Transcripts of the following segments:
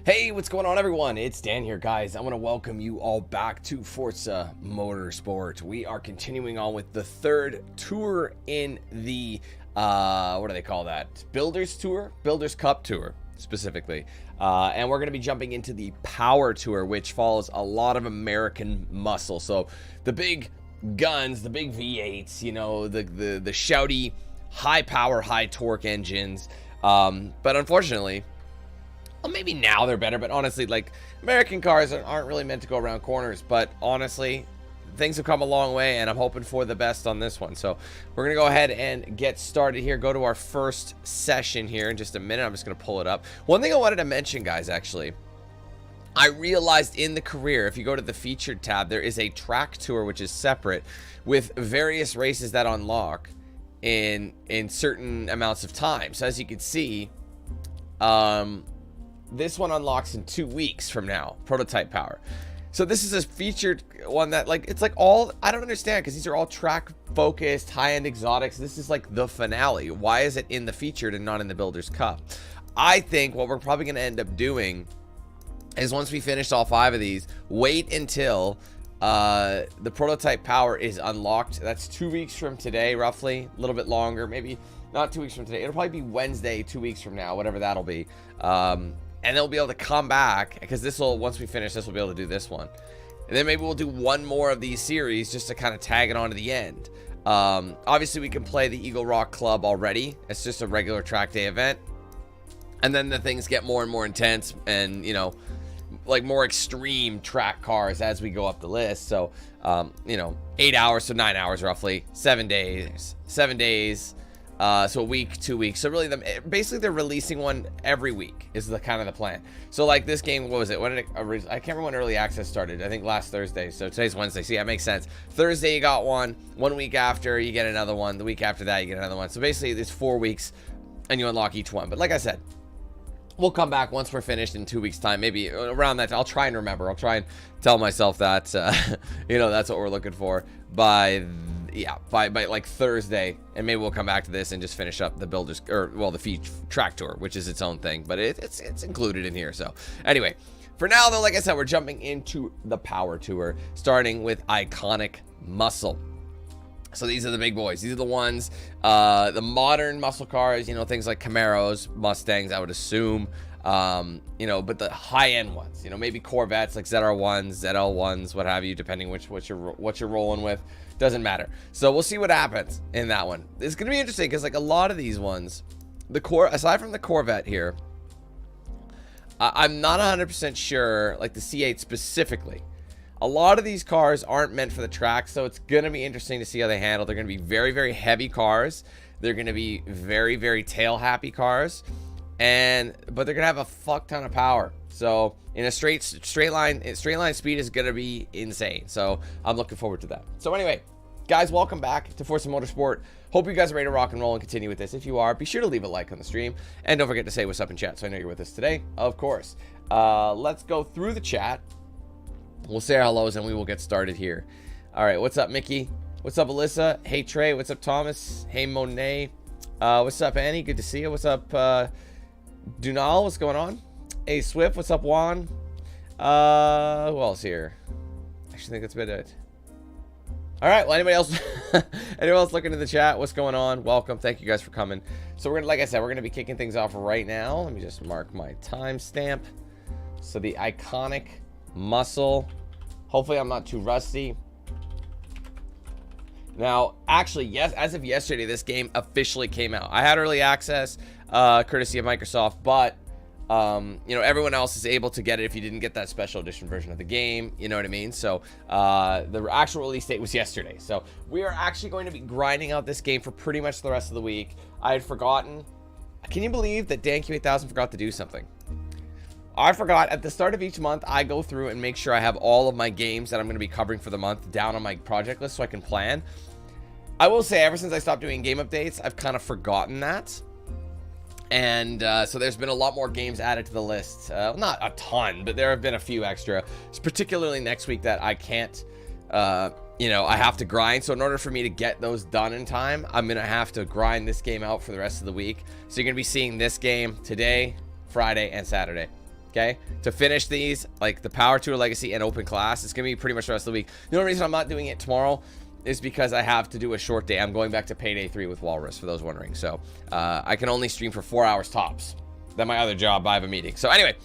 Hey, what's going on, everyone? It's Dan here, guys. I want to welcome you all back to Forza Motorsport. We are continuing on with the third tour in the, what do they call that? Builders Tour? Builders Cup Tour, specifically. And we're going to be jumping into the Power Tour, which follows a lot of American muscle. So the big guns, the big V8s, you know, the shouty, high power, high torque engines. But unfortunately, well, maybe now they're better, but honestly, like, American cars aren't really meant to go around corners. But honestly, things have come a long way, and I'm hoping for the best on this one. So we're gonna go ahead and get started here. Go to our first session here in just a minute. I'm just gonna pull it up. One thing I wanted to mention, guys, actually, I realized in the career, if you go to the featured tab, there is a track tour which is separate with various races that unlock in certain amounts of time. So as you can see, this one unlocks in 2 weeks from now, prototype power. So this is a featured one that, like, it's like all, I don't understand, because these are all track focused, high-end exotics. This is like the finale. Why is it in the featured and not in the Builders Cup? I think what we're probably going to end up doing is, once we finish all 5 of these, wait until the prototype power is unlocked. That's 2 weeks from today, roughly, a little bit longer, maybe not 2 weeks from today. It'll probably be Wednesday, 2 weeks from now, whatever that'll be. And they'll be able to come back, because this will, once we finish this, we'll be able to do this one. And then maybe we'll do one more of these series just to kind of tag it on to the end. Obviously, we can play the Eagle Rock Club already. It's just a regular track day event. And then the things get more and more intense and, you know, like more extreme track cars as we go up the list. So, you know, 8 hours, so 9 hours roughly, 7 days, 7 days. So a week, 2 weeks. So really, basically they're releasing one every week is the kind of the plan. So like this game, what was it? When did it, I can't remember when early access started. I think last Thursday. So today's Wednesday. So yeah, it makes sense. Thursday you got one. 1 week after you get another one. The week after that you get another one. So basically it's 4 weeks and you unlock each one. But like I said, we'll come back once we're finished in 2 weeks time, maybe around that. I'll try and remember. I'll try and tell myself that, you know, that's what we're looking for by like Thursday, and maybe we'll come back to this and just finish up the builders, or well, the track tour, which is its own thing, but it's included in here. So anyway, for now though, like I said, we're jumping into the Power Tour, starting with Iconic Muscle. So these are the big boys. These are the ones, the modern muscle cars, you know, things like Camaros, Mustangs, I would assume, you know, but the high-end ones, you know, maybe Corvettes like ZR1s, ZL1s, what have you, depending what you're rolling with. Doesn't matter. So we'll see what happens in that one. It's going to be interesting because, like, a lot of these ones, aside from the Corvette here, I'm not 100% sure, like the C8 specifically. A lot of these cars aren't meant for the track, so it's going to be interesting to see how they handle. They're going to be very, very heavy cars. They're going to be very, very tail-happy cars, but they're going to have a fuck ton of power. So in a straight line speed is going to be insane. So I'm looking forward to that. So anyway, guys, welcome back to Forza Motorsport. Hope you guys are ready to rock and roll and continue with this. If you are, be sure to leave a like on the stream. And don't forget to say what's up in chat so I know you're with us today, of course. Let's go through the chat. We'll say our hellos and we will get started here. All right, what's up, Mickey? What's up, Alyssa? Hey, Trey. What's up, Thomas? Hey, Monet. What's up, Annie? Good to see you. What's up, Dunal? What's going on? Hey, Swift. What's up, Juan? Who else here? I actually think that's about it. All right, well, anybody else anyone else looking in the chat? What's going on? Welcome. Thank you guys for coming. So we're gonna, like I said, we're gonna be kicking things off right now. Let me just mark my timestamp. So the Iconic Muscle. Hopefully I'm not too rusty. Now, actually, yes, as of yesterday, this game officially came out. I had early access, courtesy of Microsoft, but you know, everyone else is able to get it if you didn't get that special edition version of the game, you know what I mean? So the actual release date was yesterday. So we are actually going to be grinding out this game for pretty much the rest of the week. I had forgotten. Can you believe that DanQ8000 forgot to do something? I forgot at the start of each month, I go through and make sure I have all of my games that I'm going to be covering for the month down on my project list so I can plan. I will say, ever since I stopped doing game updates, I've kind of forgotten that. And so there's been a lot more games added to the list. Not a ton, but there have been a few extra. It's particularly next week that I can't, you know, I have to grind. So in order for me to get those done in time, I'm going to have to grind this game out for the rest of the week. So you're going to be seeing this game today, Friday, and Saturday. okay, to finish these, like the Power Tour Legacy and Open Class. It's gonna be pretty much the rest of the week. The only reason I'm not doing it tomorrow is because I have to do a short day. I'm going back to Payday 3 with Walrus, for those wondering. So I can only stream for 4 hours tops. Then my other job, I have a meeting. So anyway,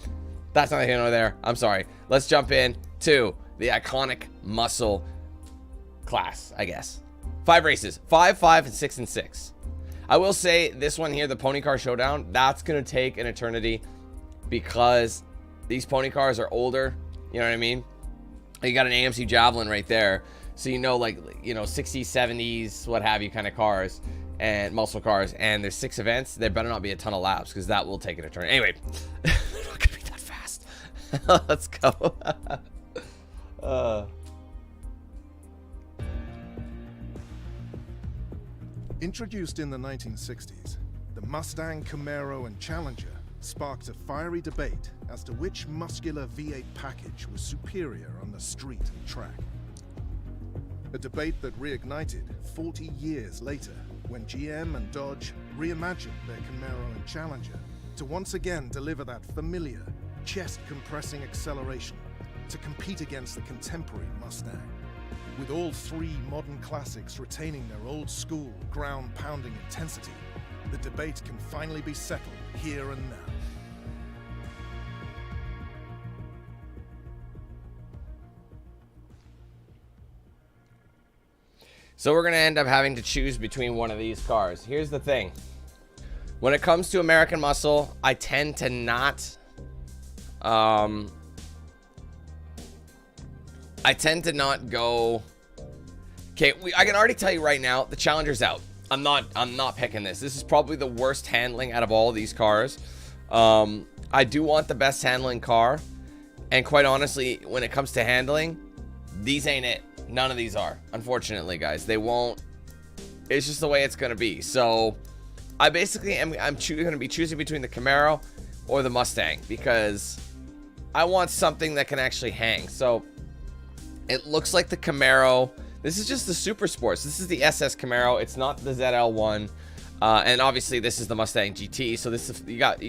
that's not here nor there. I'm sorry. Let's jump in to the iconic muscle class, I guess. 5 races, 5, 5, and 6 and 6. I will say this one here, the Pony Car Showdown, that's gonna take an eternity because these pony cars are older. You know what I mean? You got an AMC Javelin right there. So you know, like, you know, 60s, 70s, what have you kind of cars and muscle cars. And there's 6 events. There better not be a ton of laps because that will take it a turn. Anyway, they're not going to be that fast. Let's go. Introduced in the 1960s, the Mustang, Camaro, and Challenger sparked a fiery debate as to which muscular V8 package was superior on the street and track. A debate that reignited 40 years later when GM and Dodge reimagined their Camaro and Challenger to once again deliver that familiar, chest-compressing acceleration to compete against the contemporary Mustang. With all 3 modern classics retaining their old-school, ground-pounding intensity, the debate can finally be settled here and now. So we're going to end up having to choose between one of these cars. Here's the thing. When it comes to American Muscle, I tend to not... I tend to not go... Okay, I can already tell you right now, the Challenger's out. I'm not picking this. This is probably the worst handling out of all of these cars. I do want the best handling car. And quite honestly, when it comes to handling, these ain't it. None of these are, unfortunately, guys. They won't. It's just the way it's going to be. So I basically am going to be choosing between the Camaro or the Mustang because I want something that can actually hang. So it looks like the Camaro. This is just the Super Sports. This is the SS Camaro. It's not the ZL1. And obviously this is the Mustang GT. So this is, you got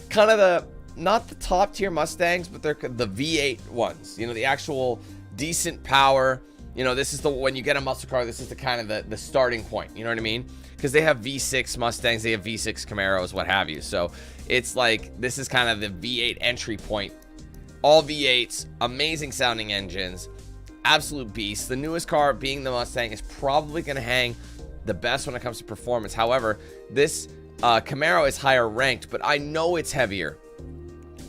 kind of the, not the top tier Mustangs, but they're the V8 ones. You know, the actual decent power. You know, this is the, when you get a muscle car, this is the kind of the starting point. You know what I mean? Because they have V6 Mustangs, they have V6 Camaros, what have you. So it's like, this is kind of the V8 entry point. All V8s, amazing sounding engines, absolute beasts. The newest car, being the Mustang, is probably going to hang the best when it comes to performance. However, this Camaro is higher ranked, but I know it's heavier.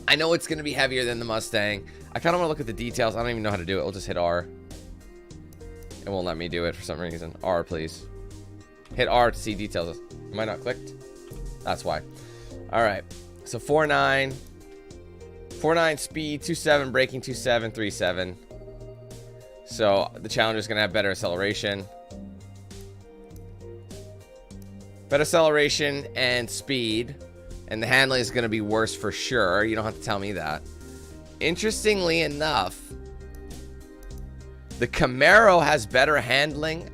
I know it's going to be heavier than the Mustang. I kind of want to look at the details. I don't even know how to do it. I'll just hit R. It won't let me do it for some reason. R, please. Hit R to see details. Am I not clicked? That's why. All right. So 4.9. 4.9 speed, 2.7 braking, 2.7, 3.7. So the Challenger's going to have better acceleration. Better acceleration and speed. And the handling is going to be worse for sure. You don't have to tell me that. Interestingly enough, the Camaro has better handling,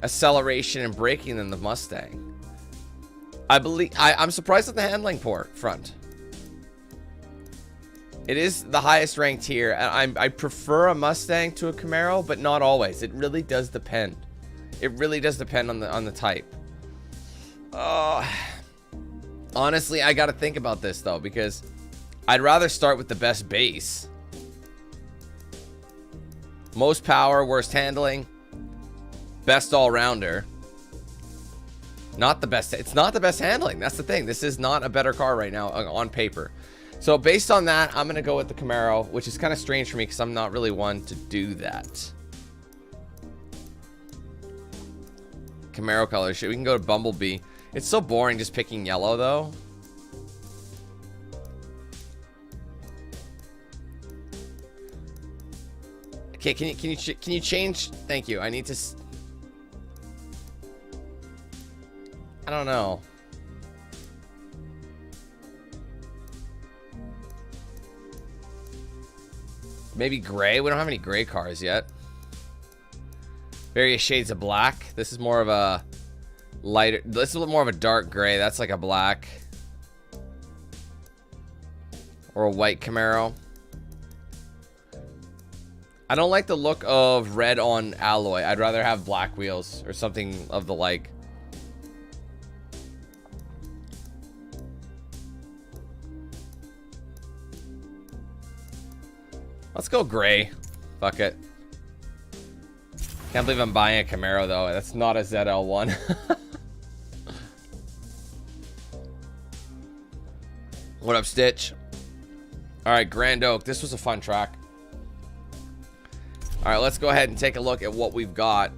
acceleration, and braking than the Mustang. I'm surprised at the handling front. It is the highest ranked here. I prefer a Mustang to a Camaro, but not always. It really does depend. It really does depend on the type. Honestly, I got to think about this though, because I'd rather start with the best base. Most power, worst handling, best all-rounder. Not the best. It's not the best handling. That's the thing. This is not a better car right now on paper. So based on that, I'm going to go with the Camaro, which is kind of strange for me because I'm not really one to do that. Camaro color. Shit, we can go to Bumblebee. It's so boring just picking yellow though. Okay, can you change? Thank you. I need to. I don't know. Maybe gray. We don't have any gray cars yet. Various shades of black. This is more of a lighter. This is a little more of a dark gray. That's like a black. Or a white Camaro. I don't like the look of red on alloy. I'd rather have black wheels or something of the like. Let's go gray. Fuck it. Can't believe I'm buying a Camaro though. That's not a ZL1. What up, Stitch? Alright, Grand Oak. This was a fun track. Alright, let's go ahead and take a look at what we've got.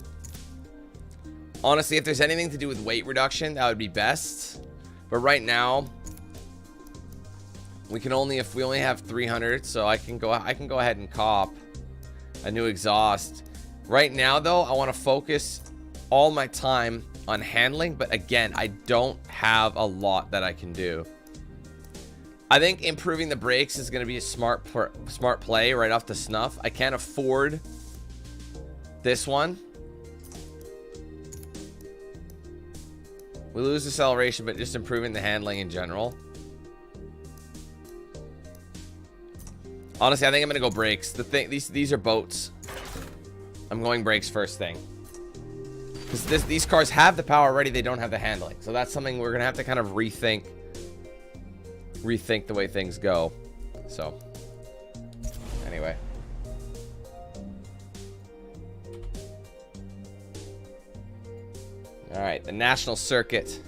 Honestly, if there's anything to do with weight reduction, that would be best. But right now, we only have 300, so I can go ahead and cop a new exhaust. Right now, though, I want to focus all my time on handling. But again, I don't have a lot that I can do. I think improving the brakes is going to be a smart play right off the snuff. I can't afford this one. We lose acceleration, but just improving the handling in general. Honestly, I think I'm going to go brakes. These are boats. I'm going brakes first thing. Because these cars have the power already, they don't have the handling. So that's something we're going to have to kind of rethink the way things go. So anyway, all right, the national circuit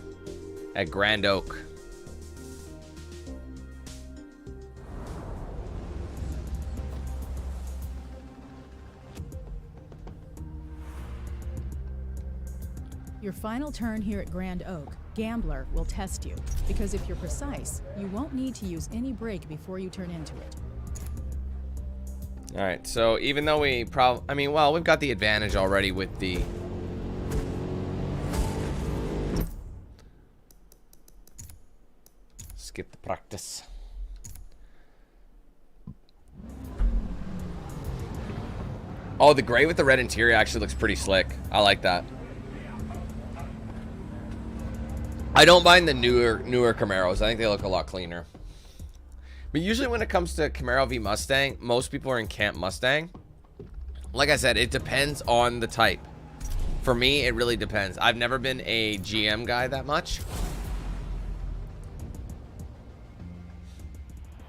at Grand Oak. Your final turn here at Grand Oak, Gambler will test you, because if you're precise, you won't need to use any brake before you turn into it. All right, so even though we've got the advantage already with the skip the practice. Oh, the gray with the red interior actually looks pretty slick. I like that. I don't mind the newer Camaros. I think they look a lot cleaner. But usually when it comes to Camaro v Mustang, most people are in Camp Mustang. Like I said, it depends on the type. For me, it really depends. I've never been a GM guy that much.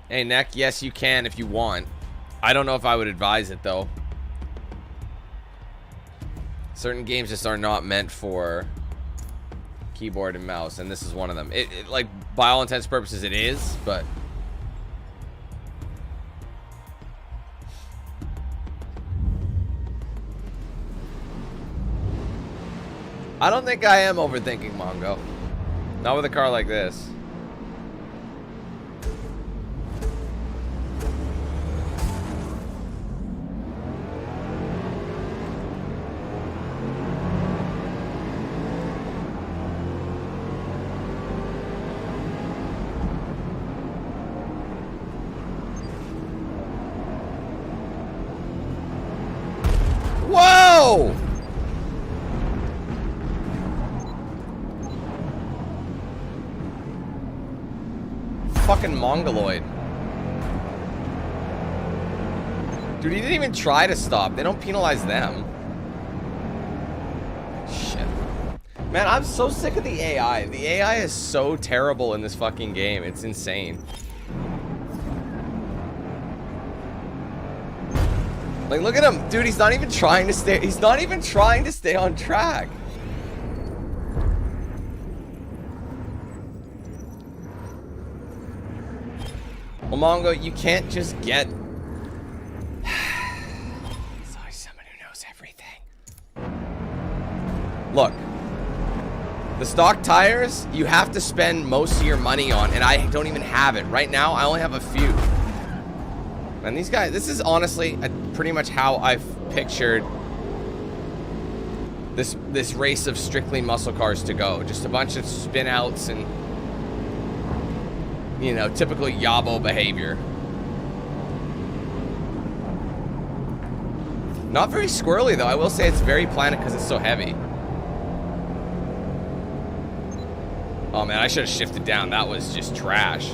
Hey, Neck, yes, you can if you want. I don't know if I would advise it, though. Certain games just are not meant for keyboard and mouse, and this is one of them. It like, by all intents and purposes, it is, but I don't think I am overthinking Mongo. Not with a car like this. Whoa! Fucking Mongoloid. Dude, he didn't even try to stop. They don't penalize them. Shit. Man, I'm so sick of the AI. The AI is so terrible in this fucking game. It's insane. Like, look at him. Dude, he's not even trying to stay. He's not even trying to stay on track. Well, Mongo, you can't just get... There's always someone who knows everything. Look. The stock tires, you have to spend most of your money on, and I don't even have it. Right now, I only have a few. And these guys, this is honestly pretty much how I've pictured this race of strictly muscle cars to go. Just a bunch of spin outs and, you know, typical Yabo behavior. Not very squirrely though. I will say it's very planet because it's so heavy. Oh man, I should have shifted down. That was just trash.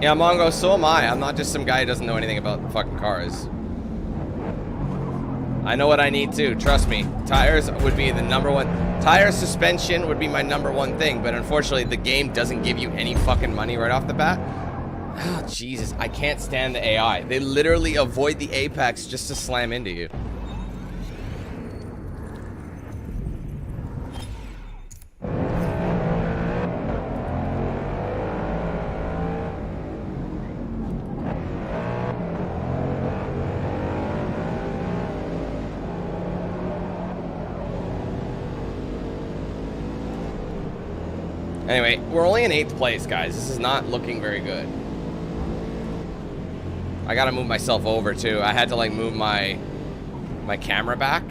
Yeah, Mongo, so am I. I'm not just some guy who doesn't know anything about fucking cars. I know what I need too, trust me. Tires would be the #1. Tire suspension would be my #1 thing, but unfortunately the game doesn't give you any fucking money right off the bat. Oh, Jesus, I can't stand the AI. They literally avoid the apex just to slam into you. Anyway, we're only in 8th place, guys. This is not looking very good. I gotta move myself over, too. I had to, like, move my camera back.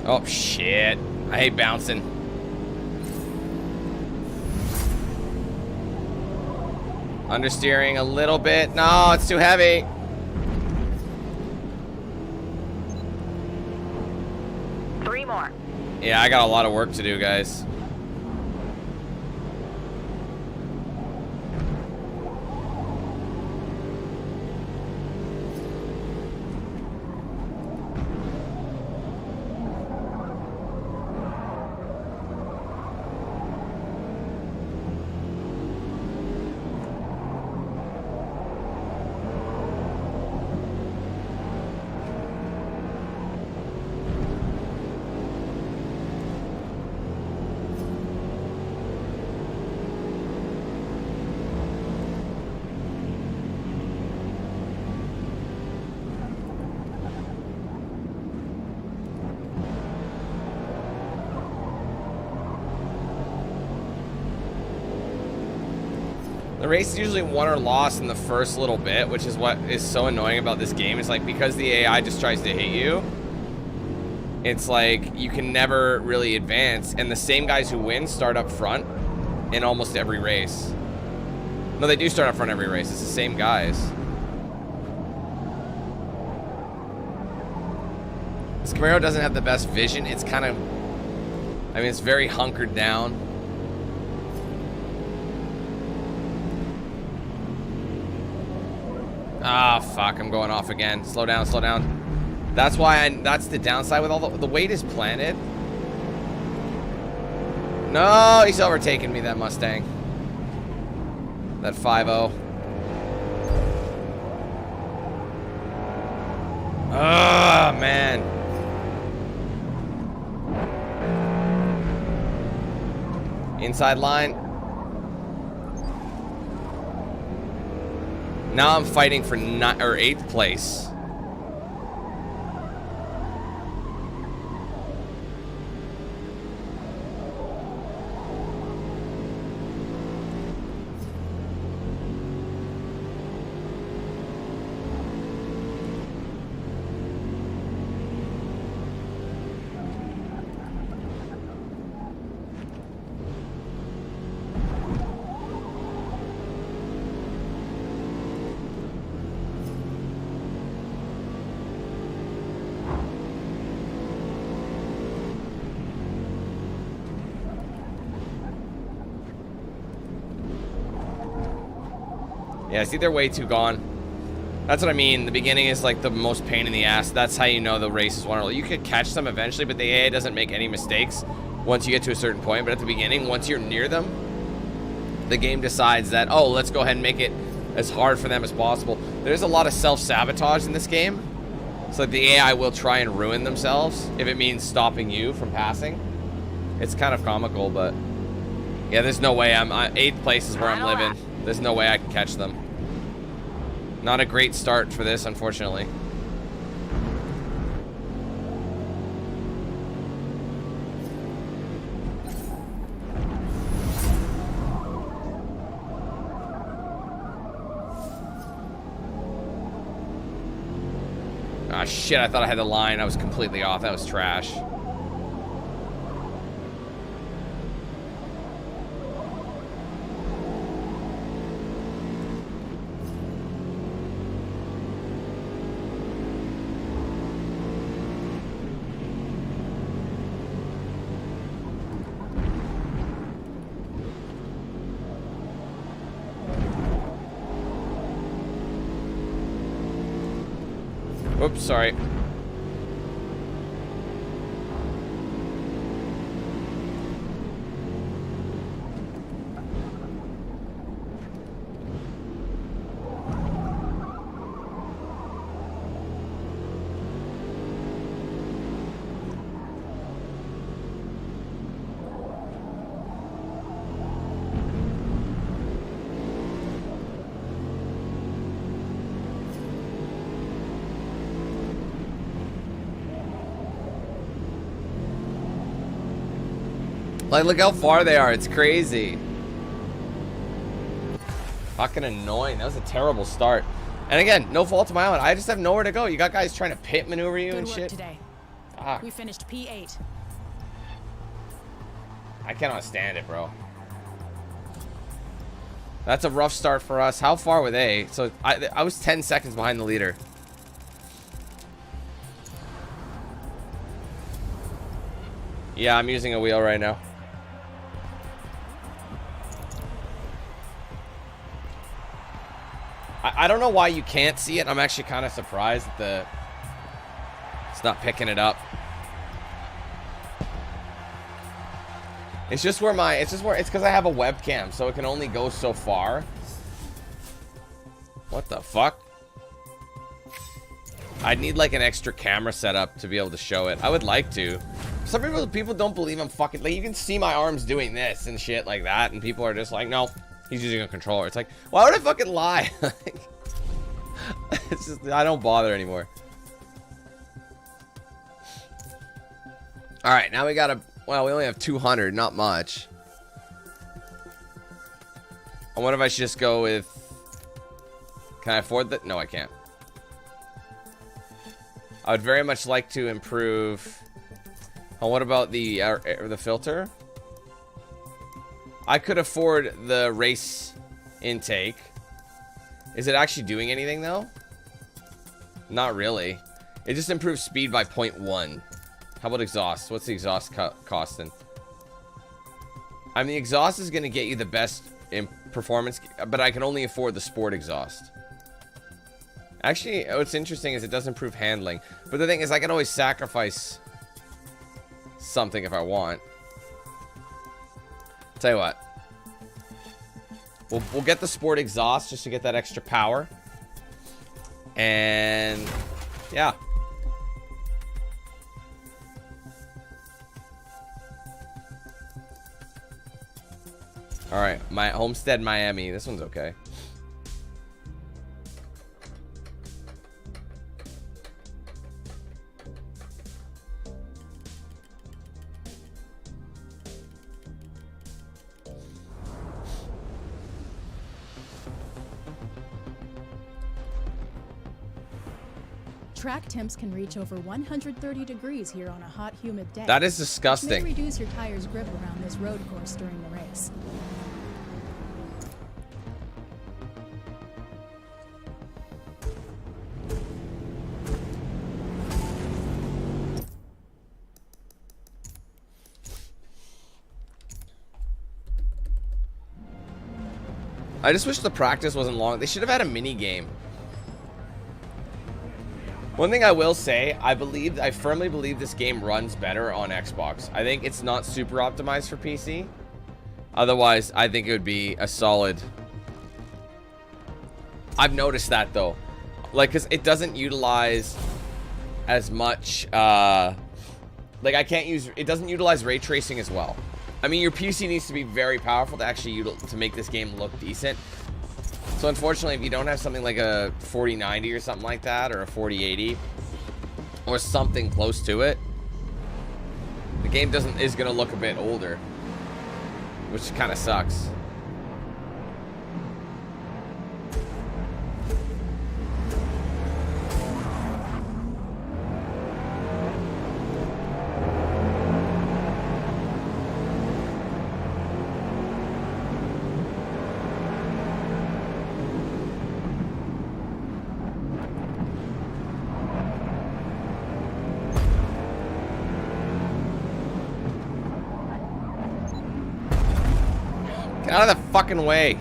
Oh, shit. I hate bouncing. Understeering a little bit. No, it's too heavy. Three more. Yeah, I got a lot of work to do, guys. The race is usually won or lost in the first little bit, which is what is so annoying about this game. It's like, because the AI just tries to hit you, it's like you can never really advance, and the same guys who win start up front in almost every race. No, they do start up front every race. It's the same guys. This Camaro doesn't have the best vision. It's kind of, I mean, it's very hunkered down. Ah, fuck, I'm going off again. Slow down, slow down. That's why that's the downside with all the weight is planted. No, he's overtaking me, that Mustang. That 5.0. Ah, man. Inside line. Now I'm fighting for 8th place. Yeah, see, they're way too gone. That's what I mean. The beginning is like the most pain in the ass. That's how you know the race is won. You could catch them eventually, but the AI doesn't make any mistakes once you get to a certain point. But at the beginning, once you're near them, the game decides that, oh, let's go ahead and make it as hard for them as possible. There's a lot of self-sabotage in this game. So the AI will try and ruin themselves if it means stopping you from passing. It's kind of comical, but yeah, there's no way. 8th place is where I'm living. There's no way I can catch them. Not a great start for this, unfortunately. shit, I thought I had the line. I was completely off. That was trash. Oops, sorry. Like, look how far they are. It's crazy. Fucking annoying. That was a terrible start. And again, no fault of my own. I just have nowhere to go. You got guys trying to pit maneuver you and shit. Today. Fuck. We finished P8. I cannot stand it, bro. That's a rough start for us. How far were they? So I was 10 seconds behind the leader. Yeah, I'm using a wheel right now. I don't know why you can't see it. I'm actually kind of surprised that it's not picking it up. It's just where it's because I have a webcam, so it can only go so far. What the fuck? I'd need like an extra camera setup to be able to show it. I would like to. Some people don't believe I'm fucking, like, you can see my arms doing this and shit like that, and people are just like, no, he's using a controller. It's like, why would I fucking lie? It's just, I don't bother anymore. All right, now we gotta, well, we only have 200, not much. I wonder if I should just go with, can I afford that? No, I can't. I would very much like to improve. Oh, what about the filter? I could afford the race intake. Is it actually doing anything though? Not really. It just improves speed by 0.1. How about exhaust? What's the exhaust costing? I mean, the exhaust is going to get you the best in performance, but I can only afford the sport exhaust. Actually, what's interesting is it does improve handling. But the thing is, I can always sacrifice something if I want. Tell you what. We'll get the sport exhaust just to get that extra power. And yeah. All right, my Homestead Miami. This one's okay. Track temps can reach over 130 degrees here on a hot, humid day. That is disgusting. May reduce your tire's grip around this road course during the race. I just wish the practice wasn't long. They should have had a mini game. One thing I will say, I firmly believe this game runs better on Xbox. I think it's not super optimized for PC. Otherwise, I think it would be a solid. I've noticed that though. Like, cause it doesn't utilize as much, like it doesn't utilize ray tracing as well. I mean, your PC needs to be very powerful to actually to make this game look decent. So unfortunately, if you don't have something like a 4090 or something like that, or a 4080, or something close to it, the game is gonna look a bit older, which kind of sucks. Get out of the fucking way.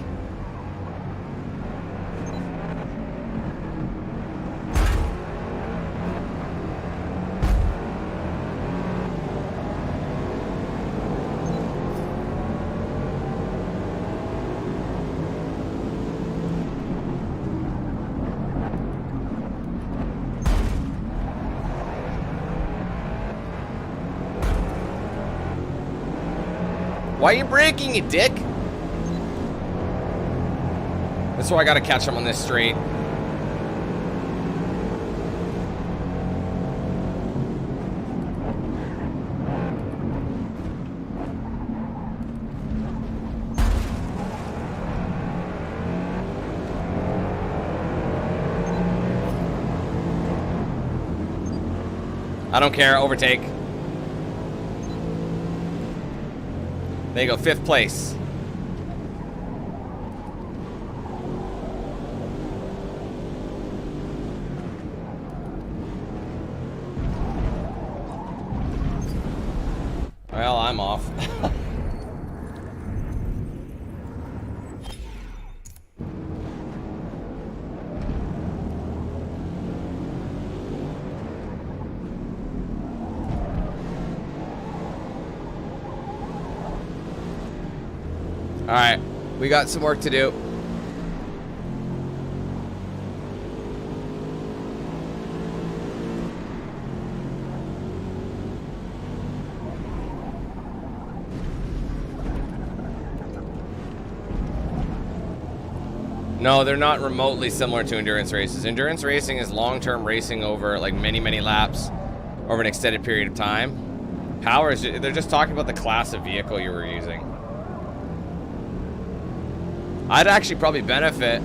Why are you braking, you dick? That's why I gotta catch him on this straight. I don't care, overtake. There you go, 5th place. Well, I'm off. Alright, we got some work to do. No, they're not remotely similar to endurance races. Endurance racing is long-term racing over like many, many laps over an extended period of time. Power is, they're just talking about the class of vehicle you were using. I'd actually probably benefit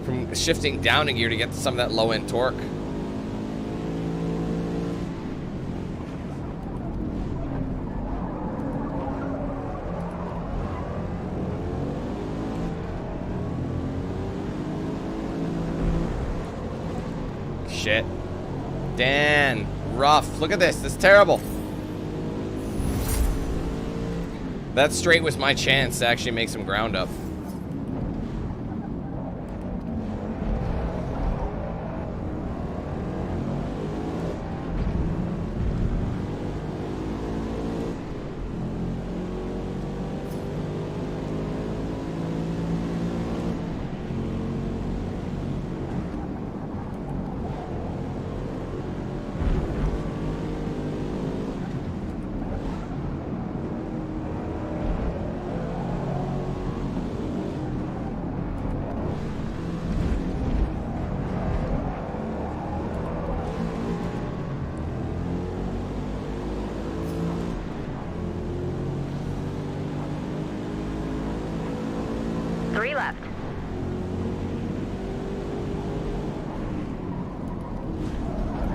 from shifting down a gear to get some of that low-end torque. Shit. Dan, rough. Look at this. This is terrible. That straight was my chance to actually make some ground up.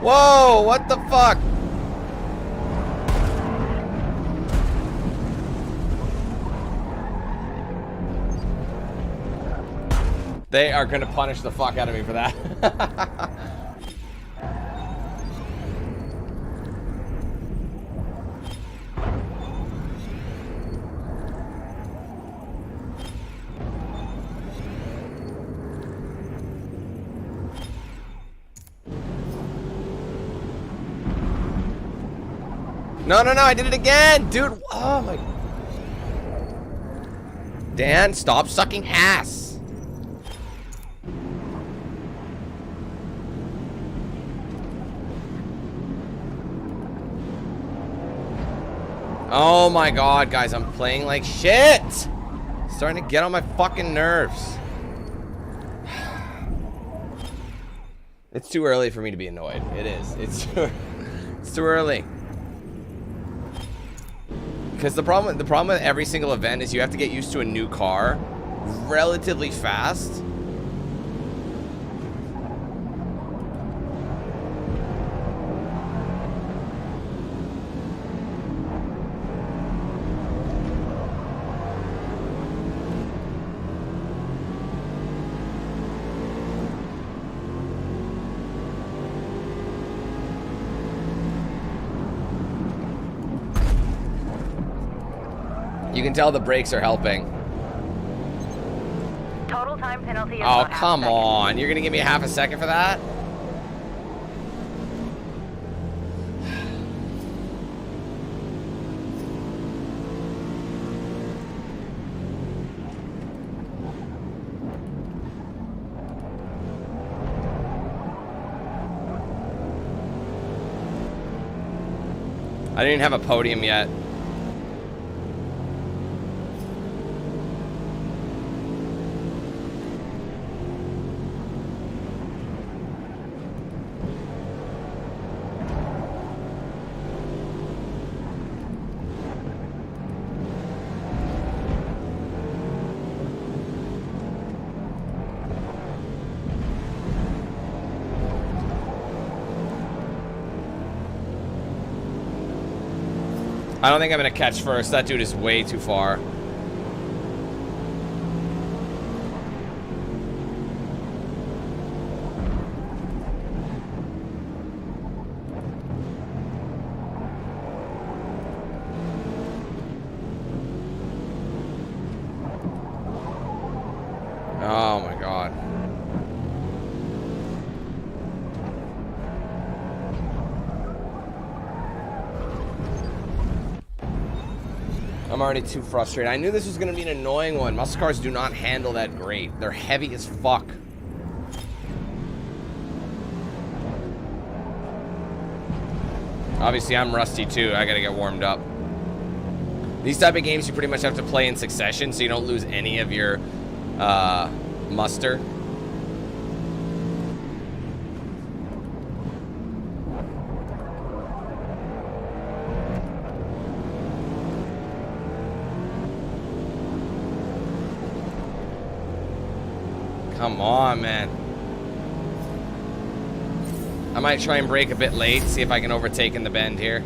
Whoa, what the fuck? They are gonna punish the fuck out of me for that. No, no, no, I did it again, dude. Oh my. Dan, stop sucking ass. Oh my god, guys, I'm playing like shit. Starting to get on my fucking nerves. It's too early for me to be annoyed. It is. It's too early. Because the problem with every single event is you have to get used to a new car relatively fast. You can tell the brakes are helping. Total time penalty is Oh, about half a come second. on. You're going to give me a half a second for that? I didn't have a podium yet. I don't think I'm going to catch first. That dude is way too far. Oh my God. I'm already too frustrated. I knew this was going to be an annoying one. Muscle cars do not handle that great. They're heavy as fuck. Obviously, I'm rusty too. I got to get warmed up. These type of games, you pretty much have to play in succession so you don't lose any of your muster. Come on, man. I might try and brake a bit late, see if I can overtake in the bend here.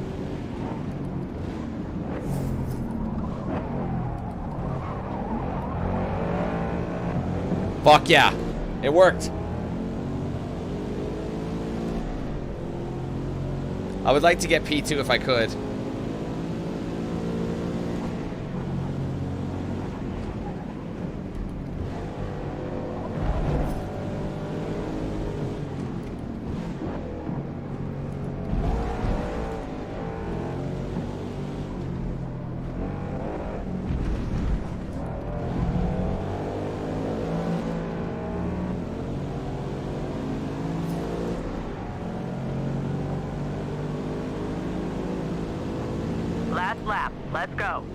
Fuck yeah. It worked. I would like to get P2 if I could. Last lap. Let's go.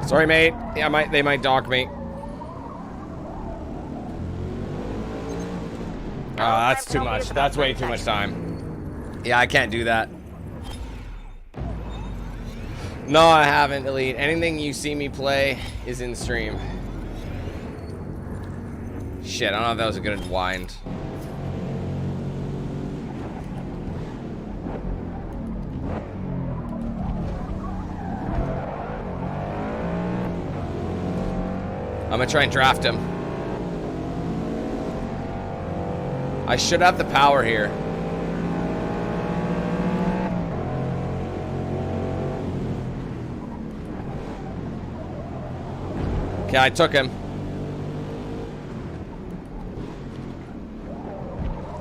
Sorry, mate. Yeah, they might dock me. That's too much. That's way too much time. Yeah, I can't do that. No, I haven't, Elite. Anything you see me play is in stream. Shit, I don't know if that was a good wind. I'm gonna try and draft him. I should have the power here. Okay, I took him.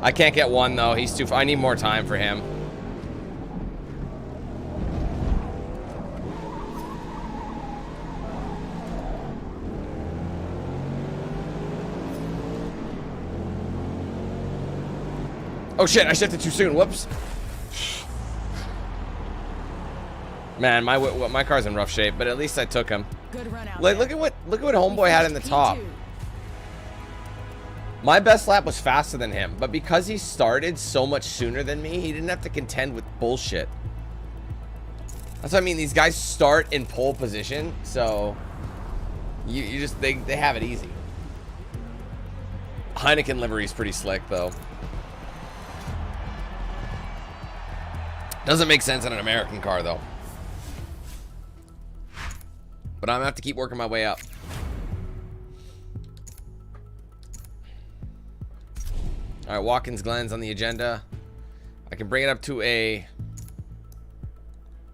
I can't get one though. He's too. I need more time for him. Oh shit, I shifted too soon. Whoops. Man, my car's in rough shape, but at least I took him. Good run out. Like, there. look at what Homeboy had in the P2. top. My best lap was faster than him, but because he started so much sooner than me, he didn't have to contend with bullshit. That's what I mean. These guys start in pole position, so you just they have it easy. Heineken livery is pretty slick, though. Doesn't make sense in an American car, though. But I'm gonna have to keep working my way up. All right, Watkins Glen's on the agenda. I can bring it up to a...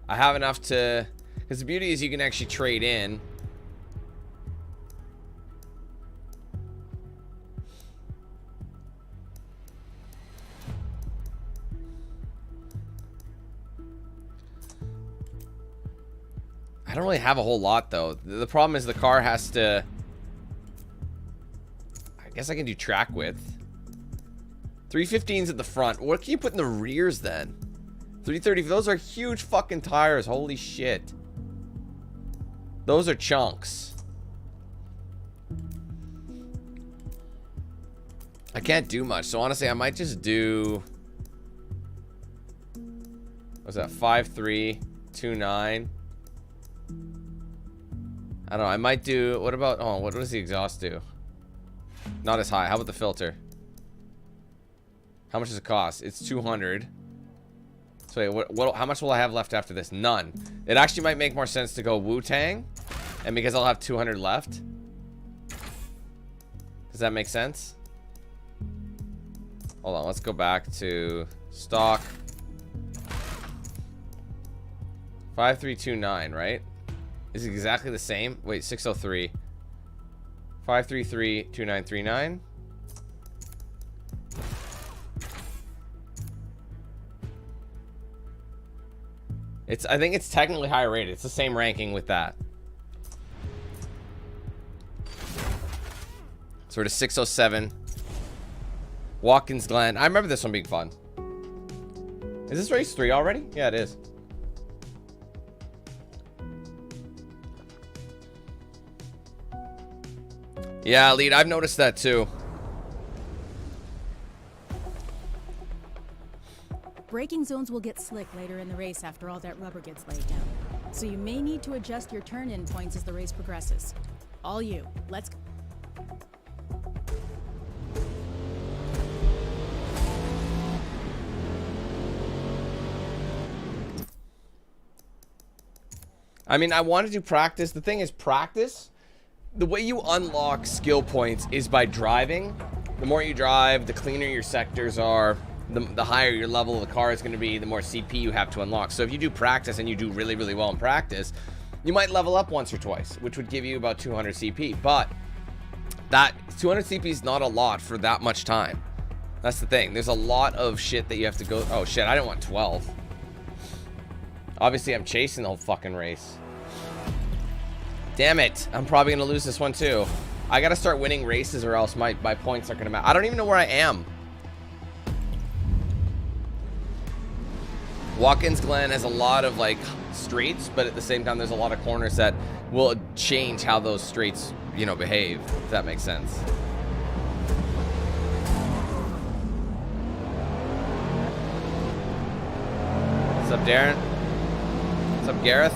I have enough to... Because the beauty is you can actually trade in. I don't really have a whole lot, though. The problem is the car has to... I guess I can do track width. 315s at the front. What can you put in the rears then? 330. Those are huge fucking tires. Holy shit. Those are chunks. I can't do much. So honestly, I might just do... What's that? 5.329. I don't know. I might do... What about... Oh, what does the exhaust do? Not as high. How about the filter? How much does it cost? It's 200. So wait, how much will I have left after this? None. It actually might make more sense to go Wu-Tang. And because I'll have 200 left. Does that make sense? Hold on. Let's go back to stock. 5329, right? Is it exactly the same? Wait, 603. 5332939. I think it's technically higher rated. It's the same ranking with that. Sort of 607. Watkins Glen. I remember this one being fun. Is this race 3 already? Yeah, it is. Yeah, lead. I've noticed that too. Braking zones will get slick later in the race after all that rubber gets laid down. So you may need to adjust your turn-in points as the race progresses. All you. Let's go. I mean, I want to do practice. The thing is, practice, the way you unlock skill points is by driving. The more you drive, the cleaner your sectors are. The higher your level of the car is going to be, the more CP you have to unlock. So if you do practice and you do really, really well in practice, you might level up once or twice, which would give you about 200 CP. But that 200 CP is not a lot for that much time. That's the thing. There's a lot of shit that you have to go... Oh, shit. I didn't want 12. Obviously, I'm chasing the whole fucking race. Damn it. I'm probably going to lose this one, too. I got to start winning races or else my points aren't going to matter. I don't even know where I am. Watkins Glen has a lot of like straights, but at the same time there's a lot of corners that will change how those straights, you know, behave, if that makes sense. What's up, Darren? What's up, Gareth?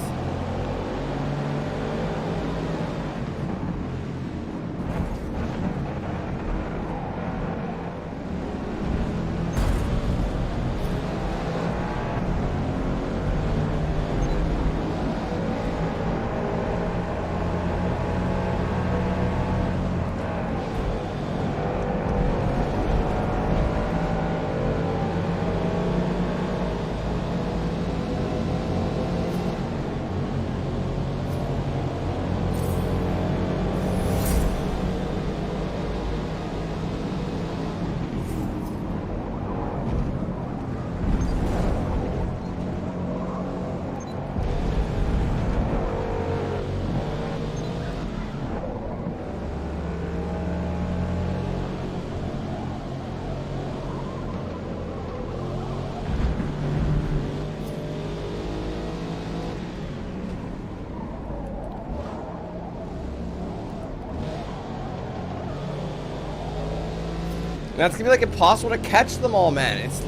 That's gonna be like impossible to catch them all, man. It's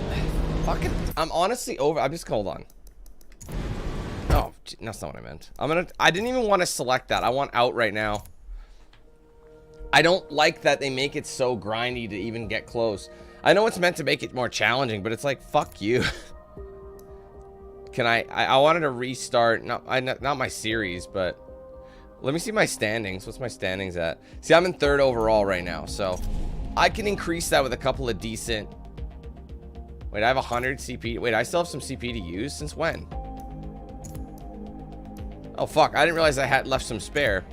fucking. I'm honestly over. I'm just hold on. Oh, that's not what I meant. I didn't even want to select that. I want out right now. I don't like that they make it so grindy to even get close. I know it's meant to make it more challenging, but it's like, fuck you. Can I wanted to restart, not my series, but let me see my standings. What's my standings at? See, I'm in 3rd overall right now, so I can increase that with a couple of decent. Wait, I have 100 CP. Wait, I still have some CP to use. Since when? Oh, fuck. I didn't realize I had left some spare.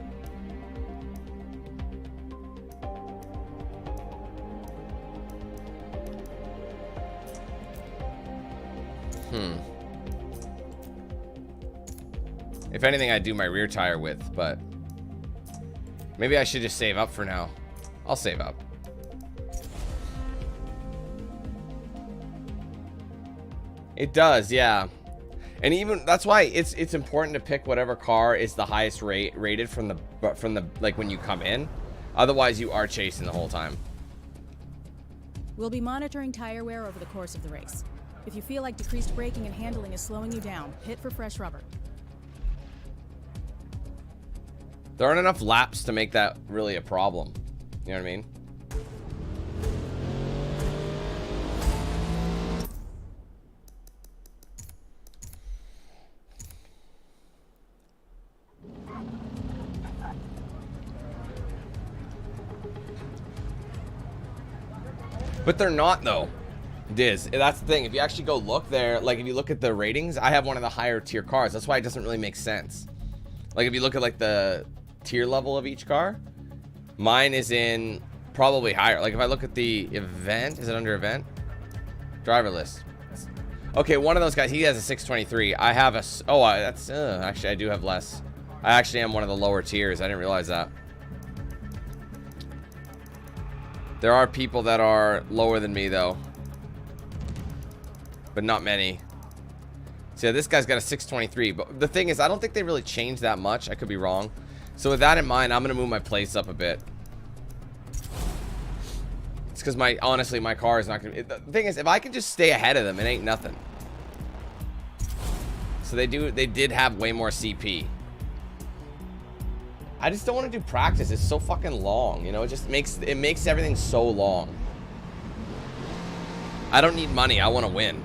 If anything, I'd do my rear tire with, but maybe I should just save up for now. I'll save up. It does, yeah. And even that's why it's important to pick whatever car is the highest rated from the like when you come in. Otherwise, you are chasing the whole time. We'll be monitoring tire wear over the course of the race. If you feel like decreased braking and handling is slowing you down, hit for fresh rubber. There aren't enough laps to make that really a problem. You know what I mean? But they're not, though. Diz, that's the thing. If you actually go look there, like if you look at the ratings, I have one of the higher tier cars. That's why it doesn't really make sense. Like if you look at like the tier level of each car, mine is in probably higher. Like if I look at the event, is it under event? Driver list. Okay, one of those guys, he has a 623. I have a, oh, that's, actually I do have less. I actually am one of the lower tiers. I didn't realize that. There are people that are lower than me though, but not many. So yeah, this guy's got a 623, but the thing is, I don't think they really changed that much. I could be wrong. So with that in mind, I'm gonna move my place up a bit. It's because honestly, my car is not gonna. The thing is, if I can just stay ahead of them, it ain't nothing. So they did have way more CP. I just don't want to do practice. It's so fucking long, you know. It just makes everything so long. I don't need money. I want to win.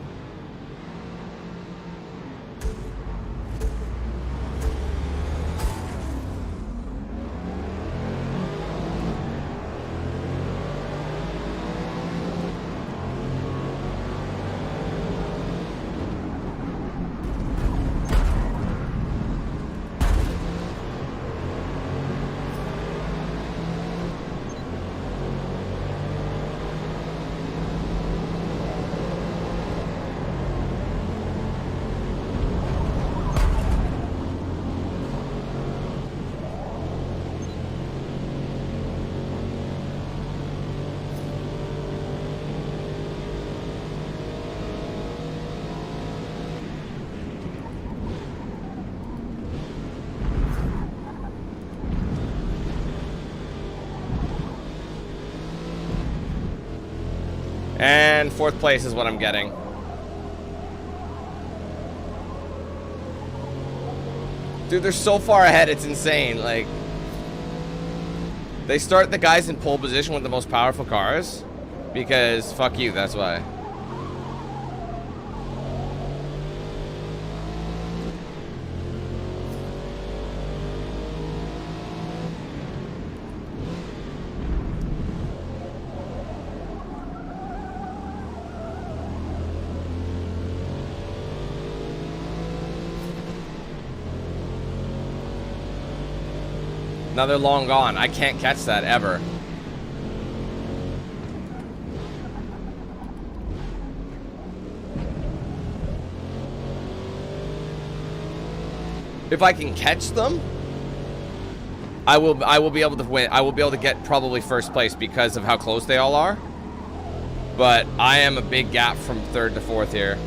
And 4th place is what I'm getting. Dude, they're so far ahead, it's insane. Like, they start the guys in pole position with the most powerful cars because fuck you, that's why. Now they're long gone. I can't catch that ever. If I can catch them, I will be able to win. I will be able to get probably 1st place because of how close they all are. But I am a big gap from 3rd to 4th here.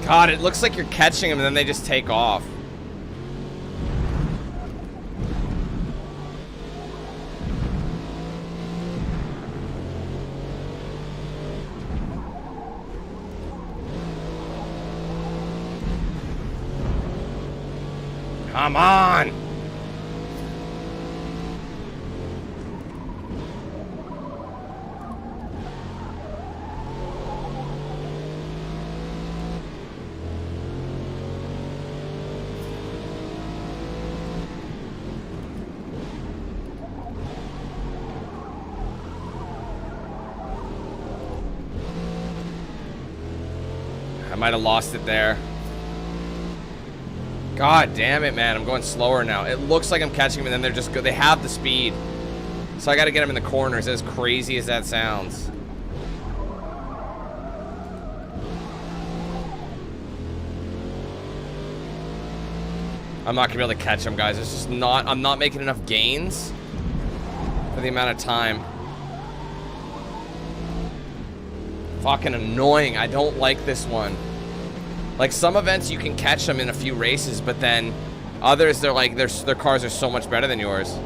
God, it looks like you're catching them and then they just take off. Come on! I might have lost it there. God damn it, man. I'm going slower now. It looks like I'm catching them and then they're just good. They have the speed. So I got to get them in the corners, as crazy as that sounds. I'm not going to be able to catch them, guys. It's just not, I'm not making enough gains for the amount of time. Fucking annoying. I don't like this one. Like, some events you can catch them in a few races, but then others, they're like, their cars are so much better than yours.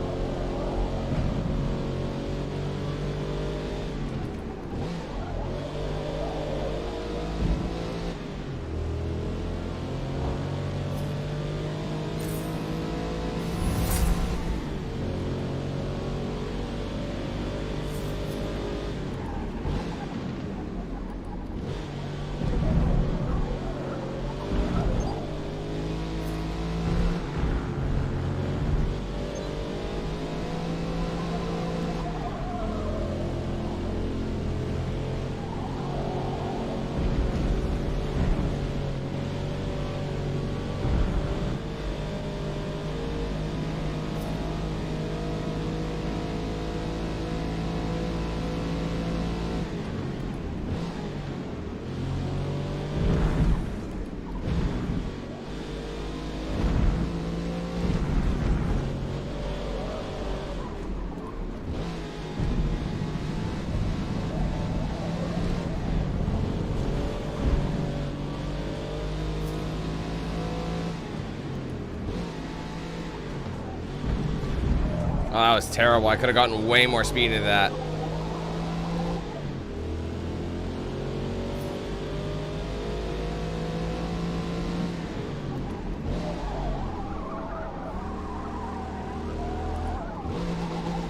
Oh, that was terrible. I could have gotten way more speed into that.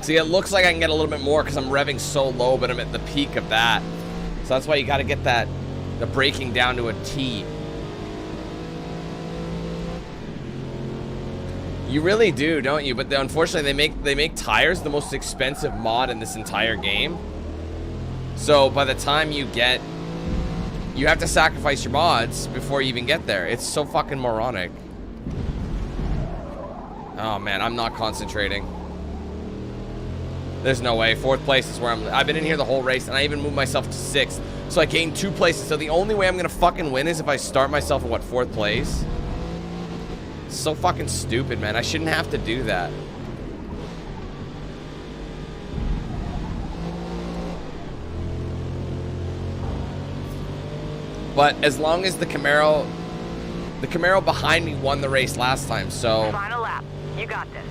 See, it looks like I can get a little bit more because I'm revving so low, but I'm at the peak of that. So that's why you got to get that, the braking down to a T. You really do, don't you? But unfortunately, they make tires the most expensive mod in this entire game. So by the time you get, you have to sacrifice your mods before you even get there. It's so fucking moronic. Oh man, I'm not concentrating. There's no way. 4th place is where I've been in here the whole race, and I even moved myself to 6th. So I gained 2 places. So the only way I'm gonna fucking win is if I start myself at what, 4th place? So fucking stupid, man. I shouldn't have to do that. But as long as the Camaro behind me won the race last time, so Final lap. You got this.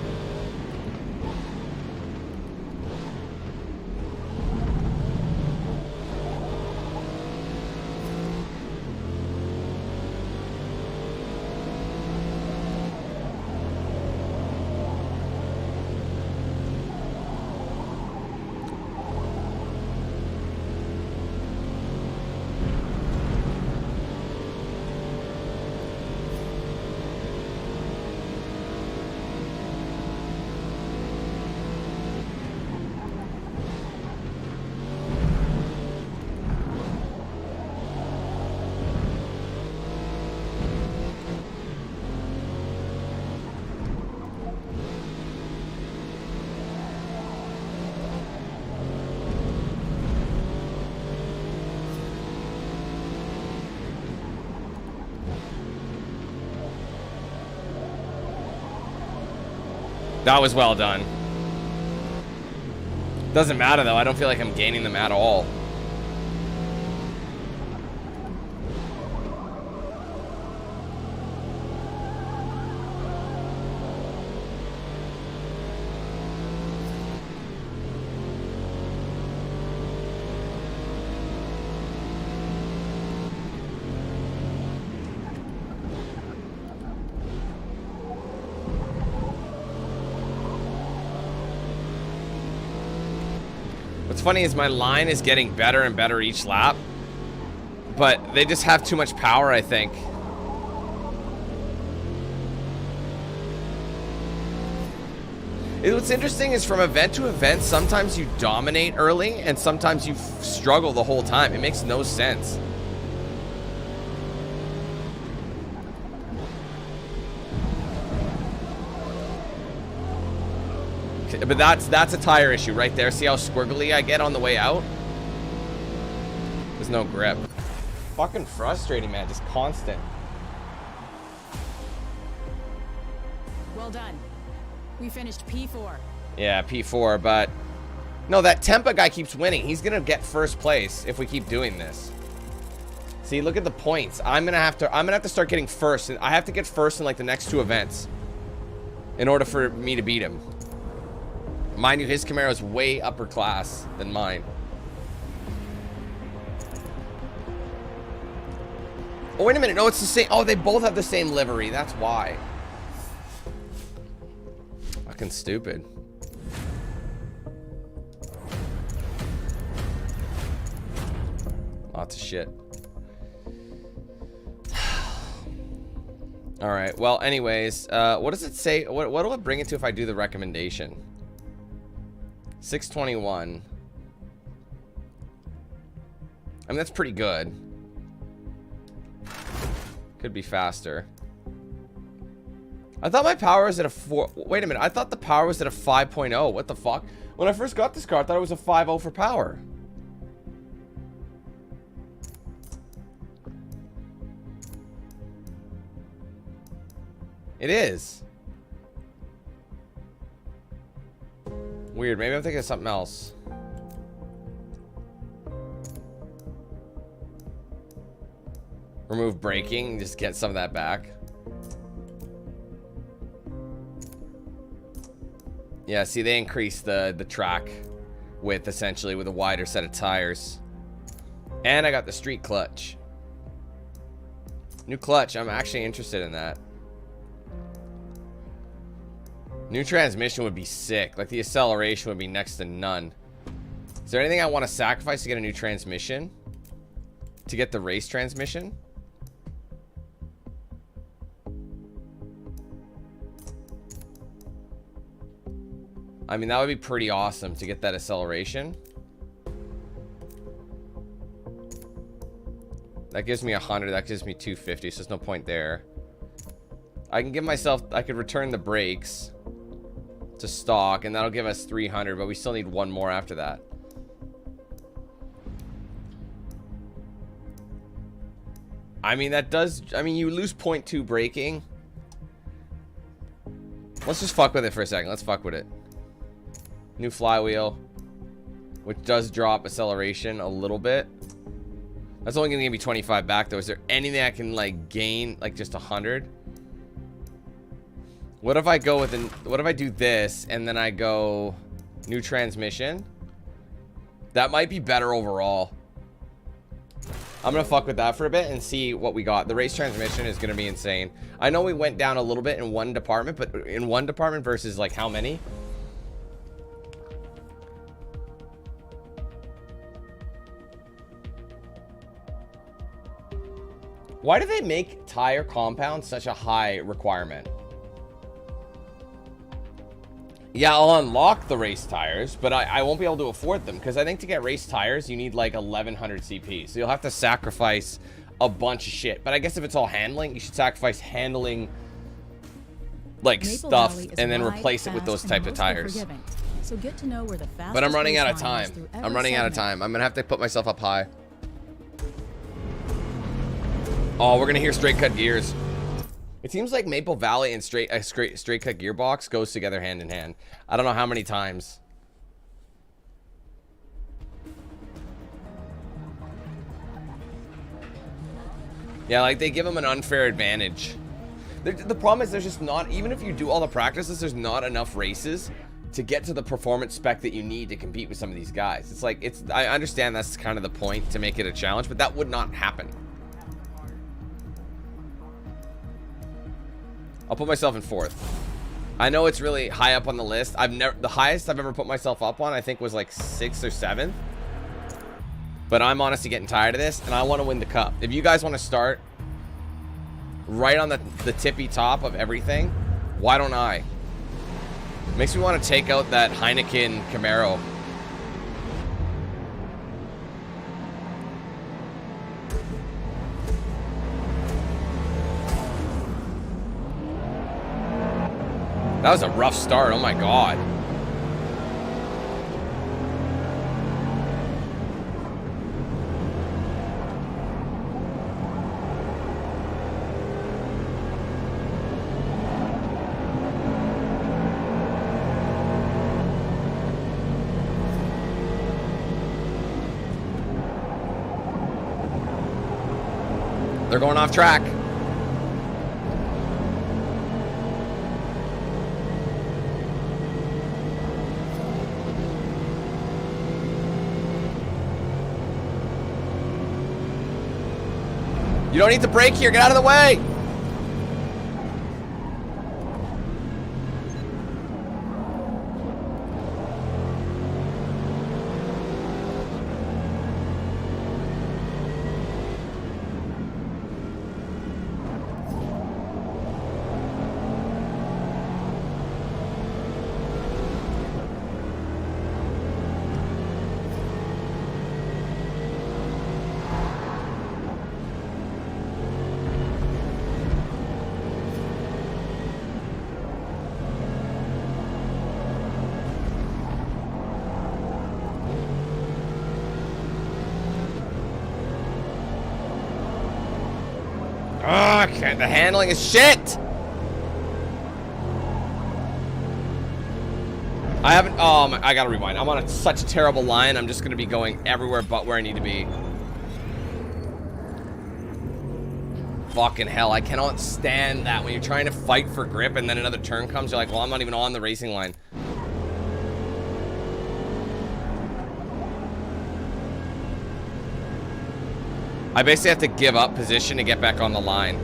that was well done. Doesn't matter though. I don't feel like I'm gaining them at all. What's funny is my line is getting better and better each lap, but they just have too much power, I think. What's interesting is from event to event, sometimes you dominate early and sometimes you struggle the whole time. It makes no sense. Okay, but that's a tire issue right there. See how squiggly I get on the way out? There's no grip. Fucking frustrating, man. Just constant. Well done. We finished P4. Yeah, P4, but no, that Tempa guy keeps winning. He's gonna get first place if we keep doing this. See, look at the points. I'm gonna have to start getting first. I have to get first in like the next 2 events in order for me to beat him. Mind you, his Camaro is way upper class than mine. Oh, wait a minute. No, it's the same. Oh, they both have the same livery. That's why. Fucking stupid. Lots of shit. All right. Well, anyways, what does it say? What do I bring it to if I do the recommendation? 621. I mean, that's pretty good. Could be faster. I thought my power was at a 4. Wait a minute. I thought the power was at a 5.0. What the fuck? When I first got this car, I thought it was a 5.0 for power. It is. Weird. Maybe I'm thinking of something else. Remove braking. Just get some of that back. Yeah, see, they increased the track width, essentially, with a wider set of tires. And I got the street clutch. New clutch. I'm actually interested in that. New transmission would be sick. Like, the acceleration would be next to none. Is there anything I want to sacrifice to get a new transmission? To get the race transmission? I mean, that would be pretty awesome to get that acceleration. That gives me 100. That gives me 250. So there's no point there. I can give myself... I could return the brakes to stock, and that'll give us 300, but we still need one more after that. I mean, that does... I mean, you lose 0.2 braking. Let's just fuck with it for a second. Let's fuck with it. New flywheel, which does drop acceleration a little bit. That's only gonna give me 25 back though. Is there anything I can like gain, like just 100? What if I go with what if I do this and then I go new transmission? That might be better overall. I'm gonna fuck with that for a bit and see what we got. The race transmission is gonna be insane. I know we went down a little bit in one department, but in one department versus like how many? Why do they make tire compounds such a high requirement? Yeah, I'll unlock the race tires, but I won't be able to afford them because I think to get race tires, you need like 1100 CP. So you'll have to sacrifice a bunch of shit. But I guess if it's all handling, you should sacrifice handling like Maple stuff Valley is and then wide, replace it with fast, those and types of mostly tires. forgiving. So get to know where the But I'm running out of fastest race line is time. through I'm every running out of segment. time. I'm gonna have to put myself up high. Oh, we're gonna hear straight cut gears. It seems like Maple Valley and straight cut gearbox goes together hand in hand. I don't know how many times. Yeah, like they give them an unfair advantage. The problem is there's just not, even if you do all the practices, there's not enough races to get to the performance spec that you need to compete with some of these guys. It's like, I understand that's kind of the point to make it a challenge, but that would not happen. I'll put myself in 4th. I know it's really high up on the list. The highest I've ever put myself up on, I think, was like 6th or 7th. But I'm honestly getting tired of this, and I want to win the cup. If you guys want to start right on the tippy top of everything, why don't I? Makes me want to take out that Heineken Camaro. That was a rough start. Oh my god. They're going off track. You don't need to brake here. Get out of the way. Oh, the handling is shit. I haven't. Oh, I gotta rewind. I'm on such a terrible line. I'm just gonna be going everywhere but where I need to be. Fucking hell! I cannot stand that when you're trying to fight for grip and then another turn comes. You're like, well, I'm not even on the racing line. I basically have to give up position to get back on the line.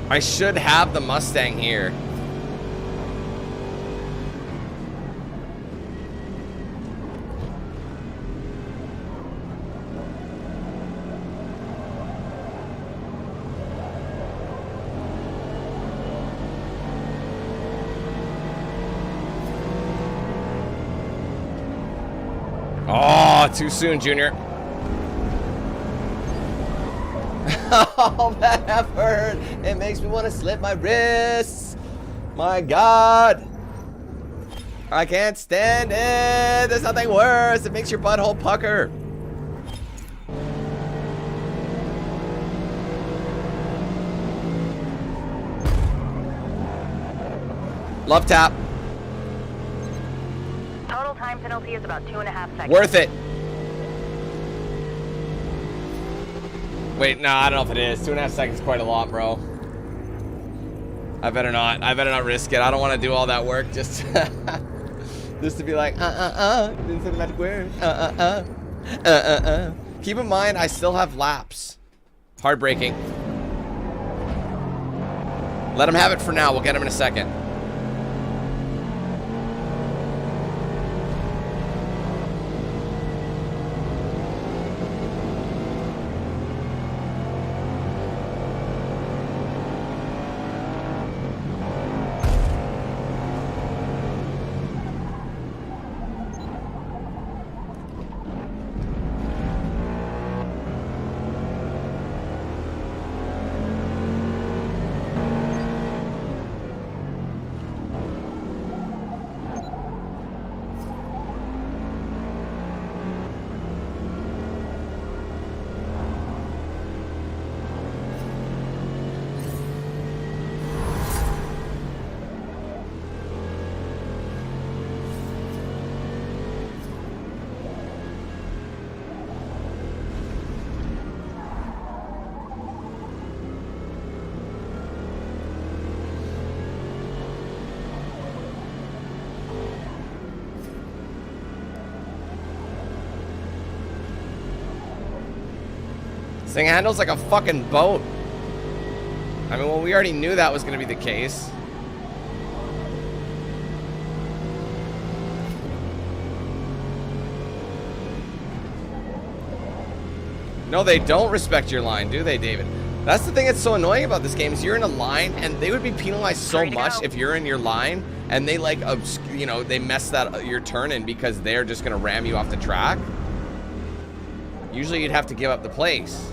I should have the Mustang here. Oh, too soon, Junior. Oh, that hurt. It makes me want to slip my wrists. My God. I can't stand it. There's nothing worse. It makes your butthole pucker. Love tap. Total time penalty is about 2.5 seconds. Worth it. Wait, no, I don't know if it is. 2.5 seconds is quite a lot, bro. I better not risk it. I don't want to do all that work just just to be like, didn't magic word. Keep in mind, I still have laps. Hard braking. Let him have it for now. We'll get him in a second. This thing handles like a fucking boat. I mean, well, we already knew that was going to be the case. No, they don't respect your line, do they, David? That's the thing that's so annoying about this game is you're in a line, and they would be penalized so much if you're in your line, and they like, you know, they mess that your turn in because they're just gonna ram you off the track. Usually, you'd have to give up the place.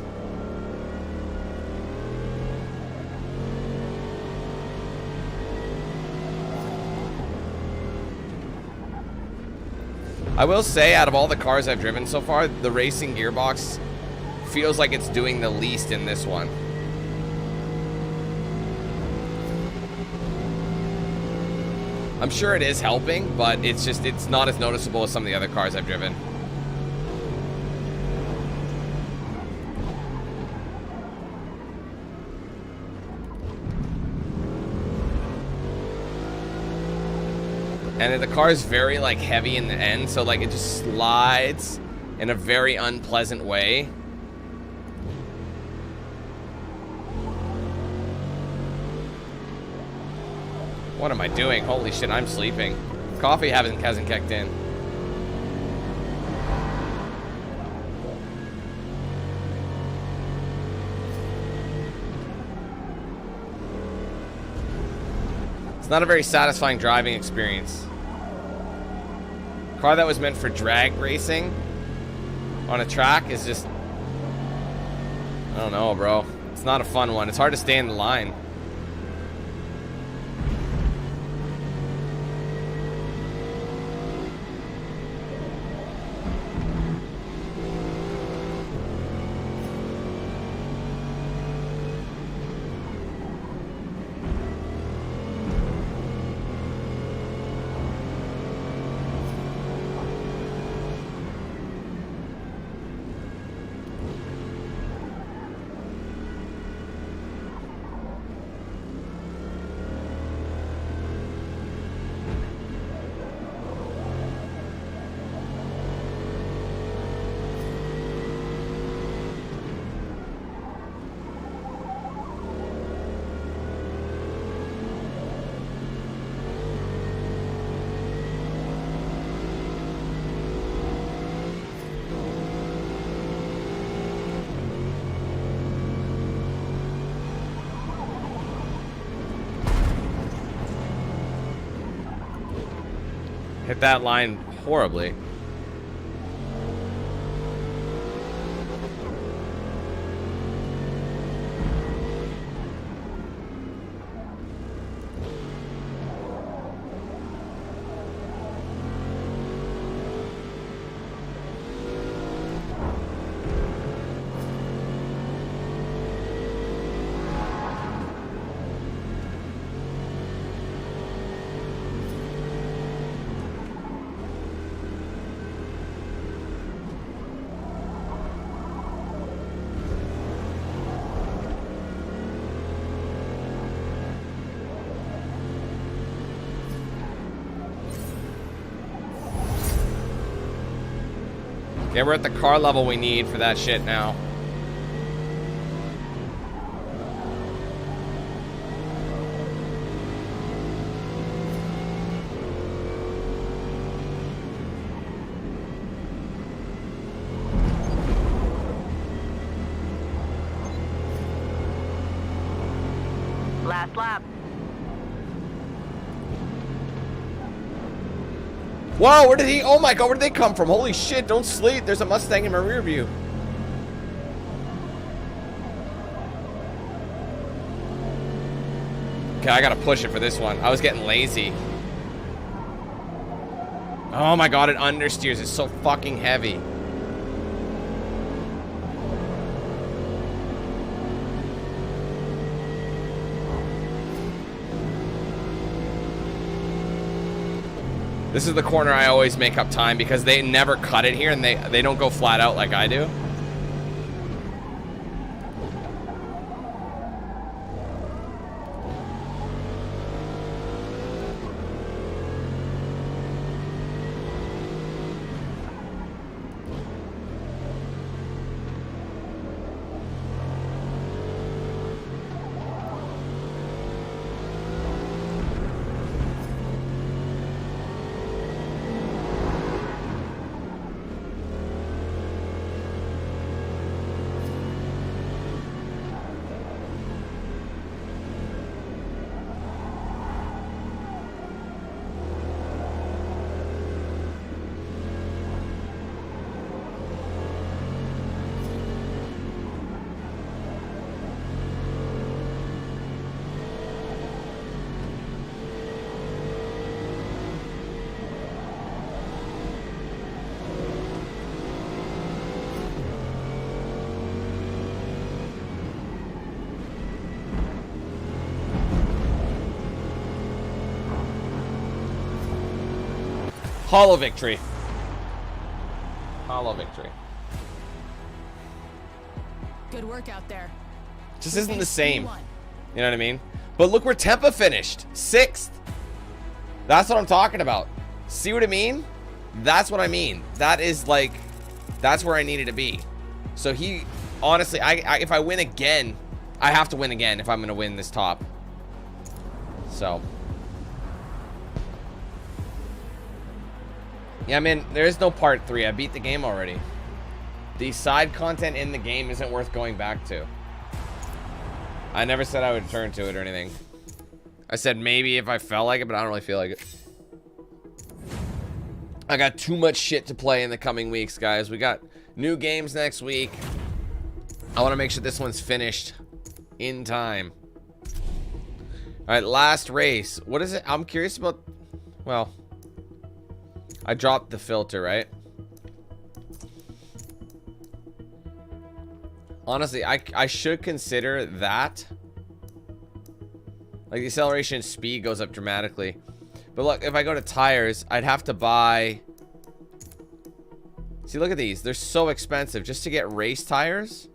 I will say, out of all the cars I've driven so far, the racing gearbox feels like it's doing the least in this one. I'm sure it is helping, but it's just, it's not as noticeable as some of the other cars I've driven. And the car is very like heavy in the end, so like it just slides in a very unpleasant way. What am I doing? Holy shit, I'm sleeping. Coffee hasn't kicked in. It's not a very satisfying driving experience. Car that was meant for drag racing on a track is just, I don't know, bro. It's not a fun one. It's hard to stay in the line. Hit that line horribly. Okay, we're at the car level we need for that shit now. Last lap. Whoa, where did he? Oh my god, where did they come from? Holy shit, don't sleep. There's a Mustang in my rear view. Okay, I gotta push it for this one. I was getting lazy. Oh my god, it understeers. It's so fucking heavy. This is the corner I always make up time because they never cut it here and they don't go flat out like I do. Hollow victory. Hollow victory. Good work out there. Just isn't the same. P1. You know what I mean? But look where Tempa finished. 6th. That's what I'm talking about. See what I mean? That's what I mean. That is like, that's where I needed to be. So he, honestly, if I win again, I have to win again if I'm going to win this top. So. Yeah, I mean, there is no part 3. I beat the game already. The side content in the game isn't worth going back to. I never said I would return to it or anything. I said maybe if I felt like it, but I don't really feel like it. I got too much shit to play in the coming weeks, guys. We got new games next week. I want to make sure this one's finished in time. All right, last race. What is it? I'm curious about... Well, I dropped the filter, right? Honestly, I should consider that. Like, the acceleration speed goes up dramatically. But look, if I go to tires, I'd have to buy... See, look at these. They're so expensive just to get race tires.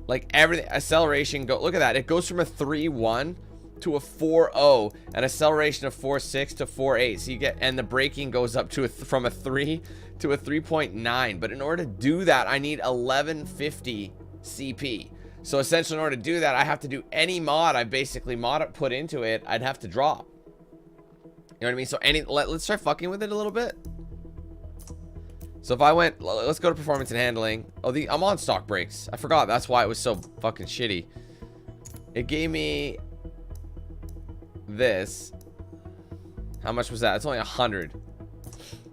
Like, everything... Acceleration... Look at that. It goes from a 3.1 to a 4.0. An acceleration of 4.6 to 4.8. So you get... And the braking goes up to from a 3 to a 3.9. But in order to do that, I need 1150 CP. So essentially, in order to do that, I have to do any mod I basically put into it, I'd have to drop. You know what I mean? So let's try fucking with it a little bit. So if I went, let's go to performance and handling. Oh, I'm on stock brakes. I forgot. That's why it was so fucking shitty. It gave me this. How much was that? It's only 100.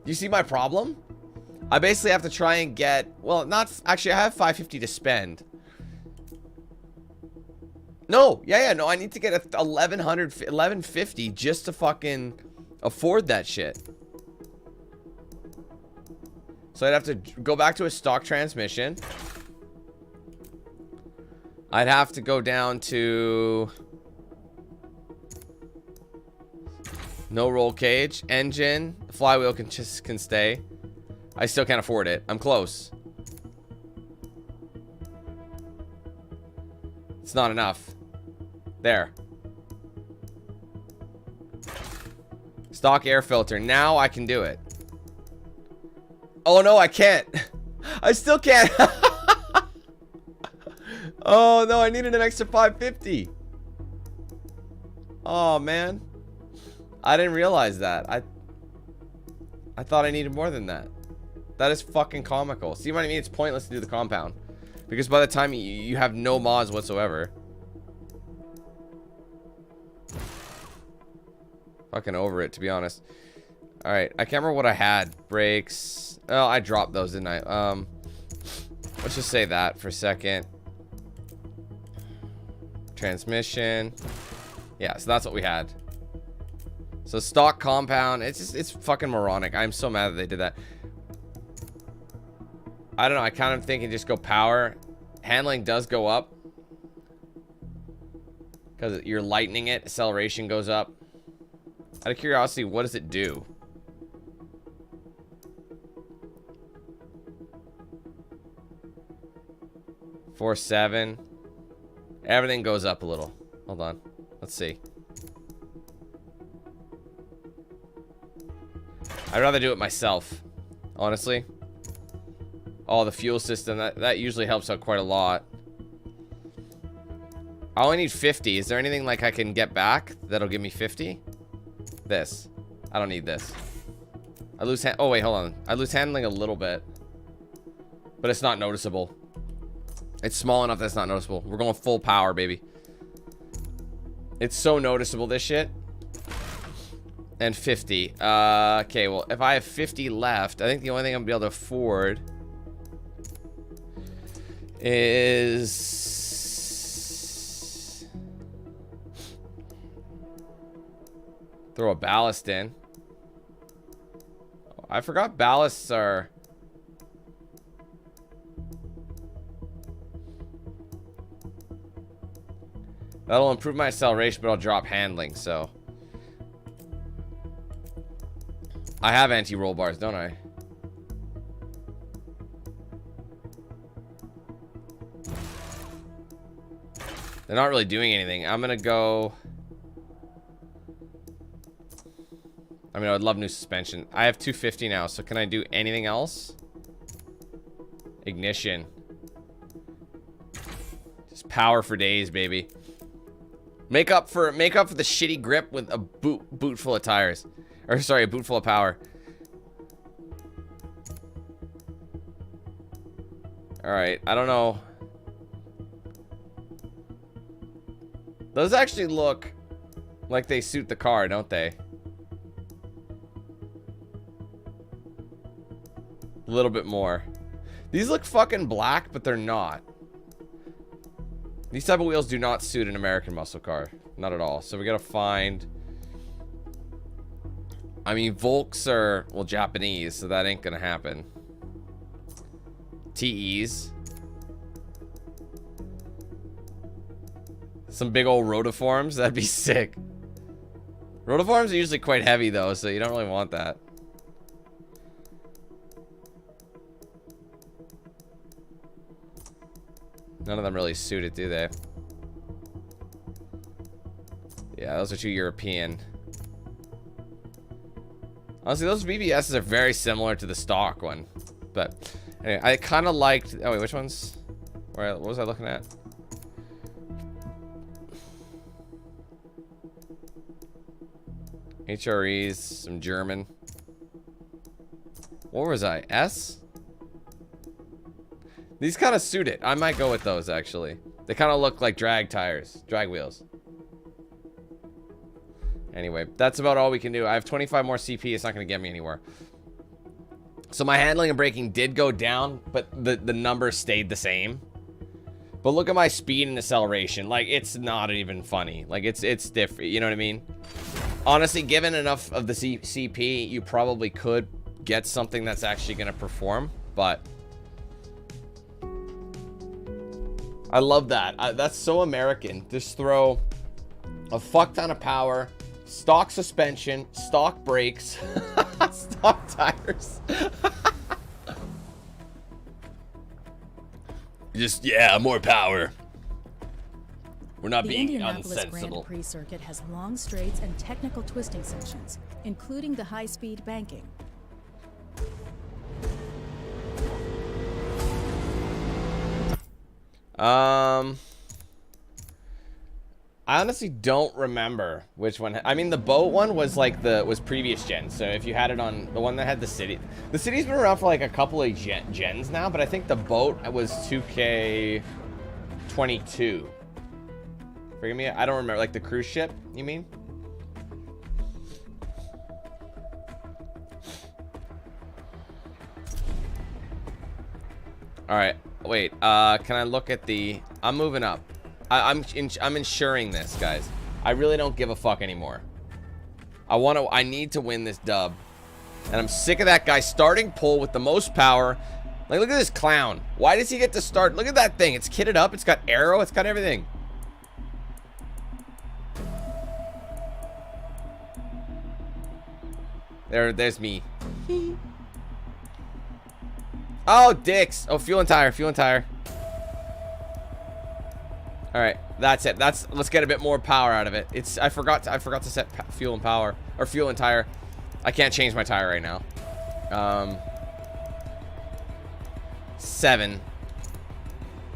You see my problem? I basically have to try and get, well, not actually. I have 550 to spend. No, no, I need to get 1150 just to fucking afford that shit. So I'd have to go back to a stock transmission. I'd have to go down to no roll cage, engine, flywheel can stay. I still can't afford it. I'm close. It's not enough. There. Stock air filter. Now I can do it. Oh no, I can't. I still can't. Oh no, I needed an extra 550. Oh man. I didn't realize that. I thought I needed more than that. That is fucking comical. See what I mean? It's pointless to do the compound. Because by the time you have no mods whatsoever. Fucking over it, to be honest. Alright, I can't remember what I had. Brakes. Oh, I dropped those, didn't I? Let's just say that for a second. Transmission. Yeah, so that's what we had. So stock compound. It's fucking moronic. I'm so mad that they did that. I don't know. I kind of think just go power. Handling does go up. Because you're lightening it. Acceleration goes up. Out of curiosity, what does it do? Four, 7. Everything goes up a little. Hold on. Let's see. I'd rather do it myself. Honestly. Oh, the fuel system. That usually helps out quite a lot. I only need 50. Is there anything like I can get back that'll give me 50? This. I don't need this. I lose oh wait, hold on. I lose handling a little bit. But it's not noticeable. It's small enough that's not noticeable. We're going full power, baby. It's so noticeable, this shit. And 50. Okay, well, if I have 50 left, I think the only thing I'm gonna be able to afford is throw a ballast in. I forgot ballasts are... That'll improve my acceleration, but I'll drop handling, so... I have anti-roll bars, don't I? They're not really doing anything. I'm gonna go... I mean, I would love new suspension. I have 250 now, so can I do anything else? Ignition. Just power for days, baby. Make up for the shitty grip with a boot full of tires. Or sorry, a boot full of power. Alright, I don't know. Those actually look like they suit the car, don't they? A little bit more. These look fucking black, but they're not. These type of wheels do not suit an American muscle car. Not at all. So we gotta find... I mean, Volks are, well, Japanese, so that ain't gonna happen. TEs. Some big old rotiforms, that'd be sick. Rotiforms are usually quite heavy, though, so you don't really want that. None of them really suit it, do they? Yeah, those are too European. Honestly, those BBSs are very similar to the stock one. But anyway, I kind of liked... Oh, wait, which ones? What was I looking at? HREs, some German. What was I? S? These kind of suit it. I might go with those, actually. They kind of look like drag tires. Drag wheels. Anyway, that's about all we can do. I have 25 more CP. It's not going to get me anywhere. So my handling and braking did go down, but the numbers stayed the same. But look at my speed and acceleration. Like, it's not even funny. Like, it's different. You know what I mean? Honestly, given enough of the CP, you probably could get something that's actually going to perform. But... I love that. That's so American. Just throw a fuck ton of power, stock suspension, stock brakes, stock tires. Just, yeah, more power. We're not being Indianapolis unsensible. Grand Prix circuit has long straights and technical twisting sections, including the high-speed banking. I honestly don't remember which one. I mean, the boat one was like was previous gen. So if you had it on the one that had the city's been around for like a couple of gens now, but I think the boat was 2K22. Forgive me, I don't remember. Like the cruise ship, you mean? All right. Wait, can I look at the... I'm moving up. I'm ensuring this, guys. I really don't give a fuck anymore. I need to win this dub. And I'm sick of that guy starting pole with the most power. Like, look at this clown. Why does he get to start? Look at that thing. It's kitted up. It's got arrow. It's got everything. There's me. Oh, dicks. Oh, fuel and tire. Fuel and tire. All right, that's it. Let's get a bit more power out of it. I forgot to set fuel and power or fuel and tire. I can't change my tire right now. 7.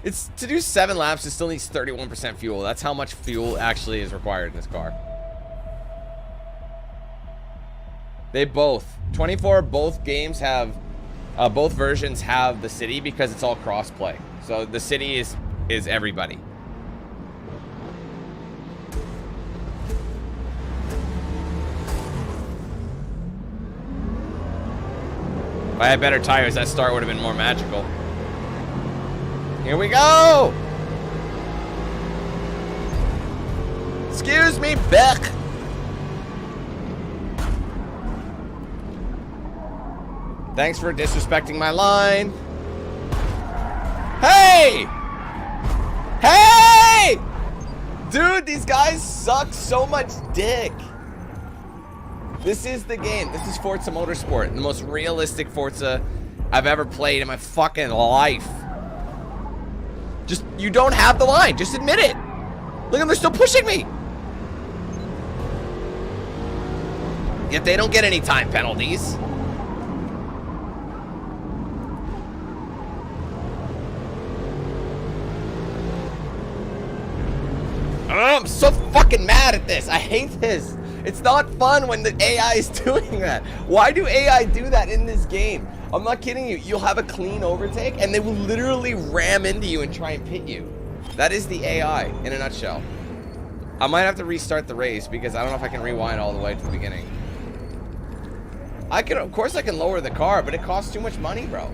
It's to do 7 laps. It still needs 31% fuel. That's how much fuel actually is required in this car. They both 24. Both games have. Both versions have the city because it's all cross-play. So the city is everybody. If I had better tires, that start would have been more magical. Here we go! Excuse me, Beck! Thanks for disrespecting my line. Hey! Hey! Dude, these guys suck so much dick. This is the game. This is Forza Motorsport, the most realistic Forza I've ever played in my fucking life. Just, you don't have the line. Just admit it. Look at them, they're still pushing me. Yet they don't get any time penalties. Oh, I'm so fucking mad at this. I hate this. It's not fun when the AI is doing that. Why do AI do that in this game? I'm not kidding you. You'll have a clean overtake and they will literally ram into you and try and pit you. That is the AI in a nutshell. I might have to restart the race because I don't know if I can rewind all the way to the beginning. I can, of course I can lower the car, but it costs too much money, bro.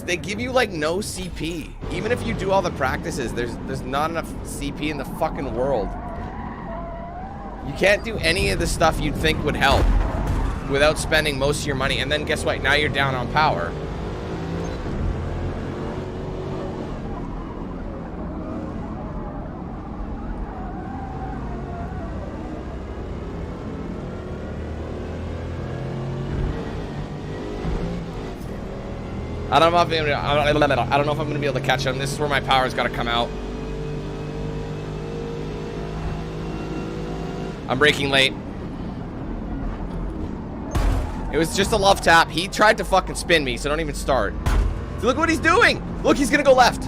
They give you like no CP. Even if you do all the practices, there's not enough CP in the fucking world. You can't do any of the stuff you'd think would help without spending most of your money. And then guess what? Now you're down on power. I don't know if I'm gonna be able to catch him. This is where my power's got to come out. I'm braking late. It was just a love tap. He tried to fucking spin me, so don't even start. Look what he's doing. Look, he's gonna go left.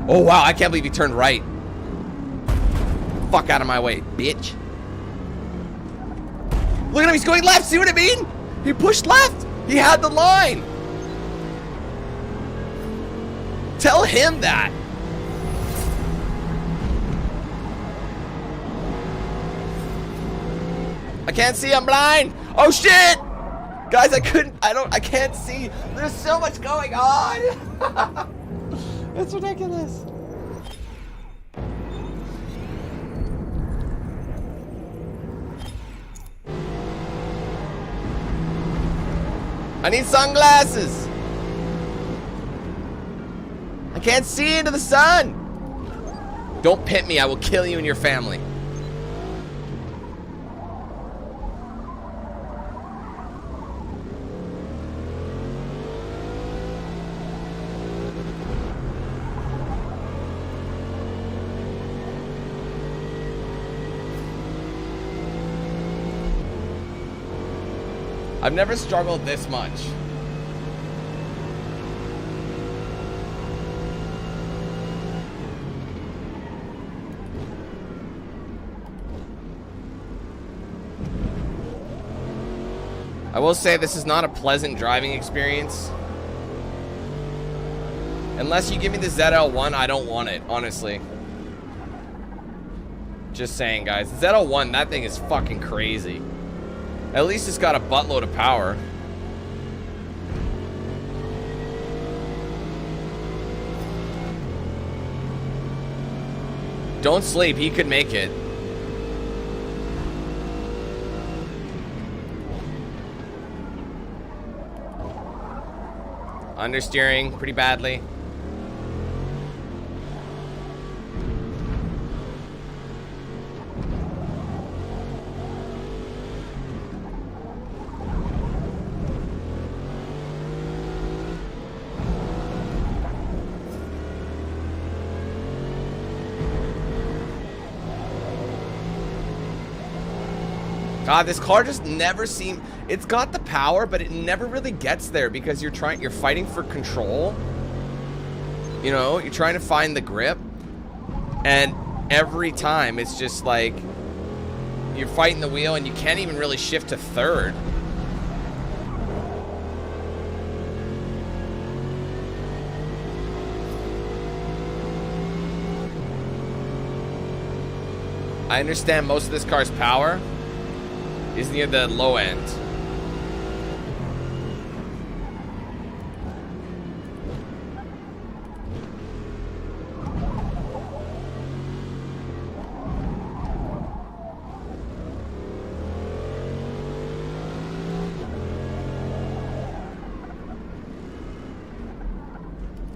Oh wow, I can't believe he turned right. Fuck out of my way, bitch. Look at him, he's going left. See what I mean? He pushed left. He had the line. Tell him that. I can't see, I'm blind. Oh shit! Guys, I can't see. There's so much going on. It's ridiculous. I need sunglasses. I can't see into the sun. Don't pit me. I will kill you and your family. I've never struggled this much. I will say this is not a pleasant driving experience. Unless you give me the ZL1, I don't want it, honestly. Just saying, guys. The ZL1, that thing is fucking crazy. At least it's got a buttload of power. Don't sleep, he could make it. Understeering pretty badly. God, this car just never seemed... It's got the power, but it never really gets there because you're fighting for control. You know, you're trying to find the grip. And every time it's just like you're fighting the wheel and you can't even really shift to third. I understand most of this car's power is near the low end.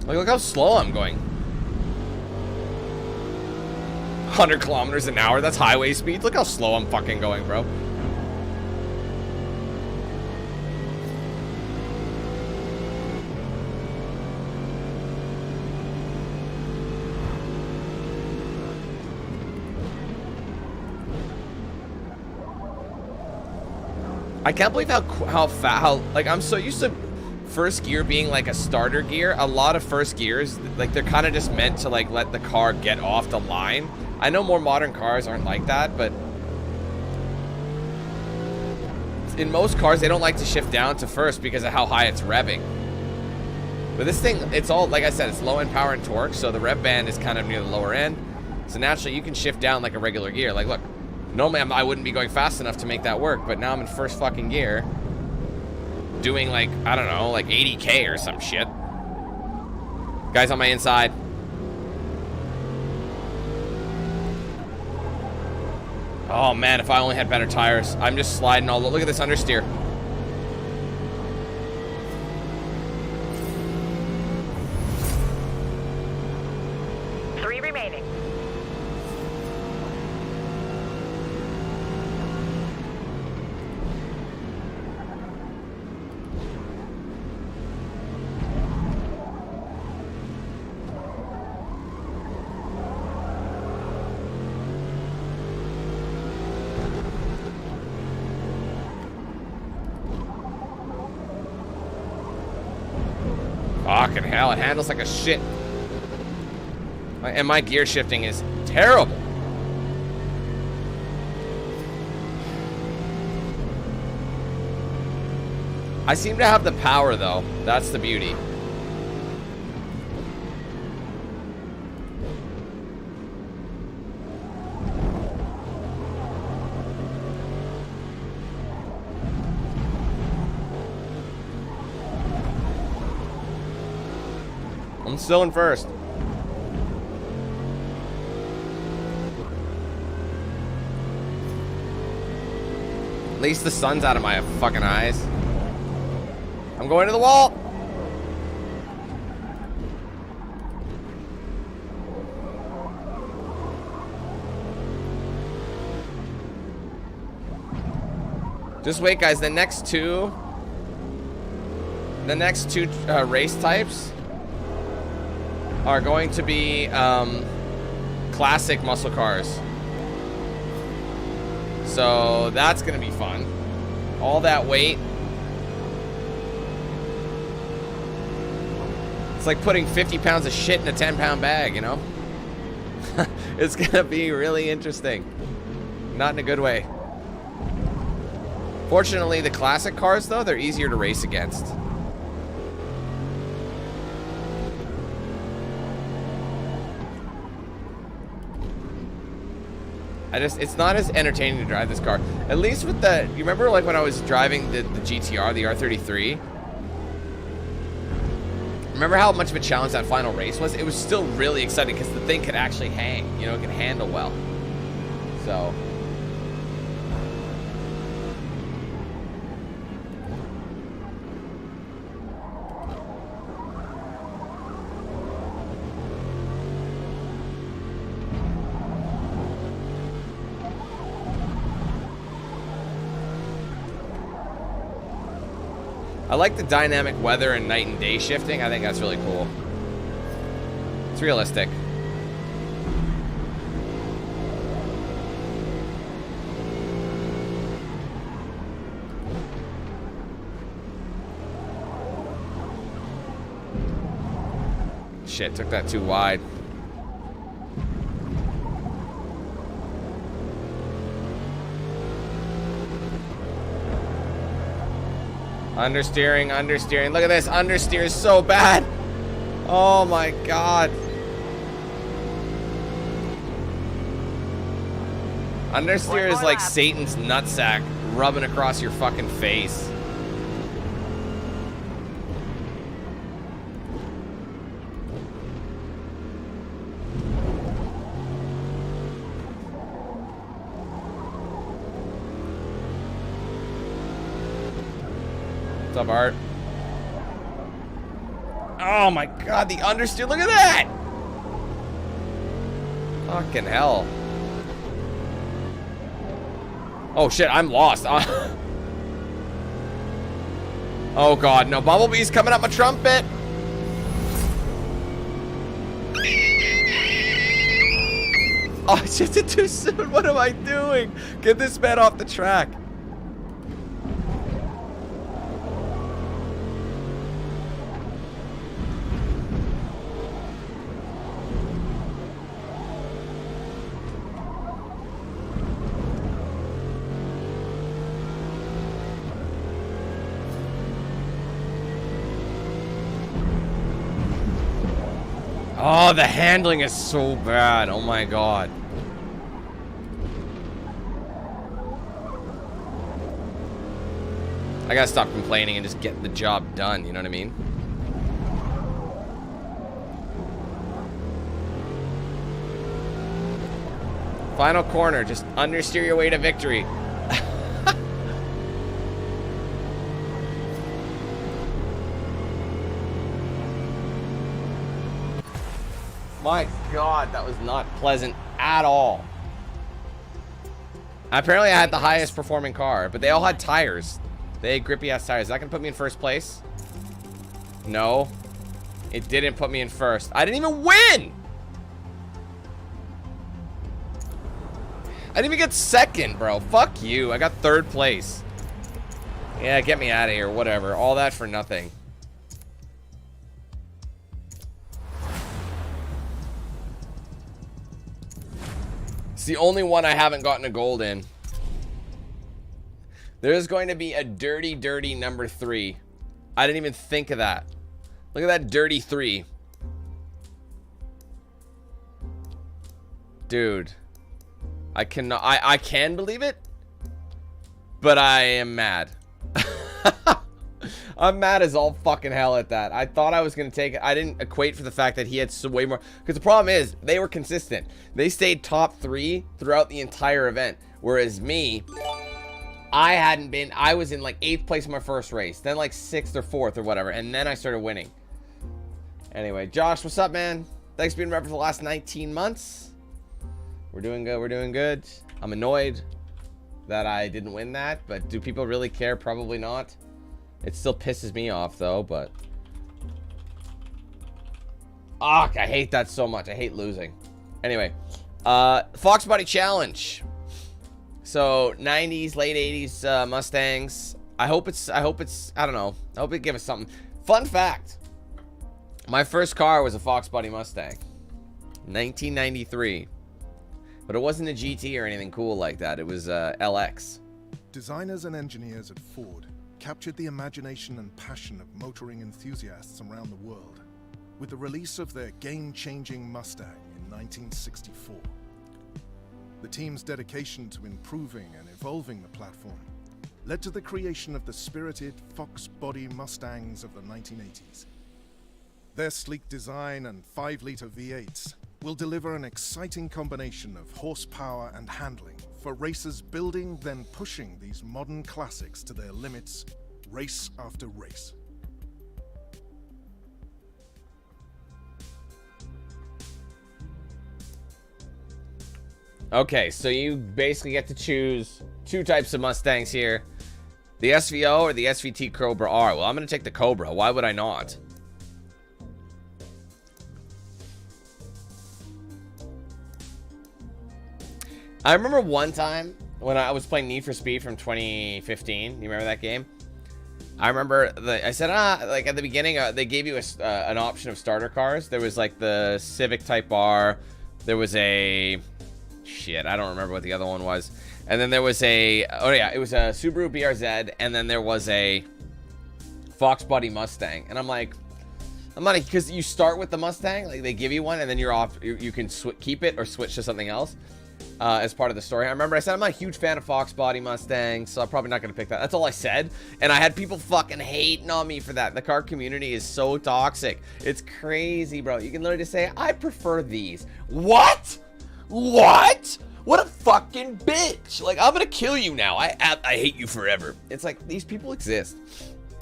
Like, look how slow I'm going. 100 kilometers an hour, that's highway speed. Look how slow I'm fucking going, bro. I can't believe how like I'm so used to first gear being like a starter gear. A lot of first gears, like they're kind of just meant to like let the car get off the line. I know more modern cars aren't like that, but in most cars they don't like to shift down to first because of how high it's revving. But this thing, it's all, like I said, it's low end power and torque, so the rev band is kind of near the lower end. So naturally you can shift down like a regular gear. Like look, normally I wouldn't be going fast enough to make that work, but now I'm in first fucking gear doing like, I don't know, like 80K or some shit. Guys on my inside. Oh man, if I only had better tires. I'm just sliding all, look at this understeer. Remaining. Fucking hell, it handles like a shit. And my gear shifting is terrible. I seem to have the power though. That's the beauty. I'm still in first. At least the sun's out of my fucking eyes. I'm going to the wall. Just wait, guys. The next two race types are going to be classic muscle cars. So that's gonna be fun. All that weight. It's like putting 50 pounds of shit in a 10-pound bag, you know? It's gonna be really interesting. Not in a good way. Fortunately, the classic cars, though, they're easier to race against. It's not as entertaining to drive this car. At least with the, you remember like when I was driving the GTR, the R33? Remember how much of a challenge that final race was? It was still really exciting because the thing could actually hang, you know, it could handle well. So. I like the dynamic weather and night and day shifting. I think that's really cool. It's realistic. Shit, took that too wide. Understeering, understeering. Look at this. Understeer is so bad. Oh my god. Understeer is like Satan's nutsack rubbing across your fucking face. What's up, Art? Oh my god, the understeer. Look at that! Fucking hell. Oh shit, I'm lost. Oh god, no. Bumblebee's coming up my trumpet. Oh, I shifted too soon. What am I doing? Get this man off the track. Oh, the handling is so bad. Oh my god. I gotta stop complaining and just get the job done, you know what I mean? Final corner, just understeer your way to victory. My god, that was not pleasant at all. Apparently I had the highest performing car, but they all had tires. They had grippy ass tires. Is that gonna put me in first place? No. It didn't put me in first. I didn't even win! I didn't even get second, bro. Fuck you. I got third place. Yeah, get me out of here. Whatever. All that for nothing. It's the only one I haven't gotten a gold in. There's going to be a dirty, dirty number 3. I didn't even think of that. Look at that dirty 3. Dude. I cannot. I can believe it. But I am mad. I'm mad as all fucking hell at that. I thought I was going to take it. I didn't equate for the fact that he had way more. Because the problem is, they were consistent. They stayed top 3 throughout the entire event. Whereas me, I hadn't been. I was in like 8th place in my first race. Then like 6th or 4th or whatever. And then I started winning. Anyway, Josh, what's up, man? Thanks for being around for the last 19 months. We're doing good. We're doing good. I'm annoyed that I didn't win that. But do people really care? Probably not. It still pisses me off, though, but... I hate that so much. I hate losing. Anyway. Fox Body Challenge. So, 90s, late 80s Mustangs. I hope it's... I don't know. I hope it gives us something. Fun fact. My first car was a Fox Body Mustang. 1993. But it wasn't a GT or anything cool like that. It was LX. Designers and engineers at Ford captured the imagination and passion of motoring enthusiasts around the world with the release of their game-changing Mustang in 1964. The team's dedication to improving and evolving the platform led to the creation of the spirited Fox Body Mustangs of the 1980s. Their sleek design and 5-liter V8s will deliver an exciting combination of horsepower and handling for racers building, then pushing these modern classics to their limits, race after race. Okay, so you basically get to choose 2 types of Mustangs here. The SVO or the SVT Cobra R. Well, I'm going to take the Cobra. Why would I not? I remember one time when I was playing Need for Speed from 2015. You remember that game? I remember I said, like at the beginning, they gave you an option of starter cars. There was like the Civic Type R. There was a... Shit, I don't remember what the other one was. And then there was a... Oh yeah, it was a Subaru BRZ. And then there was a Fox Body Mustang. And I'm like... I'm not... Because you start with the Mustang. Like they give you one and then you're off. You can keep it or switch to something else. As part of the story. I remember I said I'm not a huge fan of Fox Body Mustangs, so I'm probably not going to pick that. That's all I said. And I had people fucking hating on me for that. The car community is so toxic. It's crazy, bro. You can literally just say, I prefer these. What? What? What a fucking bitch. Like, I'm going to kill you now. I hate you forever. It's like, these people exist.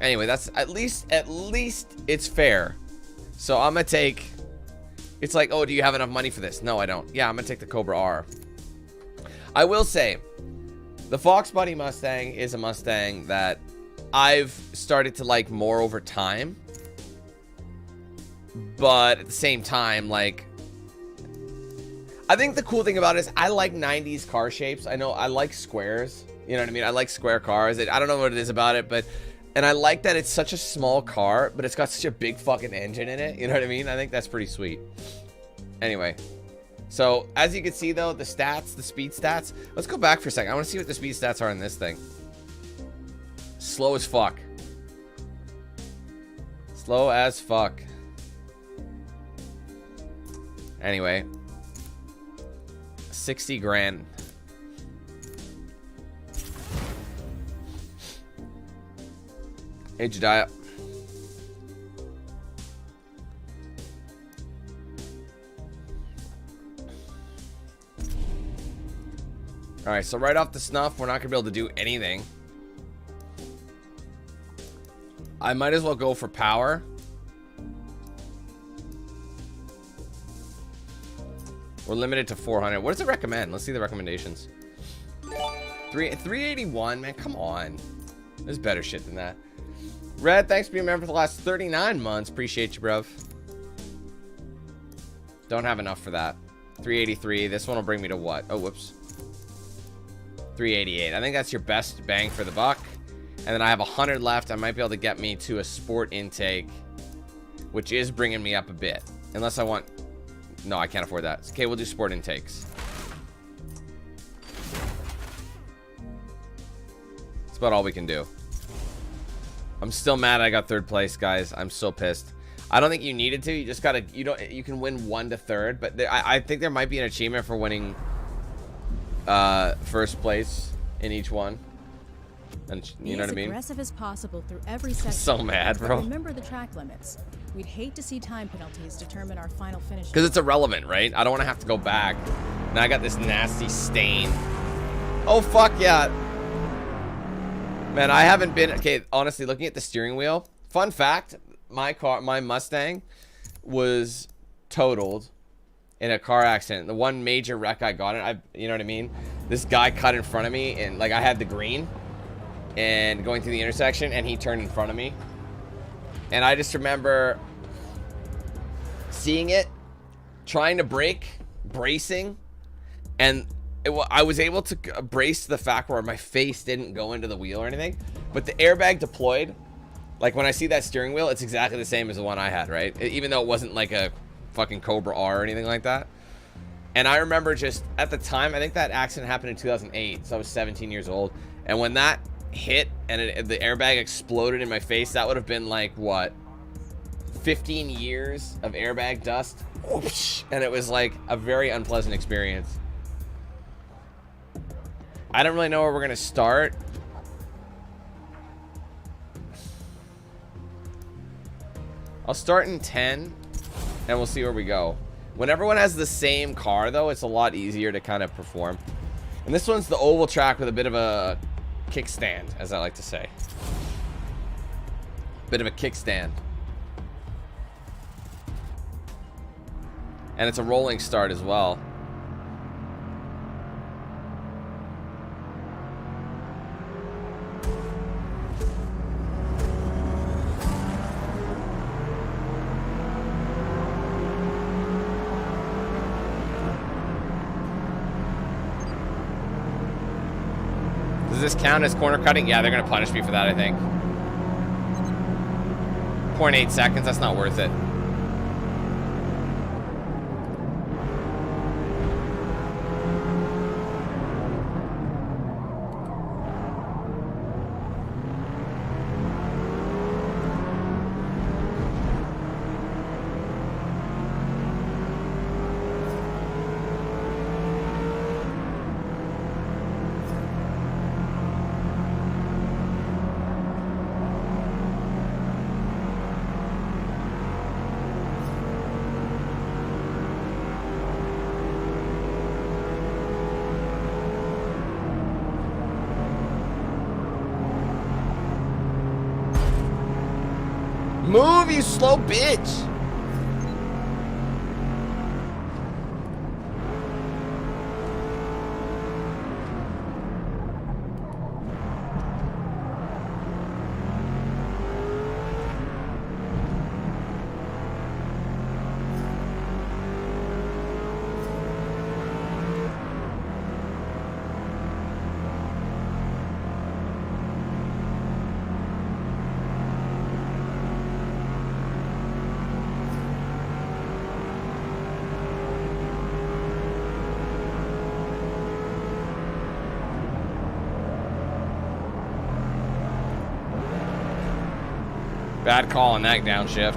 Anyway, that's at least it's fair. So I'm going to take... It's like, oh, do you have enough money for this? No, I don't. Yeah, I'm going to take the Cobra R. I will say, the Fox Body Mustang is a Mustang that I've started to like more over time. But at the same time, like, I think the cool thing about it is I like 90s car shapes. I know I like squares. You know what I mean? I like square cars. I don't know what it is about it, but... And I like that it's such a small car, but it's got such a big fucking engine in it. You know what I mean? I think that's pretty sweet. Anyway. So, as you can see, though, the stats, the speed stats. Let's go back for a second. I want to see what the speed stats are in this thing. Slow as fuck. Slow as fuck. Anyway, 60 grand. Hey, Jediah. All right, so right off the snuff, we're not gonna be able to do anything. I might as well go for power. We're limited to 400. What does it recommend? Let's see the recommendations. 381, man, come on. There's better shit than that. Red, thanks for being a member for the last 39 months. Appreciate you, bruv. Don't have enough for that. 383. This one will bring me to what? Oh, whoops. 388. I think that's your best bang for the buck. And then I have 100 left. I might be able to get me to a sport intake, which is bringing me up a bit. Unless I want... No, I can't afford that. Okay, we'll do sport intakes. That's about all we can do. I'm still mad I got third place, guys. I'm so pissed. I don't think you needed to. You just gotta... You can win 1 to 3rd, but I think there might be an achievement for winning first place in each one. And you know what I mean? Be as aggressive as possible through every section. So mad, bro. Remember the track limits. We'd hate to see time penalties determine our final finish. Because it's irrelevant, right? I don't want to have to go back. Now I got this nasty stain. Oh, fuck yeah. Man, I haven't been... Okay, honestly, looking at the steering wheel. Fun fact, my Mustang was totaled in a car accident. The one major wreck I got in, you know what I mean? This guy cut in front of me, and like I had the green and going through the intersection, and he turned in front of me. And I just remember seeing it, trying to brake, bracing, and I was able to brace the fact where my face didn't go into the wheel or anything, but the airbag deployed. Like when I see that steering wheel, it's exactly the same as the one I had, right? Even though it wasn't like a fucking Cobra R or anything like that. And I remember just at the time, I think that accident happened in 2008, so I was 17 years old. And when that hit and the airbag exploded in my face, that would have been like what, 15 years of airbag dust. Whoosh, and it was like a very unpleasant experience. I don't really know where we're gonna start. I'll start in 10 and we'll see where we go. When everyone has the same car though, it's a lot easier to kind of perform. And this one's the oval track with a bit of a kickstand, as I like to say. Bit of a kickstand. And it's a rolling start as well. Does this count as corner cutting? Yeah, they're going to punish me for that, I think. 0.8 seconds, that's not worth it. Move, you slow bitch! Bad call on that downshift.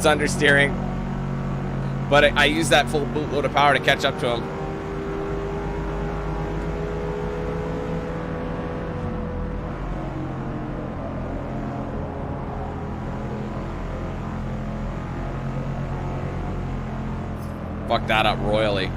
it's understeering. But I use that full bootload of power to catch up to him. Fuck that up royally.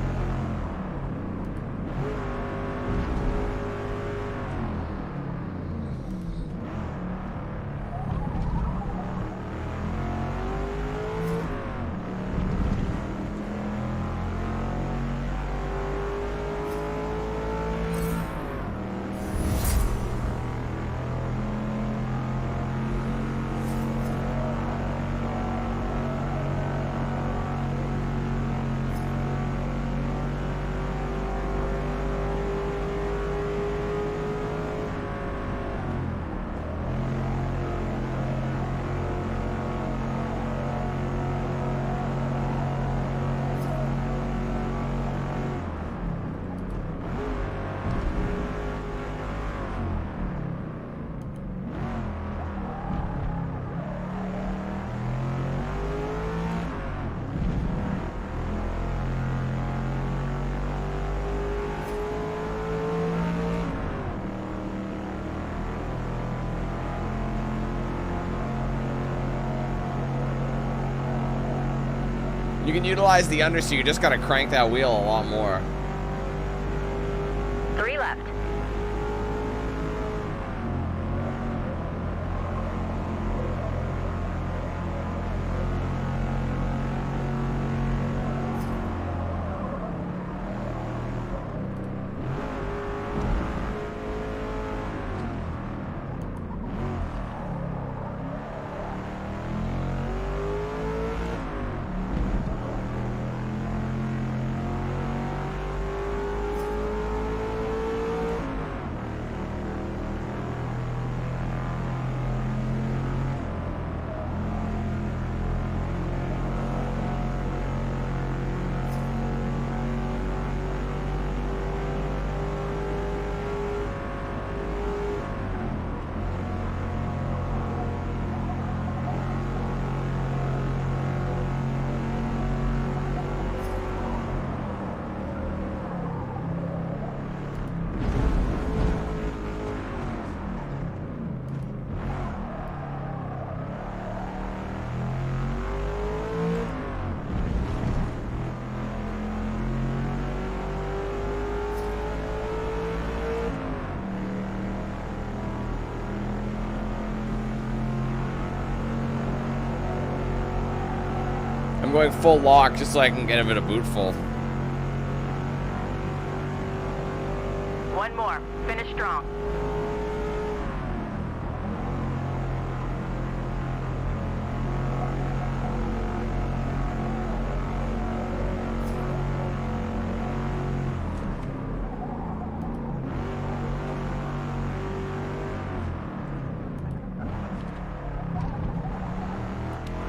You can utilize the understeer, you just gotta crank that wheel a lot more. 3 left. I'm going full lock just so I can get a bit of boot full. 1 more. Finish strong.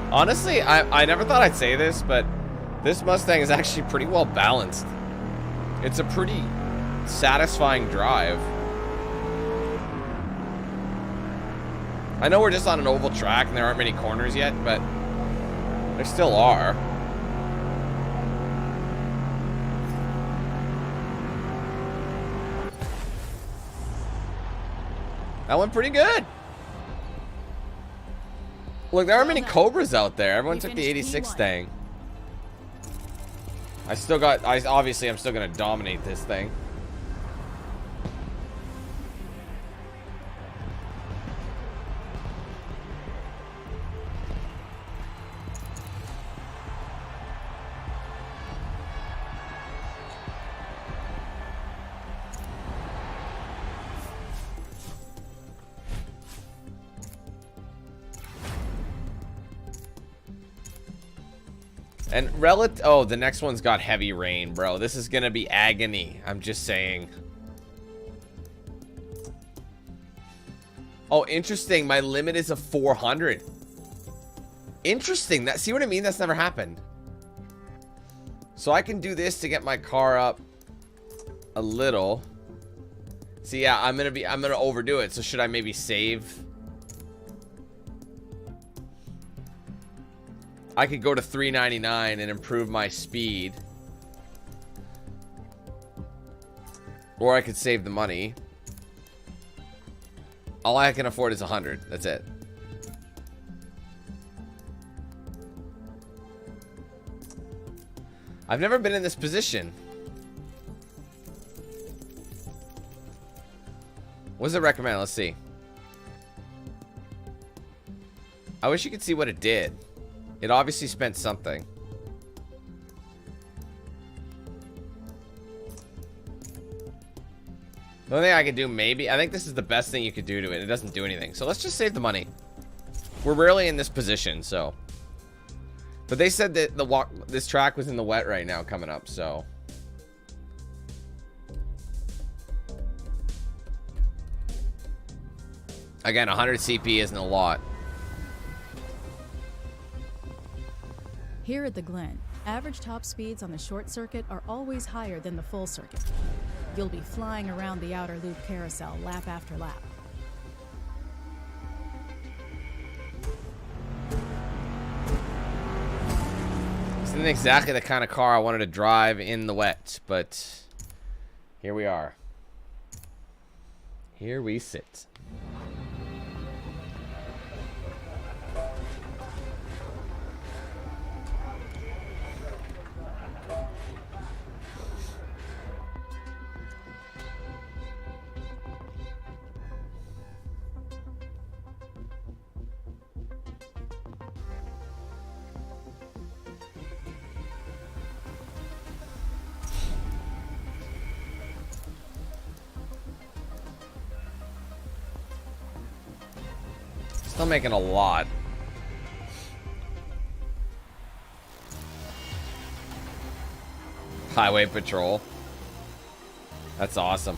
Honestly, I never thought I'd say this, but this Mustang is actually pretty well balanced. It's a pretty satisfying drive. I know we're just on an oval track and there aren't many corners yet, but there still are. That went pretty good. Look, there aren't many Cobras out there. Everyone took the 86 thing. Obviously, I'm still gonna dominate this thing. And oh, the next one's got heavy rain, bro. This is gonna be agony. I'm just saying. Oh, interesting. My limit is a 400. Interesting. See what I mean? That's never happened. So I can do this to get my car up a little. See, yeah, I'm gonna overdo it. So should I maybe save? I could go to 399 and improve my speed. Or I could save the money. All I can afford is 100. That's it. I've never been in this position. What does it recommend? Let's see. I wish you could see what it did. It obviously spent something. The only thing I could do, maybe, I think this is the best thing you could do to it. It doesn't do anything. So let's just save the money. We're rarely in this position, so. But they said that this track was in the wet right now coming up, so. Again, 100 CP isn't a lot. Here at the Glen, average top speeds on the short circuit are always higher than the full circuit. You'll be flying around the outer loop carousel lap after lap. This isn't exactly the kind of car I wanted to drive in the wet, but here we are. Here we sit. Still making a lot. Highway patrol. That's awesome.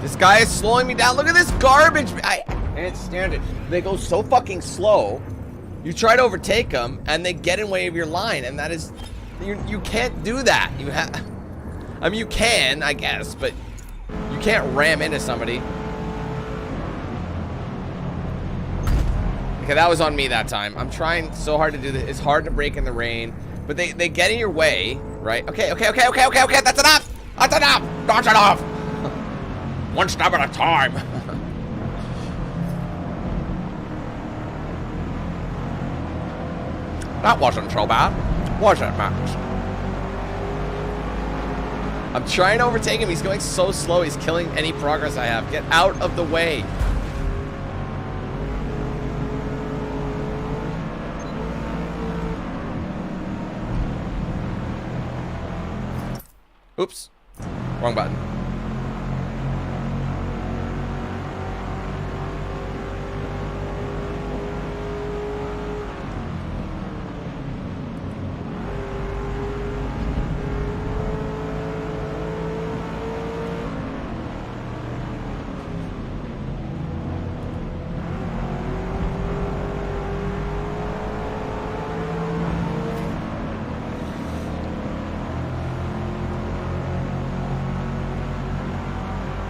This guy is slowing me down. Look at this garbage. I can't stand it. They go so fucking slow. You try to overtake them, and they get in way of your line, and that is... You can't do that. You have... I mean, you can, I guess, but you can't ram into somebody. Okay, that was on me that time. I'm trying so hard to do this. It's hard to brake in the rain, but they get in your way, right? Okay, that's enough! That's enough! That's enough! One step at a time. That wasn't so bad, was it, Max? I'm trying to overtake him. He's going so slow. He's killing any progress I have. Get out of the way. Oops. Wrong button.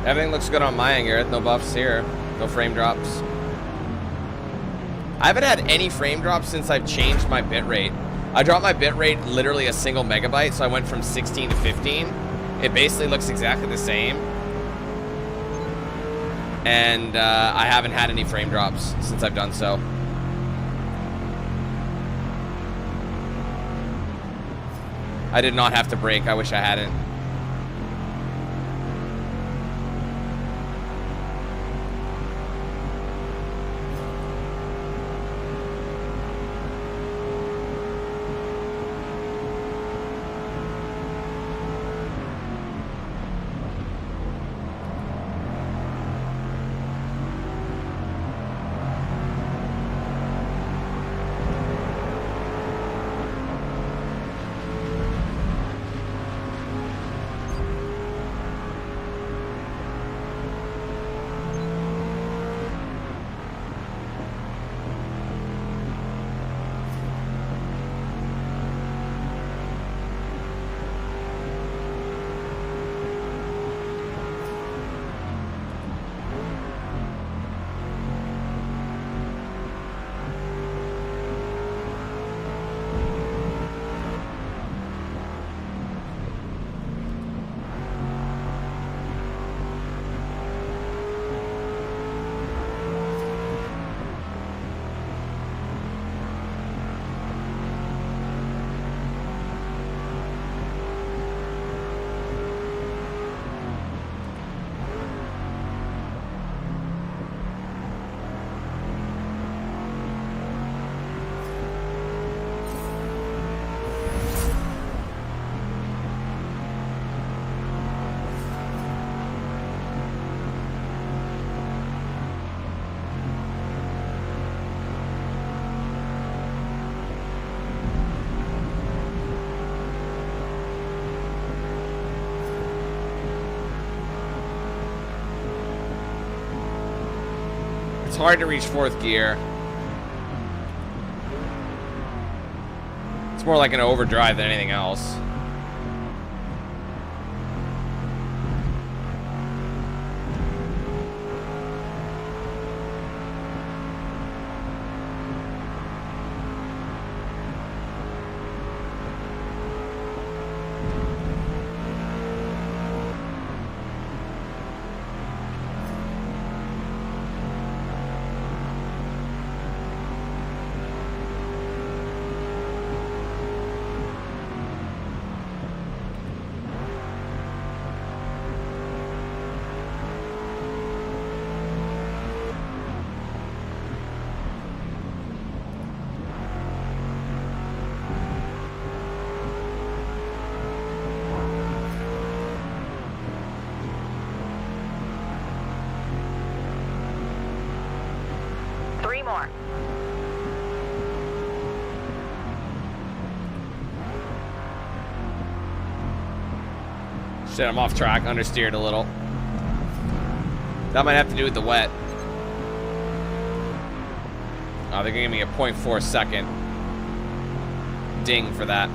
Everything looks good on my end, Gareth. No buffs here. No frame drops. I haven't had any frame drops since I've changed my bitrate. I dropped my bitrate literally a single megabyte, so I went from 16 to 15. It basically looks exactly the same. And I haven't had any frame drops since I've done so. I did not have to brake. I wish I hadn't. It's hard to reach 4th gear. It's more like an overdrive than anything else. More. Shit, I'm off track, understeered a little. That might have to do with the wet. Oh, they're gonna give me a 0.4 second ding for that.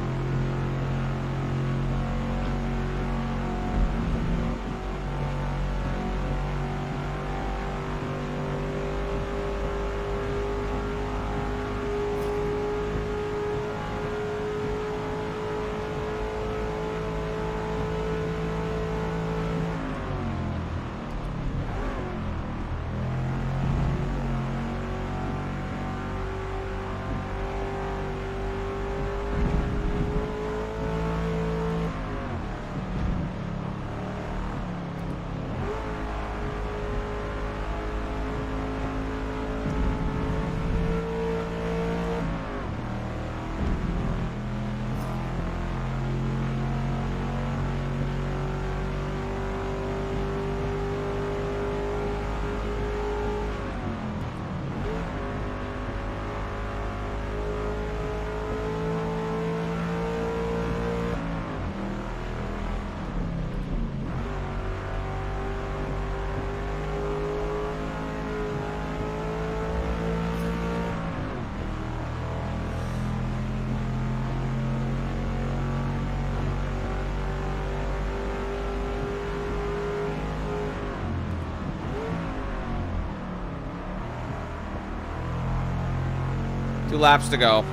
Two laps to go.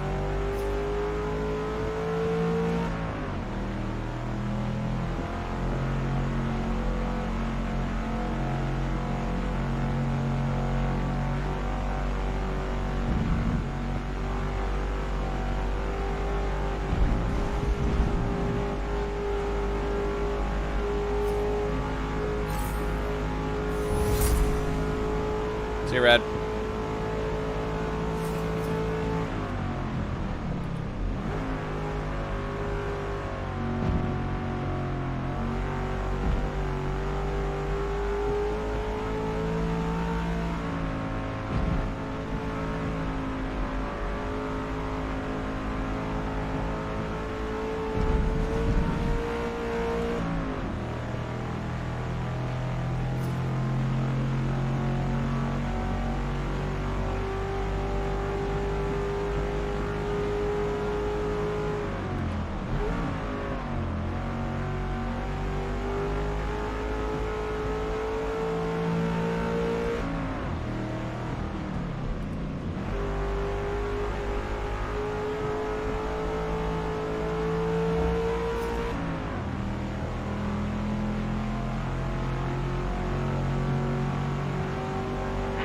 Red.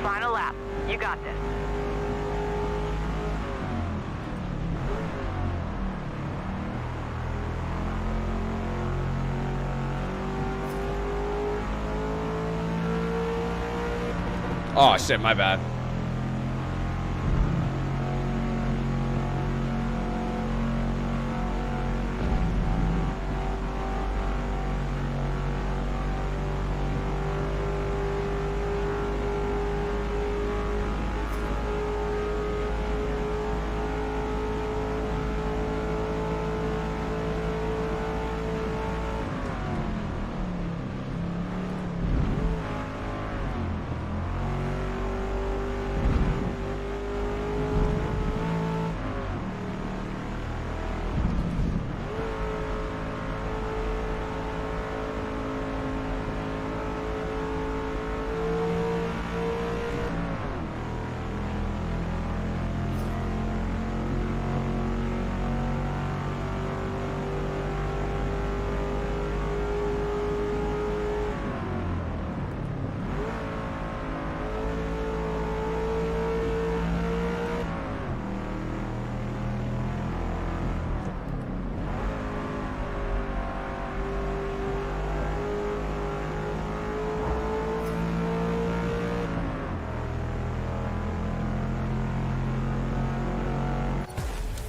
Final lap. You got this. Oh shit, my bad.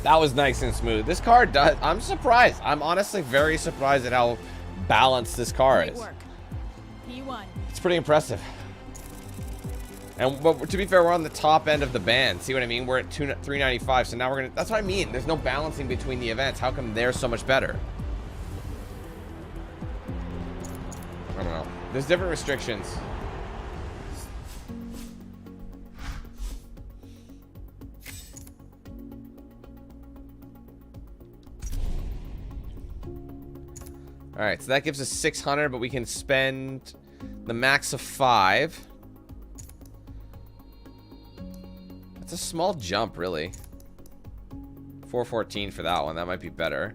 That was nice and smooth. This car does. I'm surprised. I'm honestly very surprised at how balanced this car Great is. work. P1. It's pretty impressive. And but to be fair, we're on the top end of the band. See what I mean? We're at 395. So now we're gonna. That's what I mean. There's no balancing between the events. How come they're so much better? I don't know. There's different restrictions. All right, so that gives us 600, but we can spend the max of 5. That's a small jump, really. 414 for that one. That might be better.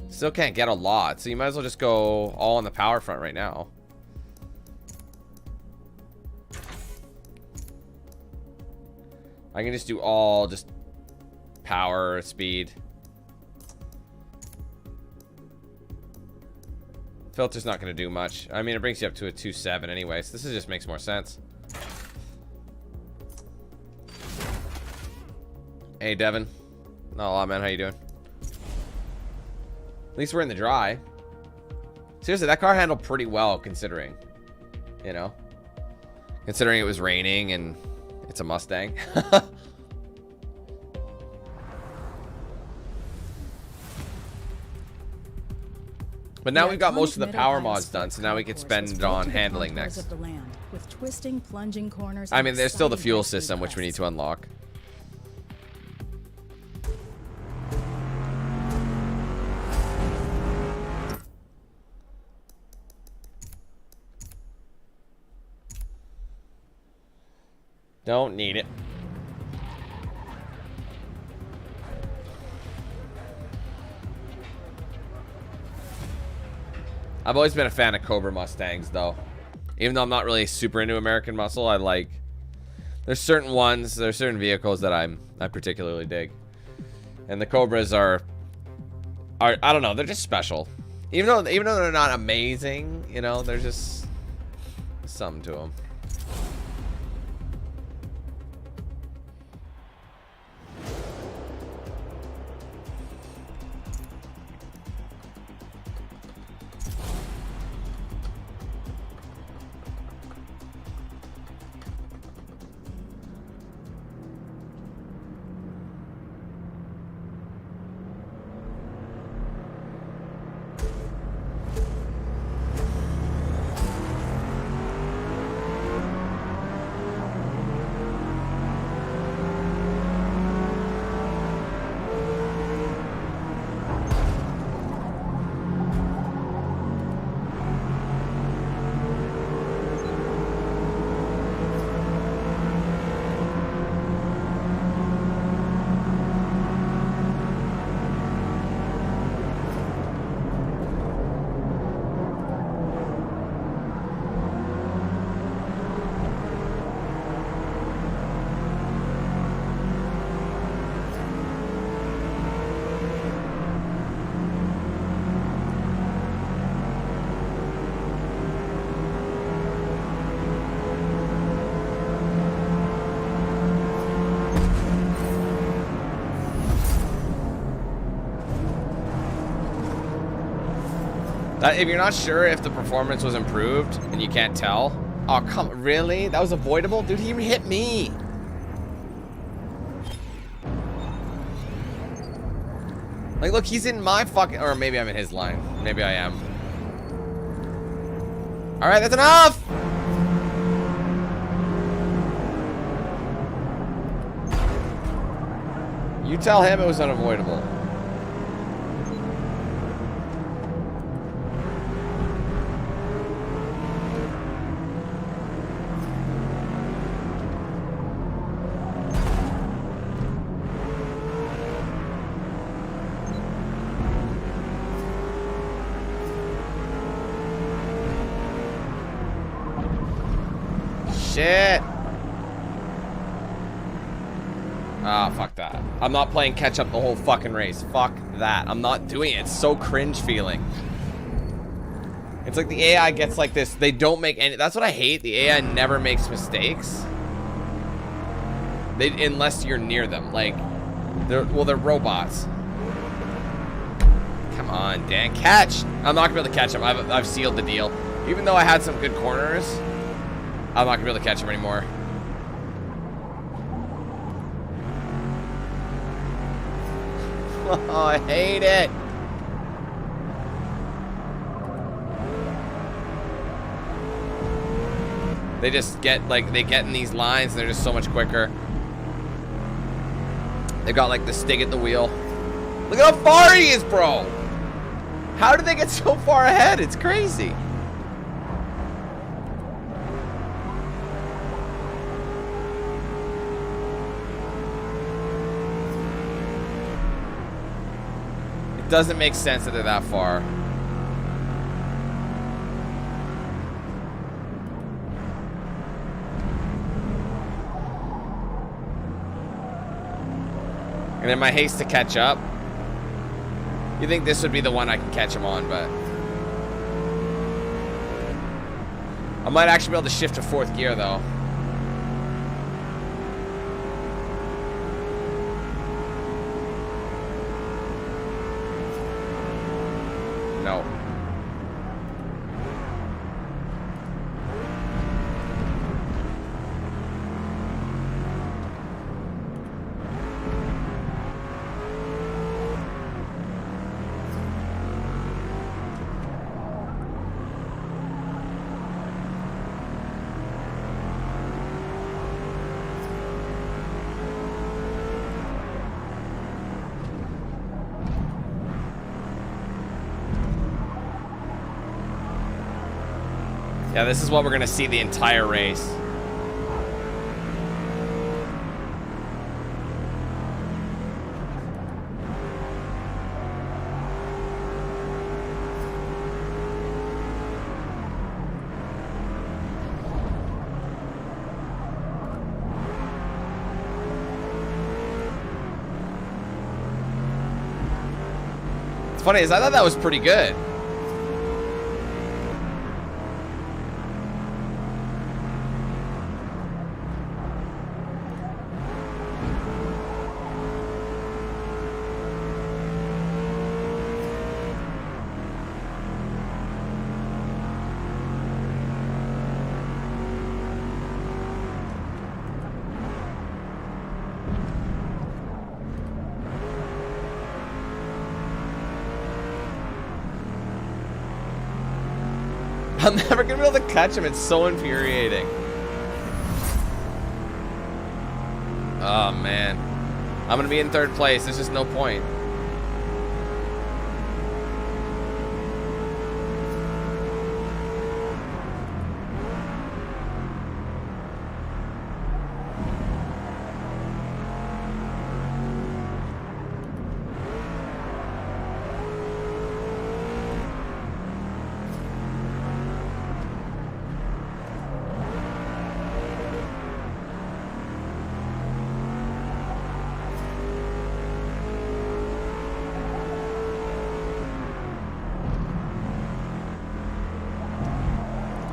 Still can't get a lot, so you might as well just go all on the power front right now. I can just do all just power, speed. Filter's not going to do much. I mean, it brings you up to a 2.7 anyway, so this just makes more sense. Hey, Devin. Not a lot, man. How you doing? At least we're in the dry. Seriously, that car handled pretty well, considering. You know? Considering it was raining and it's a Mustang. But now we've got most of the power mods done, so now we can spend it on handling next. With twisting, plunging corners. I mean, there's still the fuel system, which we need to unlock. Don't need it. I've always been a fan of Cobra Mustangs, though. Even though I'm not really super into American Muscle, I like... There's certain ones, there's certain vehicles that I particularly dig. And the Cobras are I don't know, they're just special. Even though they're not amazing, you know, they're just something to them. If you're not sure if the performance was improved and you can't tell, oh come, really? That was avoidable? Dude, he hit me. Like, look, he's in my fucking, or maybe I'm in his line. Maybe I am. All right, that's enough. You tell him it was unavoidable. Shit. Ah, fuck that. I'm not playing catch up the whole fucking race. Fuck that. I'm not doing it. It's so cringe feeling. It's like the AI gets like this. They don't make any. That's what I hate. The AI never makes mistakes. Unless you're near them. Like, they're robots. Come on, Dan. Catch. I'm not gonna be able to catch him. I've sealed the deal. Even though I had some good corners, I'm not gonna be able to catch him anymore. Oh, I hate it. They just get, like, they get in these lines and they're just so much quicker. They've got, like, the stick at the wheel. Look at how far he is, bro. How did they get so far ahead? It's crazy. Doesn't make sense that they're that far. And in my haste to catch up, you think this would be the one I can catch him on, but I might actually be able to shift to 4th gear though. No. Yeah, this is what we're gonna see the entire race. What's funny is I thought that was pretty good. I'm never gonna be able to catch him. It's so infuriating. Oh man, I'm gonna be in third place. There's just no point.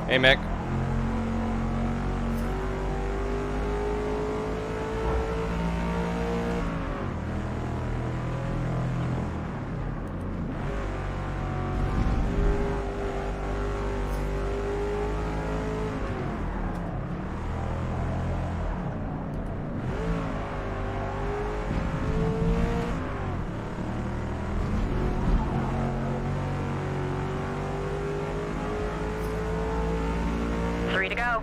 Hey, Mick. Three to go.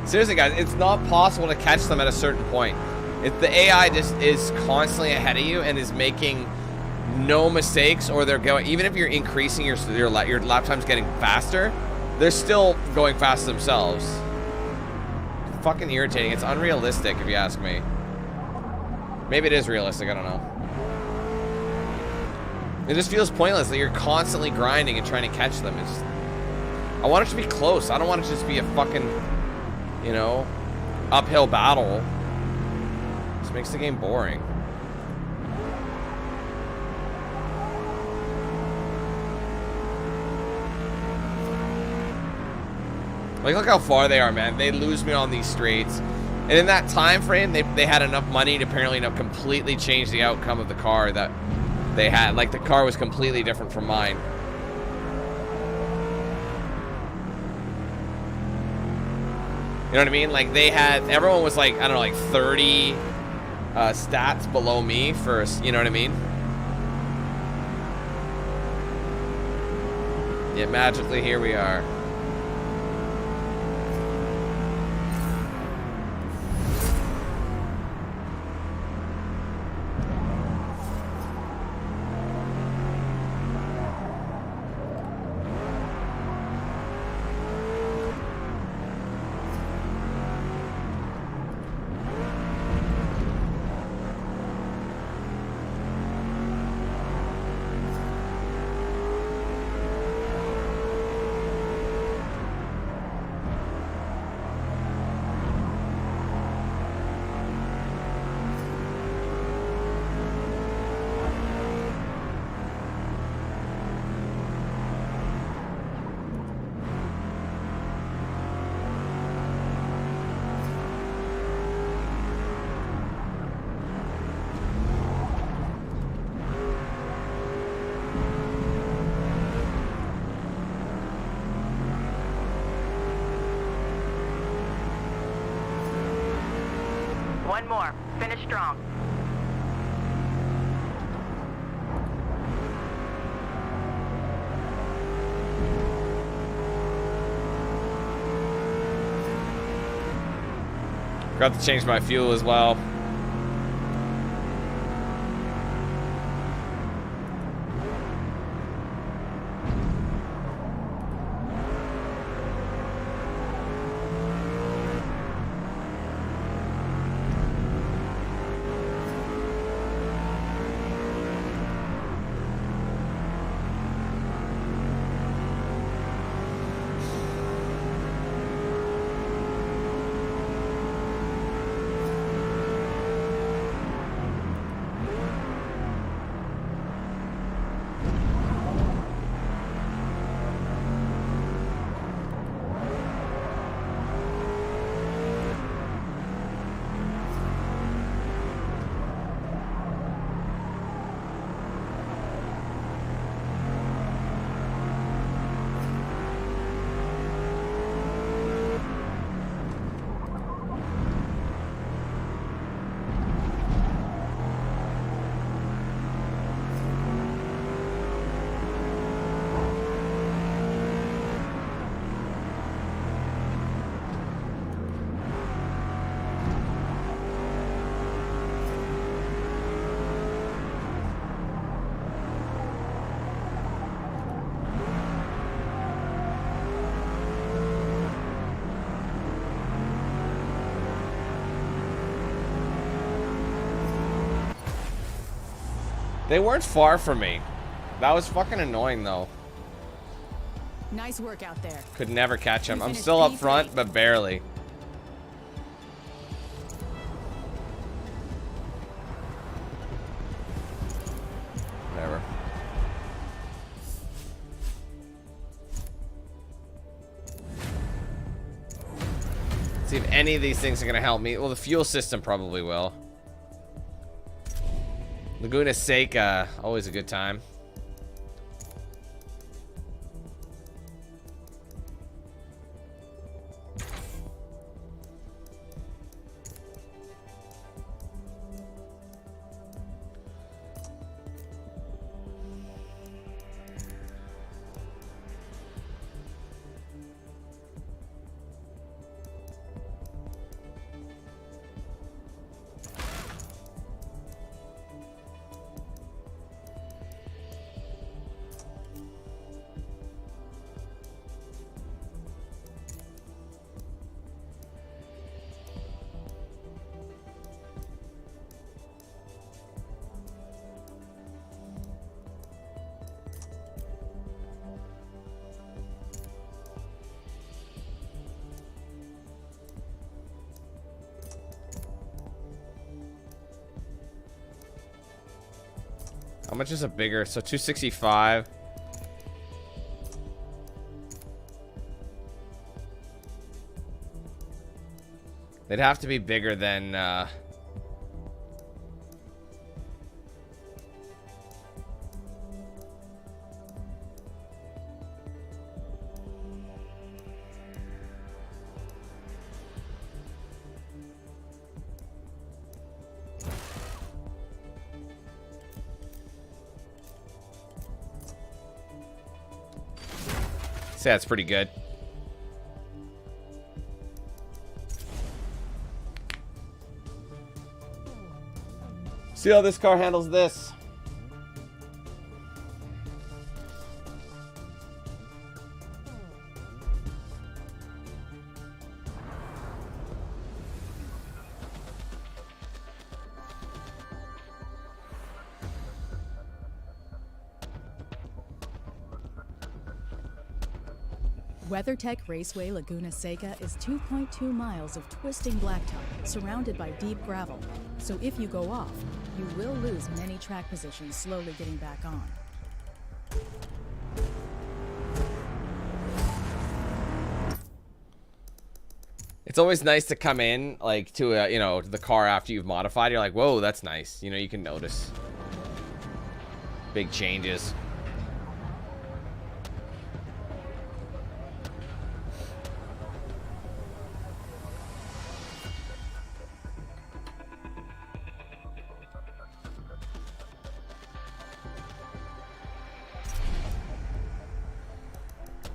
Seriously, guys, it's not possible to catch them at a certain point. The AI just is constantly ahead of you and is making no mistakes, or they're going. Even if you're increasing your lap time's getting faster, they're still going fast themselves. Fucking irritating. It's unrealistic, if you ask me. Maybe it is realistic. I don't know. It just feels pointless that you're constantly grinding and trying to catch them. It's just, I want it to be close. I don't want it to just be a fucking, you know, uphill battle. Just makes the game boring. Like, look how far they are, man. They lose me on these straights. And in that time frame, they had enough money to apparently completely change the outcome of the car that they had. Like, the car was completely different from mine. You know what I mean? Like, they had, everyone was like, I don't know, like 30 stats below me for, you know what I mean? Yet magically, here we are. One more. Finish strong. Forgot to change my fuel as well. They weren't far from me. That was fucking annoying though. Nice work out there. Could never catch him. You I'm finished still up P3. front, but barely. Whatever. See if any of these things are gonna help me. Well, the fuel system probably will. Laguna Seca, always a good time. How much is a bigger? So 265. They'd have to be bigger than say that's pretty good. See how this car handles this. WeatherTech Raceway Laguna Seca is 2.2 miles of twisting blacktop, surrounded by deep gravel. So if you go off, you will lose many track positions slowly getting back on. It's always nice to come in like to a, you know, the car after you've modified. You're like, whoa, that's nice. You know, you can notice big changes.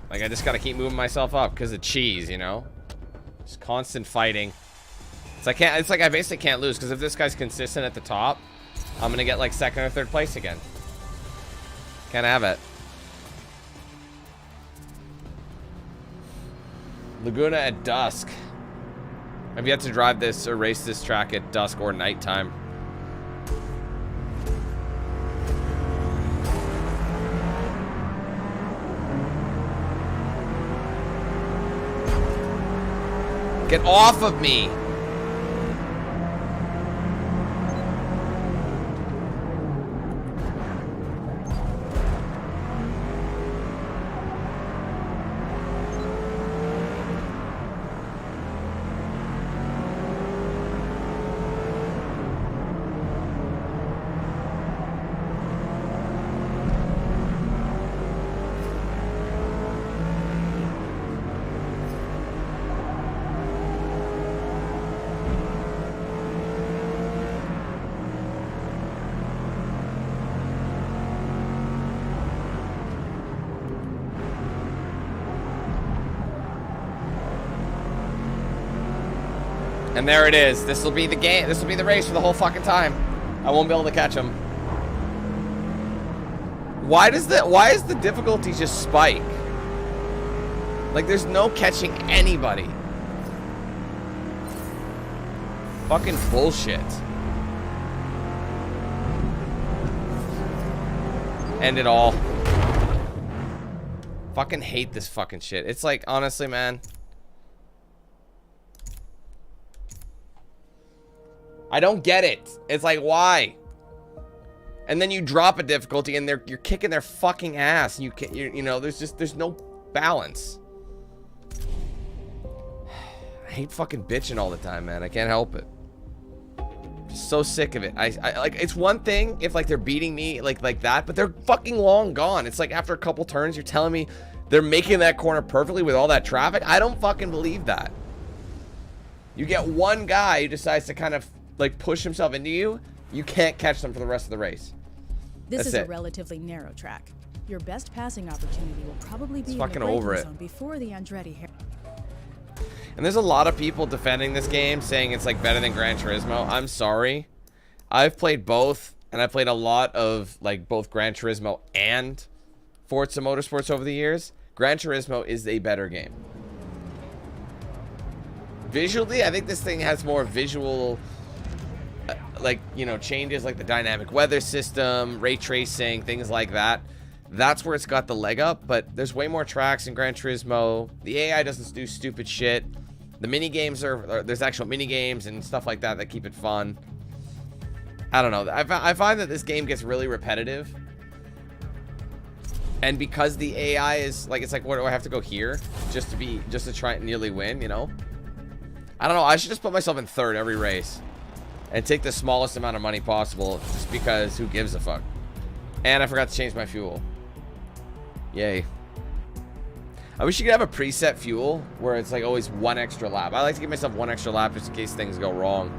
Like, I just gotta keep moving myself up because of cheese, you know? Just constant fighting. It's like I basically can't lose, because if this guy's consistent at the top, I'm gonna get like 2nd or 3rd place again. Can't have it. Laguna at dusk. I've yet to drive this or race this track at dusk or nighttime. Get off of me! And there it is. This will be the game. This will be the race for the whole fucking time. I won't be able to catch him. Why is the difficulty just spike? Like, there's no catching anybody. Fucking bullshit. End it all. Fucking hate this fucking shit. It's like, honestly, man. I don't get it. It's like, why? And then you drop a difficulty and you're kicking their fucking ass. And you know, there's no balance. I hate fucking bitching all the time, man. I can't help it. Just so sick of it. I like, it's one thing if like they're beating me like that, but they're fucking long gone. It's like after a couple turns, you're telling me they're making that corner perfectly with all that traffic. I don't fucking believe that. You get one guy who decides to kind of like push himself into you, you can't catch them for the rest of the race. This is a relatively narrow track. Your best passing opportunity will probably be in the braking zone before the Andretti hair. And there's a lot of people defending this game, saying it's like better than Gran Turismo. I'm sorry. I've played both, and I played a lot of like both Gran Turismo and Forza Motorsports over the years. Gran Turismo is a better game. Visually, I think this thing has more visual like, you know, changes like the dynamic weather system, ray tracing, things like that. That's where it's got the leg up, but there's way more tracks in Gran Turismo. The AI doesn't do stupid shit. The mini games there's actual mini games and stuff like that that keep it fun. I don't know. I find that this game gets really repetitive. And because the AI is like, it's like, what do I have to go here just to try and nearly win, you know? I don't know. I should just put myself in 3rd every race. And take the smallest amount of money possible, just because who gives a fuck. And I forgot to change my fuel. Yay. I wish you could have a preset fuel where it's like always 1 extra lap. I like to give myself 1 extra lap just in case things go wrong.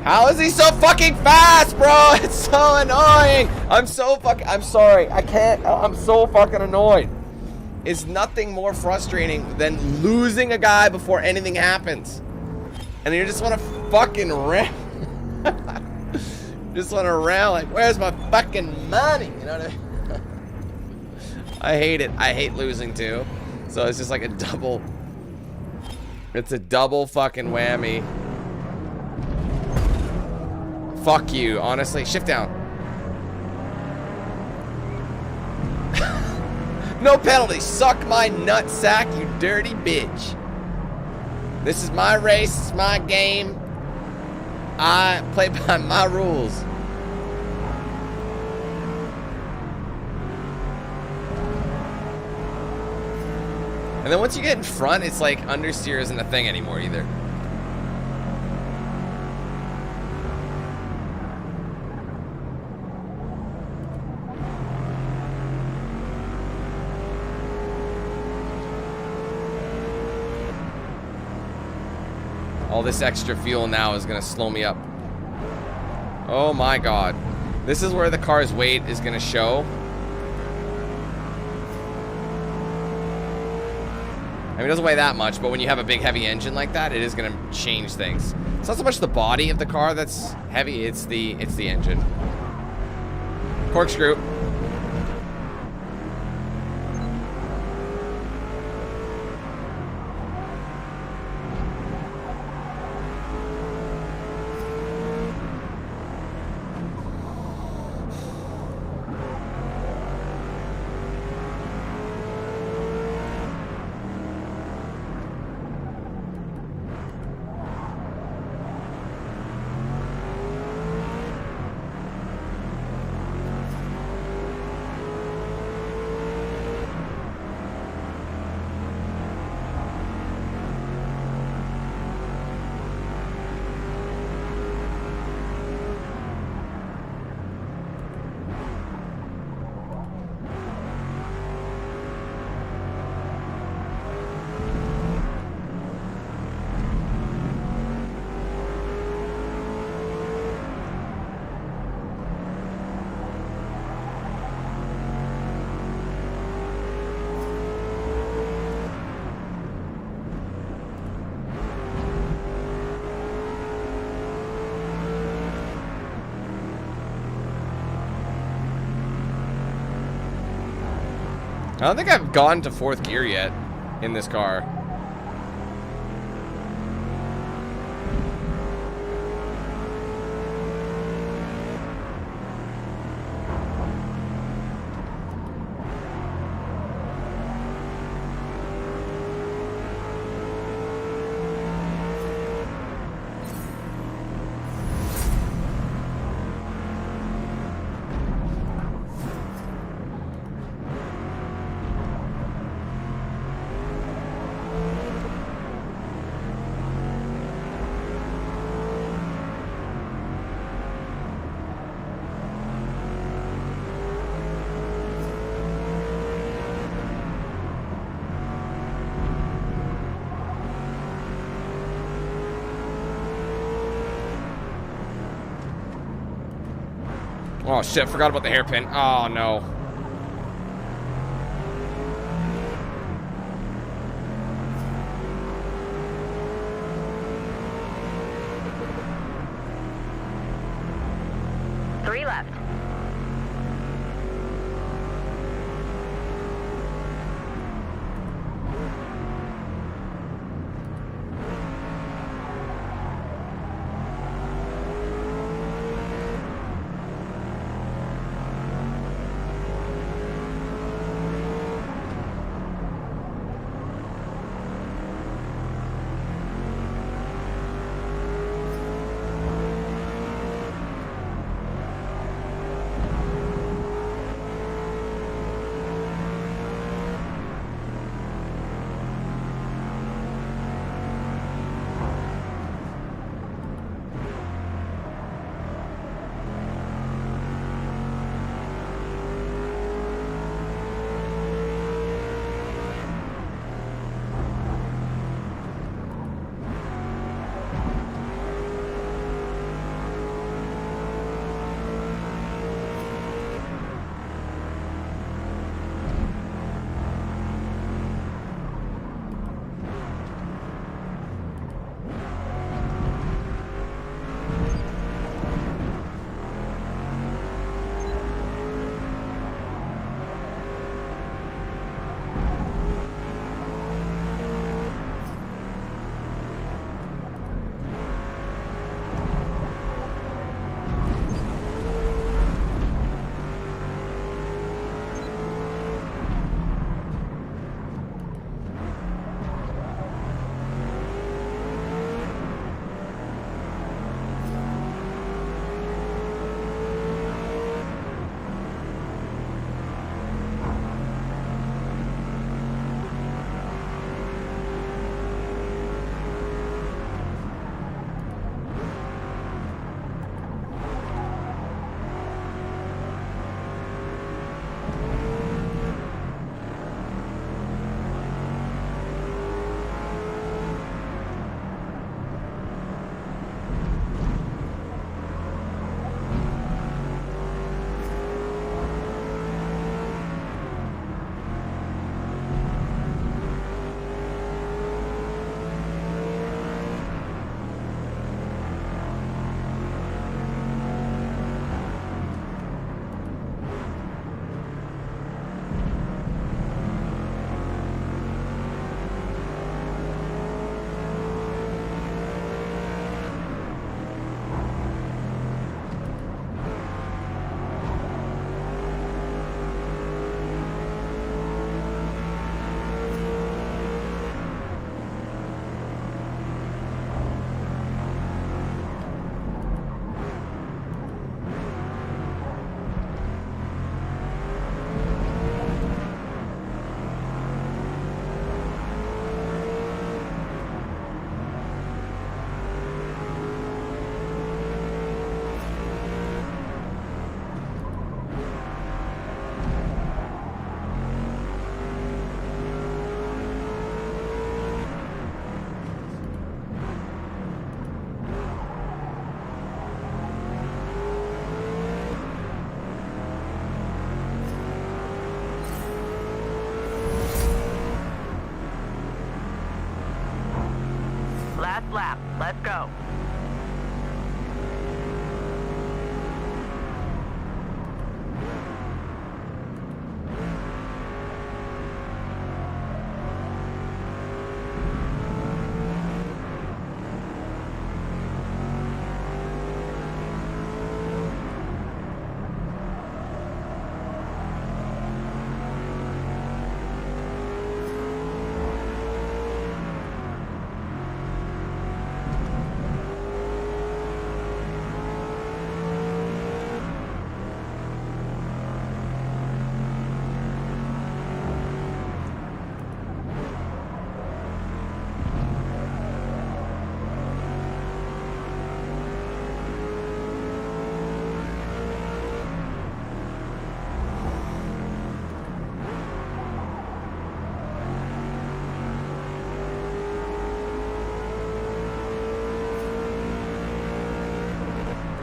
How is he so fucking fast, bro? It's so annoying. I'm sorry. I can't. I'm so fucking annoyed. It's nothing more frustrating than losing a guy before anything happens. And you just want to fucking ram. Just want to ram like, where's my fucking money? You know what I mean? I hate it. I hate losing too. So it's just like a double. It's a double fucking whammy. Fuck you, honestly. Shift down. No penalty. Suck my nut sack, you dirty bitch. This is my race. It's my game. I play by my rules. And then once you get in front, it's like understeer isn't a thing anymore either. All this extra fuel now is going to slow me up. Oh my god. This is where the car's weight is going to show. I mean, it doesn't weigh that much, but when you have a big heavy engine like that, it is going to change things. It's not so much the body of the car that's heavy, it's the engine. Corkscrew. I don't think I've gone to 4th gear yet in this car. Oh shit, forgot about the hairpin. Oh no. Three left.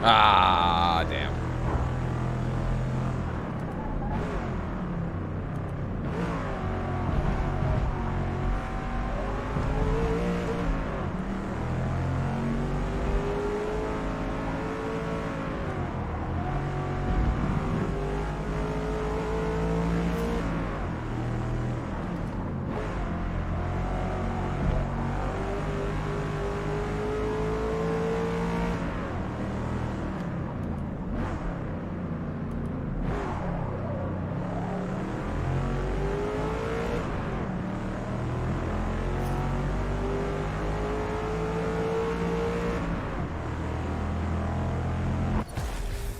Ah, damn.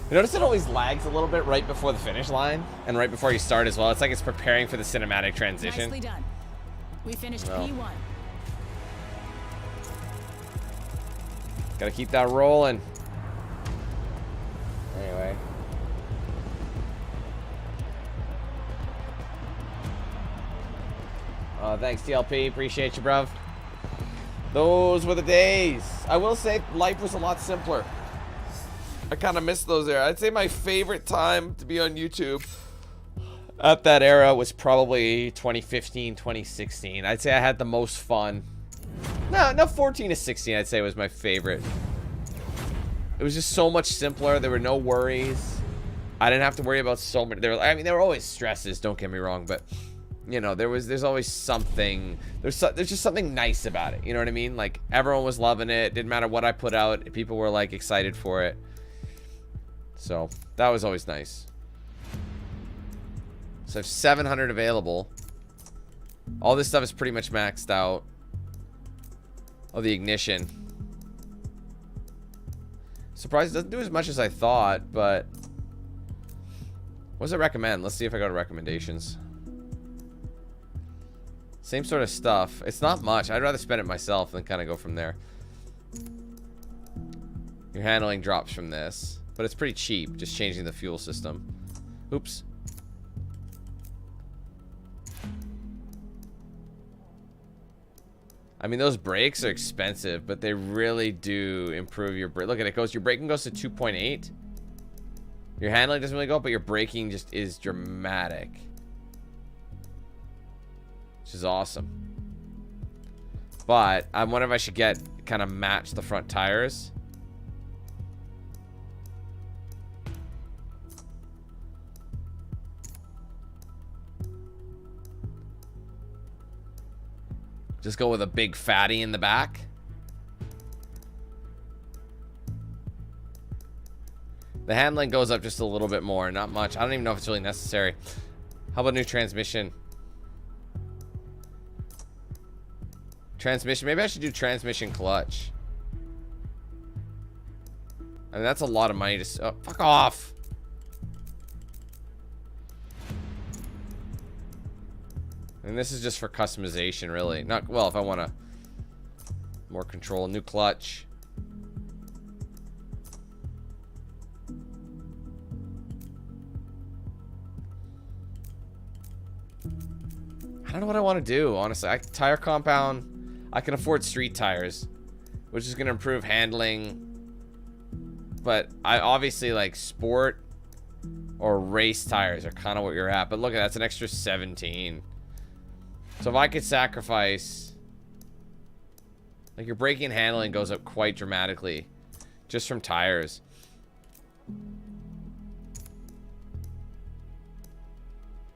You notice it always lags a little bit right before the finish line and right before you start as well. It's like it's preparing for the cinematic transition. Nicely done. We finished Well. P1. Gotta keep that rolling. Anyway. Thanks, TLP. Appreciate you, bruv. Those were the days. I will say life was a lot simpler. I kind of miss those there. I'd say my favorite time to be on YouTube at that era was probably 2015, 2016. I'd say I had the most fun. No, 14 to 16 I'd say was my favorite. It was just so much simpler. There were no worries. I didn't have to worry about so many. I mean, there were always stresses, don't get me wrong, but you know, there's always something. There's just something nice about it. You know what I mean? Like everyone was loving it. Didn't matter what I put out. People were like excited for it. So that was always nice. So I have 700 available. All this stuff is pretty much maxed out. Oh, the ignition. Surprised it doesn't do as much as I thought, but what does it recommend? Let's see if I go to recommendations. Same sort of stuff. It's not much. I'd rather spend it myself than kind of go from there. Your handling drops from this, but it's pretty cheap, just changing the fuel system. Oops. I mean, those brakes are expensive, but they really do improve your brake. Look at it, your braking goes to 2.8. Your handling doesn't really go up, but your braking just is dramatic. Which is awesome. But I wonder if I should kind of match the front tires. Just go with a big fatty in the back. The handling goes up just a little bit more, not much. I don't even know if it's really necessary. How about new transmission? Transmission, maybe I should do transmission clutch. I mean, that's a lot of money to... Oh, fuck off! And this is just for customization, really. Not well, if I want to more control. New clutch. I don't know what I want to do, honestly. Tire compound. I can afford street tires, which is going to improve handling. But I obviously like sport or race tires are kind of what you're at. But look at that, that's an extra 17. So if I could sacrifice, like your braking and handling goes up quite dramatically just from tires.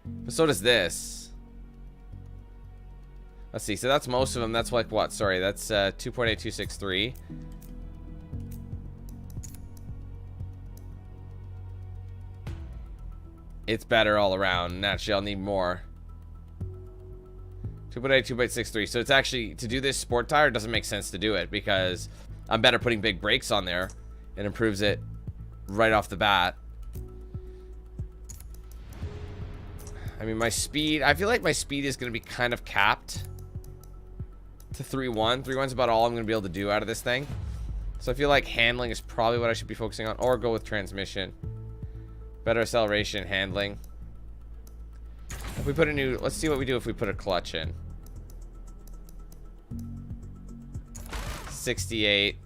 But so does this. Let's see, so that's most of them. That's like what? Sorry, that's 2.8263. It's better all around. Naturally, I'll need more. 2.8, 2.63. So it's actually, to do this sport tire, it doesn't make sense to do it because I'm better putting big brakes on there. It improves it right off the bat. I mean, my speed, I feel like my speed is going to be kind of capped to 3.1. 3.1's about all I'm going to be able to do out of this thing. So I feel like handling is probably what I should be focusing on, or go with transmission. Better acceleration, handling. If we put a new, let's see what we do if we put a clutch in. 68.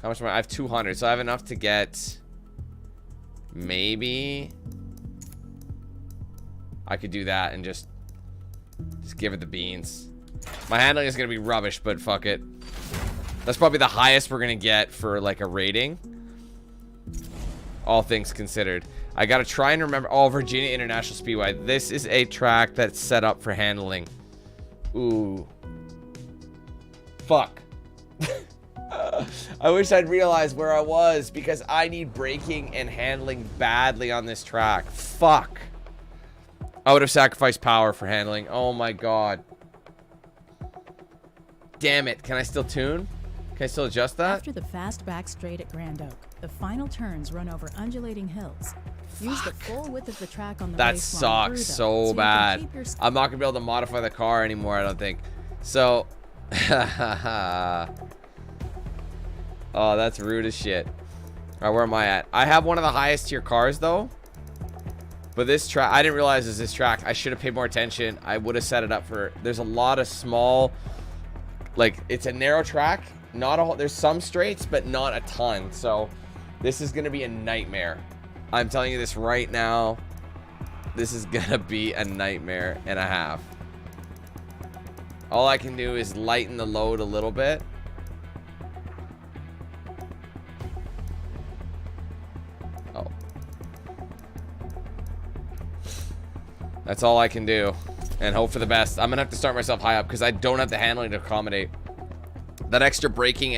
How much money? I have 200, so I have enough to get... Maybe... I could do that and just give it the beans. My handling is going to be rubbish, but fuck it. That's probably the highest we're going to get for, like, a rating. All things considered. I got to try and remember... Oh, Virginia International Speedway. This is a track that's set up for handling. Ooh. Fuck. I wish I'd realized where I was, because I need braking and handling badly on this track. Fuck. I would have sacrificed power for handling. Oh my god. Damn it. Can I still tune? Can I still adjust that? After the fast back straight at Grand Oak, the final turns run over undulating hills. Use the full width of the track on the that race sucks line through so you can bad. keep your I'm not gonna be able to modify the car anymore, I don't think. So oh, that's rude as shit. Alright, where am I at? I have one of the highest tier cars though. But this track, I didn't realize it was this track. I should have paid more attention. I would have set it up for... There's a lot of small... Like, it's a narrow track. Not a... There's some straights, but not a ton. So, this is going to be a nightmare. I'm telling you this right now. This is going to be a nightmare and a half. All I can do is lighten the load a little bit. Oh. That's all I can do. And hope for the best. I'm going to have to start myself high up because I don't have the handling to accommodate. That extra braking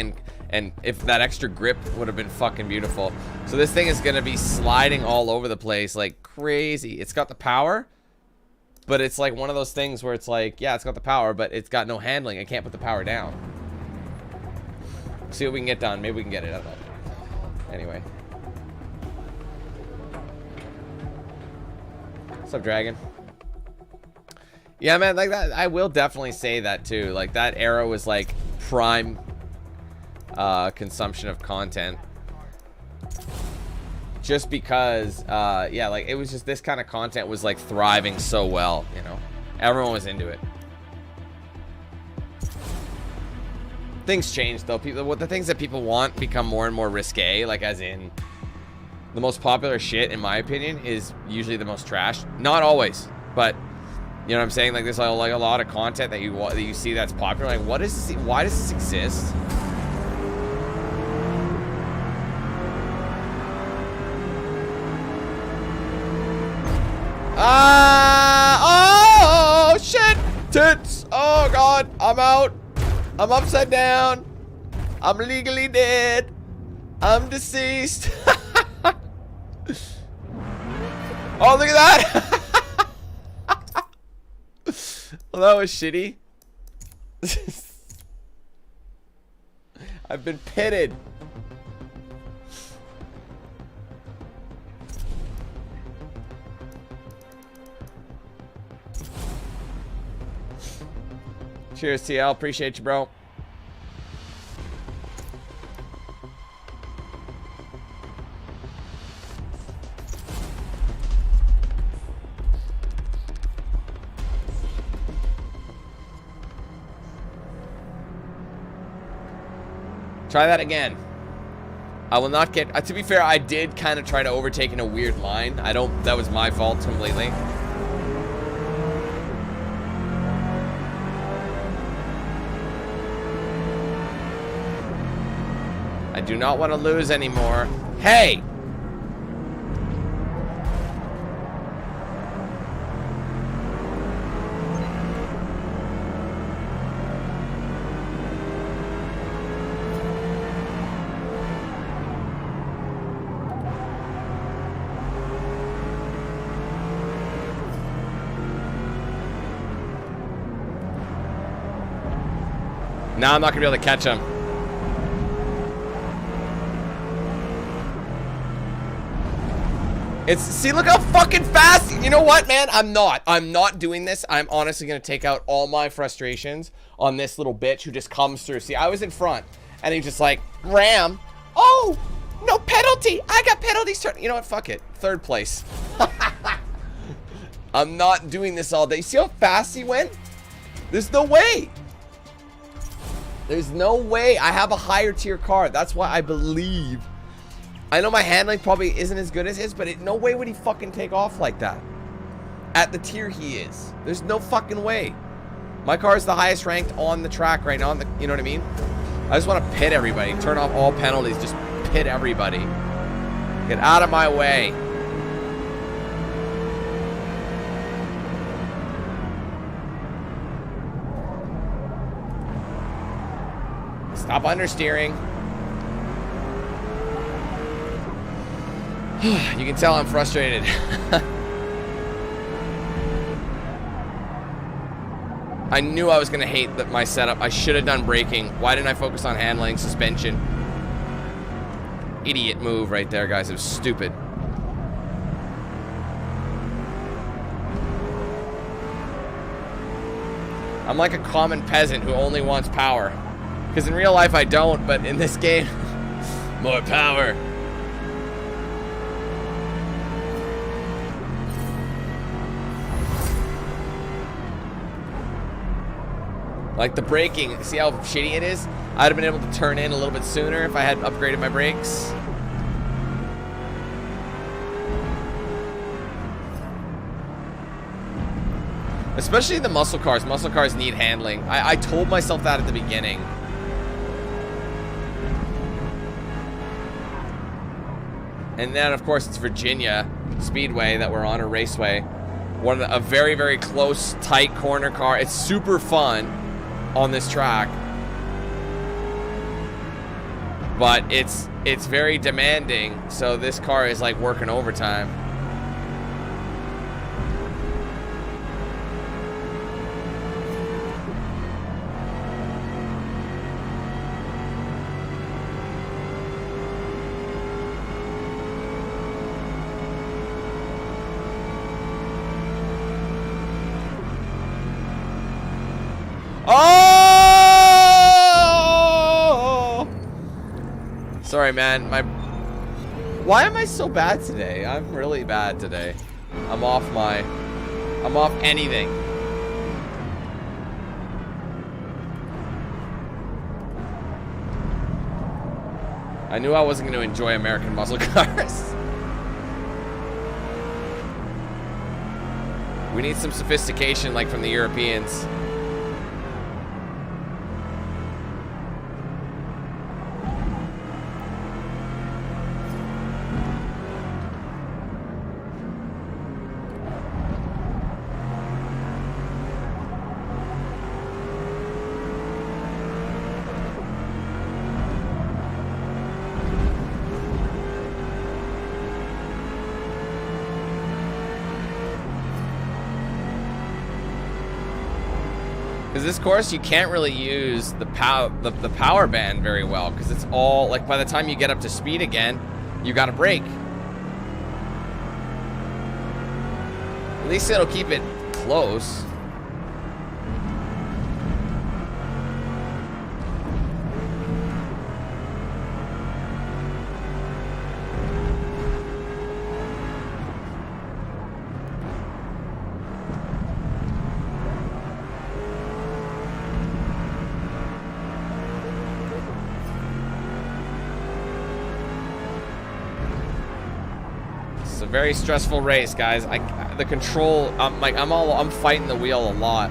and if that extra grip would have been fucking beautiful. So this thing is going to be sliding all over the place like crazy. It's got the power, but it's like one of those things where it's like, yeah, it's got the power, but it's got no handling. I can't put the power down. See what we can get done. Maybe we can get it. I don't know. Anyway. What's up, Dragon? Yeah, man, like that. I will definitely say that too. Like that era was like prime consumption of content. Just because, yeah, like it was just this kind of content was like thriving so well, you know. Everyone was into it. Things change though. People, what the things that people want become more and more risque. Like as in, the most popular shit, in my opinion, is usually the most trash. Not always, but. You know what I'm saying? Like there's like a lot of content that you see that's popular. Like what is this? Why does this exist? Oh shit! Tits! Oh god! I'm out. I'm upside down. I'm legally dead. I'm deceased. Oh, look at that! Well, that was shitty. I've been pitted. Cheers, TL. Appreciate you, bro. Try that again. I will not get... to be fair, I did kind of try to overtake in a weird line. I don't... That was my fault completely. I do not want to lose anymore. Hey! Now I'm not gonna be able to catch him. See, look how fucking fast. You know what, man? I'm not doing this. I'm honestly gonna take out all my frustrations on this little bitch who just comes through. See, I was in front and he just like ram. Oh, no penalty. I got penalties. You know what? Fuck it. Third place. I'm not doing this all day. See how fast he went? There's no way. There's no way. I have a higher tier car. That's why I believe. I know my handling probably isn't as good as his, but no way would he fucking take off like that. At the tier he is. There's no fucking way. My car is the highest ranked on the track right now. You know what I mean? I just want to pit everybody. Turn off all penalties. Just pit everybody. Get out of my way. Stop understeering. You can tell I'm frustrated. I knew I was going to hate my setup. I should have done braking. Why didn't I focus on handling, suspension? Idiot move right there, guys. It was stupid. I'm like a common peasant who only wants power. Because in real life I don't, but in this game, more power. Like the braking, see how shitty it is? I'd have been able to turn in a little bit sooner if I had upgraded my brakes. Especially the muscle cars. Muscle cars need handling. I told myself that at the beginning. And then, of course, it's Virginia Speedway that we're on, or Raceway. A very, very close, tight corner car. It's super fun on this track. But it's very demanding, so this car is like working overtime. Oh! Sorry, man. Why am I so bad today? I'm really bad today. I'm off anything. I knew I wasn't going to enjoy American muscle cars. We need some sophistication like from the Europeans. Because this course, you can't really use the power band very well, because it's all, like, by the time you get up to speed again, you gotta brake. At least it'll keep it close. It's a very stressful race, guys. The control, I'm fighting the wheel a lot.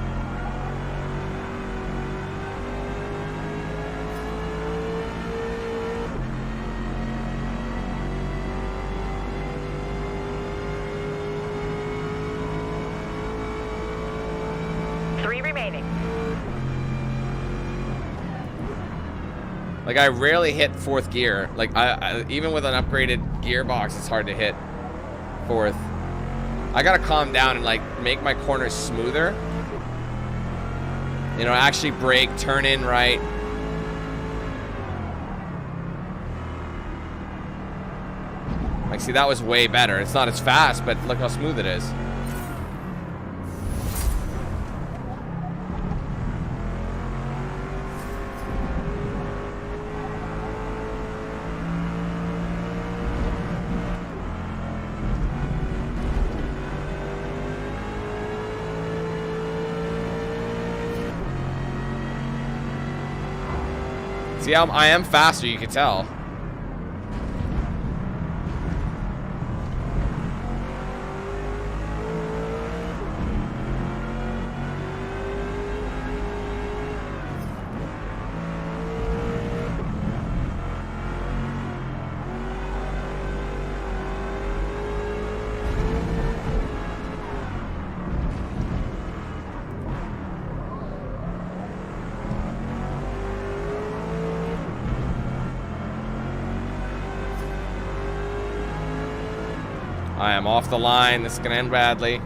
Three remaining. Like, I rarely hit fourth gear. Like, even with an upgraded gearbox, it's hard to hit fourth. I gotta calm down and, like, make my corners smoother. You know, actually brake, turn in right. Like, see, that was way better. It's not as fast, but look how smooth it is. See, I am faster, you can tell. I am off the line. This is going to end badly.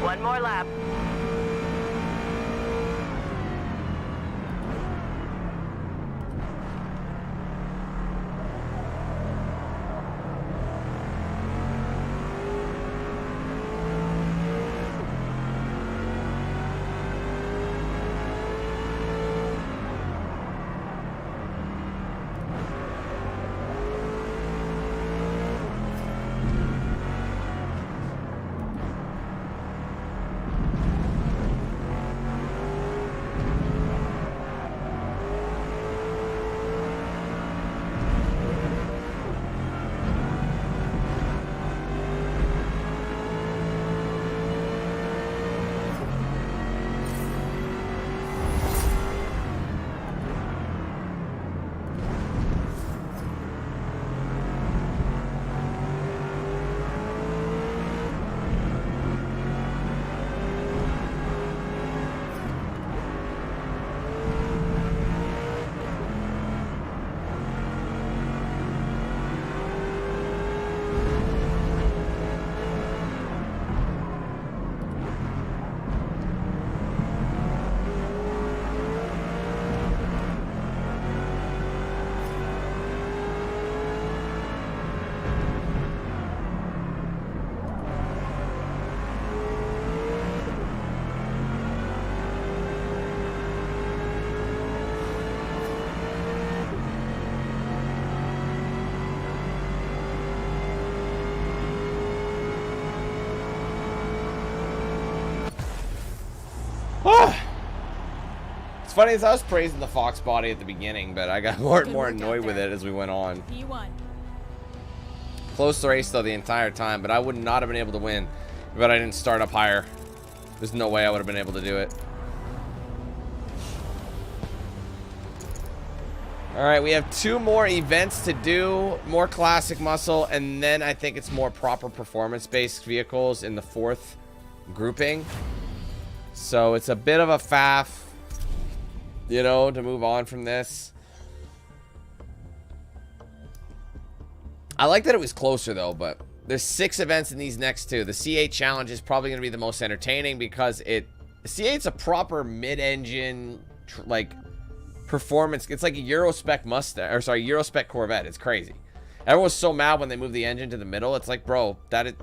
One more lap. It's funny as I was praising the Fox body at the beginning, but I got more and more annoyed with it as we went on. P1. Close the race though the entire time, but I would not have been able to win if I didn't start up higher. There's no way I would have been able to do it. Alright, we have 2 more events to do. More classic muscle, and then I think it's more proper performance-based vehicles in the 4th grouping. So it's a bit of a faff, you know, to move on from this. I like that it was closer though, but there's 6 events in these next 2. The C8 challenge is probably going to be the most entertaining because the C8's a proper mid-engine like performance. It's like a Euro spec Mustang, or sorry, Euro spec Corvette. It's crazy. Everyone was so mad when they moved the engine to the middle. It's like, bro,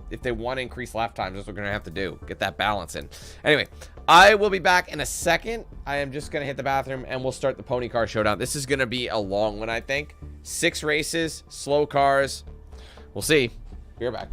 if they want to increase lap times, that's what we're going to have to do. Get that balance in. Anyway, I will be back in a second. I am just going to hit the bathroom and we'll start the pony car showdown. This is going to be a long one, I think. 6 races, slow cars. We'll see. Be right back.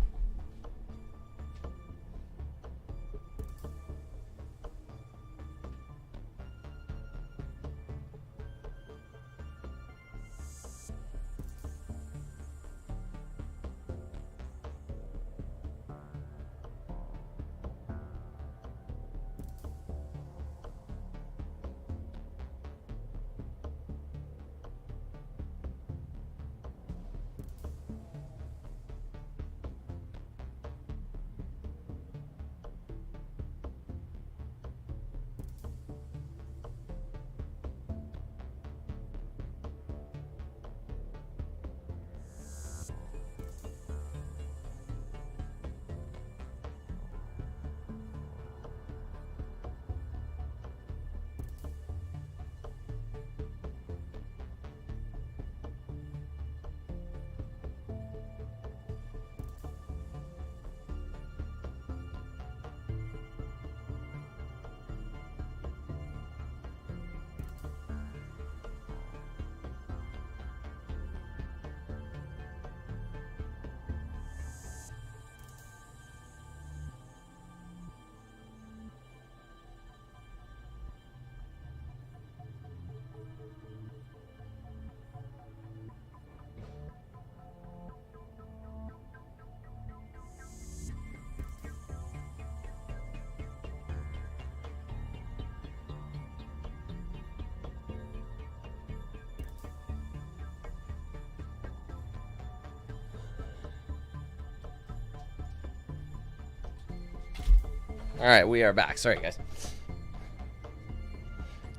All right, we are back. Sorry, guys.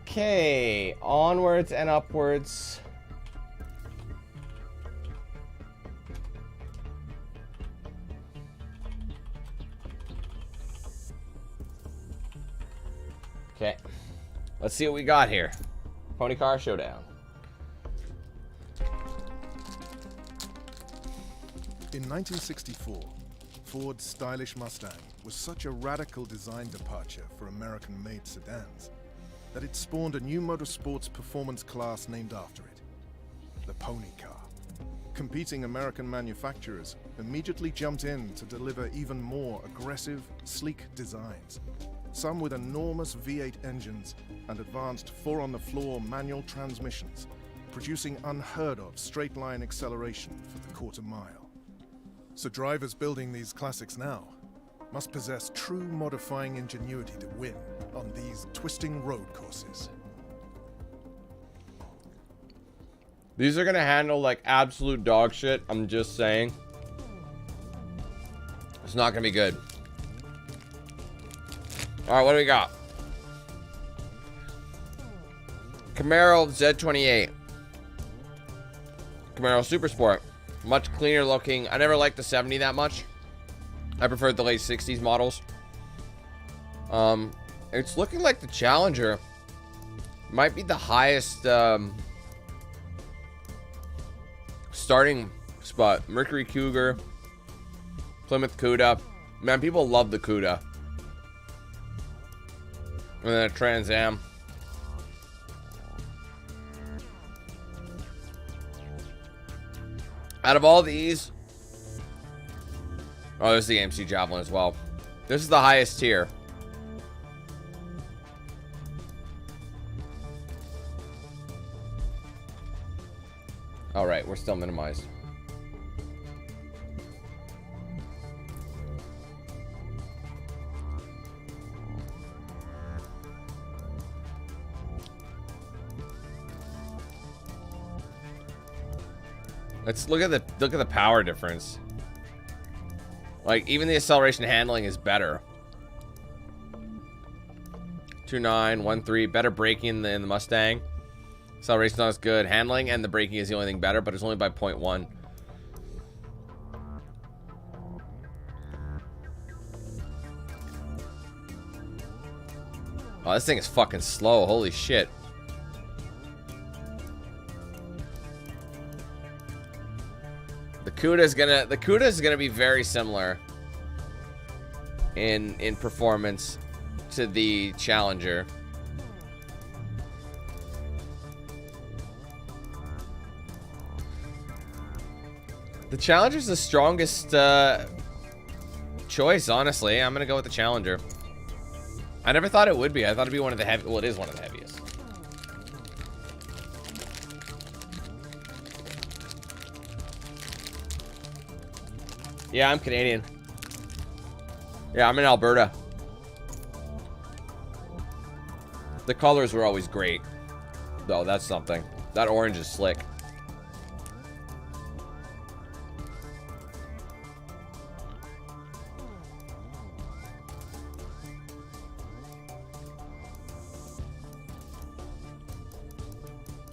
Okay, onwards and upwards. Okay, let's see what we got here. Pony car showdown. In 1964, Ford's stylish Mustang was such a radical design departure for American-made sedans that it spawned a new motorsports performance class named after it, the pony car. Competing American manufacturers immediately jumped in to deliver even more aggressive, sleek designs, some with enormous V8 engines and advanced 4-on-the-floor manual transmissions, producing unheard-of straight-line acceleration for the quarter mile. So drivers building these classics now must possess true modifying ingenuity to win on these twisting road courses. These are gonna handle like absolute dog shit. I'm just saying. It's not gonna be good. All right, what do we got? Camaro Z28. Camaro Super Sport. Much cleaner looking. I never liked the 70 that much. I preferred the late 60s models. It's looking like the Challenger might be the highest starting spot. Mercury Cougar, Plymouth Cuda. Man, people love the Cuda. And then a Trans Am. Out of all these, oh, there's the AMC Javelin as well. This is the highest tier. All right, we're still minimized. Let's look at the power difference. Like, even the acceleration handling is better. 2.9, 1.3. Better braking than the Mustang. Acceleration not as good. Handling and the braking is the only thing better, but it's only by 0.1. Oh, this thing is fucking slow. Holy shit. The Cuda is gonna be very similar in performance to the Challenger. The Challenger's the strongest choice, honestly. I'm gonna go with the Challenger. I never thought it would be. I thought it'd be one of the heavy. Well, it is one of the heaviest. Yeah, I'm Canadian. Yeah, I'm in Alberta. The colors were always great. Though, that's something. That orange is slick.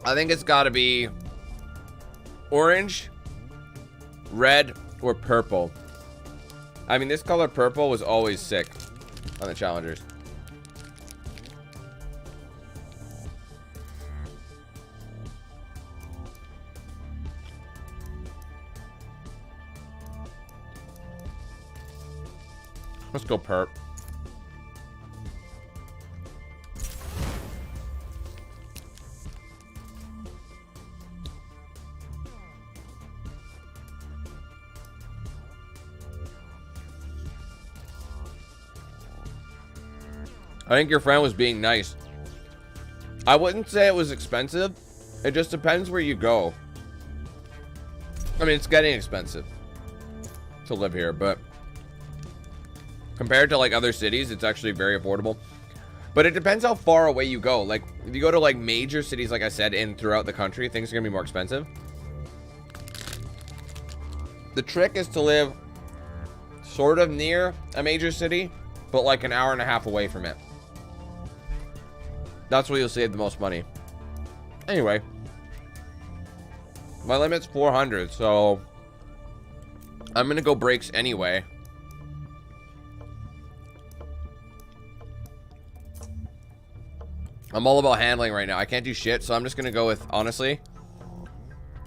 I think it's got to be orange, red, or purple. I mean, this color purple was always sick on the Challengers. Let's go perp. I think your friend was being nice. I wouldn't say it was expensive. It just depends where you go. I mean, it's getting expensive to live here, but compared to like other cities, it's actually very affordable. But it depends how far away you go. Like if you go to like major cities, like I said, in throughout the country, things are gonna be more expensive. The trick is to live sort of near a major city, but like an hour and a half away from it. That's where you'll save the most money. Anyway, my limit's 400, so I'm gonna go brakes anyway. I'm all about handling right now. I can't do shit, so I'm just gonna go with, honestly,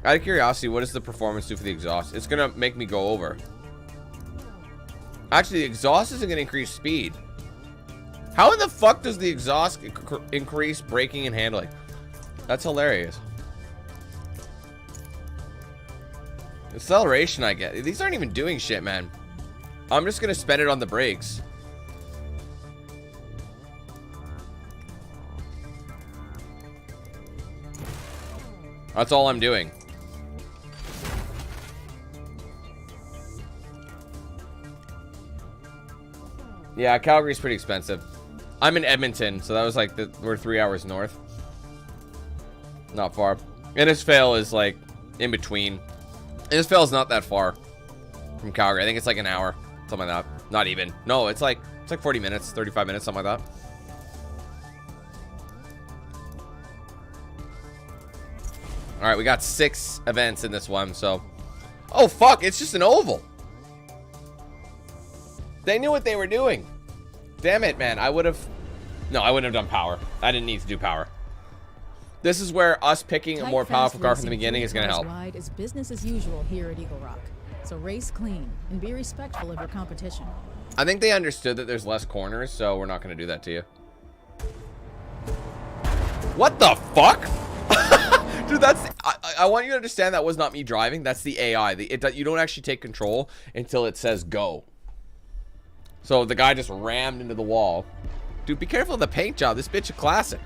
out of curiosity, what does the performance do for the exhaust? It's gonna make me go over. Actually, the exhaust isn't gonna increase speed. How in the fuck does the exhaust increase braking and handling? That's hilarious. Acceleration, I get. These aren't even doing shit, man. I'm just gonna spend it on the brakes. That's all I'm doing. Yeah, Calgary's pretty expensive. I'm in Edmonton, so that was like, we're 3 hours north. Not far. Innisfail is like in between. Innisfail is not that far from Calgary. I think it's like an hour, something like that. Not even. No, it's like 40 minutes, 35 minutes, something like that. All right, we got 6 events in this one, so. Oh fuck! It's just an oval. They knew what they were doing. Damn it, man. I would have... No, I wouldn't have done power. I didn't need to do power. This is where us picking a more powerful car from the beginning is going to help. Wide is business as usual here at Eagle Rock. So race clean and be respectful of your competition. I think they understood that there's less corners, so we're not going to do that to you. What the fuck? Dude, that's... I want you to understand that was not me driving. That's the AI. You don't actually take control until it says go. So the guy just rammed into the wall. Dude, be careful of the paint job. This bitch a classic.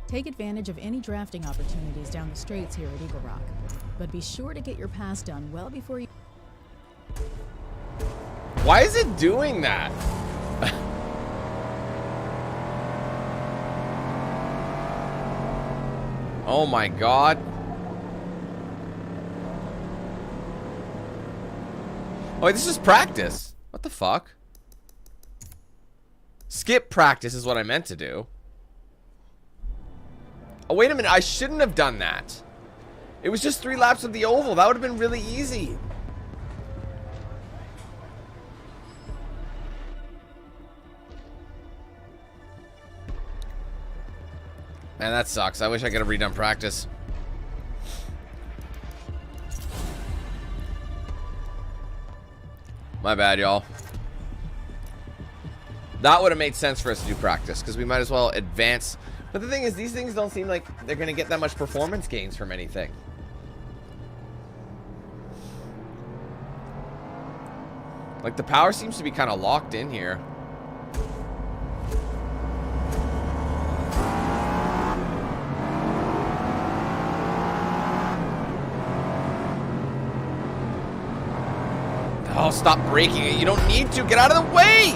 Take advantage of any drafting opportunities down the straights here at Eagle Rock. But be sure to get your pass done well before you... Why is it doing that? Oh my god. Oh, wait, this is practice. What the fuck? Skip practice is what I meant to do. Oh, wait a minute. I shouldn't have done that. It was just 3 laps of the oval. That would have been really easy. Man, that sucks. I wish I could have redone practice. My bad, y'all. That would have made sense for us to do practice, because we might as well advance. But the thing is, these things don't seem like they're going to get that much performance gains from anything. Like, the power seems to be kind of locked in here. Oh, stop breaking it. You don't need to. Get out of the way!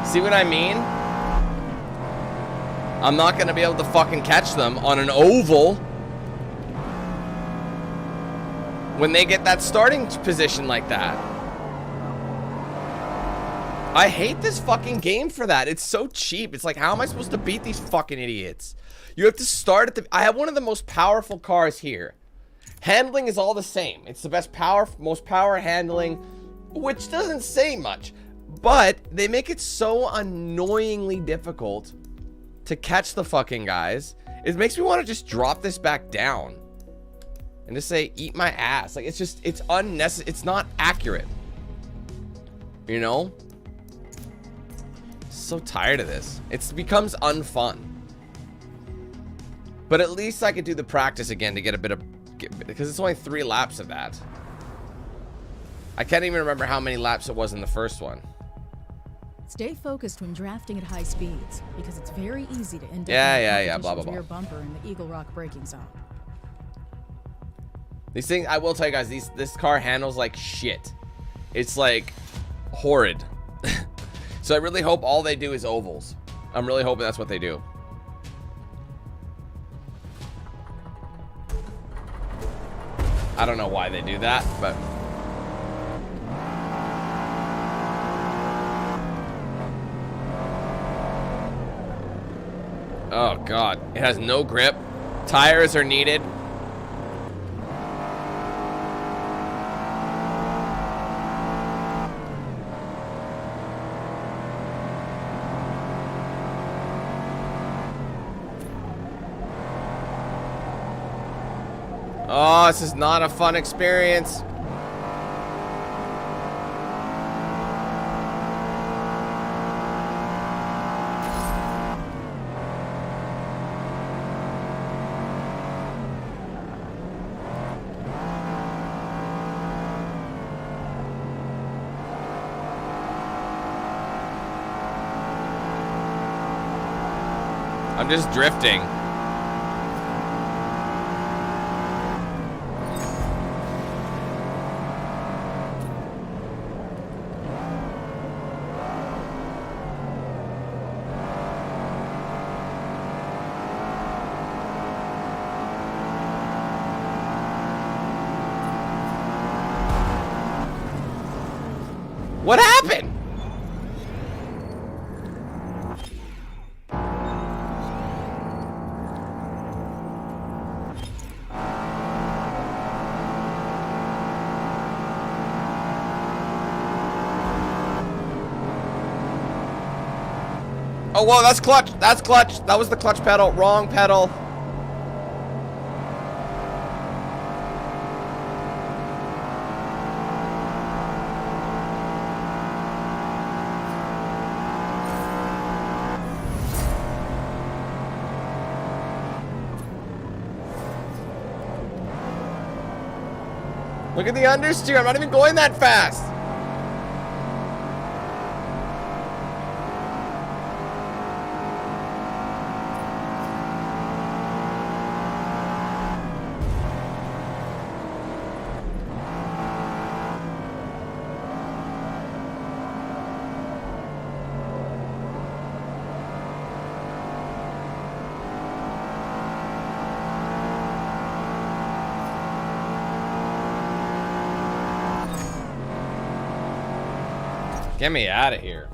See what I mean? I'm not gonna be able to fucking catch them on an oval when they get that starting position like that. I hate this fucking game for that. It's so cheap. It's like, how am I supposed to beat these fucking idiots? You have to start at the... I have one of the most powerful cars here. Handling is all the same. It's the best power, most power handling, which doesn't say much. But they make it so annoyingly difficult to catch the fucking guys. It makes me want to just drop this back down and just say, eat my ass. Like, it's just, it's unnecessary. It's not accurate. You know? So tired of this. It becomes unfun. But at least I could do the practice again to get a bit of, because it's only 3 laps of that. I can't even remember how many laps it was in the first one. Stay focused when drafting at high speeds, because it's very easy to end up Yeah, blah, blah, blah. rear bumper in the Eagle Rock braking zone. These things, I will tell you guys, this car handles like shit. It's like horrid. So I really hope all they do is ovals. I'm really hoping that's what they do. I don't know why they do that, but... Oh, God. It has no grip. Tires are needed. Oh, this is not a fun experience. I'm just drifting. What happened? Oh, whoa, that's clutch. That's clutch. That was the clutch pedal. Wrong pedal. Look at the understeer. I'm not even going that fast. Get me out of here.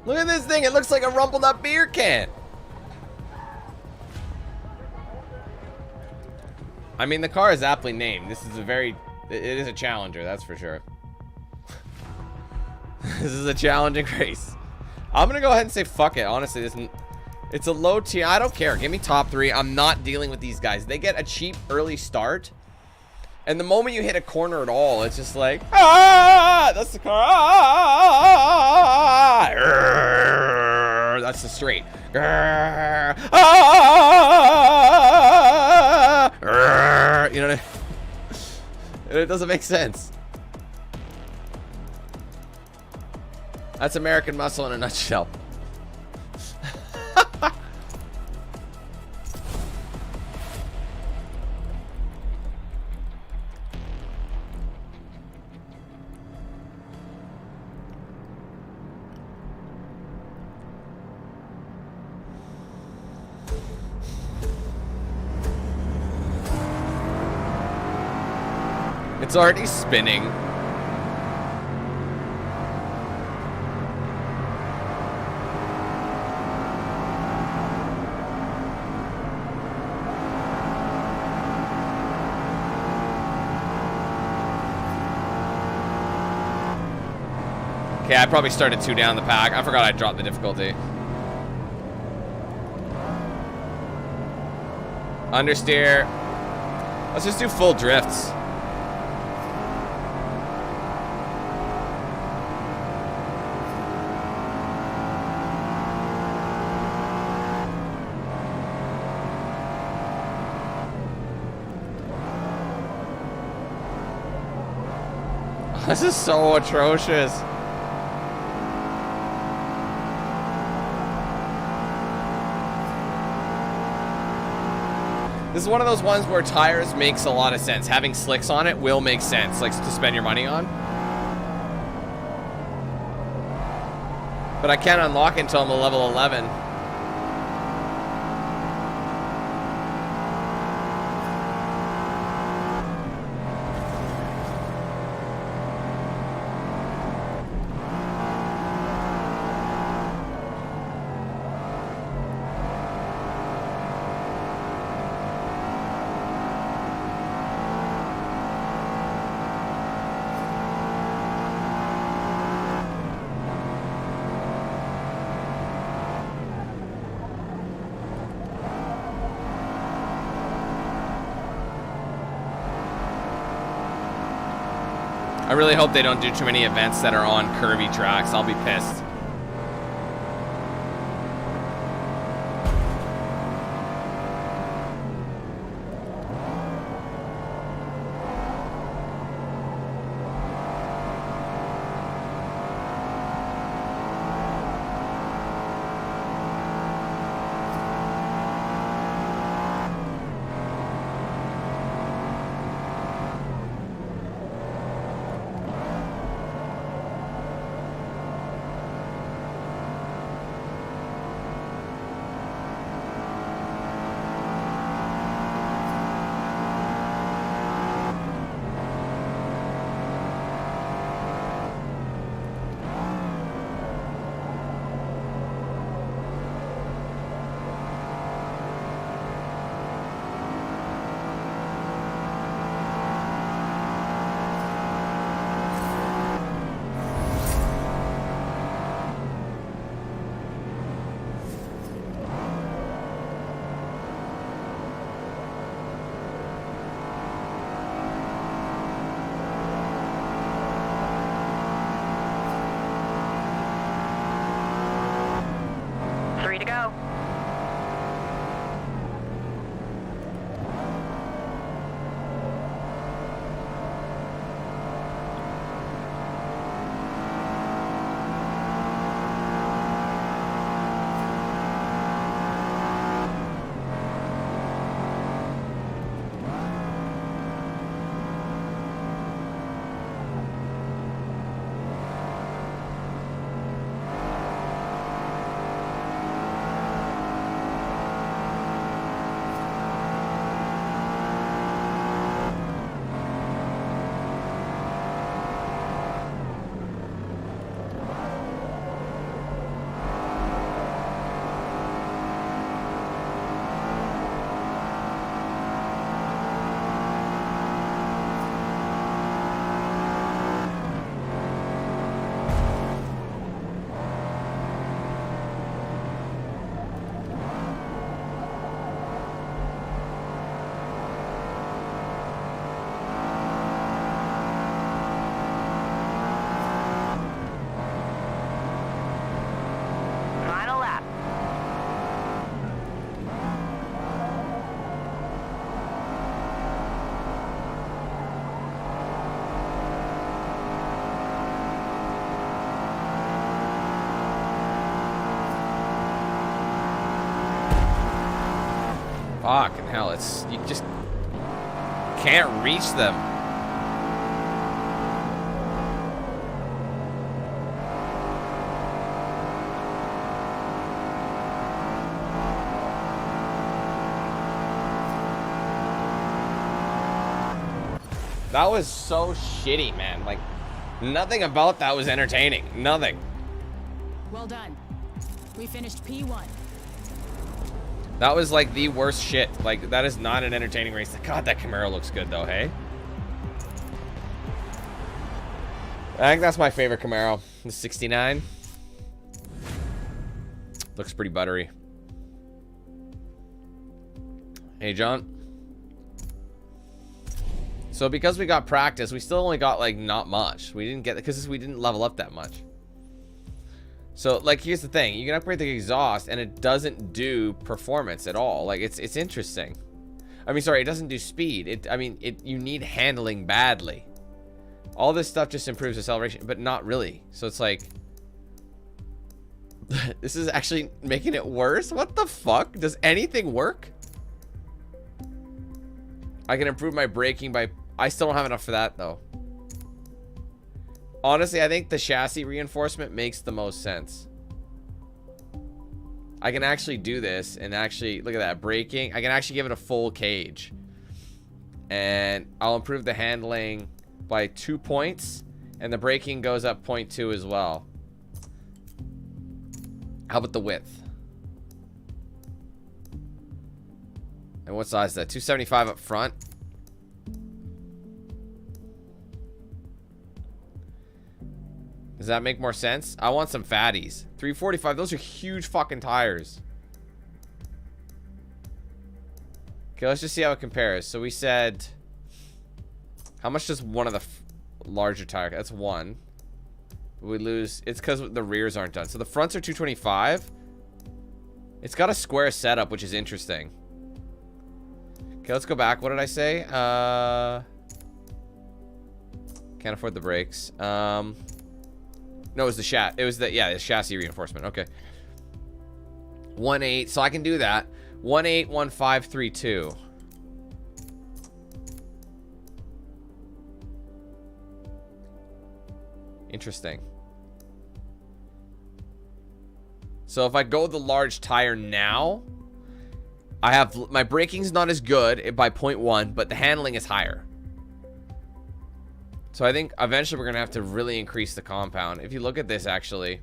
Look at this thing. It looks like a rumpled up beer can. I mean, the car is aptly named. This is it is a challenger, that's for sure. This is a challenging race. I'm going to go ahead and say fuck it. Honestly, it's a low tier. I don't care. Give me top 3. I'm not dealing with these guys. They get a cheap early start. And the moment you hit a corner at all, it's just like, ah, that's the car. Ah, that's the straight. Ah, you know what I mean? It doesn't make sense. That's American muscle in a nutshell. It's already spinning. Okay, I probably started 2 down the pack. I forgot I dropped the difficulty. Understeer. Let's just do full drifts. This is so atrocious. This is one of those ones where tires makes a lot of sense. Having slicks on it will make sense, like to spend your money on. But I can't unlock it until I'm a level 11. I really hope they don't do too many events that are on curvy tracks. I'll be pissed. Fucking hell, it's, you just can't reach them. That was so shitty, man. Like, nothing about that was entertaining. Nothing. Well done. We finished P1. That was like the worst shit. Like, that is not an entertaining race. God, that Camaro looks good though, hey? I think that's my favorite Camaro. The 69. Looks pretty buttery. Hey, John. So because we got practice, we still only got like not much. We didn't get, because we didn't level up that much. So like, here's the thing, you can upgrade the exhaust and it doesn't do performance at all. Like, it's interesting. I mean, sorry, it doesn't do speed. You need handling badly. All this stuff just improves acceleration, but not really. So it's like, this is actually making it worse. What the fuck? Does anything work? I can improve my braking by, I still don't have enough for that though. Honestly, I think the chassis reinforcement makes the most sense. I can actually do this and actually, look at that, braking. I can actually give it a full cage. And I'll improve the handling by 2 points. And the braking goes up 0.2 as well. How about the width? And what size is that? 275 up front. Does that make more sense? I want some fatties. 345, those are huge fucking tires. Okay, let's just see how it compares. So we said, how much does one of the larger tires? That's 1. We lose, it's because the rears aren't done. So the fronts are 225. It's got a square setup, which is interesting. Okay, let's go back. What did I say? Can't afford the brakes. No, it was the the chassis reinforcement. Okay. 1.8. So I can do that. 1.81532. Interesting. So if I go the large tire now, I have my braking's not as good by 0.1, but the handling is higher. So I think eventually we're gonna have to really increase the compound. If you look at this, actually,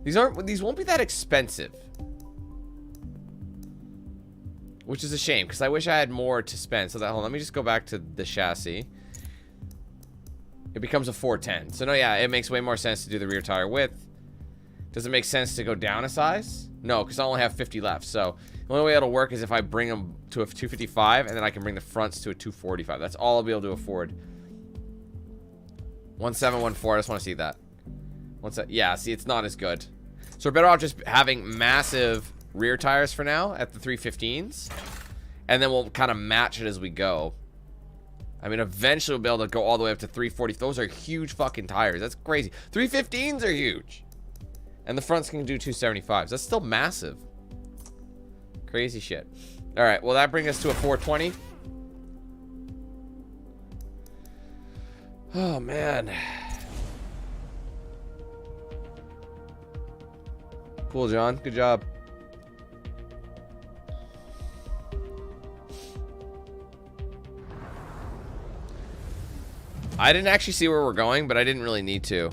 these won't be that expensive, which is a shame because I wish I had more to spend. So that, hold on, let me just go back to the chassis. It becomes a 410. So no, yeah, it makes way more sense to do the rear tire width. Does it make sense to go down a size? No, because I only have 50 left. So the only way it'll work is if I bring them to a 255 and then I can bring the fronts to a 245. That's all I'll be able to afford. 1714, I just want to see that. Yeah, see, it's not as good. So we're better off just having massive rear tires for now at the 315s. And then we'll kind of match it as we go. I mean, eventually we'll be able to go all the way up to 340. Those are huge fucking tires. That's crazy. 315s are huge. And the fronts can do 275s. That's still massive. Crazy shit. All right, well, that brings us to a 420. Oh, man. Cool, John. Good job. I didn't actually see where we're going, but I didn't really need to.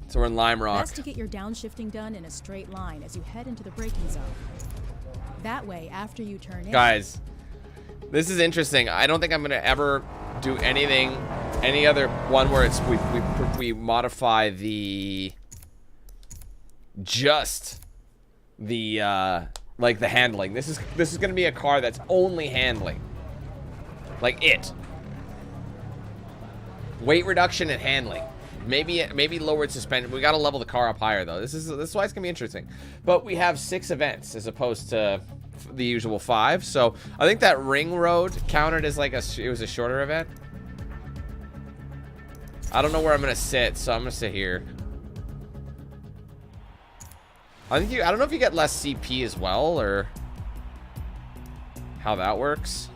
So we're in Lime Rock. Best to get your downshifting done in a straight line as you head into the braking zone. That way, after you turn in... Guys, this is interesting. I don't think I'm going to ever do anything, any other one where it's we modify the... Just the, like the handling. This is going to be a car that's only handling. Like it. Weight reduction and handling. Maybe lowered suspension. We got to level the car up higher though. This is why it's gonna be interesting. But we have 6 events as opposed to the usual 5. So I think that ring road counted as like it was a shorter event. I don't know where I'm gonna sit, so I'm gonna sit here. I don't know if you get less CP as well, or how that works.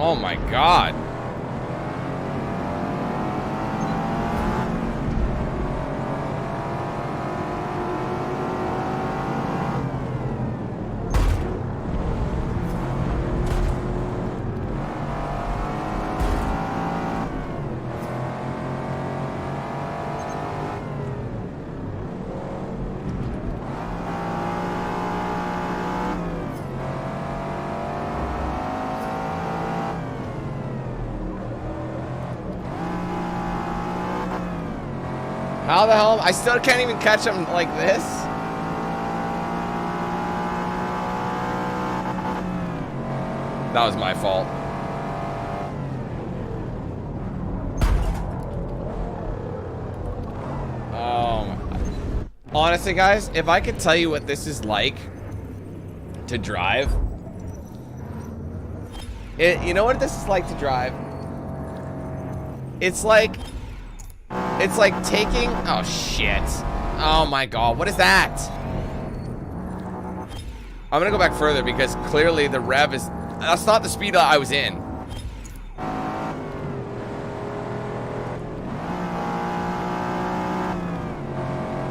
Oh my god. How the hell? I still can't even catch him like this. That was my fault. Honestly, guys, if I could tell you what this is like to drive, you know what this is like to drive? It's like taking, oh shit. Oh my god, what is that? I'm gonna go back further because clearly the rev is, that's not the speed I was in.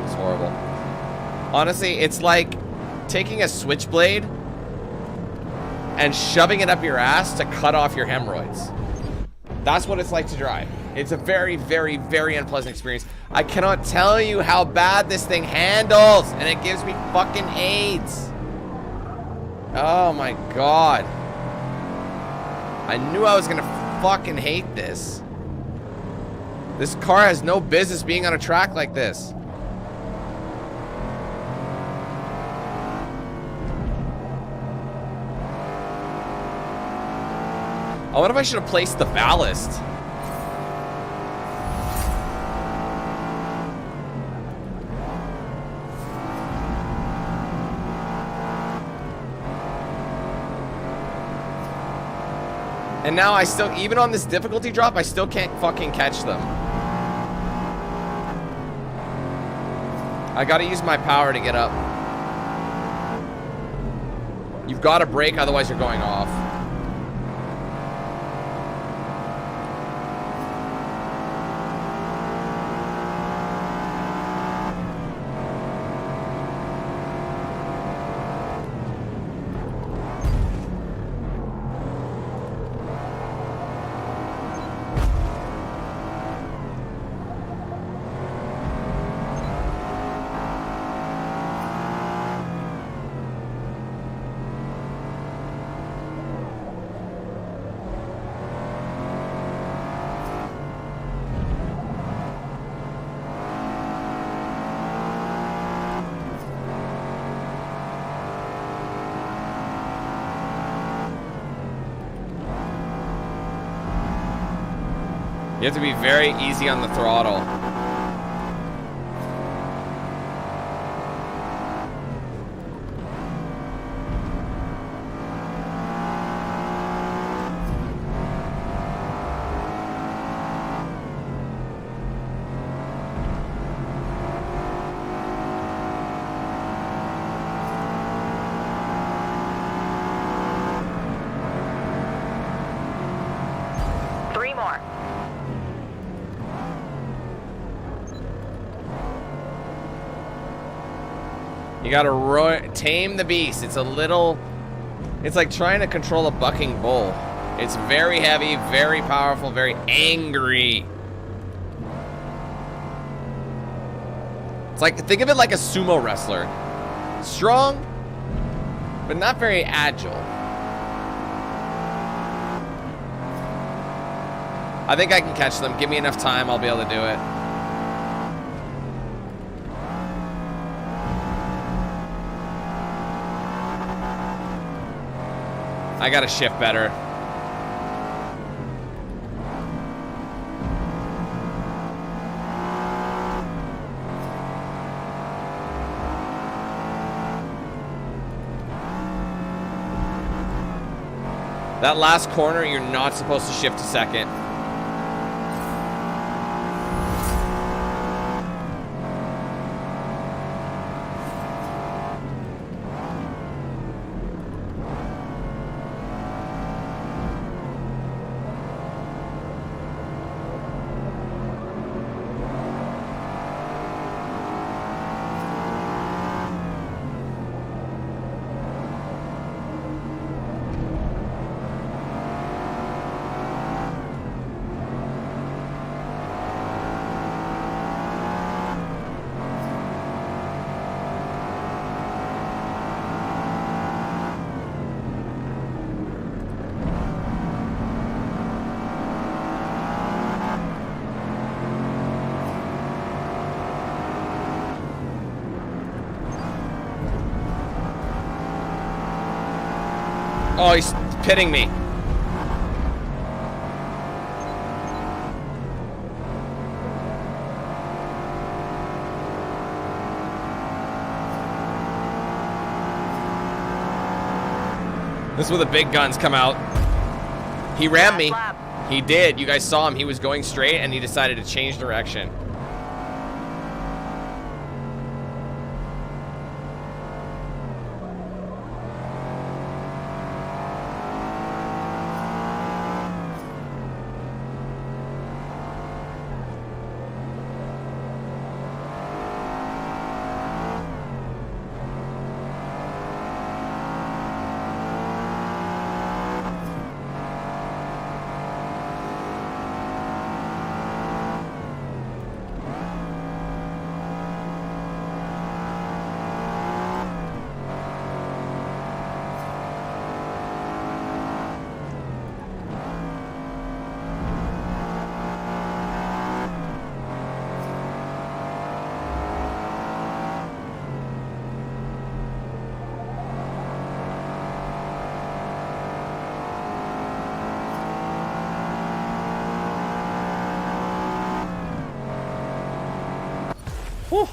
It's horrible. Honestly, it's like taking a switchblade and shoving it up your ass to cut off your hemorrhoids. That's what it's like to drive. It's a very, very, very unpleasant experience. I cannot tell you how bad this thing handles, and it gives me fucking AIDS. Oh my god. I knew I was gonna fucking hate this. This car has no business being on a track like this. I wonder if I should have placed the ballast. And now I still, even on this difficulty drop, I still can't fucking catch them. I gotta use my power to get up. You've gotta brake, otherwise you're going off. You have to be very easy on the throttle. Three more. You gotta tame the beast. It's a little, it's like trying to control a bucking bull. It's very heavy, very powerful, very angry. It's like, think of it like a sumo wrestler. Strong, but not very agile. I think I can catch them. Give me enough time, I'll be able to do it. I gotta shift better. That last corner, you're not supposed to shift to second. Oh, he's pitting me. This is where the big guns come out. He rammed me. He did. You guys saw him. He was going straight and he decided to change direction. Whew.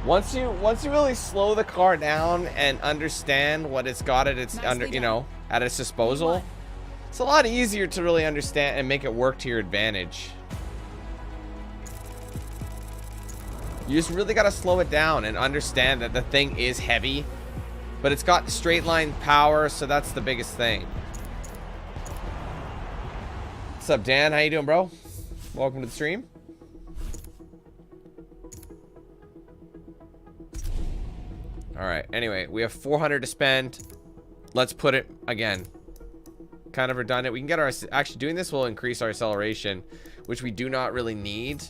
Once you really slow the car down and understand what it's got at its at its disposal, it's a lot easier to really understand and make it work to your advantage. You just really got to slow it down and understand that the thing is heavy, but it's got straight line power, so that's the biggest thing. What's up, Dan? How you doing, bro? Welcome to the stream. All right, anyway, we have 400 to spend. Let's put it again. Kind of redundant. We can get our, actually doing this will increase our acceleration, which we do not really need.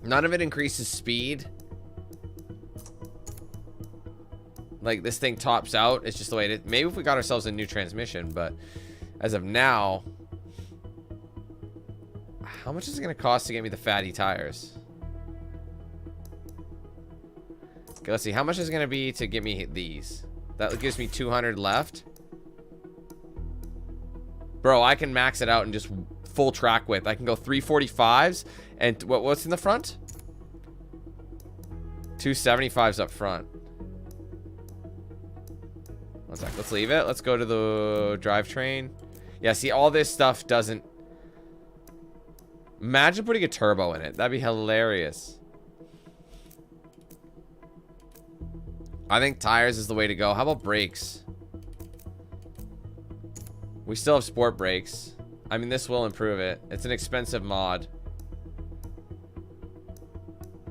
None of it increases speed. Like, this thing tops out. It's just the way it is. Maybe if we got ourselves a new transmission, but as of now, how much is it gonna cost to get me the fatty tires? Okay, let's see. How much is it going to be to get me these? That gives me 200 left. Bro, I can max it out and just full track width. I can go 345s. And what's in the front? 275s up front. One sec. Let's leave it. Let's go to the drivetrain. Yeah, see, all this stuff doesn't... Imagine putting a turbo in it. That'd be hilarious. I think tires is the way to go. How about brakes? We still have sport brakes. I mean, this will improve it. It's an expensive mod.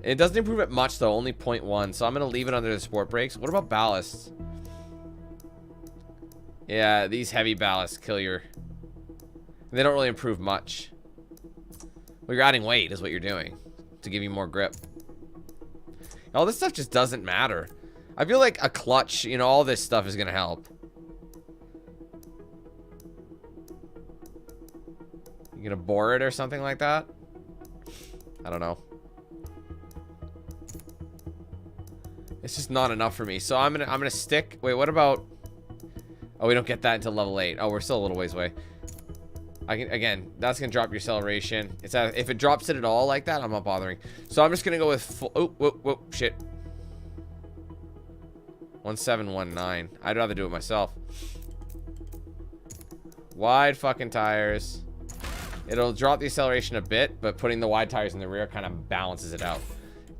It doesn't improve it much, though. Only 0.1. So I'm going to leave it under the sport brakes. What about ballasts? Yeah, these heavy ballasts kill your They don't really improve much. Well, you're adding weight is what you're doing to give you more grip. All this stuff just doesn't matter. I feel like a clutch, you know, all this stuff is going to help. You gonna bore it or something like that? I don't know. It's just not enough for me. So I'm gonna stick. Wait, what about? Oh, we don't get that until level 8. Oh, we're still a little ways away. Again, that's gonna drop your acceleration. It's if it drops it at all like that, I'm not bothering. So I'm just gonna go with full. Oh, whoa, shit. 1719. I'd rather do it myself. Wide fucking tires. It'll drop the acceleration a bit, but putting the wide tires in the rear kind of balances it out.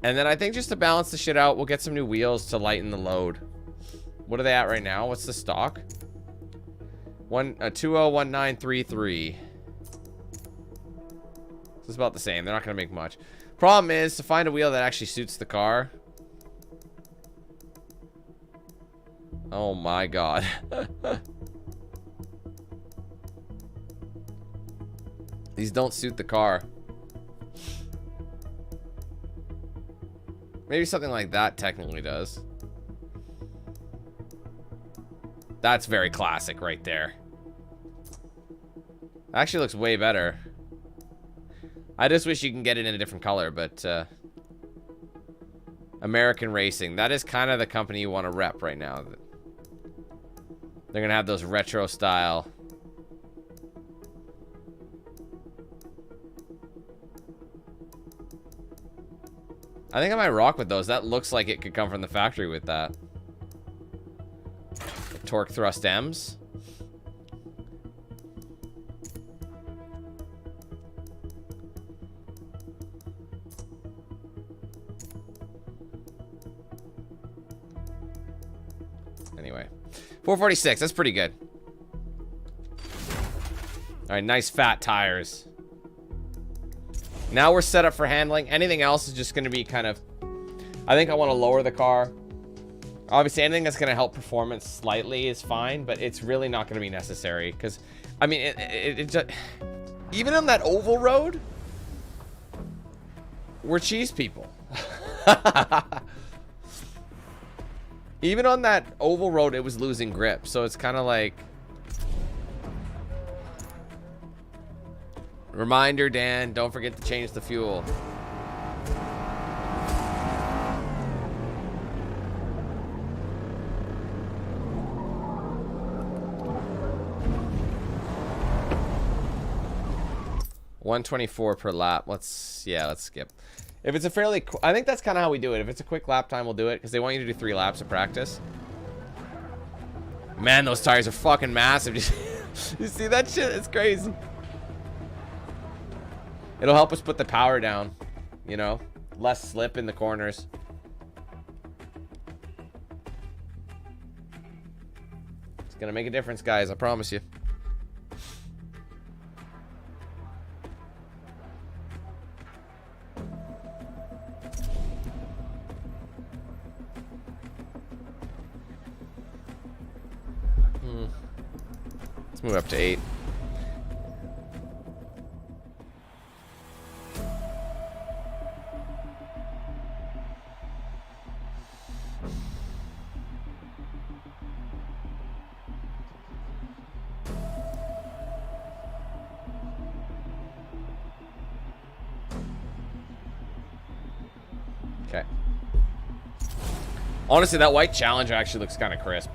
And then I think just to balance the shit out, we'll get some new wheels to lighten the load. What are they at right now? What's the stock? 201933. It's about the same. They're not going to make much. Problem is to find a wheel that actually suits the car. Oh my god. These don't suit the car. Maybe something like that technically does. That's very classic right there. Actually looks way better. I just wish you can get it in a different color, but American Racing. That is kind of the company you want to rep right now. They're going to have those retro style. I think I might rock with those. That looks like it could come from the factory with that. Torque thrust M's. Anyway. 446. That's pretty good. Alright, nice fat tires. Now we're set up for handling. Anything else is just going to be kind of... I think I want to lower the car. Obviously, anything that's going to help performance slightly is fine, but it's really not going to be necessary. Because, I mean, it just... Even on that oval road, we're cheese people. Even on that oval road, it was losing grip. So it's kind of like... Reminder, Dan, don't forget to change the fuel. $124 per lap. Let's skip. If it's a fairly, I think that's kind of how we do it. If it's a quick lap time, we'll do it because they want you to do 3 laps of practice. Man, those tires are fucking massive. You see that shit? It's crazy. It'll help us put the power down, you know, less slip in the corners. It's gonna make a difference, guys, I promise you. Let's move up to 8. Okay. Honestly, that white Challenger actually looks kind of crisp.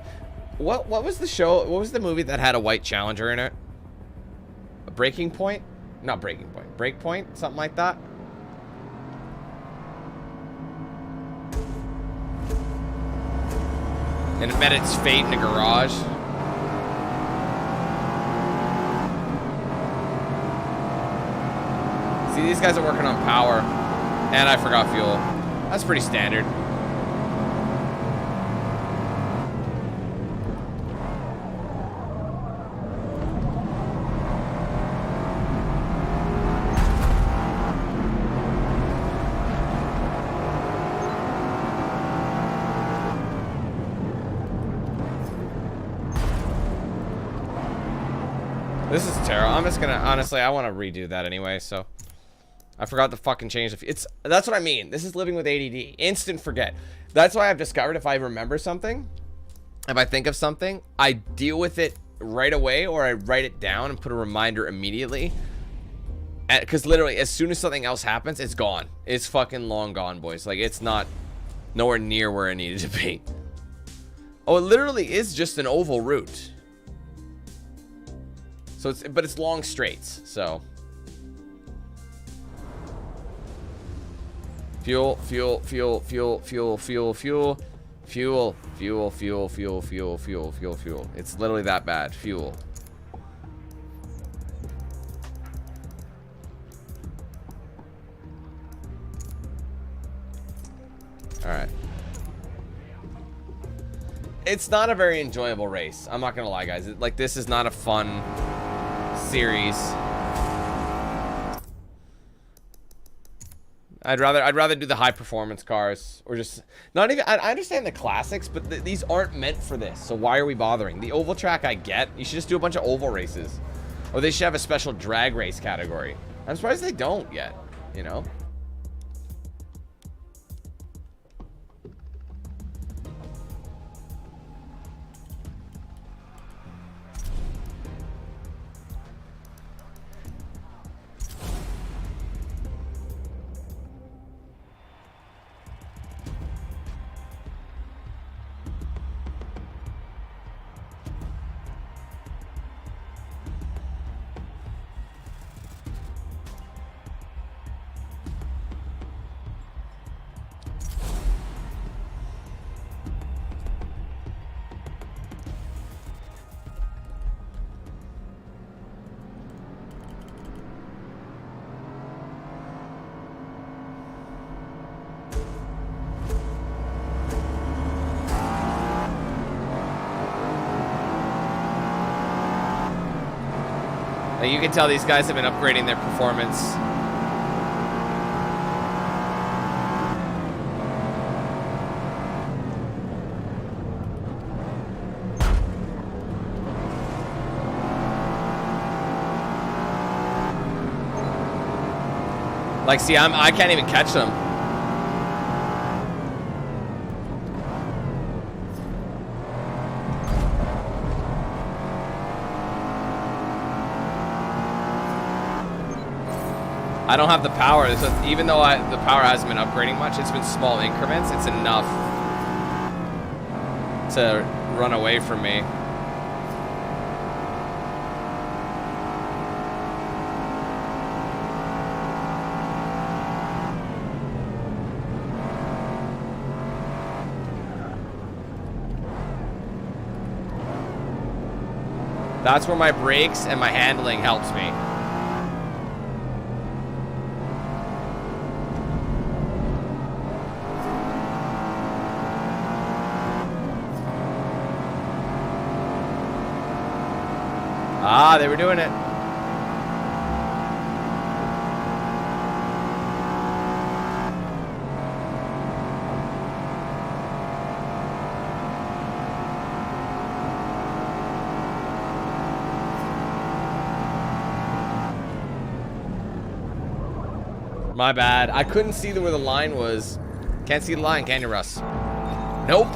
What was the show? What was the movie that had a white Challenger in it? A Breaking Point? Not Breaking Point. Break Point? Something like that? And it met its fate in a garage. See, these guys are working on power. And I forgot fuel. That's pretty standard. This is terrible. I'm just gonna, honestly, I want to redo that anyway, so. I forgot to fucking change the, that's what I mean. This is living with ADD. Instant forget. That's why I've discovered if I remember something, if I think of something, I deal with it right away, or I write it down and put a reminder immediately. Because literally, as soon as something else happens, it's gone. It's fucking long gone, boys. Like, it's not nowhere near where it needed to be. Oh, it literally is just an oval route. So but it's long straights, so. Fuel, fuel, fuel, fuel, fuel, fuel, fuel, fuel, fuel, fuel, fuel, fuel, fuel, fuel, fuel. It's literally that bad. Fuel. All right. It's not a very enjoyable race. I'm not gonna lie, guys. Like, this is not a fun series. I'd rather do the high performance cars, or just not even. I understand the classics, but these aren't meant for this. So why are we bothering? The oval track, I get. You should just do a bunch of oval races, or they should have a special drag race category. I'm surprised they don't yet. You know. You can tell these guys have been upgrading their performance. Like, see, I can't even catch them. I don't have the power, so even though the power hasn't been upgrading much, it's been small increments. It's enough to run away from me. That's where my brakes and my handling helps me. Ah, they were doing it. My bad. I couldn't see where the line was. Can't see the line, can you, Russ? Nope.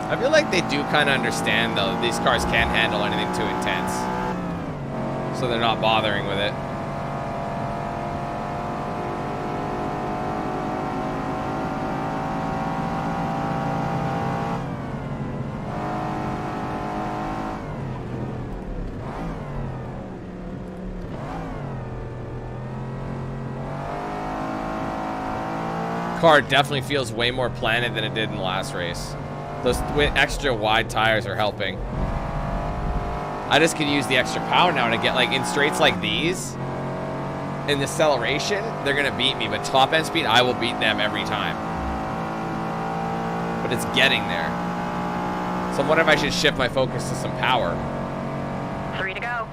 I feel like they do kind of understand, though, these cars can't handle anything too intense. So they're not bothering with it. Car definitely feels way more planted than it did in the last race. Those extra wide tires are helping. I just can use the extra power now to get like in straights like these. In the acceleration, they're gonna beat me, but top end speed, I will beat them every time. But it's getting there. So I wonder if I should shift my focus to some power. 3 to go.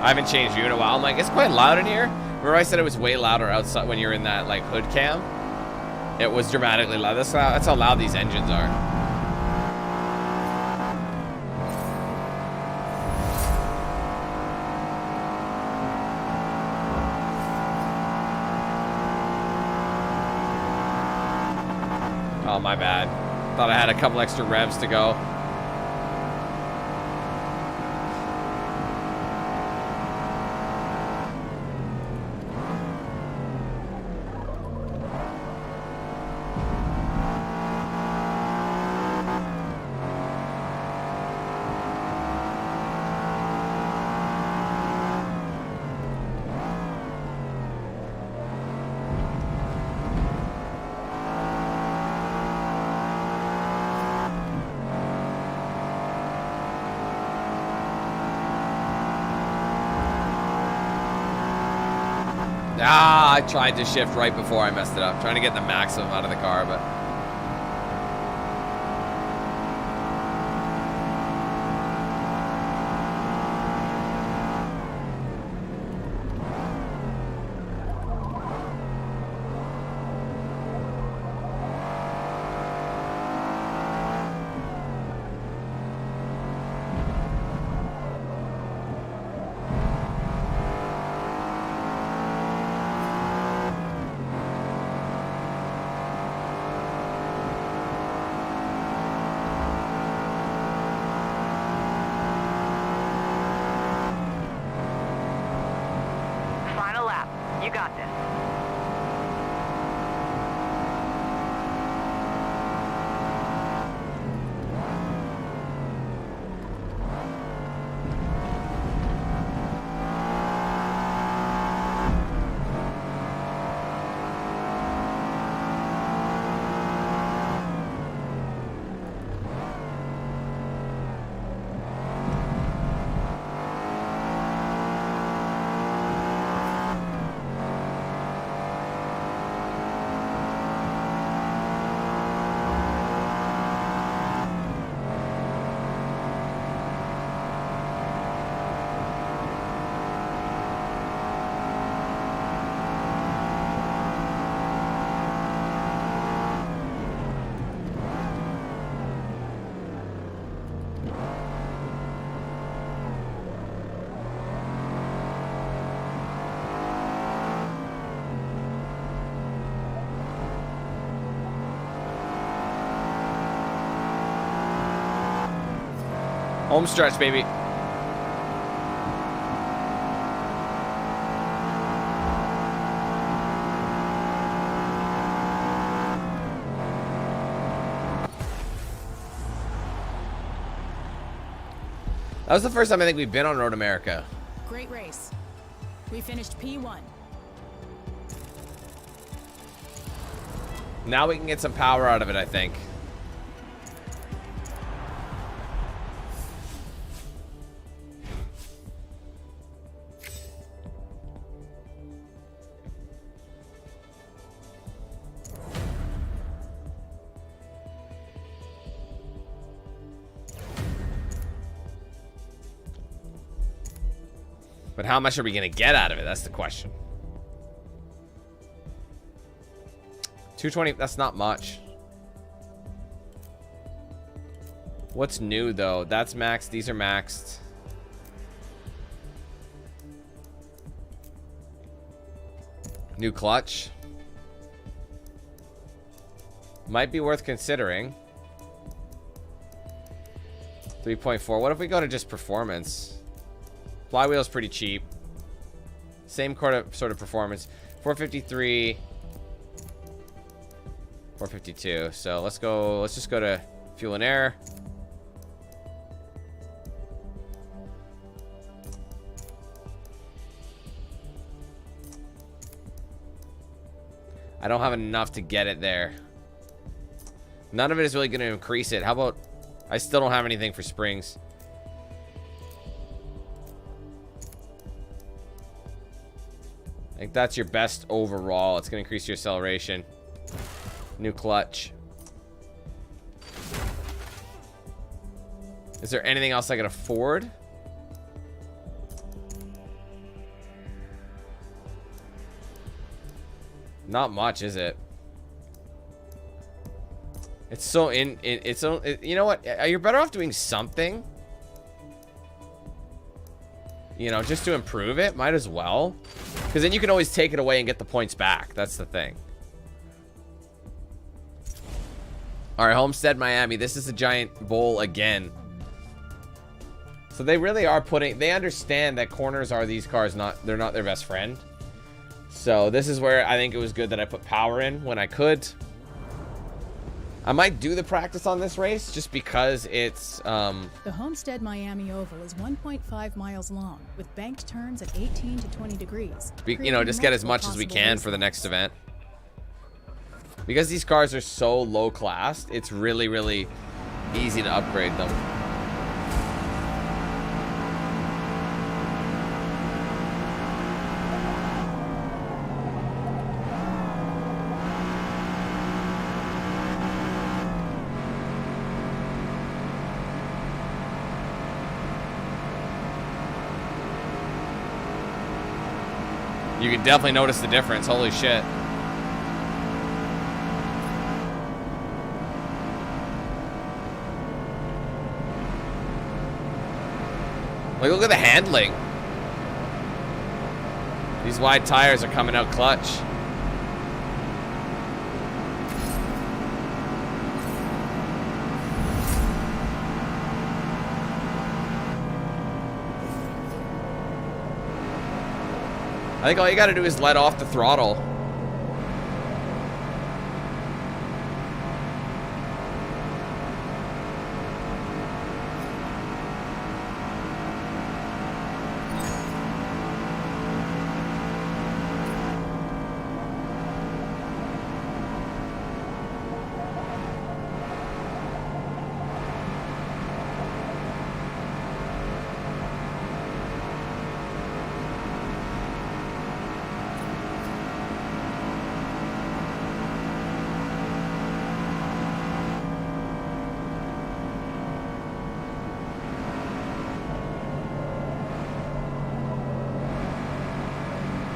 I haven't changed view in a while. I'm like, it's quite loud in here. Remember I said it was way louder outside when you're in that like hood cam? It was dramatically loud. That's how loud these engines are. Oh, my bad. Thought I had a couple extra revs to go. Ah, I tried to shift right before I messed it up. Trying to get the maximum out of the car, but... Final lap. You got this. Home stretch, baby. That was the first time I think we've been on Road America. Great race. We finished P1. Now we can get some power out of it, I think. But how much are we going to get out of it? That's the question. 220, that's not much. What's new, though? That's maxed. These are maxed. New clutch. Might be worth considering. 3.4. What if we go to just performance? Flywheel's pretty cheap. Same sort of performance. 453. 452. So let's go. Let's just go to fuel and air. I don't have enough to get it there. None of it is really going to increase it. How about... I still don't have anything for springs. I think that's your best overall. It's going to increase your acceleration. New clutch. Is there anything else I can afford? Not much, is it? It's so you know what? You're better off doing something. You know, just to improve it. Might as well. Because then you can always take it away and get the points back. That's the thing. Alright, Homestead, Miami. This is a giant bowl again. So they really are putting... They understand that corners are these cars they're not their best friend. So this is where I think it was good that I put power in when I could. I might do the practice on this race just because it's... The Homestead Miami Oval is 1.5 miles long with banked turns at 18 to 20 degrees. You know, just get as much as we can for the next event. Because these cars are so low class, it's really, really easy to upgrade them. You can definitely notice the difference. Holy shit. Like, look at the handling. These wide tires are coming out clutch. I think all you gotta do is let off the throttle.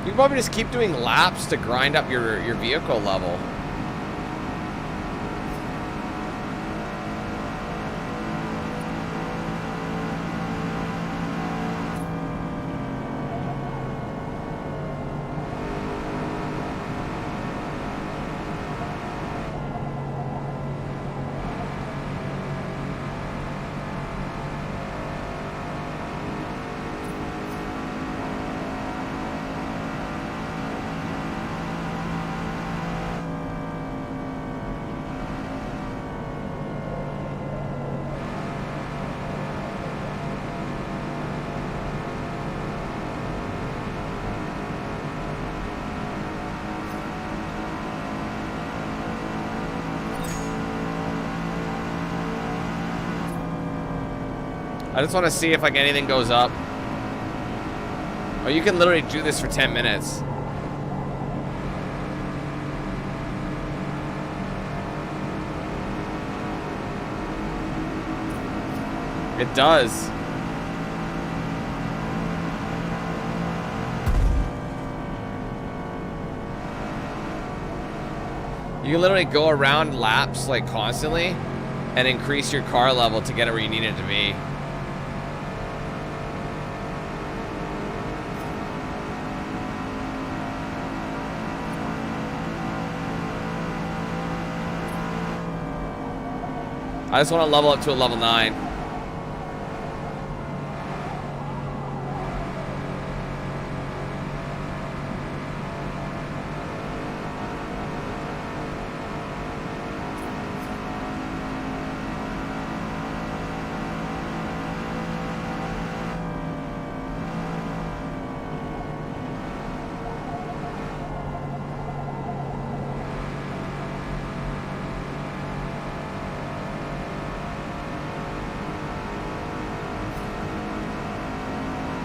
You can probably just keep doing laps to grind up your vehicle level. I just want to see if like anything goes up. Oh, you can literally do this for 10 minutes. It does. You can literally go around laps like constantly and increase your car level to get it where you need it to be. I just want to level up to a level 9.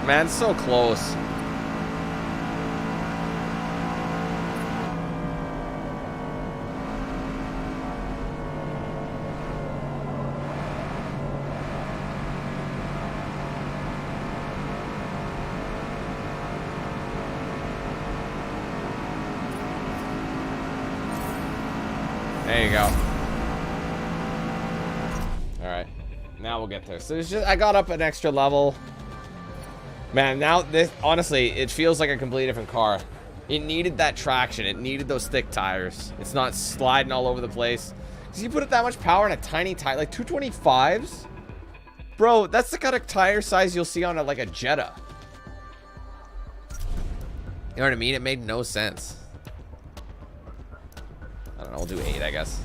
Man, it's so close. There you go. All right, now we'll get there. So it's just, I got up an extra level. Man, now this, honestly, it feels like a completely different car. It needed that traction. It needed those thick tires. It's not sliding all over the place. Because you put that much power in a tiny tire, like 225s? Bro, that's the kind of tire size you'll see on a, like a Jetta. You know what I mean? It made no sense. I don't know, we'll do 8, I guess.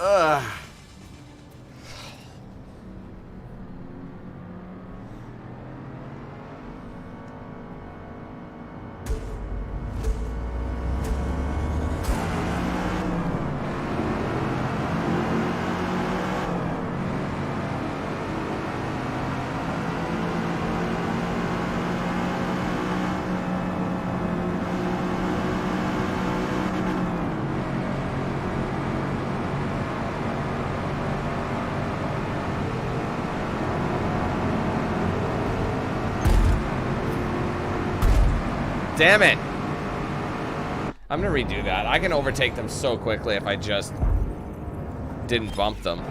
Ugh. Damn it. I'm gonna redo that. I can overtake them so quickly if I just didn't bump them.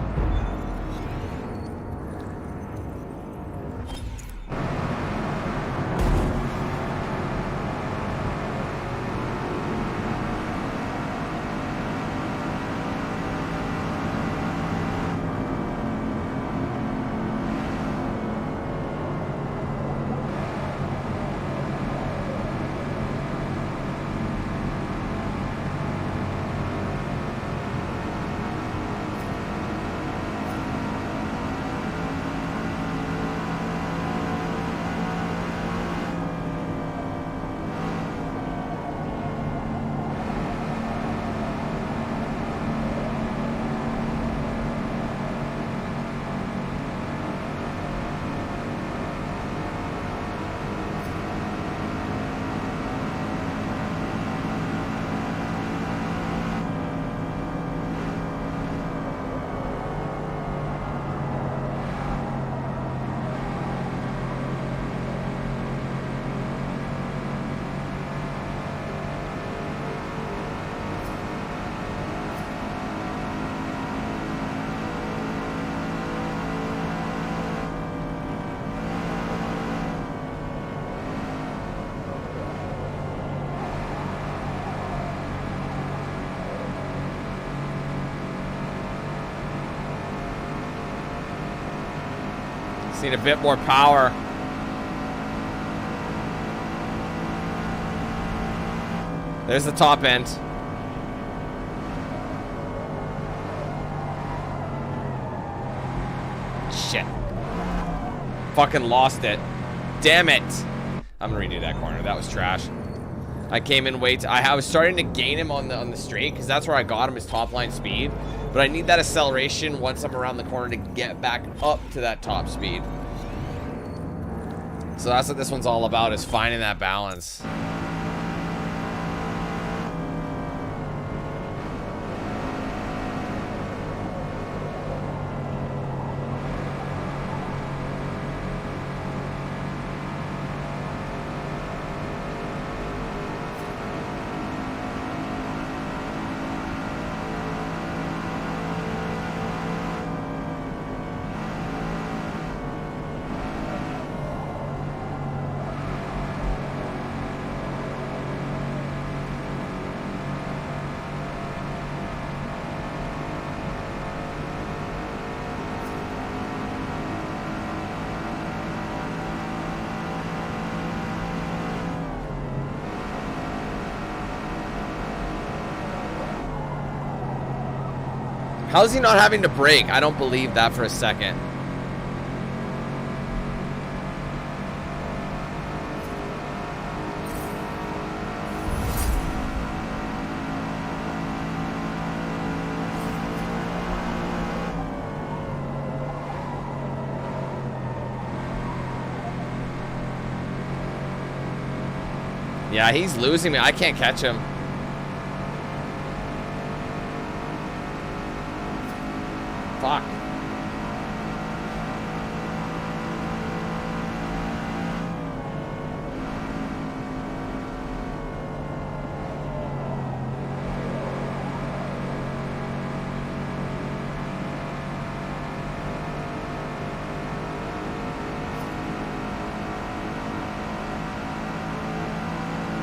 Just need a bit more power. There's the top end. Shit. Fucking lost it. Damn it. I'm gonna redo that corner. That was trash. I came in way I was starting to gain him on the straight because that's where I got him, his top line speed. But I need that acceleration once I'm around the corner to get back up to that top speed. So that's what this one's all about, is finding that balance. How is he not having to brake? I don't believe that for a second. Yeah, he's losing me. I can't catch him. Fuck.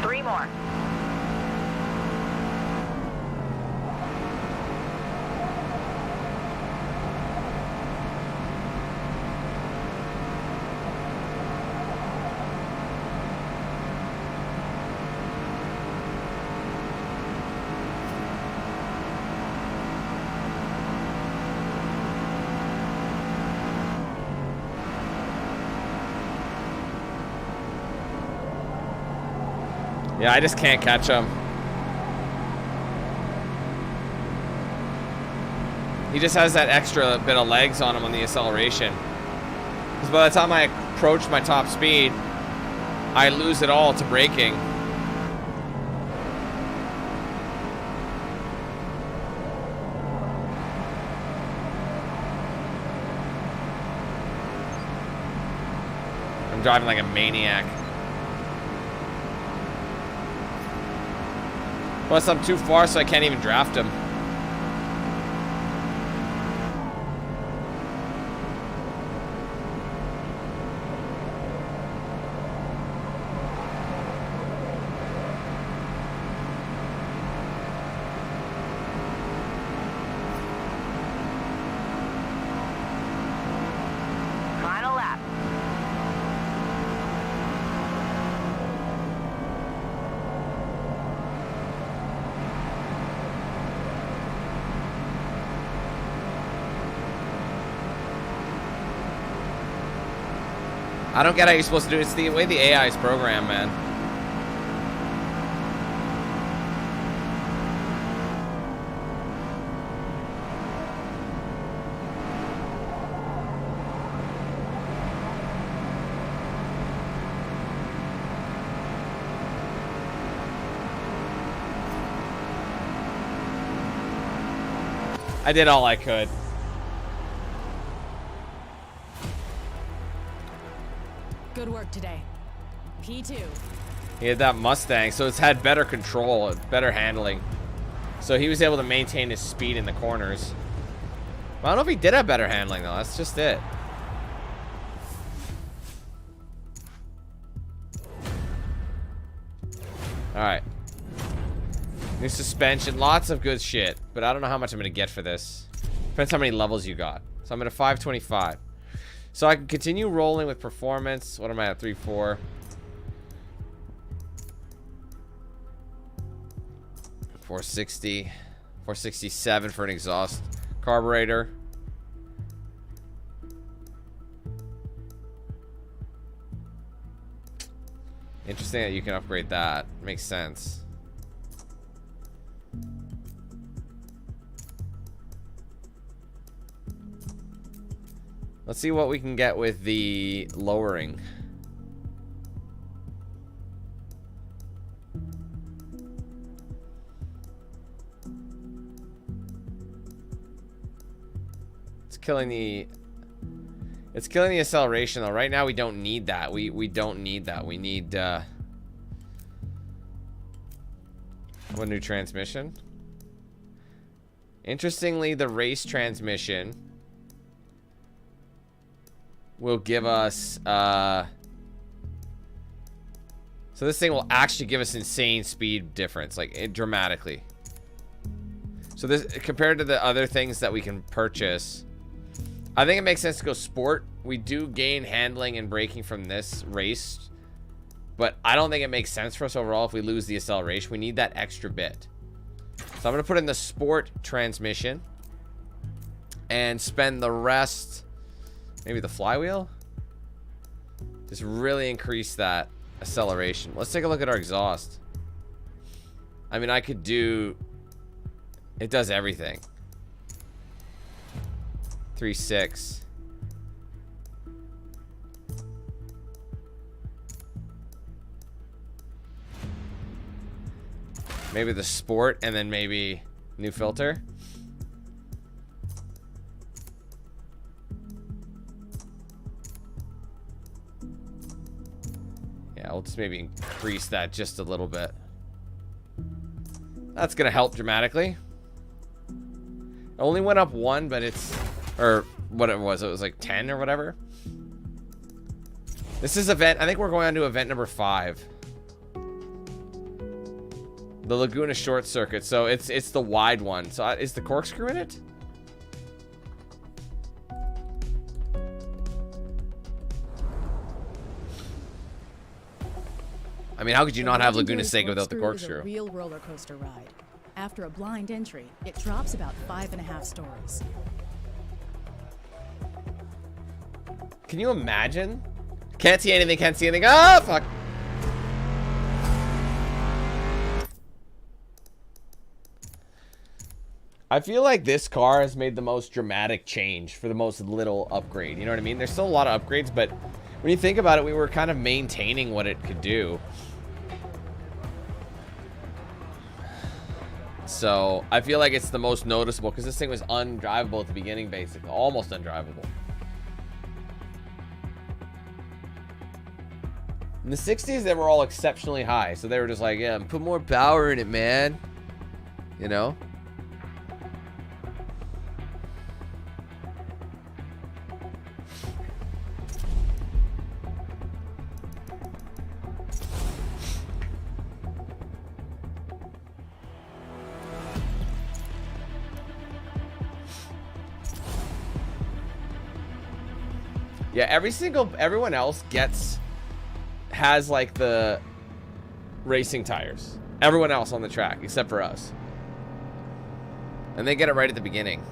Three more. Yeah, I just can't catch him. He just has that extra bit of legs on him on the acceleration. Because by the time I approach my top speed, I lose it all to braking. I'm driving like a maniac. Plus, I'm too far, so I can't even draft him. Final lap. I don't get how you're supposed to do it. It's the way the AI is programmed, man. I did all I could. Good work today. P2. He had that Mustang, so it's had better control, better handling. So he was able to maintain his speed in the corners. I don't know if he did have better handling, though. That's just it. Alright. New suspension. Lots of good shit. But I don't know how much I'm going to get for this. Depends how many levels you got. So I'm at a 525. So I can continue rolling with performance. What am I at? 3, 4. 460. 467 for an exhaust carburetor. Interesting that you can upgrade that. Makes sense. Let's see what we can get with the lowering. It's killing the acceleration though. Right now we don't need that. We don't need that. We need a new transmission. Interestingly, the race transmission will give us so this thing will actually give us insane speed difference, like dramatically. So this, compared to the other things that we can purchase, I think it makes sense to go sport. We do gain handling and braking from this race, but I don't think it makes sense for us overall if we lose the acceleration. We need that extra bit. So I'm gonna put in the sport transmission. and spend the rest, maybe the flywheel, just really increase that acceleration. Let's take a look at our exhaust. I mean, I could do, it does everything. 3.6. Maybe the sport, and then maybe new filter. Yeah, we'll just maybe increase that just a little bit. That's gonna help dramatically. It only went up 1, but it's, or what it was like 10 or whatever. This is event, I think we're going on to event number 5. The Laguna short circuit, so it's the wide one. So is the corkscrew in it? I mean, how could you not have Laguna Seca without the corkscrew? Is a real roller coaster ride. After a blind entry, it drops about 5.5 stories. Can you imagine? Can't see anything, can't see anything. Ah, fuck. I feel like this car has made the most dramatic change for the most little upgrade. You know what I mean? There's still a lot of upgrades, but when you think about it, we were kind of maintaining what it could do. So I feel like it's the most noticeable because this thing was undrivable at the beginning, basically. Almost undrivable. In the 60s, they were all exceptionally high. So they were just like, yeah, put more power in it, man. You know? Yeah, everyone else has like the racing tires. Everyone else on the track, except for us. And they get it right at the beginning.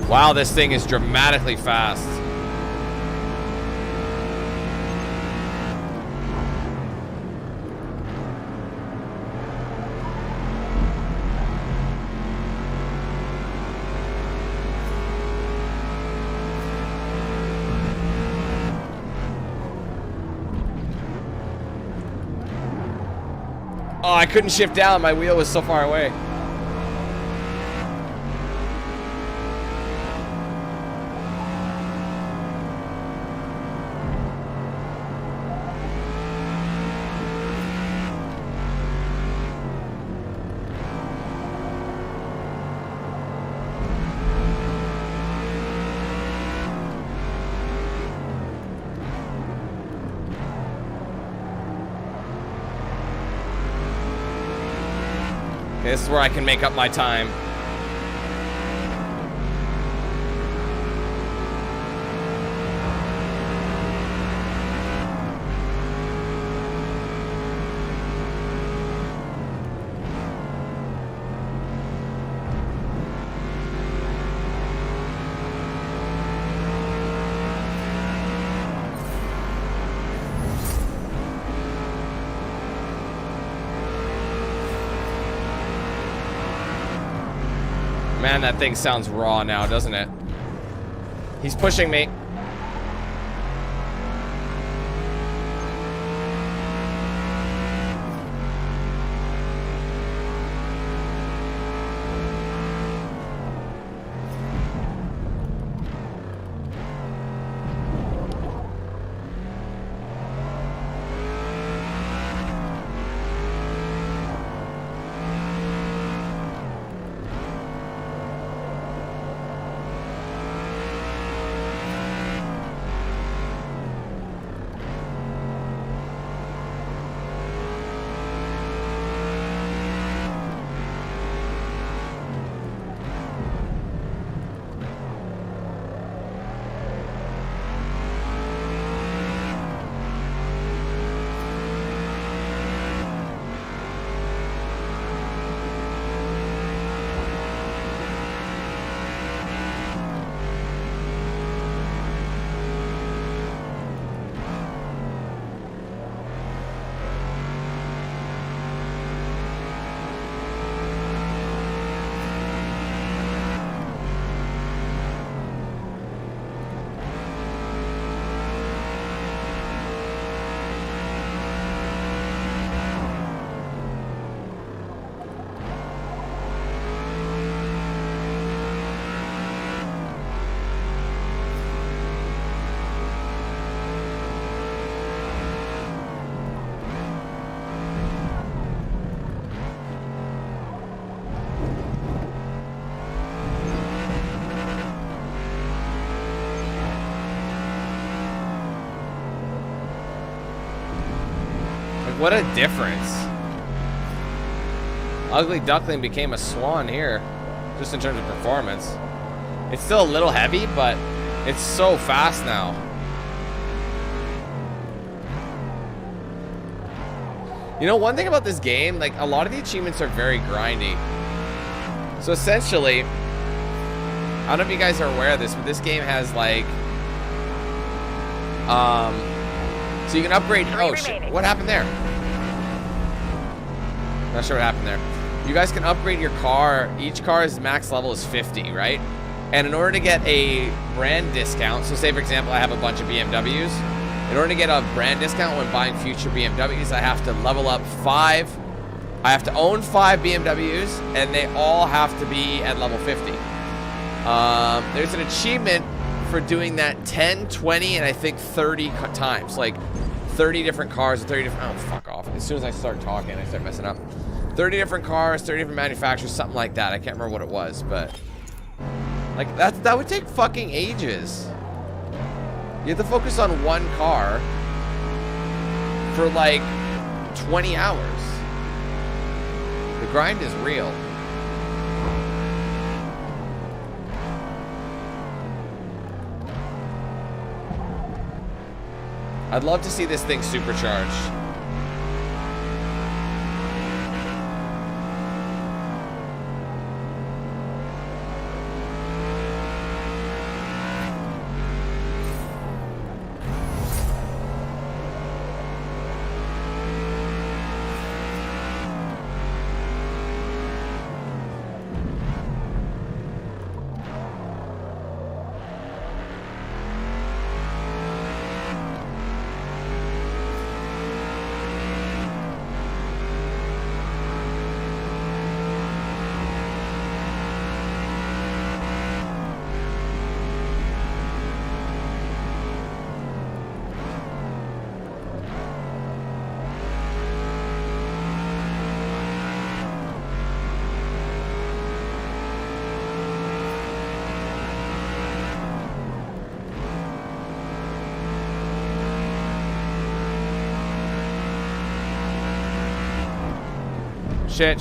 Wow, this thing is dramatically fast. Oh, I couldn't shift down. My wheel was so far away. This is where I can make up my time. Man, that thing sounds raw now, doesn't it? He's pushing me. what a difference. Ugly Duckling became a swan here, just in terms of performance. It's still a little heavy, but it's so fast now. You know, one thing about this game, like, a lot of the achievements are very grindy. So essentially, I don't know if you guys are aware of this, but this game has, like, so you can upgrade. Oh shit, what happened there? Not sure what happened there. You guys can upgrade your car. Each car's max level is 50, right? And in order to get a brand discount, so say for example I have a bunch of BMWs, in order to get a brand discount when buying future BMWs, I have to level up 5. I have to own 5 BMWs, and they all have to be at level 50. There's an achievement for doing that 10, 20, and I think 30 times. Like 30 different cars, 30 different, oh, fuck off. As soon as I start talking, I start messing up. 30 different cars, 30 different manufacturers, something like that. I can't remember what it was, but like that would take fucking ages. You have to focus on one car for like 20 hours. The grind is real. I'd love to see this thing supercharged. Shit.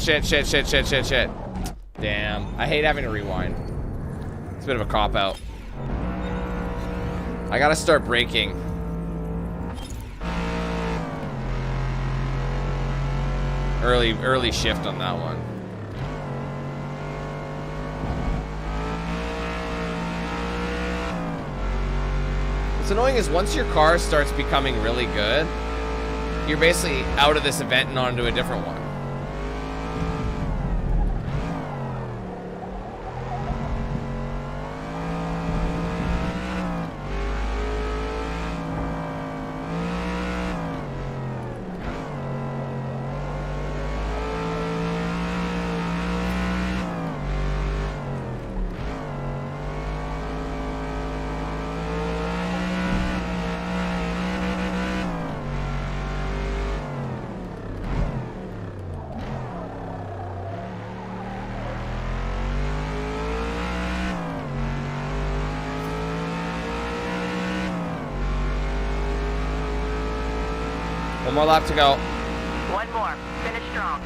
Damn. I hate having to rewind. It's a bit of a cop-out. I gotta start braking. Early shift on that one. What's annoying is once your car starts becoming really good, you're basically out of this event and onto a different one. One more lap to go. One more. Finish strong.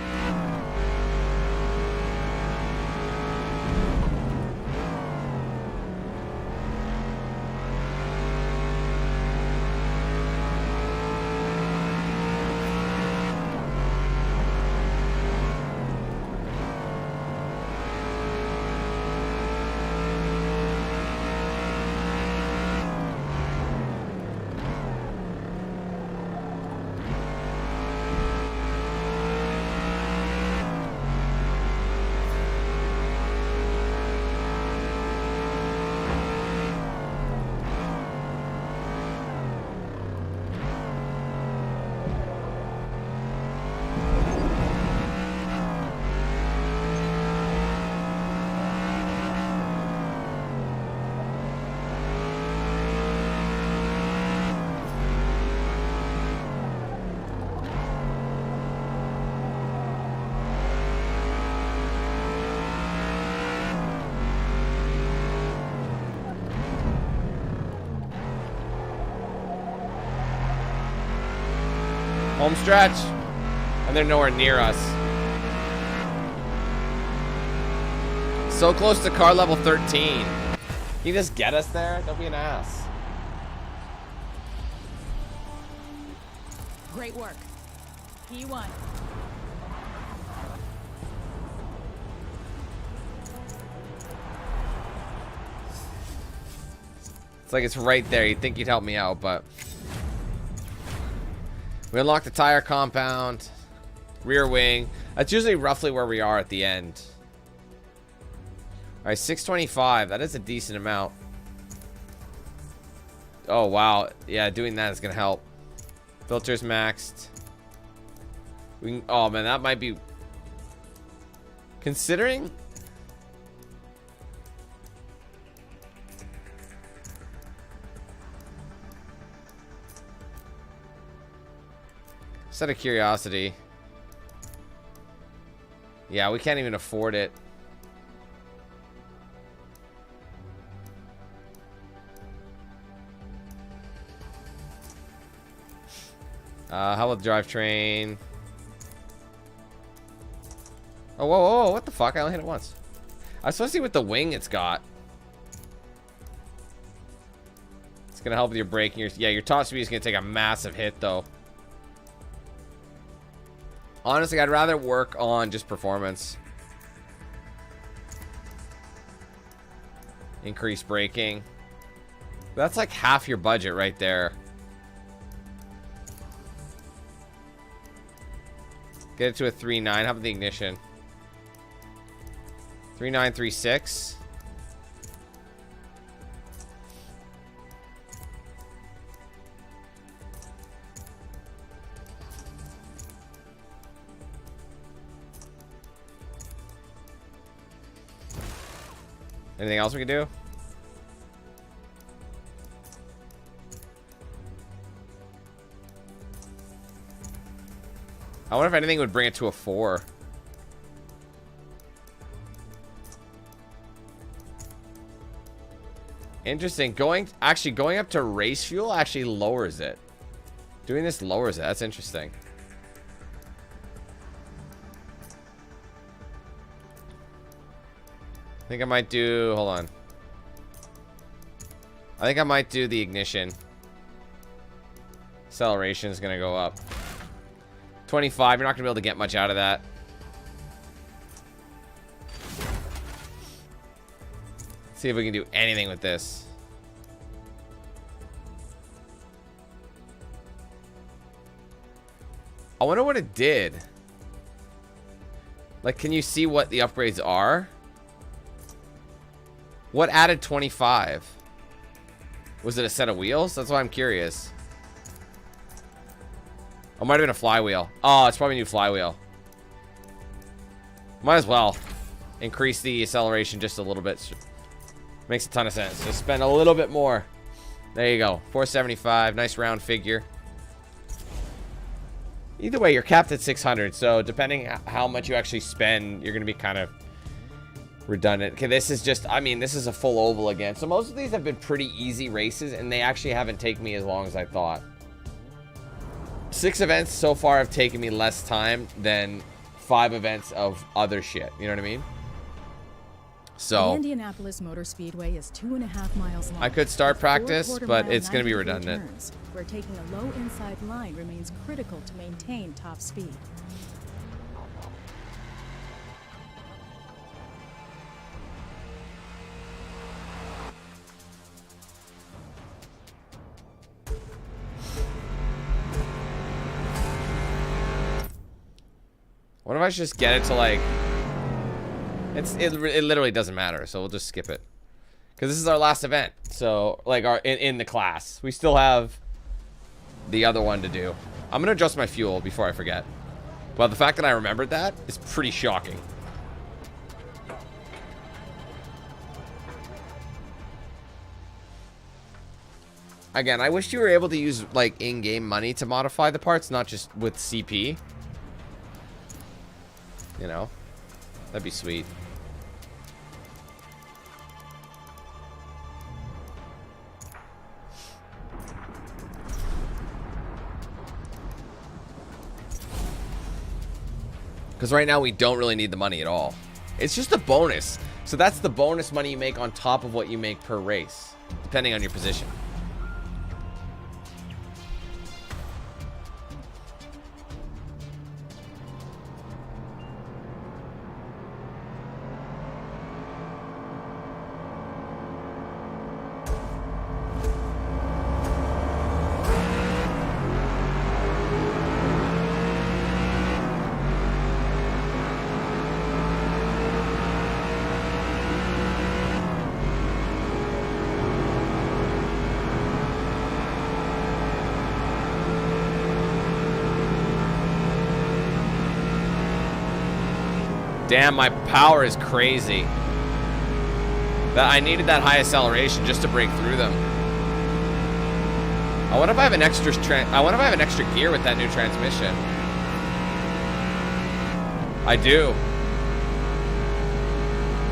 Home stretch. And they're nowhere near us. So close to car level 13. Can you just get us there? Don't be an ass. Great work. P1. It's like it's right there. You'd think you'd help me out, but... We unlocked the tire compound. Rear wing. That's usually roughly where we are at the end. Alright, 625. That is a decent amount. Oh, wow. Yeah, doing that is going to help. Filters maxed. We can, oh, man, that might be... Considering... Just out of curiosity. Yeah, we can't even afford it. How about the drivetrain? Oh, whoa, whoa, whoa, what the fuck? I only hit it once. I was supposed to see what the wing it's got. It's gonna help with your braking. Yeah, your top speed is gonna take a massive hit, though. Honestly, I'd rather work on just performance. Increase braking. That's like half your budget right there. Get it to a 3.9. How about the ignition? 3.936. Anything else we can do? I wonder if anything would bring it to a 4. Interesting. Going up to race fuel actually lowers it. Doing this lowers it. That's interesting. I think I might do, hold on. I think I might do the ignition. Acceleration is going to go up. 25, you're not going to be able to get much out of that. Let's see if we can do anything with this. I wonder what it did. Like, can you see what the upgrades are? What added 25? Was it a set of wheels? That's why I'm curious. Oh, might have been a flywheel. Oh, it's probably a new flywheel. Might as well increase the acceleration just a little bit. Makes a ton of sense. Just spend a little bit more. There you go. 475. Nice round figure. Either way, you're capped at 600. So depending how much you actually spend, you're going to be kind of redundant. Okay, this is just, I mean, this is a full oval again. So most of these have been pretty easy races, and they actually haven't taken me as long as I thought. 6 events so far have taken me less time than 5 events of other shit. You know what I mean? So the Indianapolis Motor Speedway is 2.5 miles long. I could start practice, 4/4 but mile it's going to be 93 redundant. turns, where taking a low inside line remains critical to maintain top speed. What if I should just get it to like... It literally doesn't matter, so we'll just skip it. Because this is our last event. So, like, in the class. We still have the other one to do. I'm going to adjust my fuel before I forget. But the fact that I remembered that is pretty shocking. Again, I wish you were able to use, like, in-game money to modify the parts, not just with CP. You know, that'd be sweet. Because right now we don't really need the money at all. It's just a bonus. So that's the bonus money you make on top of what you make per race, depending on your position. Damn, my power is crazy. That I needed that high acceleration just to break through them. I wonder if I have an extra gear with that new transmission. I do.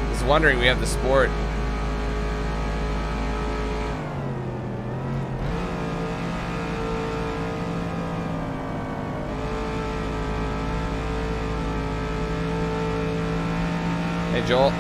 I was wondering, we have the Sport. Hey, Joel.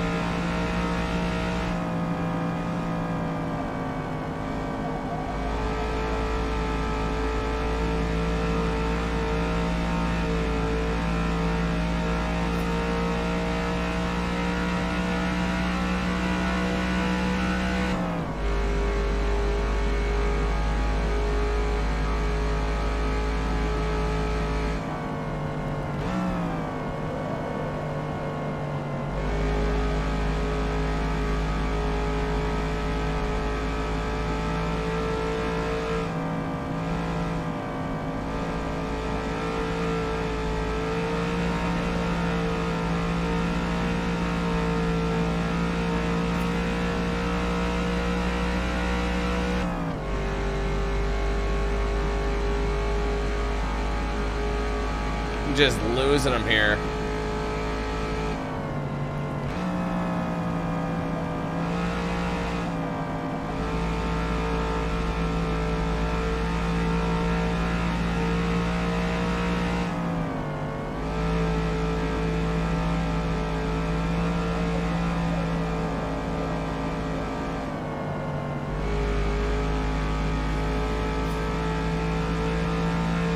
Just losing them here.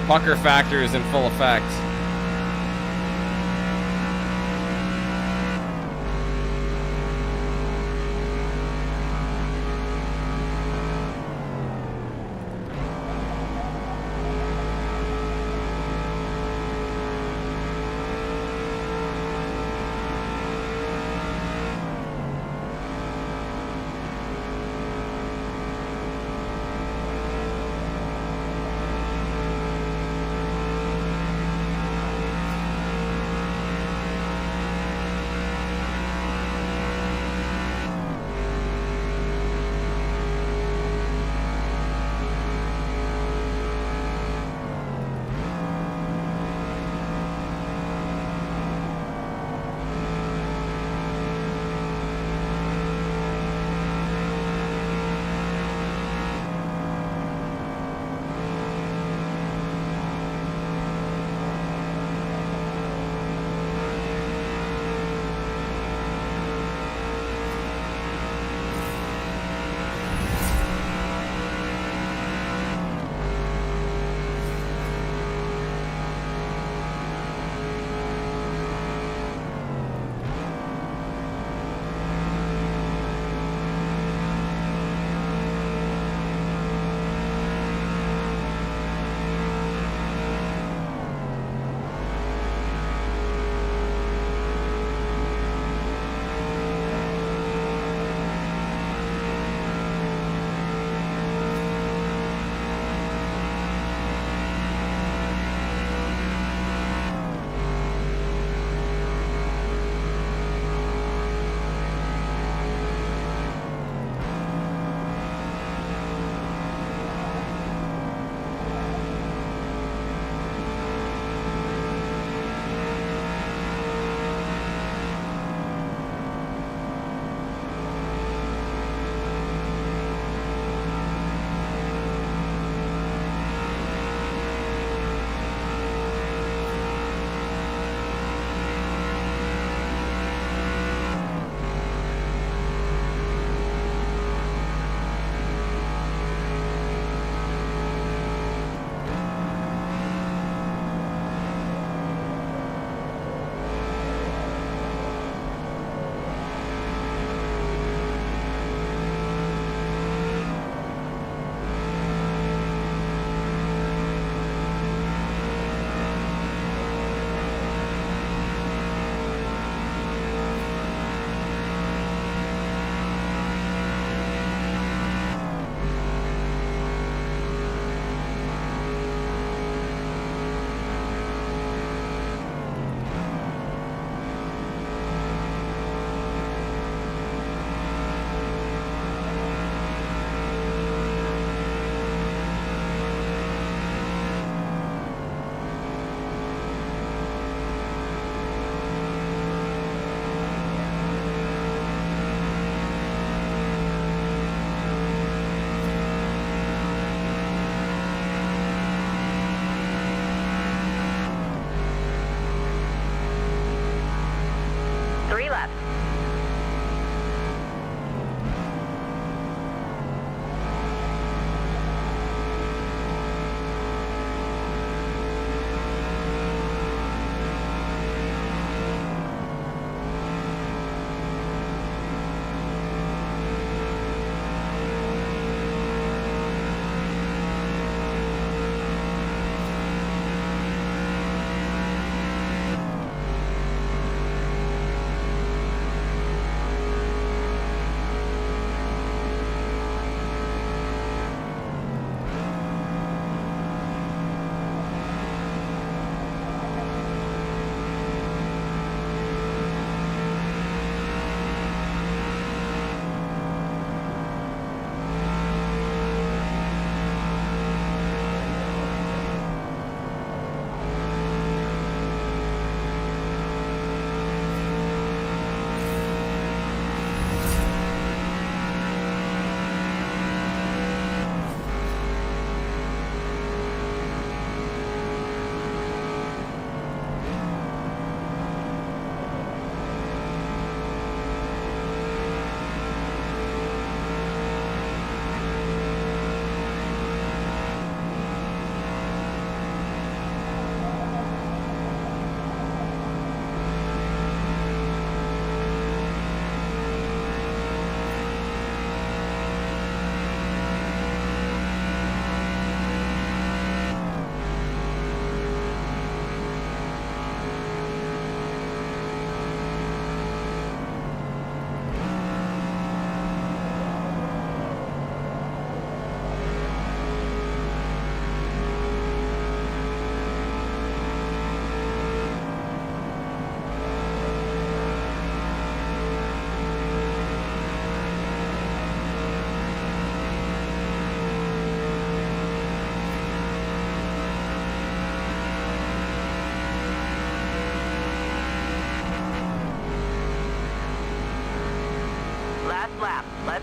Pucker factor is in full effect.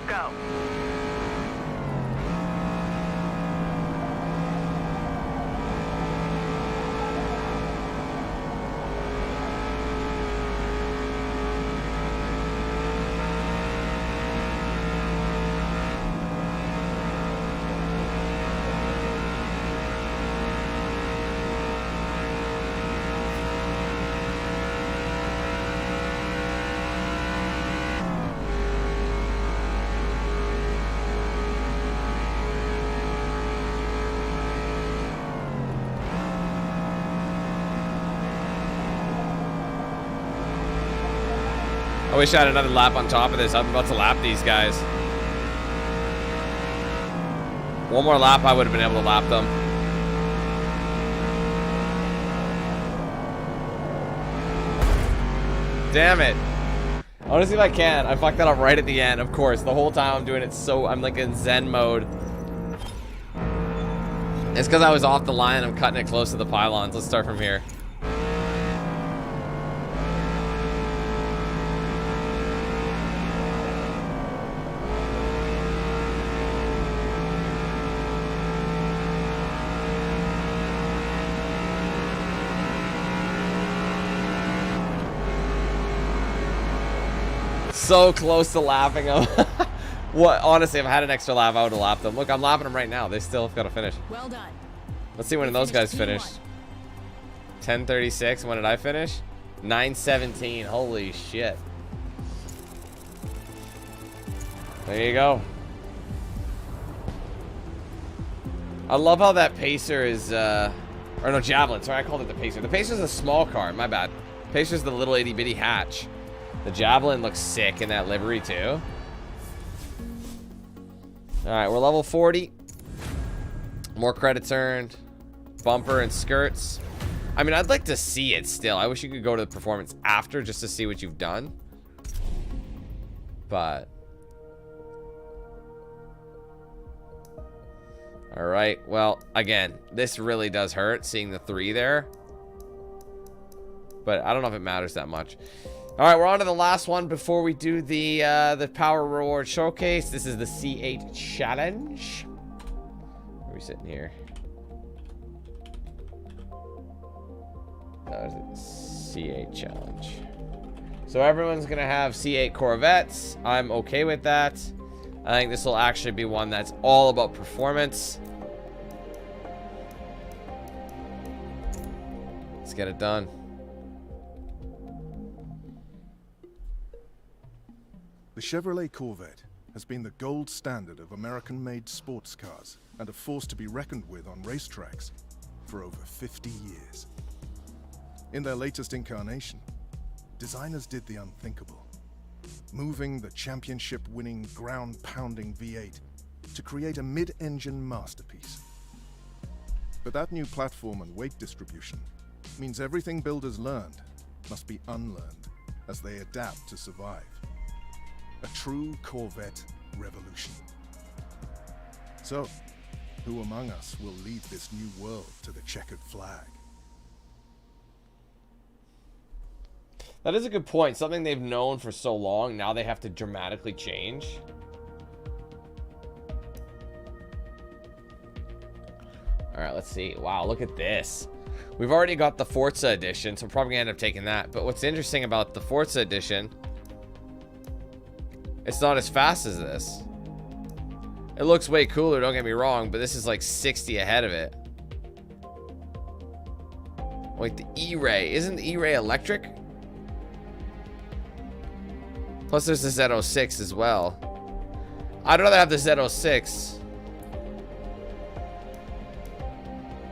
Let's go. I wish I had another lap on top of this. I'm about to lap these guys. One more lap, I would have been able to lap them. Damn it. I want to see if I can. I fucked that up right at the end, of course. The whole time I'm doing it I'm like in Zen mode. It's because I was off the line. I'm cutting it close to the pylons. Let's start from here. So close to lapping them. What? Honestly, if I had an extra lap, I would have lapped them. Look, I'm lapping them right now. They still have got to finish. Well done. Let's see when those guys finished. 10:36. When did I finish? 9:17. Holy shit. There you go. I love how that Pacer is, or no, Javelin. Sorry, I called it the Pacer. The Pacer's a small car. My bad. Pacer's the little itty bitty hatch. The Javelin looks sick in that livery too. Alright, we're level 40. More credits earned. Bumper and skirts. I mean, I'd like to see it still. I wish you could go to the performance after just to see what you've done. But alright, well, again, this really does hurt seeing the 3 there. But I don't know if it matters that much. All right, we're on to the last one before we do the Power Reward Showcase. This is the C8 Challenge. Where are we sitting here? That was it. C8 Challenge. So everyone's going to have C8 Corvettes. I'm okay with that. I think this will actually be one that's all about performance. Let's get it done. The Chevrolet Corvette has been the gold standard of American-made sports cars and a force to be reckoned with on racetracks for over 50 years. In their latest incarnation, designers did the unthinkable, moving the championship-winning, ground-pounding V8 to create a mid-engine masterpiece. But that new platform and weight distribution means everything builders learned must be unlearned as they adapt to survive. A true Corvette revolution. So, who among us will lead this new world to the checkered flag? That is a good point. Something they've known for so long, now they have to dramatically change. All right, let's see. Wow, look at this. We've already got the Forza edition, so we're probably gonna end up taking that. But what's interesting about the Forza edition, it's not as fast as this. It looks way cooler, don't get me wrong, but this is like 60 ahead of it. Wait, the E-Ray. Isn't the E-Ray electric? Plus there's the Z06 as well. I'd rather have the Z06.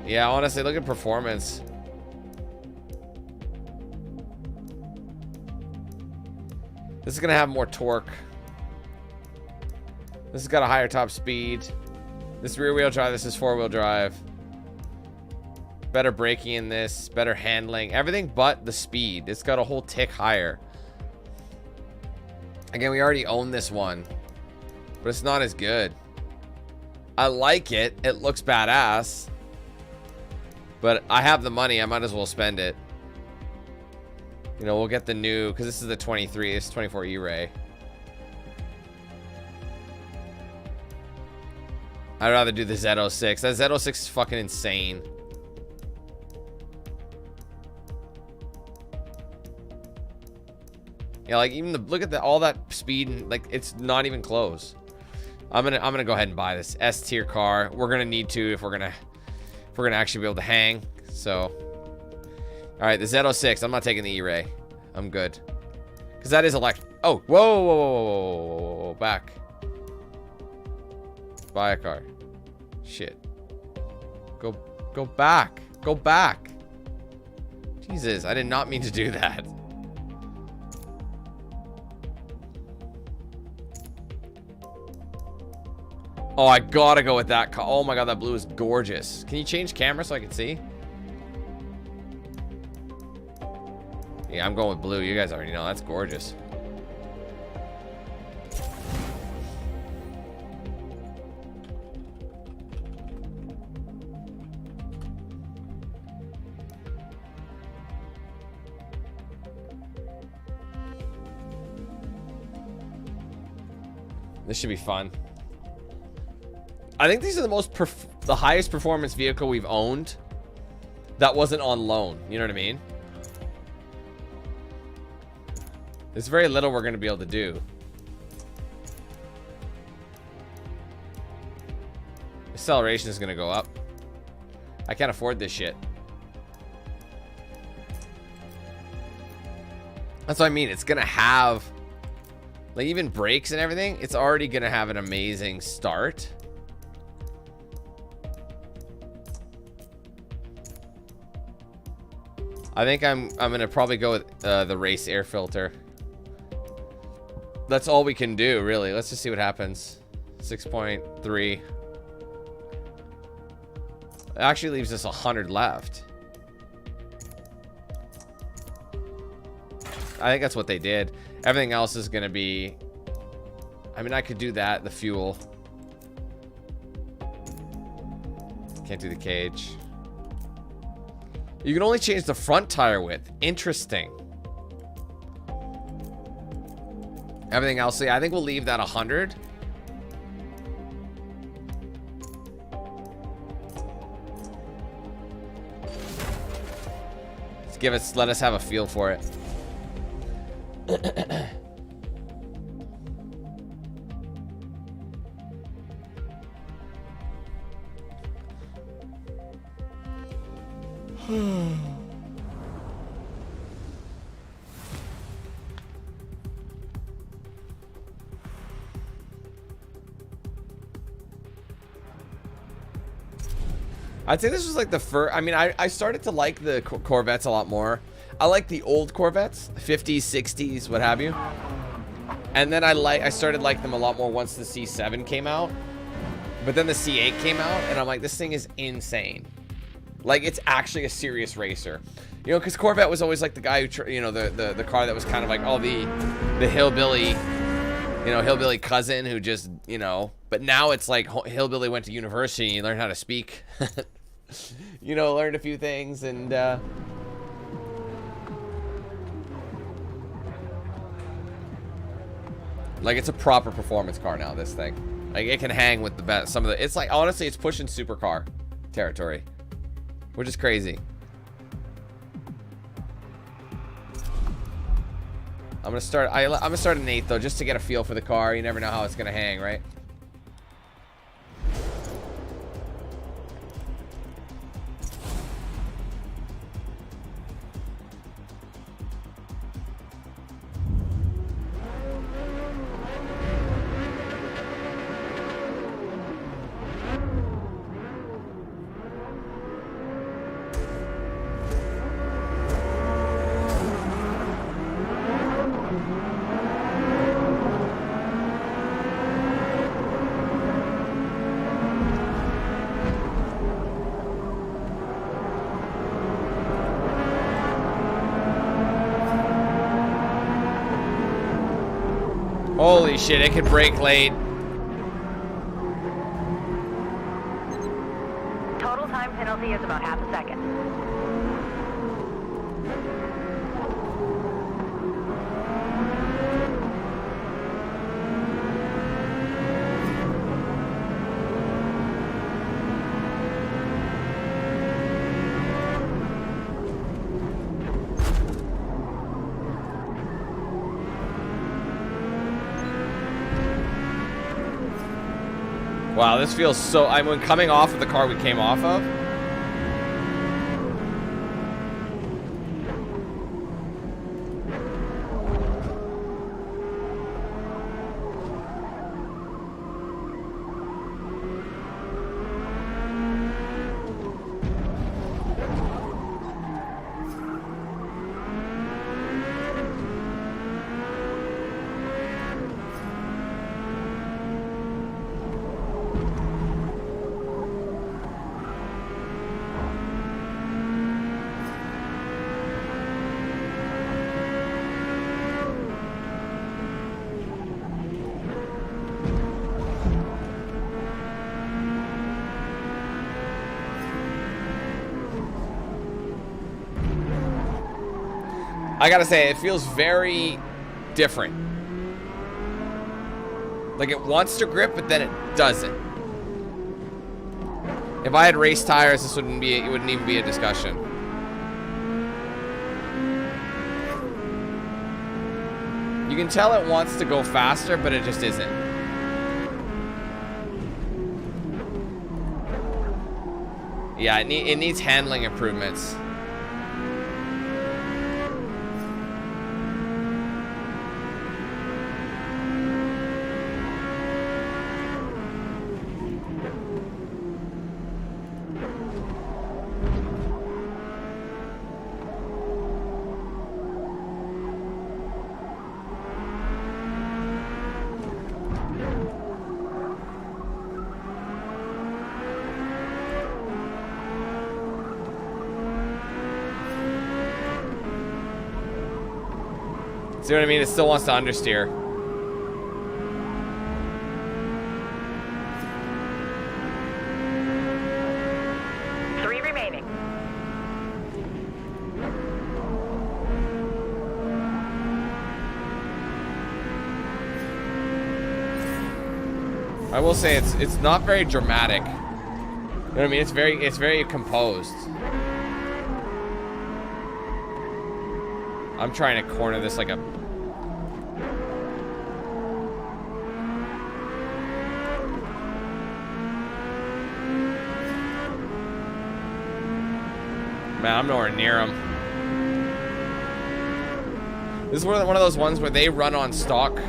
Yeah, honestly, look at performance. This is gonna have more torque. This has got a higher top speed. This rear wheel drive, this is 4-wheel drive. Better braking in this, better handling, everything but the speed. It's got a whole tick higher. Again, we already own this one, but it's not as good. I like it. It looks badass, but I have the money. I might as well spend it. You know, we'll get the new, because this is the 23, this is 24 E-Ray. I'd rather do the Z06. That Z06 is fucking insane. Yeah, like even look at all that speed and like it's not even close. I'm gonna go ahead and buy this S tier car. We're gonna need to if we're gonna actually be able to hang. So, all right, the Z06. I'm not taking the E-Ray. I'm good because that is electric. Oh, whoa, back. Buy a car. Shit. Go back. Go back. Jesus, I did not mean to do that. Oh, I gotta go with that car. Oh my god, that blue is gorgeous. Can you change camera so I can see? Yeah, I'm going with blue. You guys already know. That's gorgeous. This should be fun. I think these are the highest performance vehicle we've owned that wasn't on loan. You know what I mean? There's very little we're going to be able to do. Acceleration is going to go up. I can't afford this shit. That's what I mean. It's going to have, like, even brakes and everything. It's already going to have an amazing start. I think I'm going to probably go with the race air filter. That's all we can do, really. Let's just see what happens. 6.3. It actually leaves us 100 left. I think that's what they did. Everything else is going to be... I mean, I could do that. The fuel. Can't do the cage. You can only change the front tire width. Interesting. Everything else, yeah, I think we'll leave that 100. Let us have a feel for it. I'd say this was like the first. I mean, I started to like the Corvettes a lot more. I like the old Corvettes, 50s, 60s, what have you. And then I started liking them a lot more once the C7 came out. But then the C8 came out, and I'm like, this thing is insane. Like, it's actually a serious racer. You know, because Corvette was always like the guy who, you know, the car that was kind of like, oh, the hillbilly, you know, hillbilly cousin who just, you know. But now it's like hillbilly went to university and learned how to speak. You know, learned a few things and like it's a proper performance car now, this thing. Like it can hang with the best. Some of the, it's like, honestly, it's pushing supercar territory, which is crazy. I'm gonna start an 8 though, just to get a feel for the car. You never know how it's gonna hang, right? Holy shit, it can brake late. Total time penalty is about half a second. Wow, this feels so... I mean, coming off of the car we came off of. I gotta say, it feels very different. Like it wants to grip, but then it doesn't. If I had race tires, this wouldn't be. It wouldn't even be a discussion. You can tell it wants to go faster, but it just isn't. Yeah, it needs handling improvements. See what I mean? It still wants to understeer. Three remaining. I will say it's not very dramatic. You know what I mean? It's very composed. I'm trying to corner this like a... Man, I'm nowhere near him. This is one of those ones where they run on stock.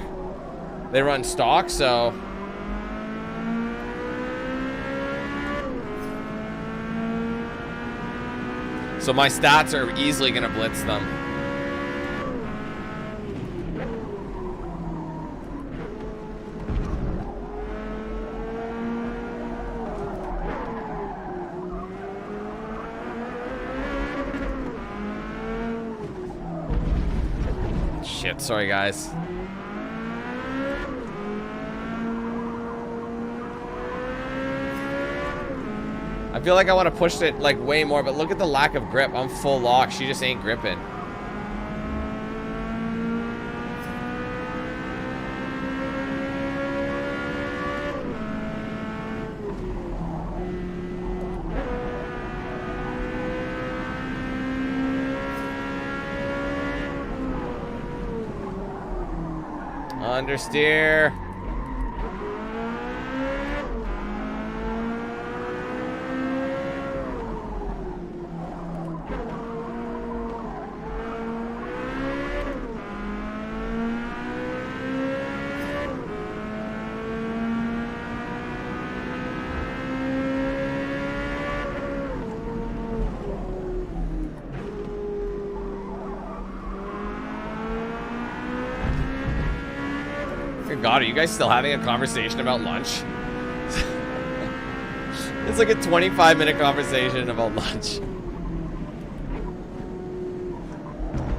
They run stock, so... So my stats are easily gonna blitz them. Shit, sorry guys. I feel like I want to push it like way more, but look at the lack of grip. I'm full lock. She just ain't gripping. Understeer. God, are you guys still having a conversation about lunch? It's like a 25-minute conversation about lunch.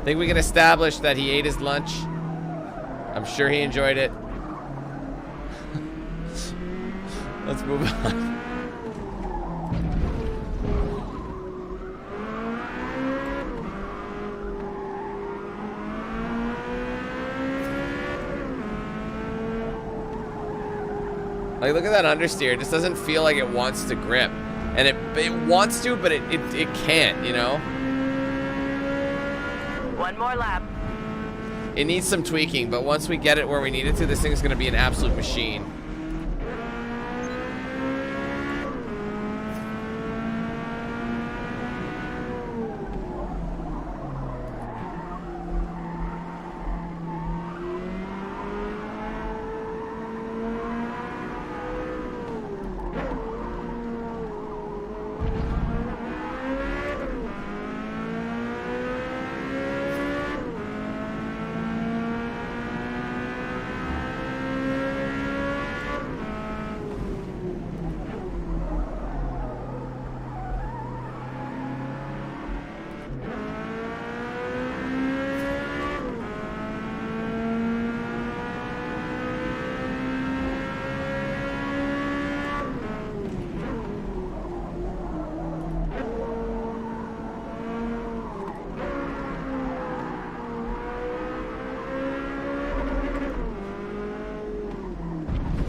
Think we can establish that he ate his lunch? I'm sure he enjoyed it. Let's move on. Like, look at that understeer. It just doesn't feel like it wants to grip. And it wants to, but it can't, you know? One more lap. It needs some tweaking, but once we get it where we need it to, this thing's going to be an absolute machine.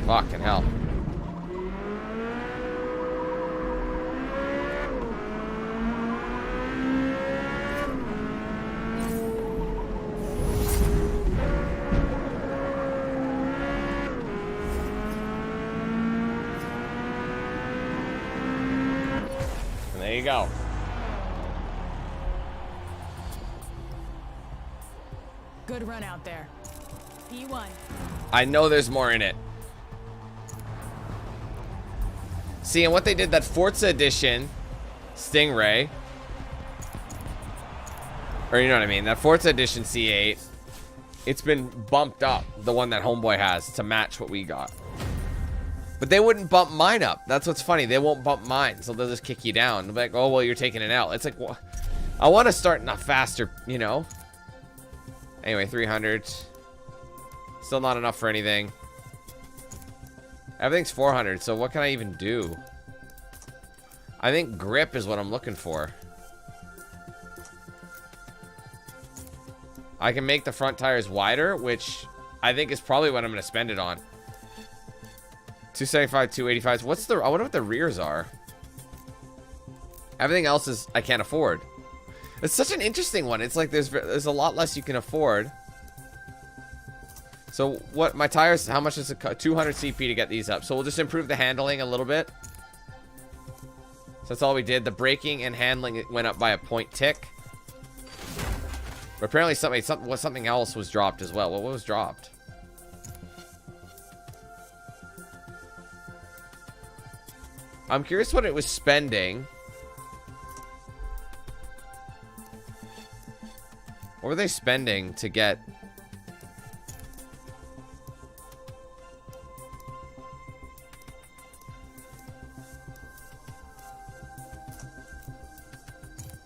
Fucking hell. And there you go. Good run out there. P1. I know there's more in it. See, and what they did, that Forza Edition Stingray, or you know what I mean, that Forza Edition C8, it's been bumped up, the one that Homeboy has, to match what we got. But they wouldn't bump mine up. That's what's funny. They won't bump mine, so they'll just kick you down. They'll be like, oh, well, you're taking it out. It's like, well, I want to start not faster, you know? Anyway, 300. Still not enough for anything. Everything's 400, so what can I even do? I think grip is what I'm looking for. I can make the front tires wider, which I think is probably what I'm going to spend it on. 275, 285. What's the... I wonder what the rears are. Everything else is... I can't afford. It's such an interesting one. It's like there's a lot less you can afford. So what my tires, how much is it? 200 CP to get these up. So we'll just improve the handling a little bit. So that's all we did. The braking and handling went up by a point tick. But apparently something else was dropped as well. What was dropped? I'm curious what it was spending. What were they spending to get...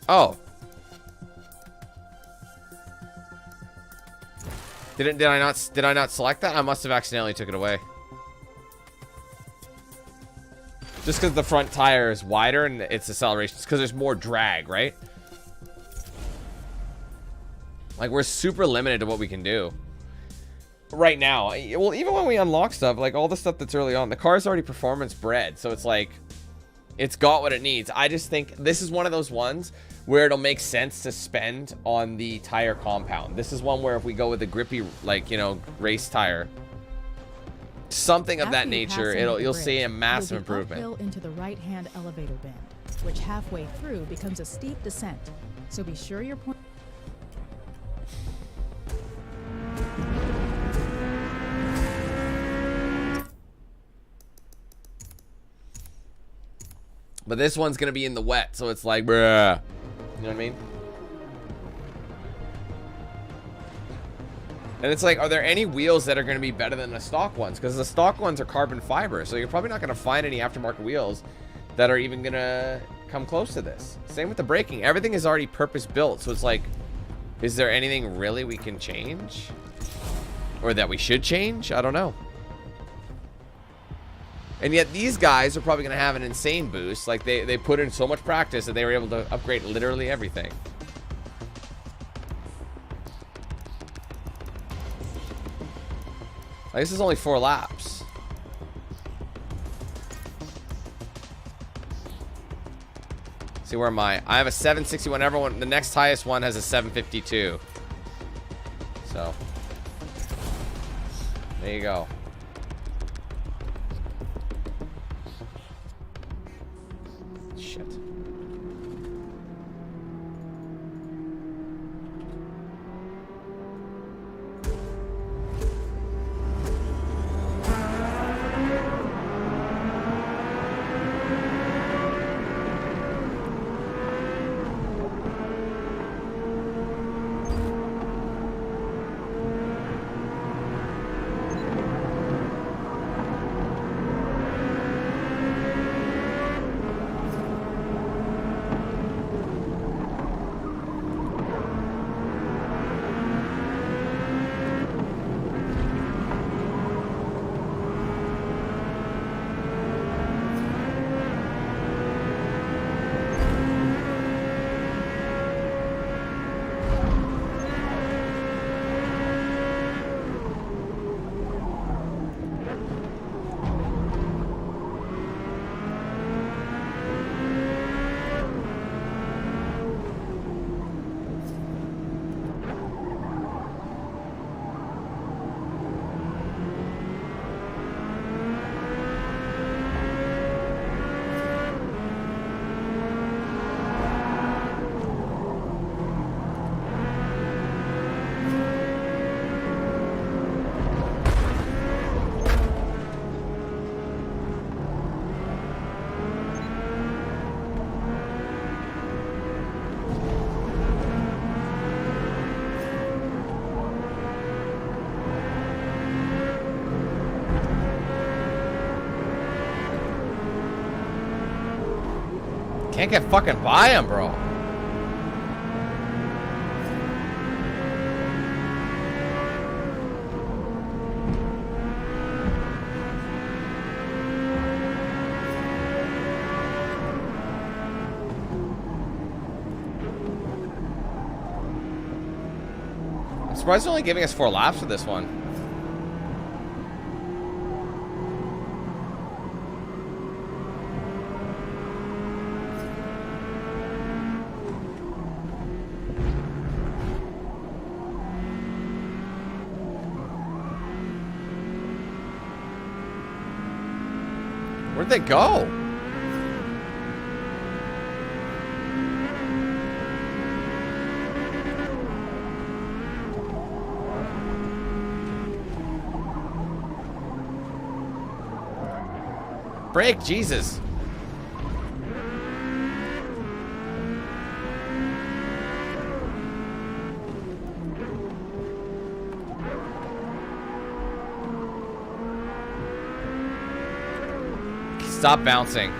Oh. Did I not select that? I must have accidentally took it away. Just because the front tire is wider and its acceleration, it's because there's more drag, right? Like, we're super limited to what we can do right now. Well, even when we unlock stuff, like all the stuff that's early on, the car's already performance bred, so it's like it's got what it needs. I just think this is one of those ones where it'll make sense to spend on the tire compound. This is one where if we go with a grippy, like, you know, race tire, something of that nature, you'll see a massive improvement. Uphill into the right-hand elevator bend, which halfway through becomes a steep descent. So be sure your point. But this one's gonna be in the wet, so it's like, bruh. You know what I mean? And it's like, are there any wheels that are going to be better than the stock ones? Because the stock ones are carbon fiber, so you're probably not going to find any aftermarket wheels that are even going to come close to this. Same with the braking. Everything is already purpose built, so it's like, is there anything really we can change? Or that we should change? I don't know. And yet these guys are probably going to have an insane boost. Like, they put in so much practice that they were able to upgrade literally everything. Like, this is only 4 laps. See, where am I? I have a 761. Everyone, the next highest one has a 752. So, there you go. Shit. Can't get fucking by him, bro. I'm surprised they're only giving us 4 laps for this one. Where'd they go? Break, Jesus. Stop bouncing.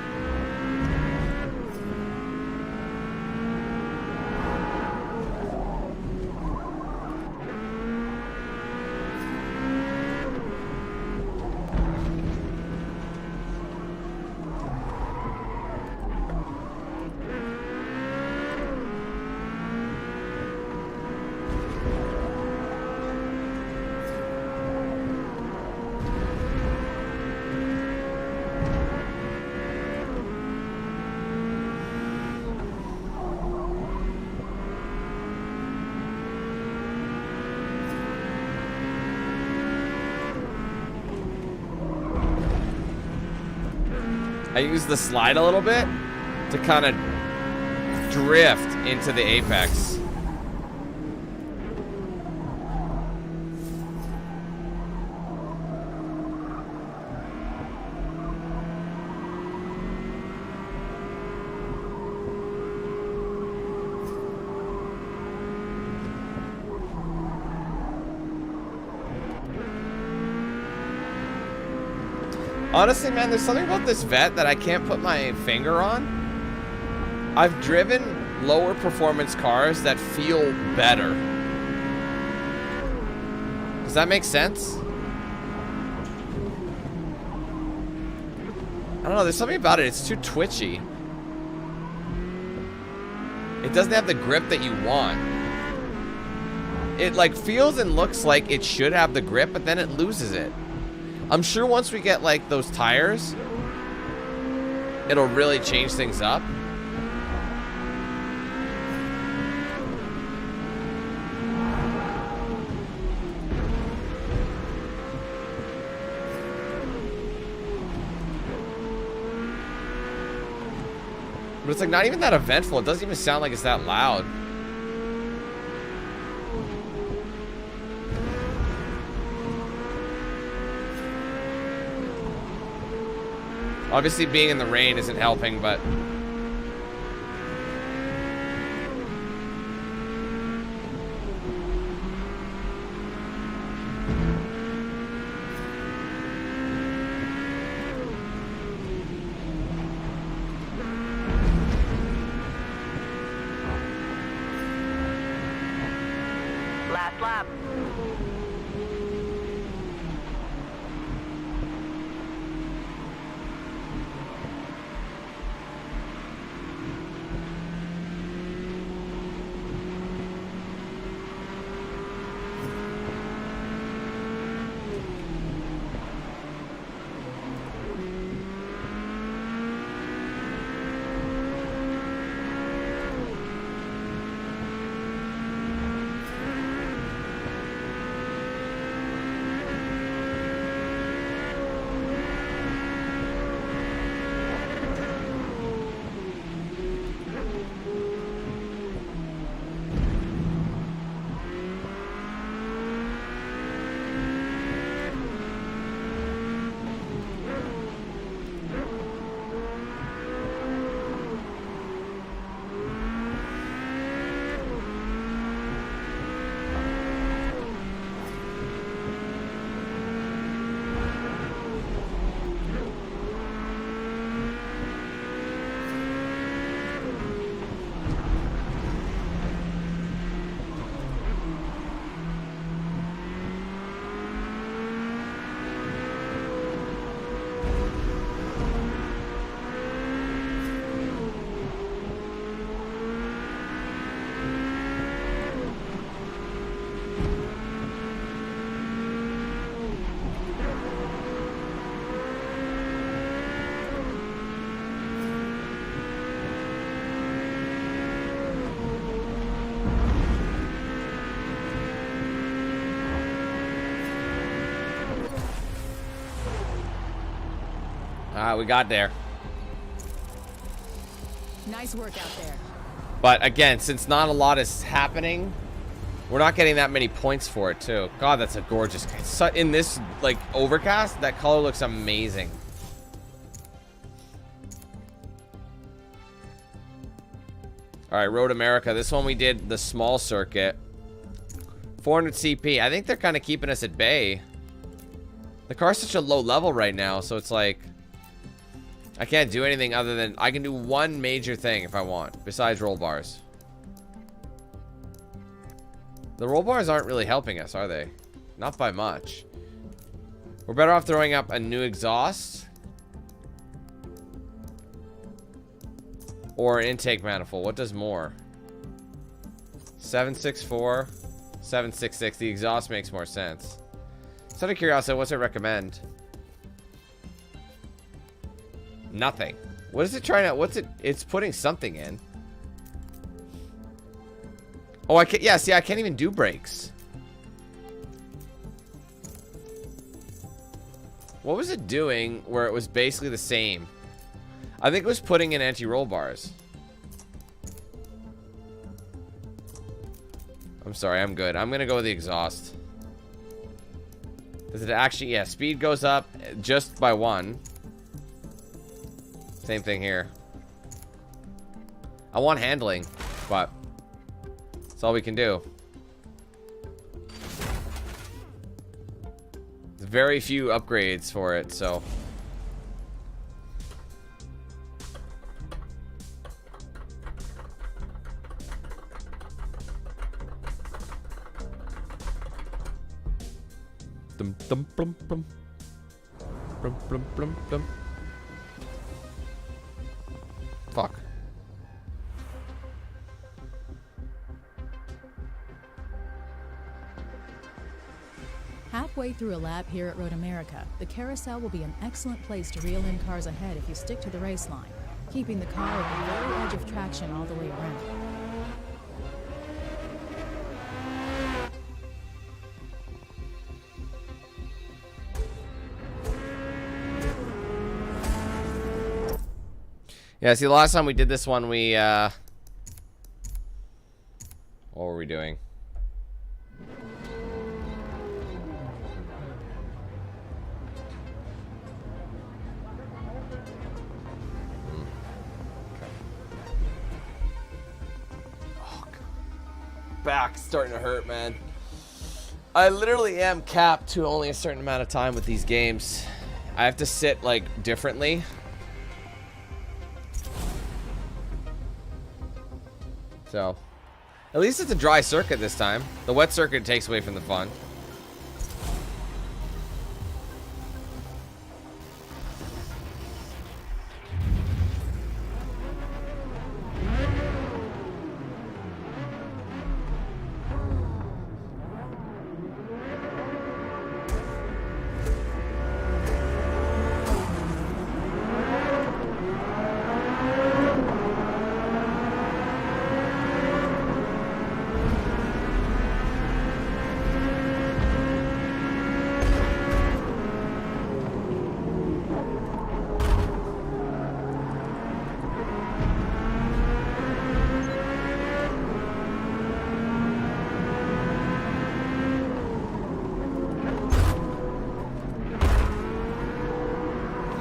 I use the slide a little bit to kind of drift into the apex. Honestly, man, there's something about this vet that I can't put my finger on. I've driven lower performance cars that feel better. Does that make sense? I don't know, there's something about it, it's too twitchy. It doesn't have the grip that you want. It like feels and looks like it should have the grip, but then it loses it. I'm sure once we get like those tires, it'll really change things up. But it's like not even that eventful. It doesn't even sound like it's that loud. Obviously, being in the rain isn't helping, but... Last lap. We got there. Nice work out there. But again, since not a lot is happening, we're not getting that many points for it too. God, that's a gorgeous. In this like overcast, that color looks amazing. All right, Road America. This one we did the small circuit. 400 CP. I think they're kind of keeping us at bay. The car's such a low level right now, so it's like I can't do anything other than I can do one major thing if I want, besides roll bars. The roll bars aren't really helping us, are they? Not by much. We're better off throwing up a new exhaust or an intake manifold. What does more? 764, 766. The exhaust makes more sense. Just out of curiosity, what's it recommend? Nothing. What is it trying to? What's it? It's putting something in. Oh, I can't. Yeah, see, I can't even do brakes. What was it doing where it was basically the same? I think it was putting in anti-roll bars. I'm sorry, I'm good. I'm gonna go with the exhaust. Does it actually? Yeah, speed goes up just by 1. Same thing here. I want handling, but that's all we can do. There's very few upgrades for it, so. Dum dum blum blum. Blum blum blum blum. Fuck. Halfway through a lap here at Road America, the carousel will be an excellent place to reel in cars ahead if you stick to the race line, keeping the car at the very edge of traction all the way around. Yeah, see, the last time we did this one, we, what were we doing? Oh, God. Back's starting to hurt, man. I literally am capped to only a certain amount of time with these games. I have to sit, like, differently. So, at least it's a dry circuit this time. The wet circuit takes away from the fun.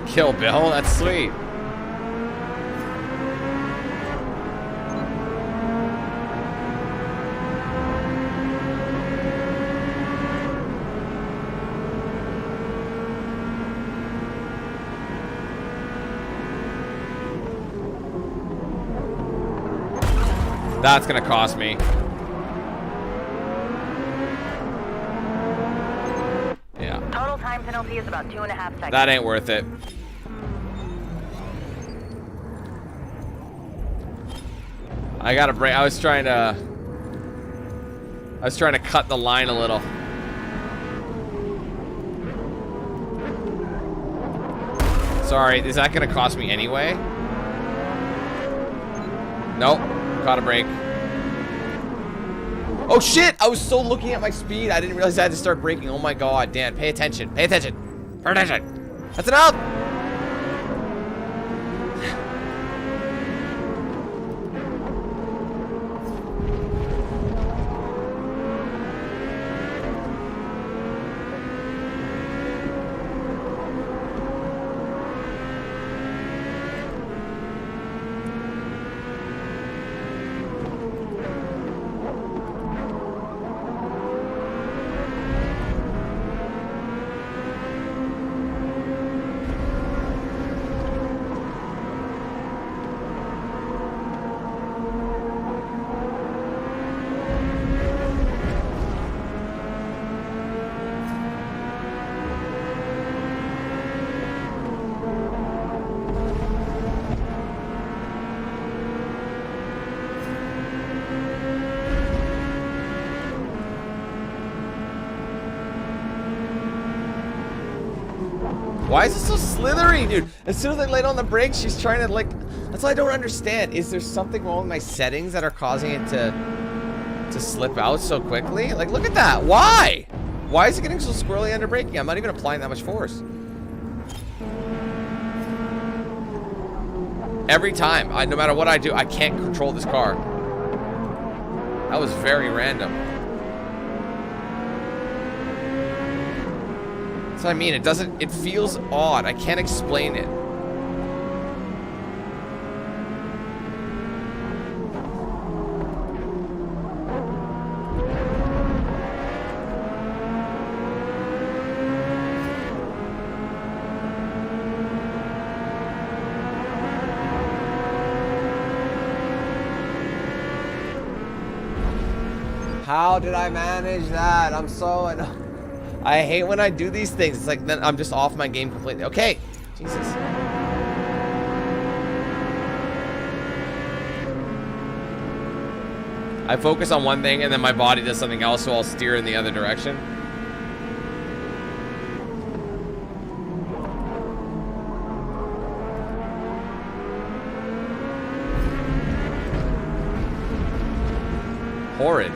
Kill Bill, that's sweet. That's gonna cost me. Yeah. Total time penalty is about 2.5 seconds. That ain't worth it. I gotta break. I was trying to cut the line a little. Sorry, is that gonna cost me anyway? Nope. Caught a break. Oh shit! I was so looking at my speed, I didn't realize I had to start braking. Oh my god, Dan, pay attention. Pay attention. Pay attention. That's enough! Why is it so slithery, dude? As soon as I laid on the brakes, she's trying to, like... That's what I don't understand. Is there something wrong with my settings that are causing it to slip out so quickly? Like, look at that. Why? Why is it getting so squirrely under braking? I'm not even applying that much force. Every time, no matter what I do, I can't control this car. That was very random. That's what I mean. It feels odd. I can't explain it. How did I manage that? I'm so annoyed. I hate when I do these things. It's like then I'm just off my game completely. Okay. Jesus. I focus on one thing and then my body does something else, so I'll steer in the other direction. Horrid.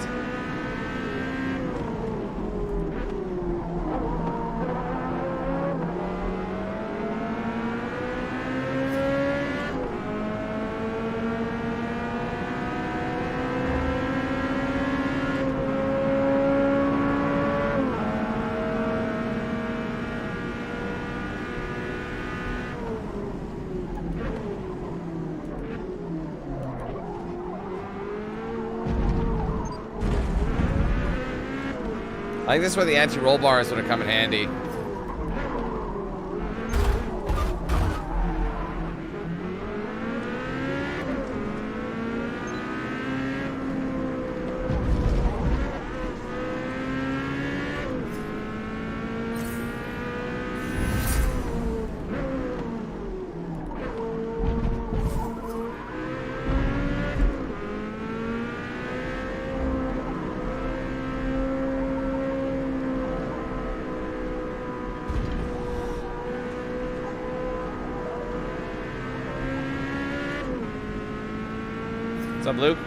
I think this is where the anti-roll bars would have come in handy. What's up, Luke?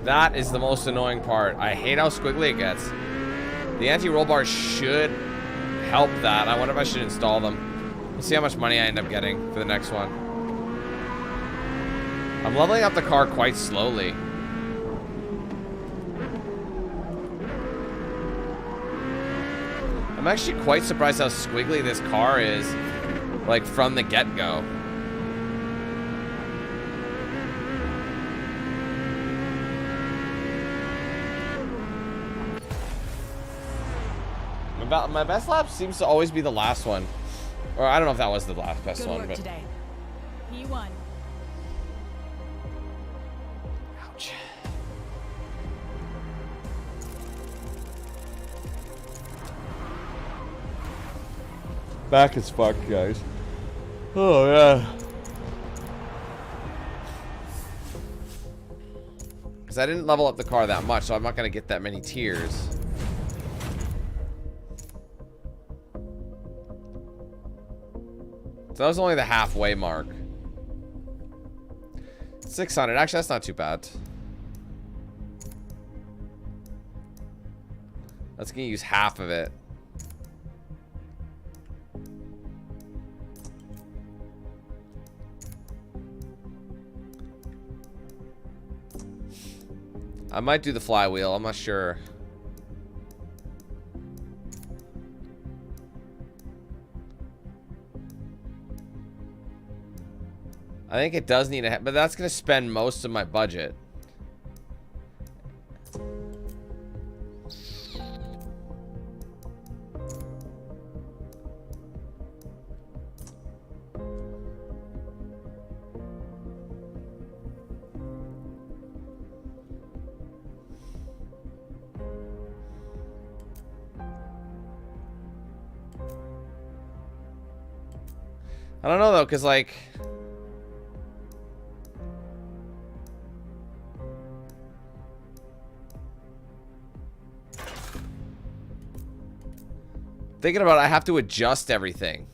That is the most annoying part. I hate how squiggly it gets. The anti-roll bars should help that. I wonder if I should install them. We'll see how much money I end up getting for the next one. I'm leveling up the car quite slowly. I'm actually quite surprised how squiggly this car is, like, from the get-go. My best lap seems to always be the last one. Or I don't know if that was the last best Good one, work but... today. He won. Ouch. Back as fuck, guys. Oh, yeah. Because I didn't level up the car that much, so I'm not going to get that many tiers. So that was only the halfway mark. 600. Actually, that's not too bad. That's going to use half of it. I might do the flywheel. I'm not sure. I think it does need a... But that's going to spend most of my budget. I don't know, though, because, like... Thinking about it, I have to adjust everything.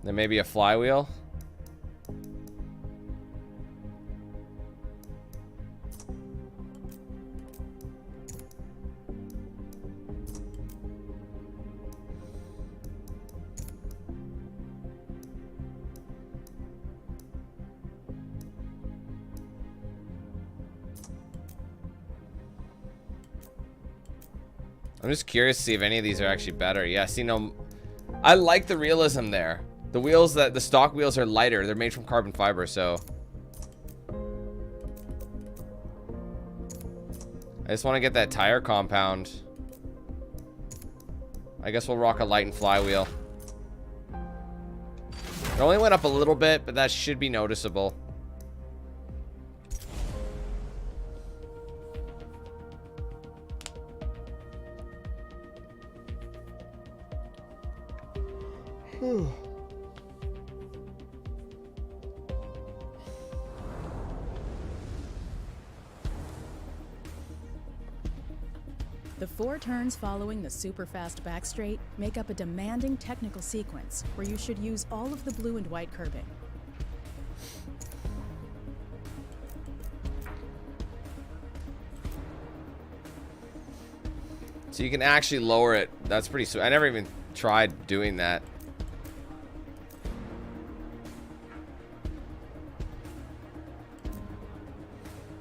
Then maybe a flywheel. I'm just curious to see if any of these are actually better. Yeah, see, no, I like the realism there. The wheels, the stock wheels are lighter. They're made from carbon fiber, so. I just want to get that tire compound. I guess we'll rock a light and flywheel. It only went up a little bit, but that should be noticeable. The 4 turns following the super fast back straight make up a demanding technical sequence where you should use all of the blue and white curbing. So you can actually lower it. That's pretty sweet. I never even tried doing that.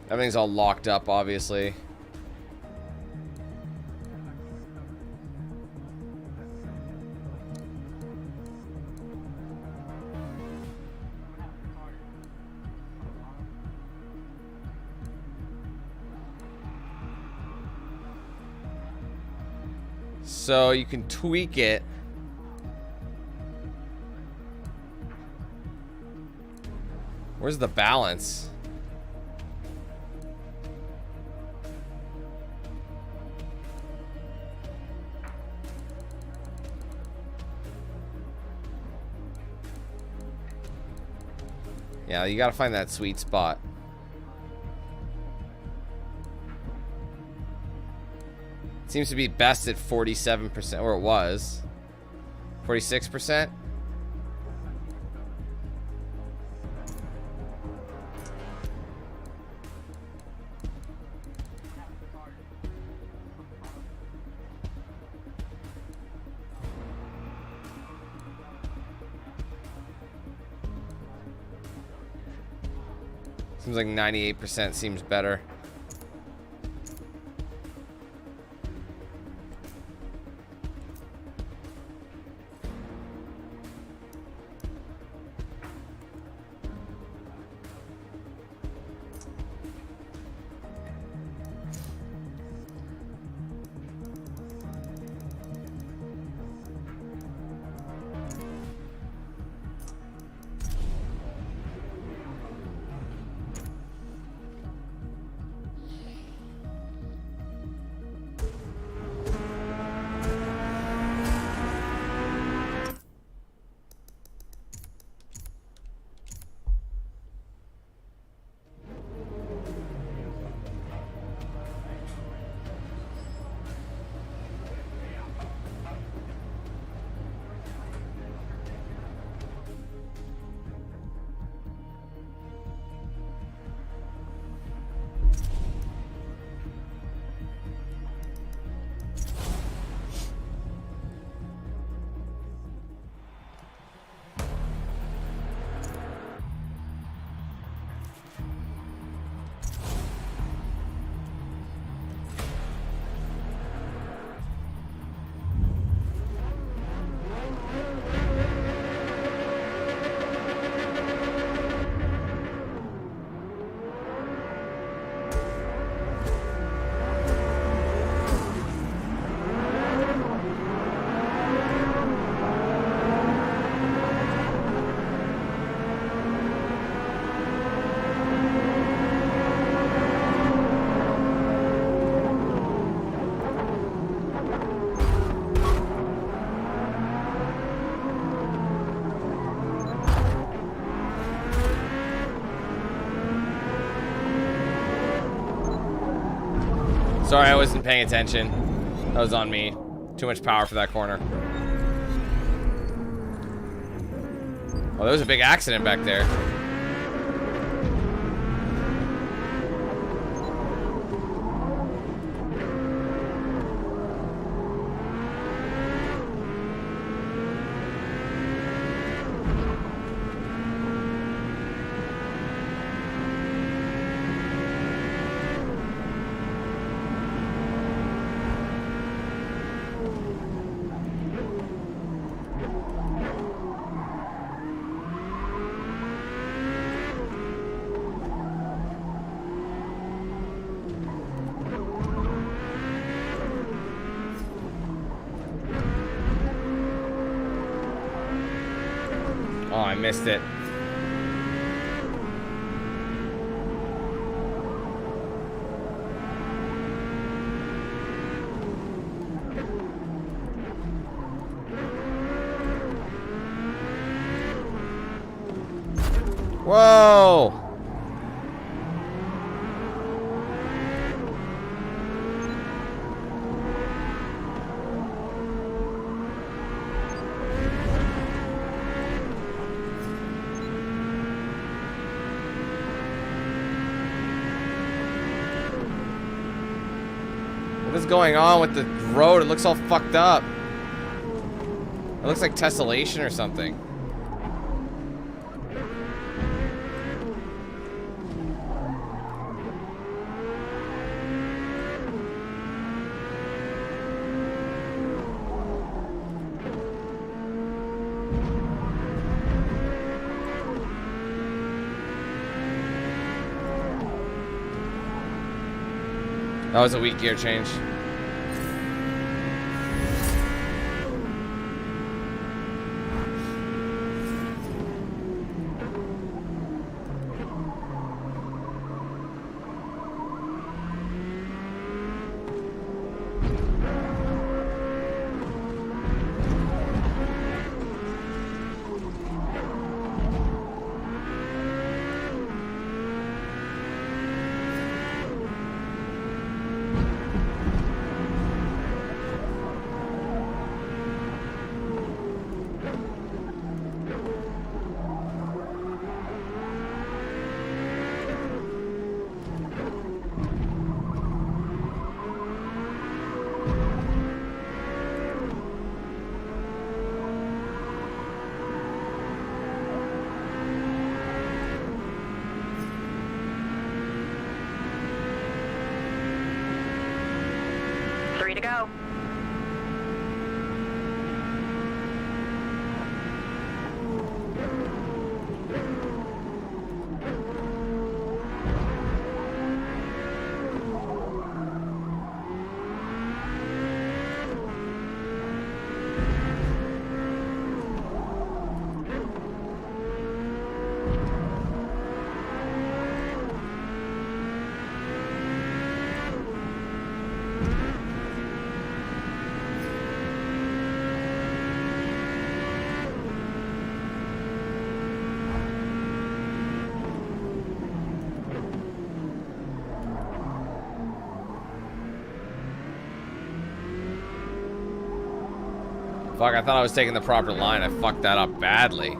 Everything's all locked up, obviously. So you can tweak it. Where's the balance? Yeah, you gotta find that sweet spot. Seems to be best at 47%, or it was. 46%? Seems like 98% seems better. Sorry, I wasn't paying attention. That was on me. Too much power for that corner. Oh, there was a big accident back there. Oh, I missed it. Whoa! What is going on with the road? It looks all fucked up. It looks like tessellation or something. That was a weak gear change. go. Fuck, I thought I was taking the proper line. I fucked that up badly.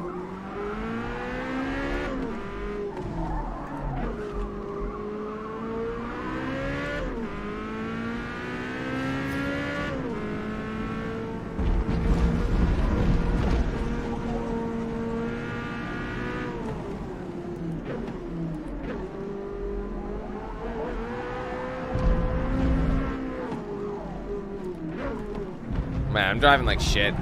Man, I'm driving like shit.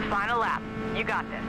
Final lap. You got this.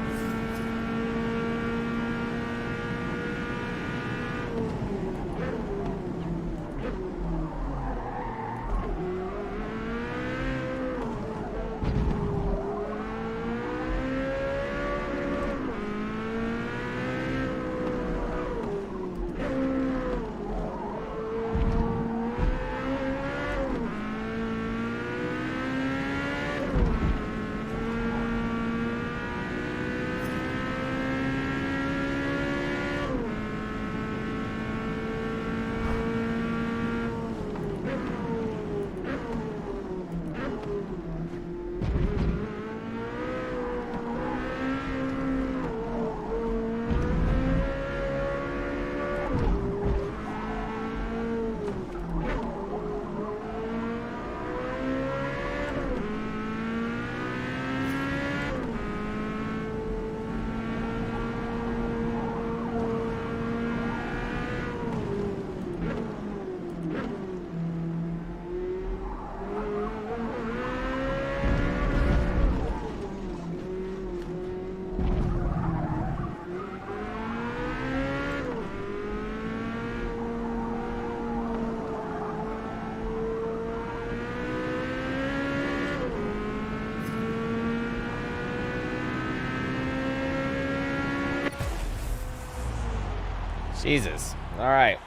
Jesus. All right.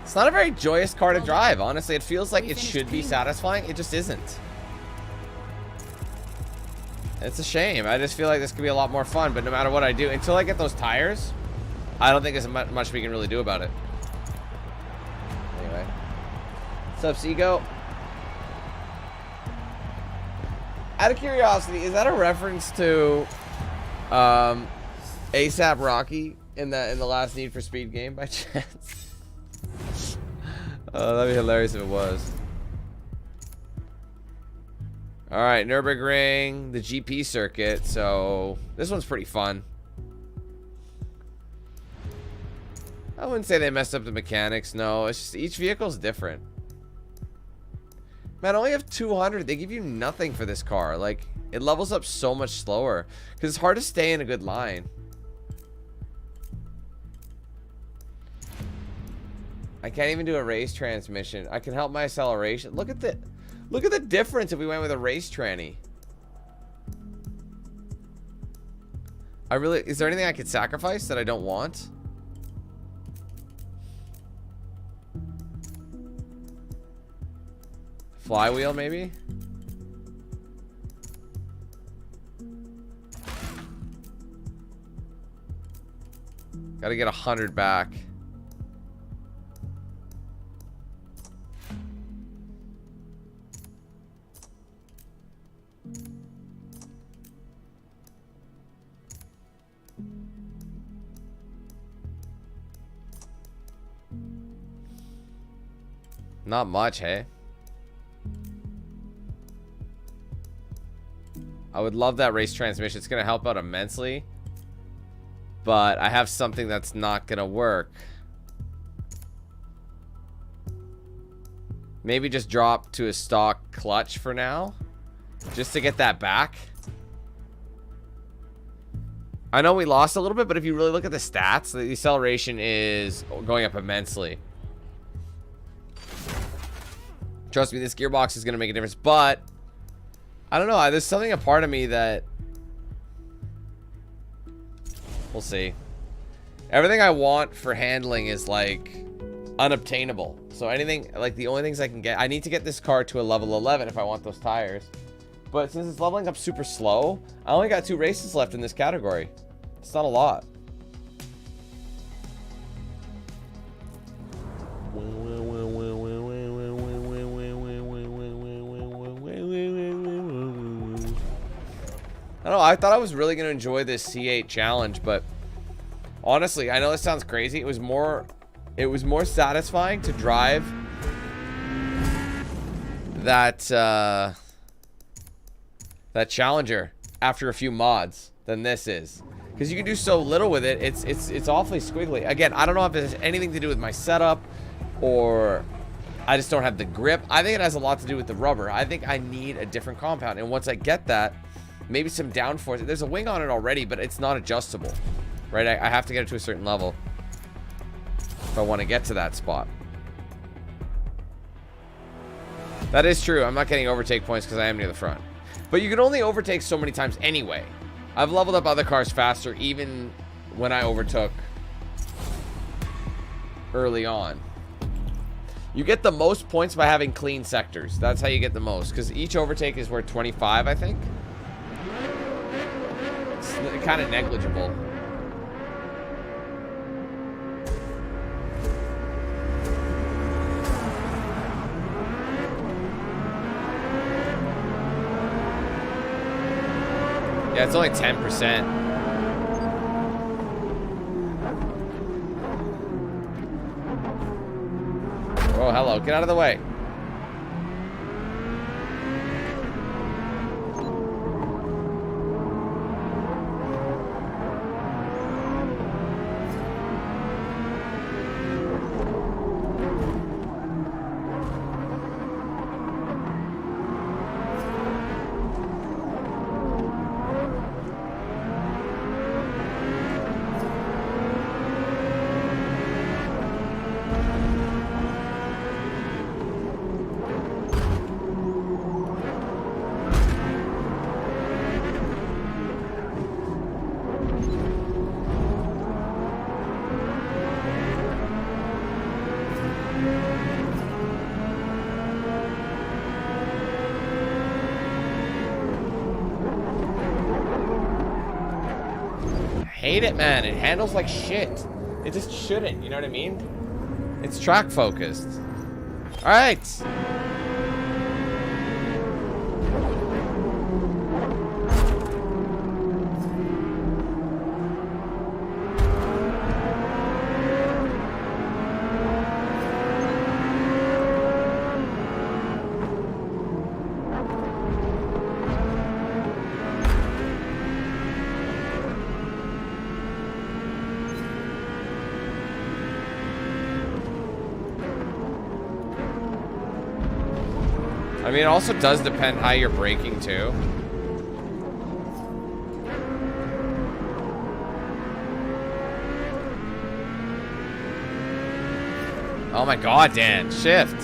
It's not a very joyous car to drive, honestly. It feels like it should be satisfying. It just isn't. It's a shame. I just feel like this could be a lot more fun, but no matter what I do, until I get those tires, I don't think there's much we can really do about it. What's up, Seago? Out of curiosity, is that a reference to ASAP Rocky in the last Need for Speed game by chance? Oh, that'd be hilarious if it was. All right, Nürburgring, the GP circuit. So this one's pretty fun. I wouldn't say they messed up the mechanics. No, it's just each vehicle's different. Man, I only have 200. They give you nothing for this car. Like, it levels up so much slower because it's hard to stay in a good line. I can't even do a race transmission. I can help my acceleration. Look at the difference if we went with a race tranny. Is there anything I could sacrifice that I don't want? Flywheel, maybe? Gotta get 100 back. Not much, hey? I would love that race transmission. It's going to help out immensely. But I have something that's not going to work. Maybe just drop to a stock clutch for now. Just to get that back. I know we lost a little bit, but if you really look at the stats, the acceleration is going up immensely. Trust me, this gearbox is going to make a difference. But I don't know. There's something a part of me that... We'll see. Everything I want for handling is, like, unobtainable. So anything, like, the only things I can get... I need to get this car to a level 11 if I want those tires. But since it's leveling up super slow, I only got 2 races left in this category. It's not a lot. I don't know, I thought I was really going to enjoy this C8 challenge, but honestly, I know this sounds crazy. It was more satisfying to drive that that Challenger after a few mods than this is. Because you can do so little with it, it's awfully squiggly. Again, I don't know if it has anything to do with my setup or I just don't have the grip. I think it has a lot to do with the rubber. I think I need a different compound, and once I get that, maybe some downforce. There's a wing on it already, but it's not adjustable, right? I have to get it to a certain level if I want to get to that spot. That is true. I'm not getting overtake points because I am near the front. But you can only overtake so many times anyway. I've leveled up other cars faster even when I overtook early on. You get the most points by having clean sectors. That's how you get the most, because each overtake is worth 25, I think. It's kind of negligible. Yeah, it's only 10%. Oh, hello. Get out of the way. Hate it, man. It handles like shit. It just shouldn't, you know what I mean? It's track focused. All right. I mean, it also does depend how you're braking too. Oh my god, Dan, shift.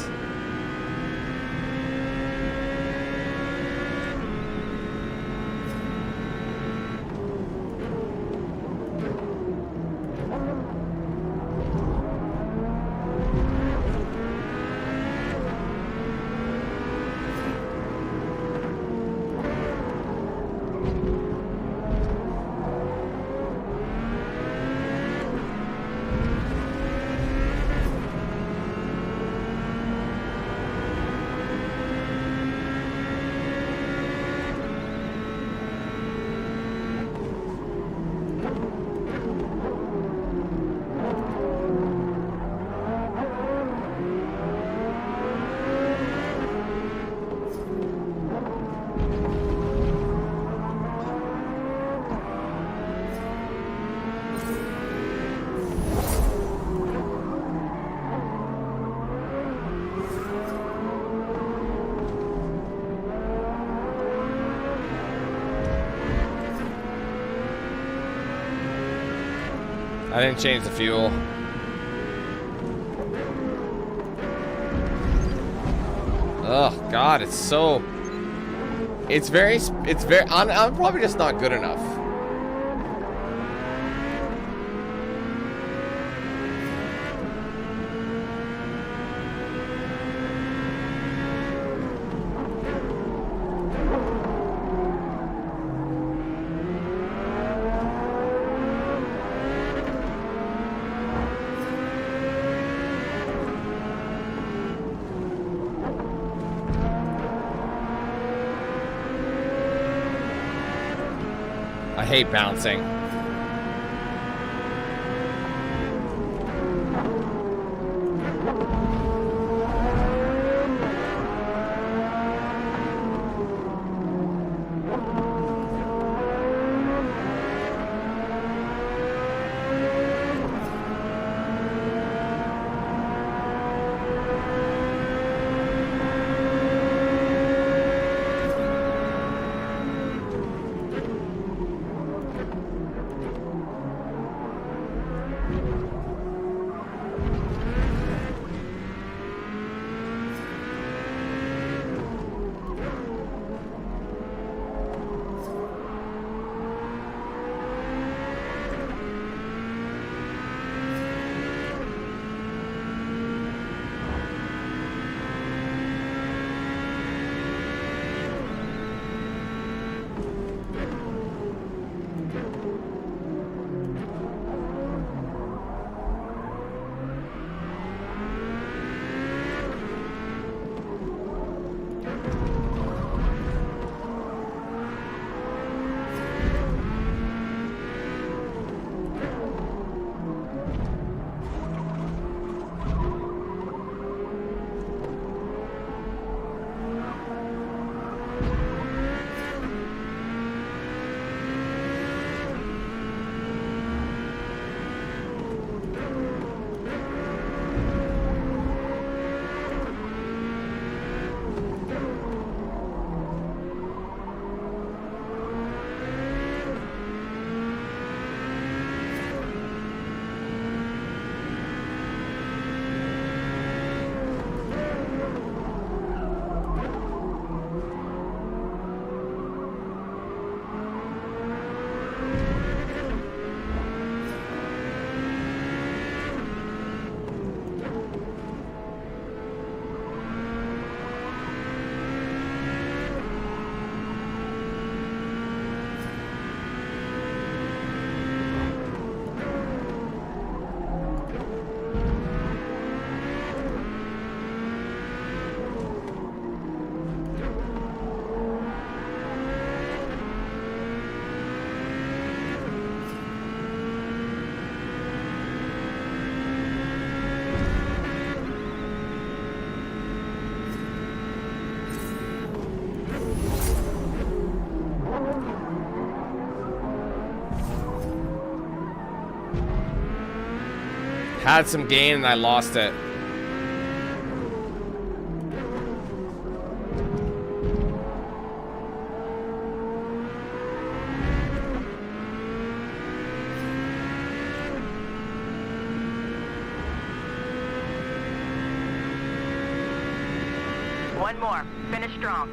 I didn't change the fuel. Oh God, it's so. It's very. I'm probably just not good enough. I hate bouncing. Had some gain and I lost it. One more. Finish strong.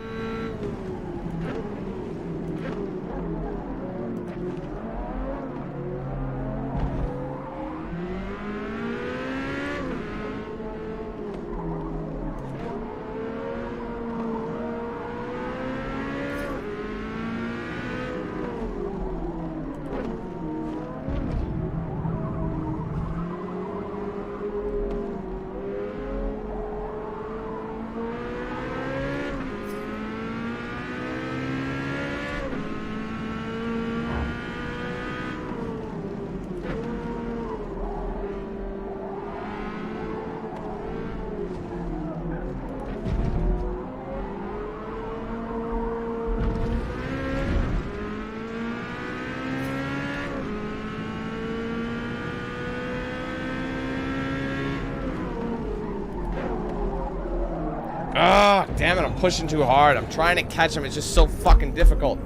Ah, damn it, I'm pushing too hard. I'm trying to catch him. It's just so fucking difficult.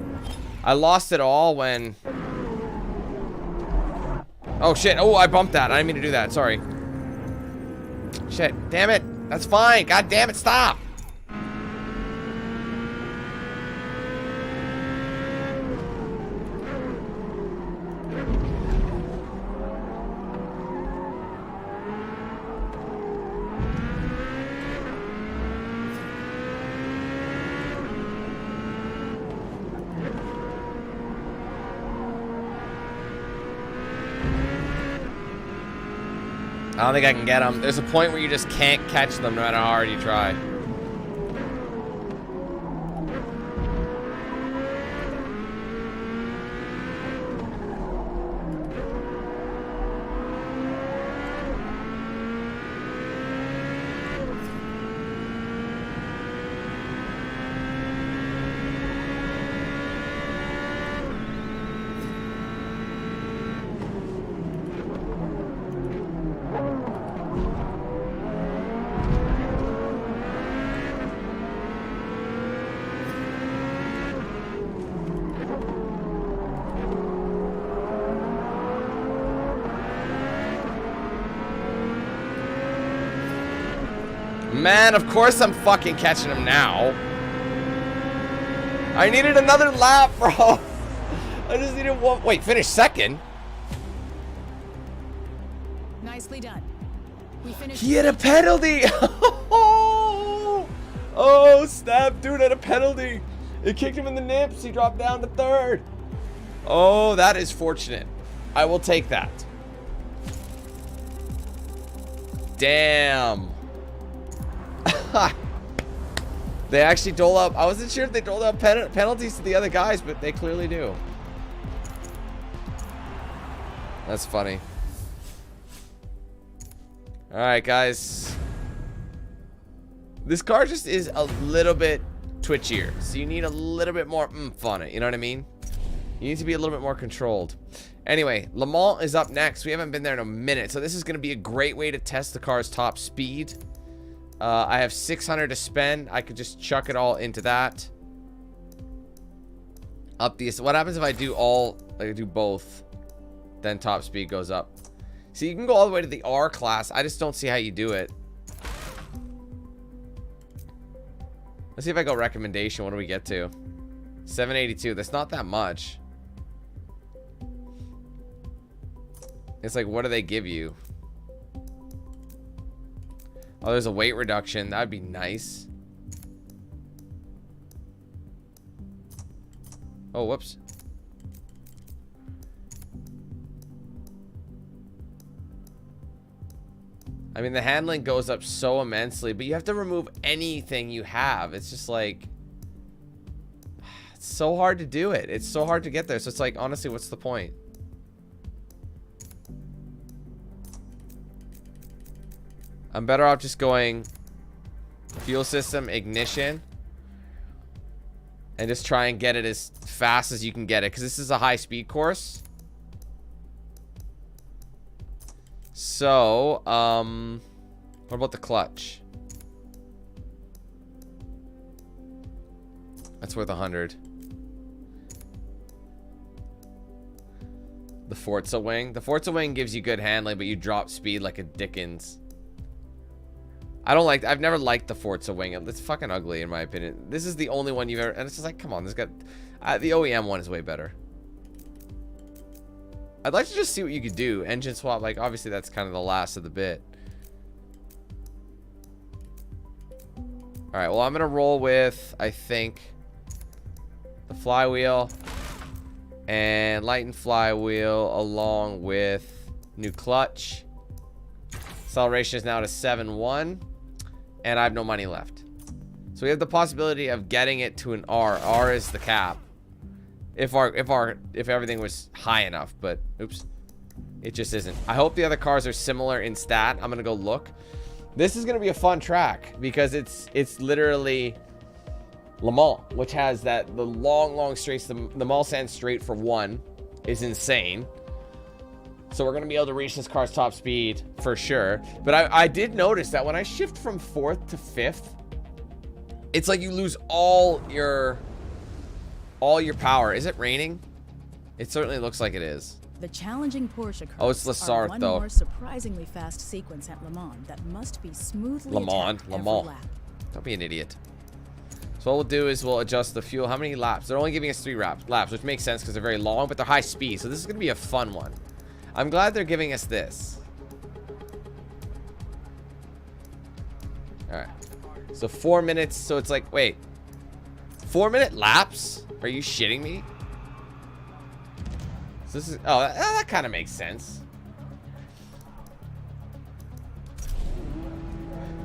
I lost it all when... Oh, shit. Oh, I bumped that. I didn't mean to do that. Sorry. Shit. Damn it. That's fine. God damn it. Stop. I don't think I can get them. There's a point where you just can't catch them no matter how hard you try. Man, of course I'm fucking catching him now. I needed another lap, bro. I just needed one. Wait, finish second? Nicely done. We finished. He had a penalty. Oh, snap, dude had a penalty. It kicked him in the nips. He dropped down to third. Oh, that is fortunate. I will take that. Damn. They actually dole out. I wasn't sure if they doled out penalties to the other guys, but they clearly do. That's funny. All right, guys. This car just is a little bit twitchier, so you need a little bit more oomph on it. You know what I mean? You need to be a little bit more controlled. Anyway, Le Mans is up next. We haven't been there in a minute, so this is going to be a great way to test the car's top speed. I have 600 to spend. I could just chuck it all into that. Up these. What happens if I do all? I do both. Then top speed goes up. So you can go all the way to the R class. I just don't see how you do it. Let's see if I go recommendation. What do we get to? 782. That's not that much. It's like, what do they give you? Oh, there's a weight reduction. That'd be nice. Oh, whoops. I mean, the handling goes up so immensely, but you have to remove anything you have. It's just like... It's so hard to do it. It's so hard to get there. So it's like, honestly, what's the point? I'm better off just going fuel system, ignition, and just try and get it as fast as you can get it, because this is a high speed course. So, what about the clutch? That's worth 100. The Forza wing. The Forza wing gives you good handling, but you drop speed like a Dickens. I've never liked the Forza wing. It's fucking ugly in my opinion. This is the only one you've ever, and it's just like, come on, this got, the OEM one is way better. I'd like to just see what you could do. Engine swap, like obviously that's kind of the last of the bit. All right, well I'm gonna roll with, I think, the flywheel and lighten flywheel along with new clutch. Acceleration is now to 7.1, and I have no money left. So we have the possibility of getting it to an R. R is the cap. If everything was high enough, but oops, it just isn't. I hope the other cars are similar in stat. I'm gonna go look. This is gonna be a fun track because it's literally Le Mans, which has the long straights. The Mulsanne straight for one is insane. So we're going to be able to reach this car's top speed for sure. But I did notice that when I shift from 4th to 5th, it's like you lose all your power. Is it raining? It certainly looks like it is. The challenging Porsche cars Oh, it's Le are Sarthe, one though. more surprisingly fast sequence at Le Mans that must be smoothly attacked every lap. Don't be an idiot. So what we'll do is we'll adjust the fuel. How many laps? They're only giving us 3 laps, which makes sense because they're very long, but they're high speed. So this is going to be a fun one. I'm glad they're giving us this. All right. So 4 minutes. So it's like, wait, 4-minute laps? Are you shitting me? So this is, oh, that kind of makes sense.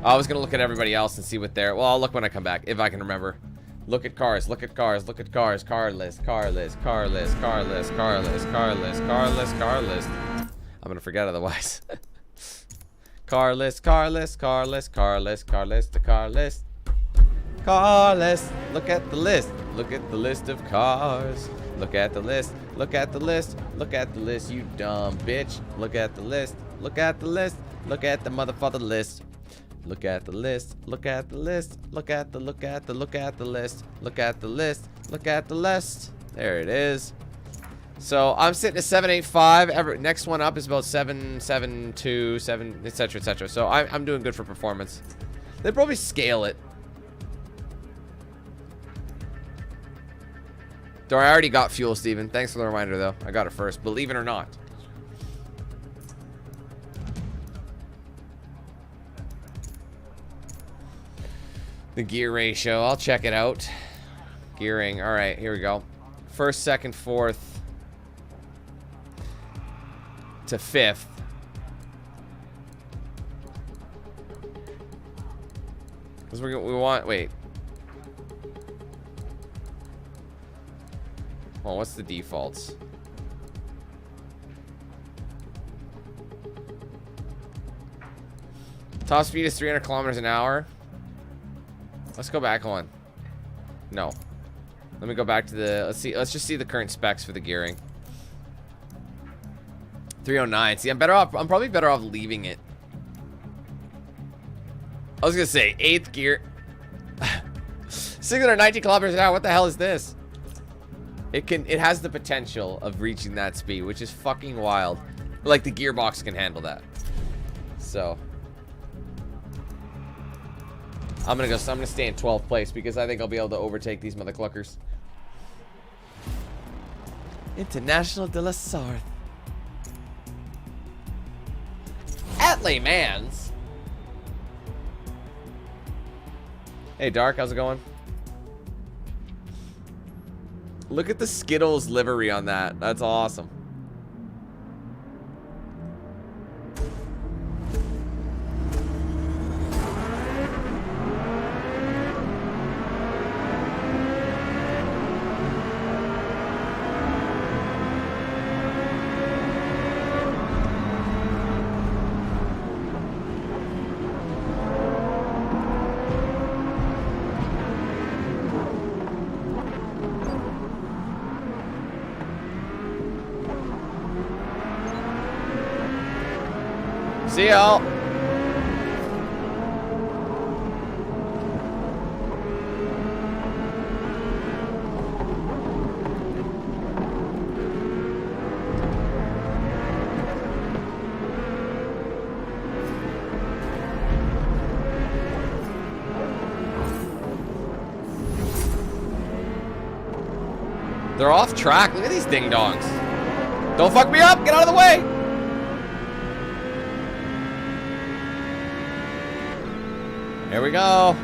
I was going to look at everybody else and see what they're, well, I'll look when I come back, if I can remember. Look at cars, look at cars, look at cars, car list, car list, car list, car list, car list, car list, car list, car list. I'm gonna forget otherwise. Car list, car list, car list, car list, car list, the car list. Car list, look at the list. Look at the list of cars. Look at the list, look at the list, look at the list, you dumb bitch. Look at the list, look at the list, look at the motherfucker list. Look at the list, look at the list, look at the list, look at the list, look at the list. There it is. So I'm sitting at 785. Next one up is about 772, 7, etc., etc. So I'm doing good for performance. They probably scale it. Though I already got fuel, Steven. Thanks for the reminder, though. I got it first, believe it or not. The gear ratio, I'll check it out. Gearing, all right, here we go. 1st, 2nd, 4th to 5th. Because we want, wait. Well, what's the defaults? Top speed is 300 kilometers an hour. Let's go back one. No. Let me go back to the, let's just see the current specs for the gearing. 309. See, I'm probably better off leaving it. I was gonna say 8th gear. 690 kilometers an hour. What the hell is this? It has the potential of reaching that speed, which is fucking wild. Like the gearbox can handle that. So I'm gonna stay in 12th place because I think I'll be able to overtake these mothercluckers. International de la Sarthe. At Le Mans. Hey, Dark, how's it going? Look at the Skittles livery on that. That's awesome. See y'all. They're off track. Look at these ding-dongs. Don't fuck me up. Get out of the way. Here we go.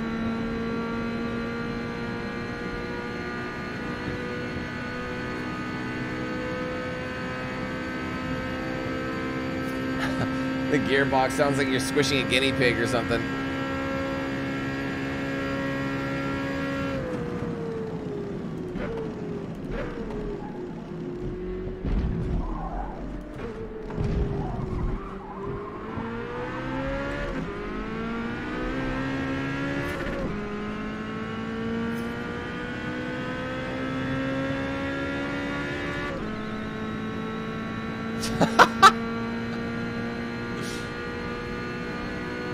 The gearbox sounds like you're squishing a guinea pig or something.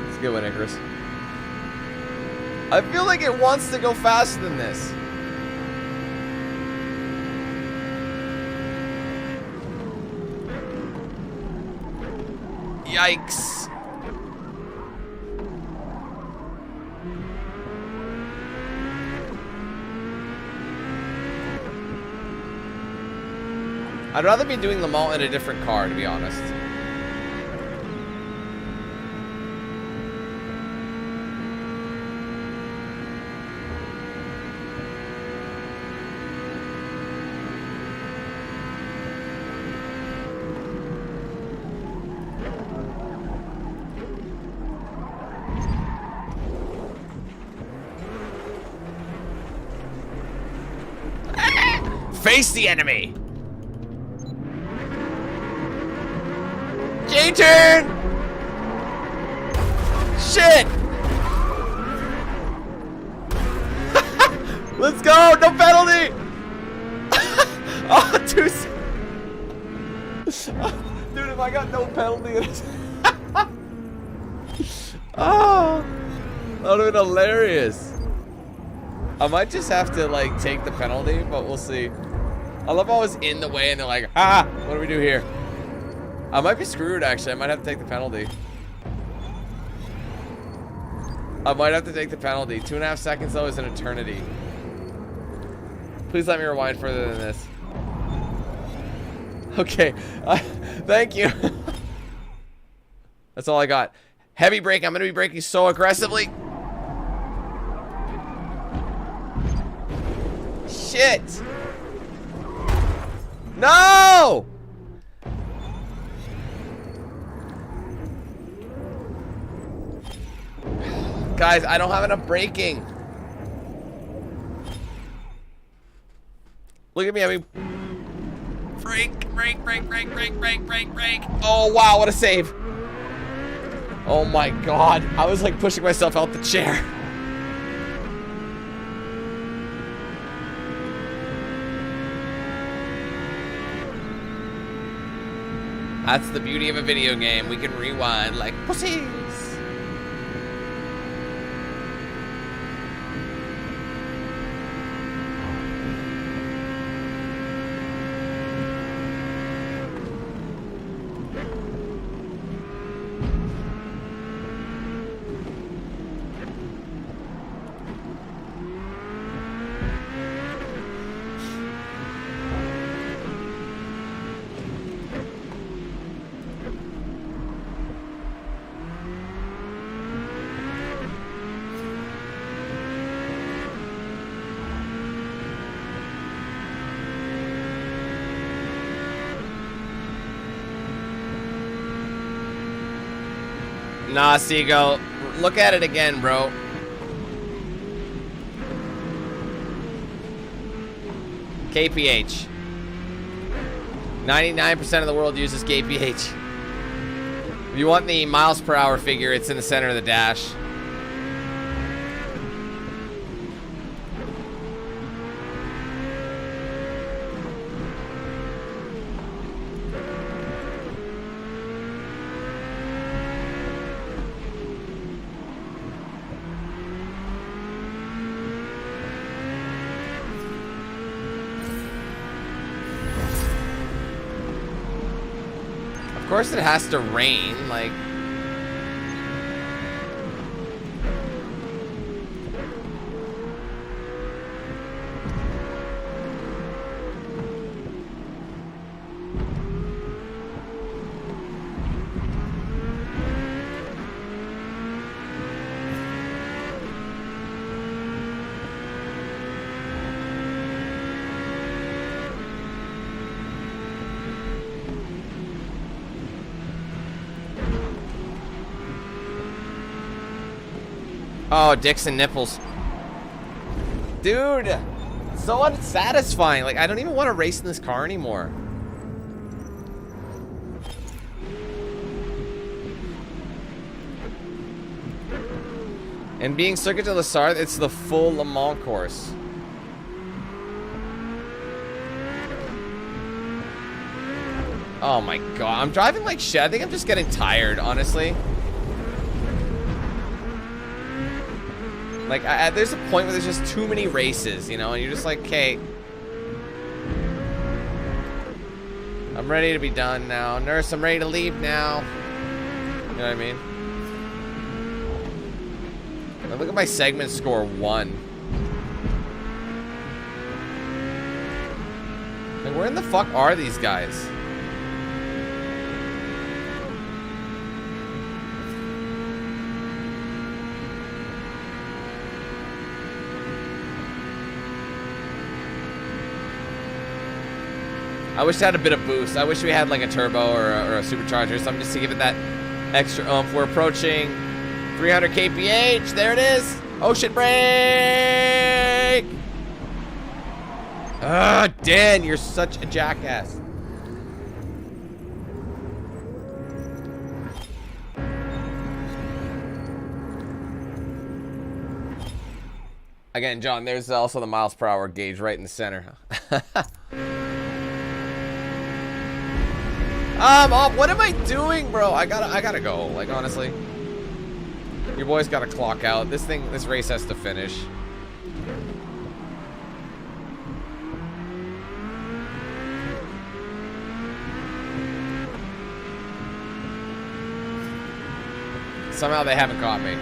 It's a good one, Icarus. I feel like it wants to go faster than this. Yikes. I'd rather be doing Le Mans in a different car, to be honest. Face the enemy! J-turn! Shit! Let's go! No penalty! Oh, dude. Dude, if I got no penalty... Oh! That would have been hilarious. I might just have to, like, take the penalty, but we'll see. I love how I was in the way and they're like, ah! What do we do here? I might be screwed, actually. I might have to take the penalty. I might have to take the penalty. 2.5 seconds, though, is an eternity. Please let me rewind further than this. Okay. Thank you. That's all I got. Heavy brake. I'm going to be braking so aggressively. Shit. No! Guys, I don't have enough braking. Look at me, I mean... Brake, brake, brake, brake, brake, brake, brake, brake. Oh, wow, what a save. Oh my god. I was like pushing myself out the chair. That's the beauty of a video game. We can rewind like pussies. Nah, Seagull. Look at it again, bro. KPH. 99% of the world uses KPH. If you want the miles per hour figure, it's in the center of the dash. course it has to rain, like... Oh, dicks and nipples. Dude, so unsatisfying. Like, I don't even want to race in this car anymore. And being Circuit de la Sarthe, it's the full Le Mans course. Oh my god, I'm driving like shit. I think I'm just getting tired, honestly. Like, there's a point where there's just too many races, you know, and you're just like, okay. I'm ready to be done now. Nurse, I'm ready to leave now. You know what I mean? Like, look at my segment score, 1. Like, where in the fuck are these guys? I wish it had a bit of boost. I wish we had like a turbo or a supercharger or something just to give it that extra oomph. We're approaching 300 kph. There it is. Ocean brake. Ah, Dan, you're such a jackass. Again, John, there's also the miles per hour gauge right in the center. Oh, what am I doing, bro? I gotta go. Like, honestly, your boy's gotta clock out. This race has to finish. Somehow they haven't caught me.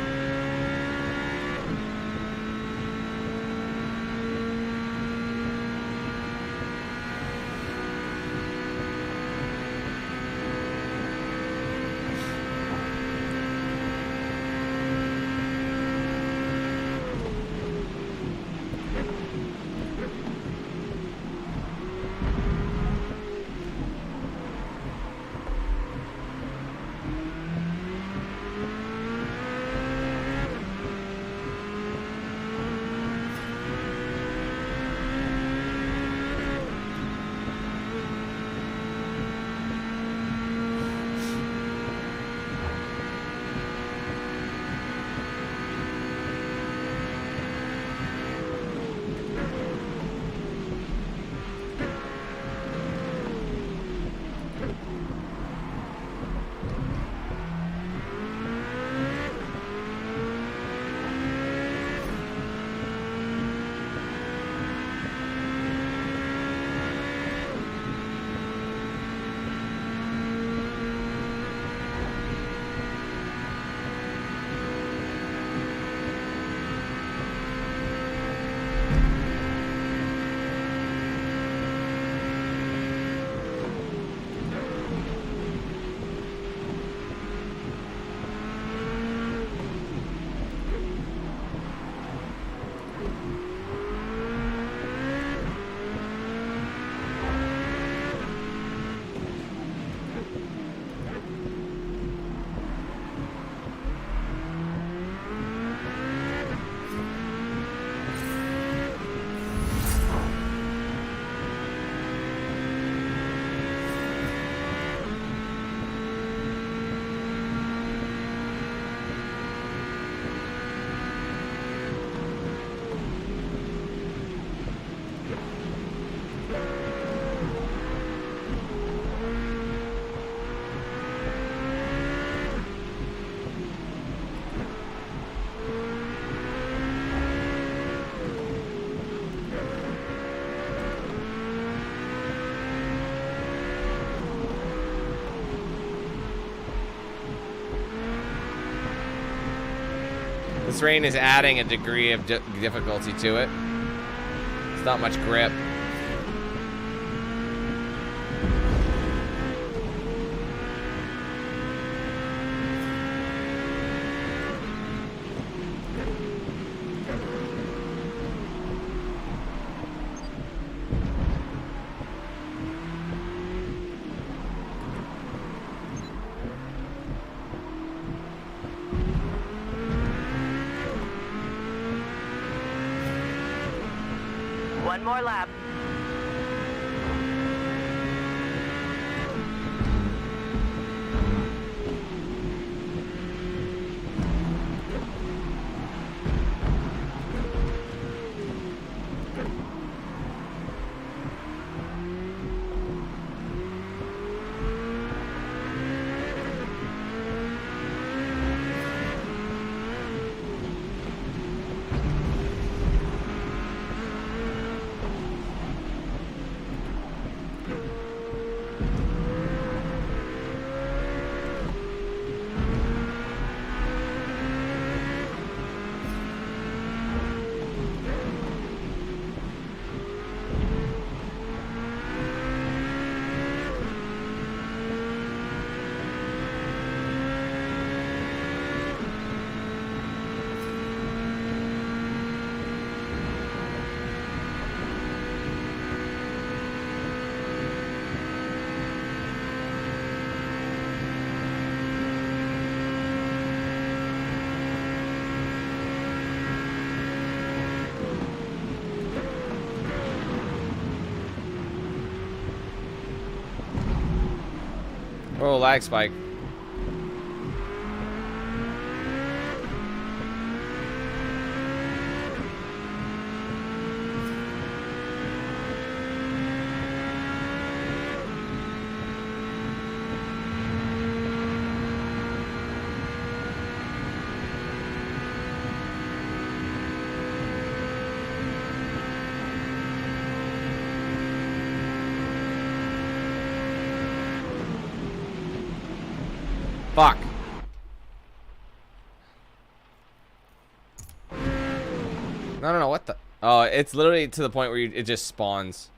Intense rain is adding a degree of difficulty to it. It's not much grip. One more lap. Oh, lag spike. Fuck. No, what the? Oh, it's literally to the point where it just spawns.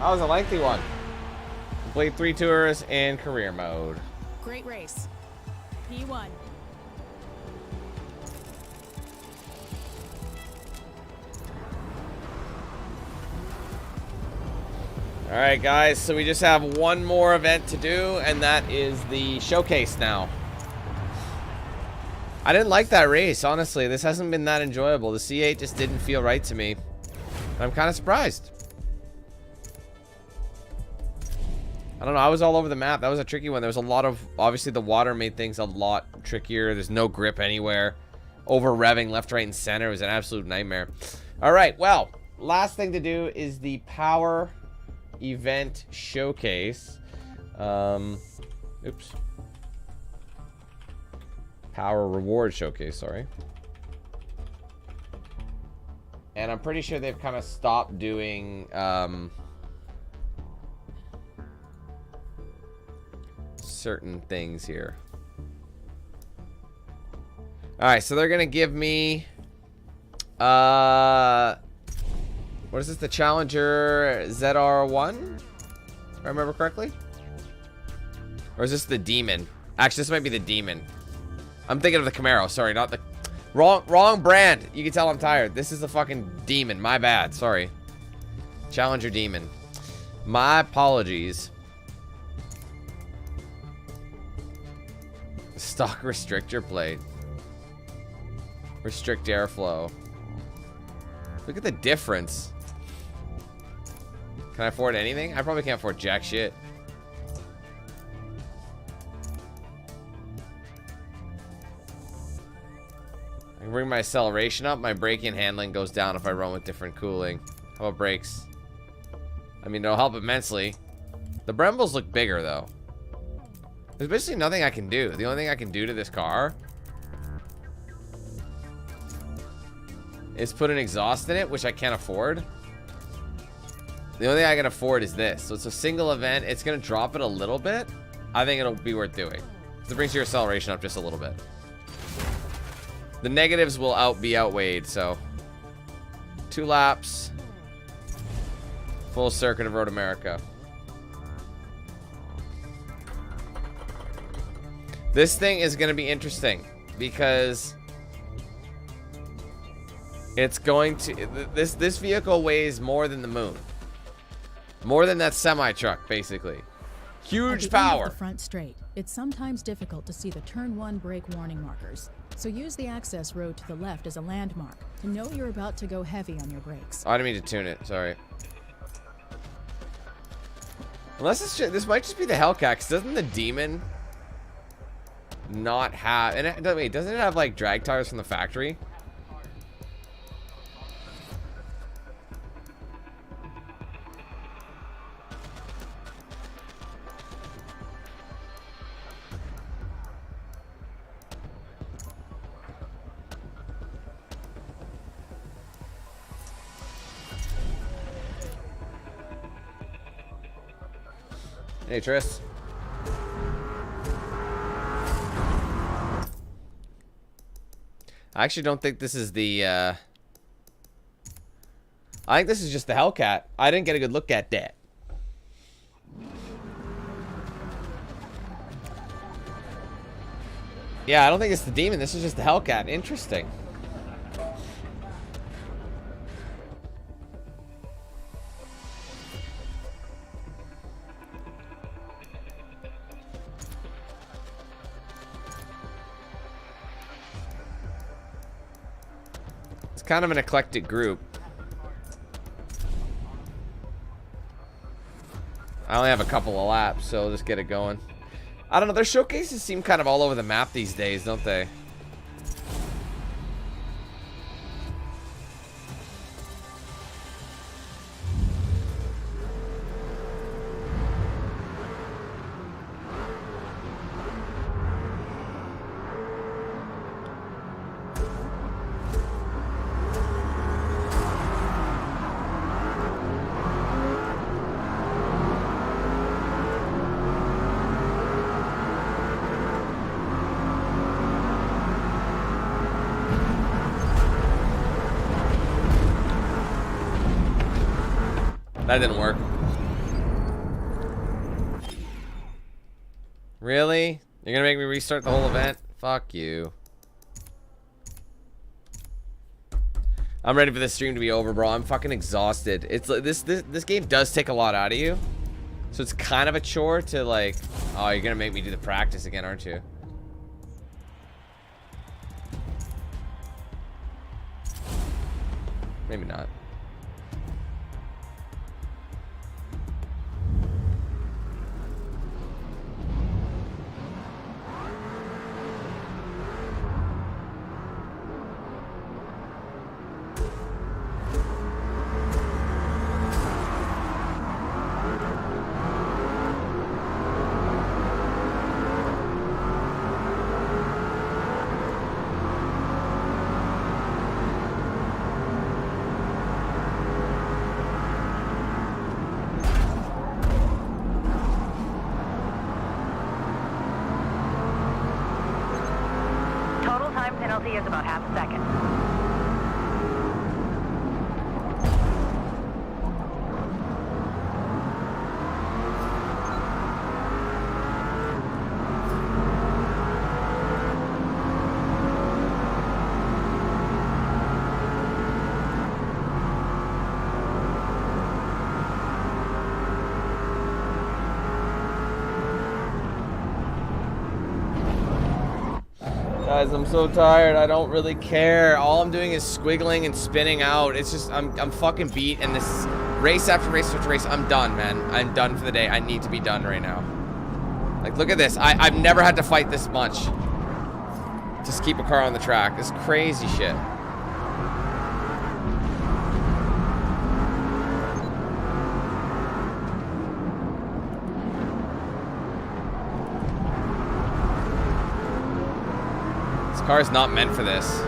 That was a lengthy one. Complete 3 tours in career mode. Great race. P1. All right, guys, so we just have one more event to do, and that is the showcase now. I didn't like that race, honestly. This hasn't been that enjoyable. The C8 just didn't feel right to me. I'm kind of surprised. I don't know. I was all over the map. That was a tricky one. There was a lot of... Obviously, the water made things a lot trickier. There's no grip anywhere. Over-revving left, right, and center. It was an absolute nightmare. All right, well, last thing to do is the power... event showcase. Oops. Power reward showcase, sorry. And I'm pretty sure they've kind of stopped doing certain things here. Alright, so they're gonna give me what is this? The Challenger ZR1? If I remember correctly? Or is this the Demon? Actually, this might be the Demon. I'm thinking of the Camaro. Sorry, not the... Wrong brand. You can tell I'm tired. This is the fucking Demon. My bad. Sorry. Challenger Demon. My apologies. Stock restrictor plate. Restrict airflow. Look at the difference. Can I afford anything? I probably can't afford jack shit. I can bring my acceleration up. My braking and handling goes down if I run with different cooling. How about brakes? I mean, it'll help immensely. The Brembles look bigger, though. There's basically nothing I can do. The only thing I can do to this car is put an exhaust in it, which I can't afford. The only thing I can afford is this. So it's a single event. It's going to drop it a little bit. I think it'll be worth doing. So it brings your acceleration up just a little bit. The negatives will be outweighed, so 2 laps. Full circuit of Road America. This thing is going to be interesting because it's going to... This vehicle weighs more than the moon. More than that semi-truck, basically. Huge power. At the front straight, it's sometimes difficult to see the turn 1 brake warning markers. So use the access road to the left as a landmark to know you're about to go heavy on your brakes. Oh, I didn't mean to tune it. Sorry. Unless this might just be the Hellcat, because doesn't the Demon not have... And wait, doesn't it have, like, drag tires from the factory? Hey, Tris. I actually don't think this is the, I think this is just the Hellcat. I didn't get a good look at that. Yeah, I don't think it's the Demon. This is just the Hellcat. Interesting. Kind of an eclectic group. I only have a couple of laps, so let's get it going. I don't know, their showcases seem kind of all over the map these days, don't they? That didn't work. Really? You're gonna make me restart the whole event? Fuck you. I'm ready for this stream to be over, bro. I'm fucking exhausted. It's like this game does take a lot out of you. So it's kind of a chore to like, oh, you're gonna make me do the practice again, aren't you? Maybe not. Total time penalty is about half a second. Guys, I'm so tired. I don't really care. All I'm doing is squiggling and spinning out. It's just, I'm fucking beat. And this race after race after race, I'm done, man. I'm done for the day. I need to be done right now. Like, look at this. I've never had to fight this much. Just keep a car on the track. This crazy shit. This car is not meant for this.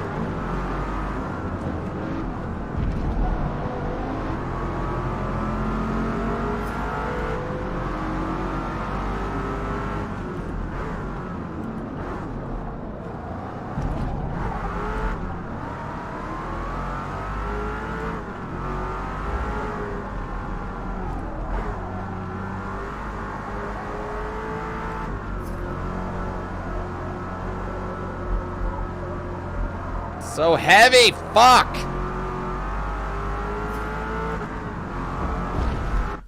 So heavy, fuck!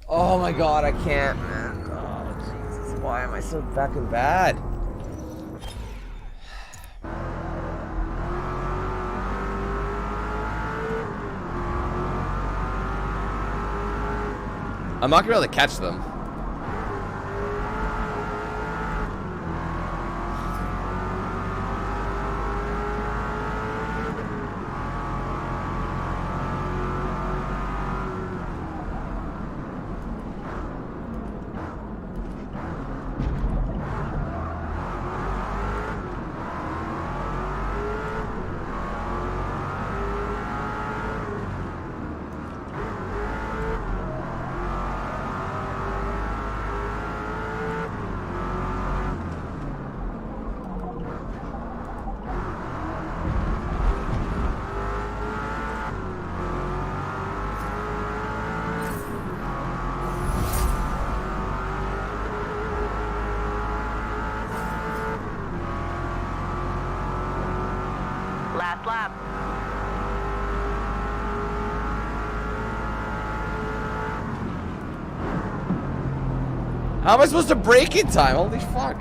Oh my god, I can't, man. Oh, Jesus, why am I so fucking bad? I'm not gonna be able to catch them. Last lap. How am I supposed to brake in time? Holy fuck.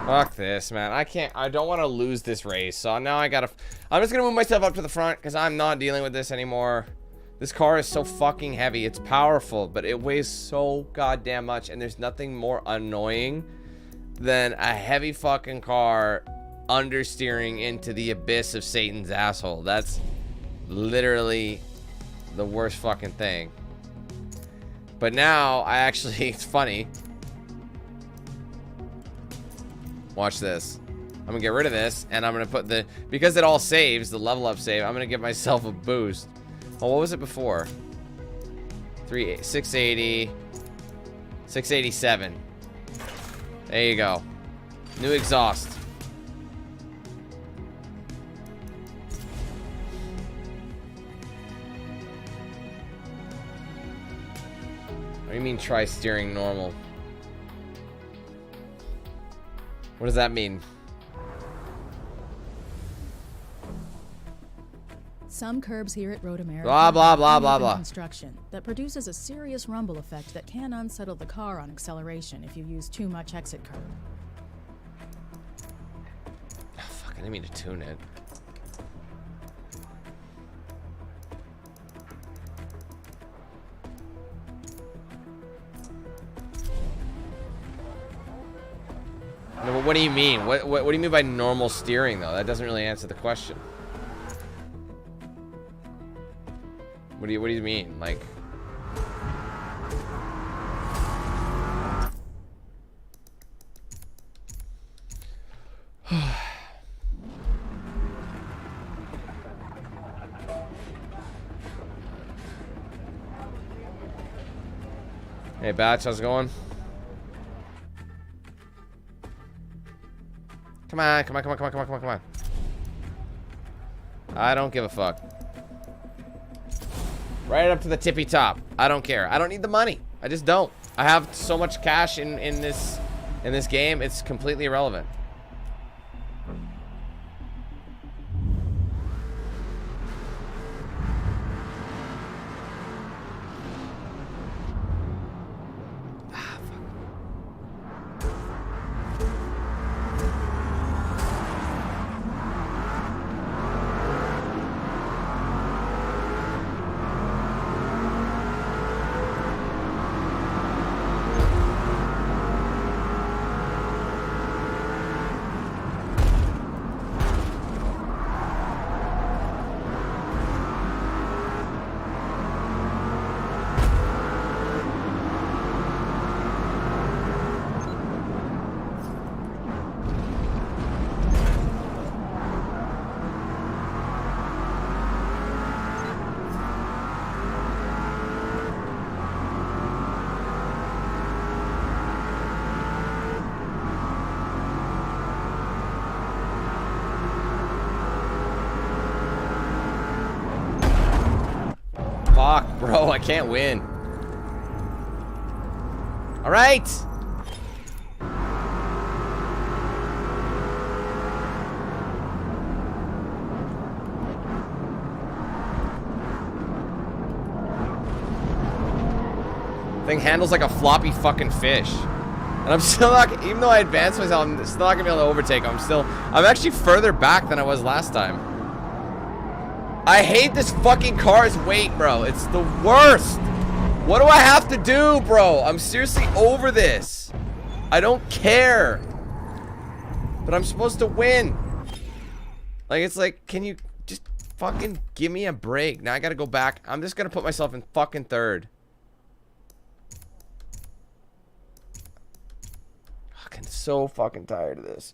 Fuck this, man. I don't want to lose this race. So now I'm just gonna move myself up to the front because I'm not dealing with this anymore. This car is so fucking heavy. It's powerful, but it weighs so goddamn much, and there's nothing more annoying than a heavy fucking car understeering into the abyss of Satan's asshole. That's literally the worst fucking thing. But now I actually, it's funny. Watch this. I'm gonna get rid of this, and I'm gonna put because it all saves, the level up save, I'm gonna give myself a boost. Oh, what was it before? 680, 687. There you go. New exhaust. What do you mean try steering normal? What does that mean? Some curbs here at Road America Blah, blah, blah, have blah, uneven blah. construction that produces a serious rumble effect that can unsettle the car on acceleration if you use too much exit curb. Oh, fuck, I didn't mean to tune it. No, but what do you mean? What do you mean by normal steering, though? That doesn't really answer the question. What do you mean? Like, hey, Batch, how's it going? Come on, come on, come on, come on, come on, come on, come on. I don't give a fuck. Right up to the tippy top. I don't care. I don't need the money. I just don't. I have so much cash in this game. It's completely irrelevant. Fuck, bro, I can't win. All right. Thing handles like a floppy fucking fish. And I'm still not, even though I advanced myself, I'm still not gonna be able to overtake. I'm actually further back than I was last time. I hate this fucking car's weight, bro. It's the worst. What do I have to do, bro? I'm seriously over this. I don't care. But I'm supposed to win. Like, it's like, can you just fucking give me a break? Now I gotta go back. I'm just gonna put myself in fucking third. Fucking so fucking tired of this.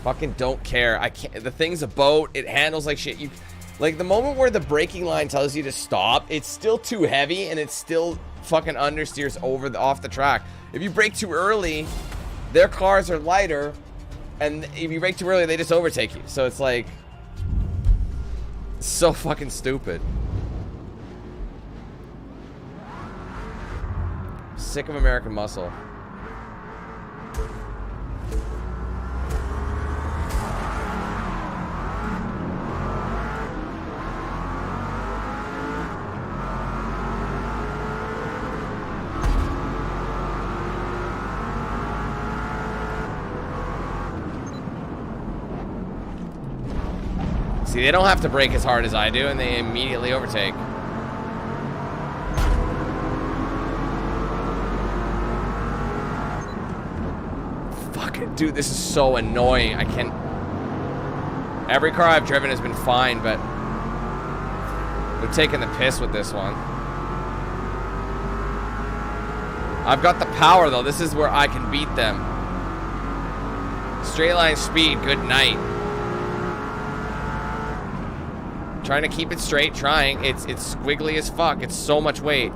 Fucking don't care. I can't. The thing's a boat. It handles like shit. Like the moment where the braking line tells you to stop, it's still too heavy and it still fucking understeers off the track. If you brake too early, their cars are lighter, and if you brake too early, they just overtake you. So it's like so fucking stupid. Sick of American muscle. See, they don't have to brake as hard as I do, and they immediately overtake. Fuck it, dude, this is so annoying. I can't... Every car I've driven has been fine, but they're taking the piss with this one. I've got the power, though. This is where I can beat them. Straight line speed, good night. Trying to keep it straight, trying. It's squiggly as fuck. It's so much weight.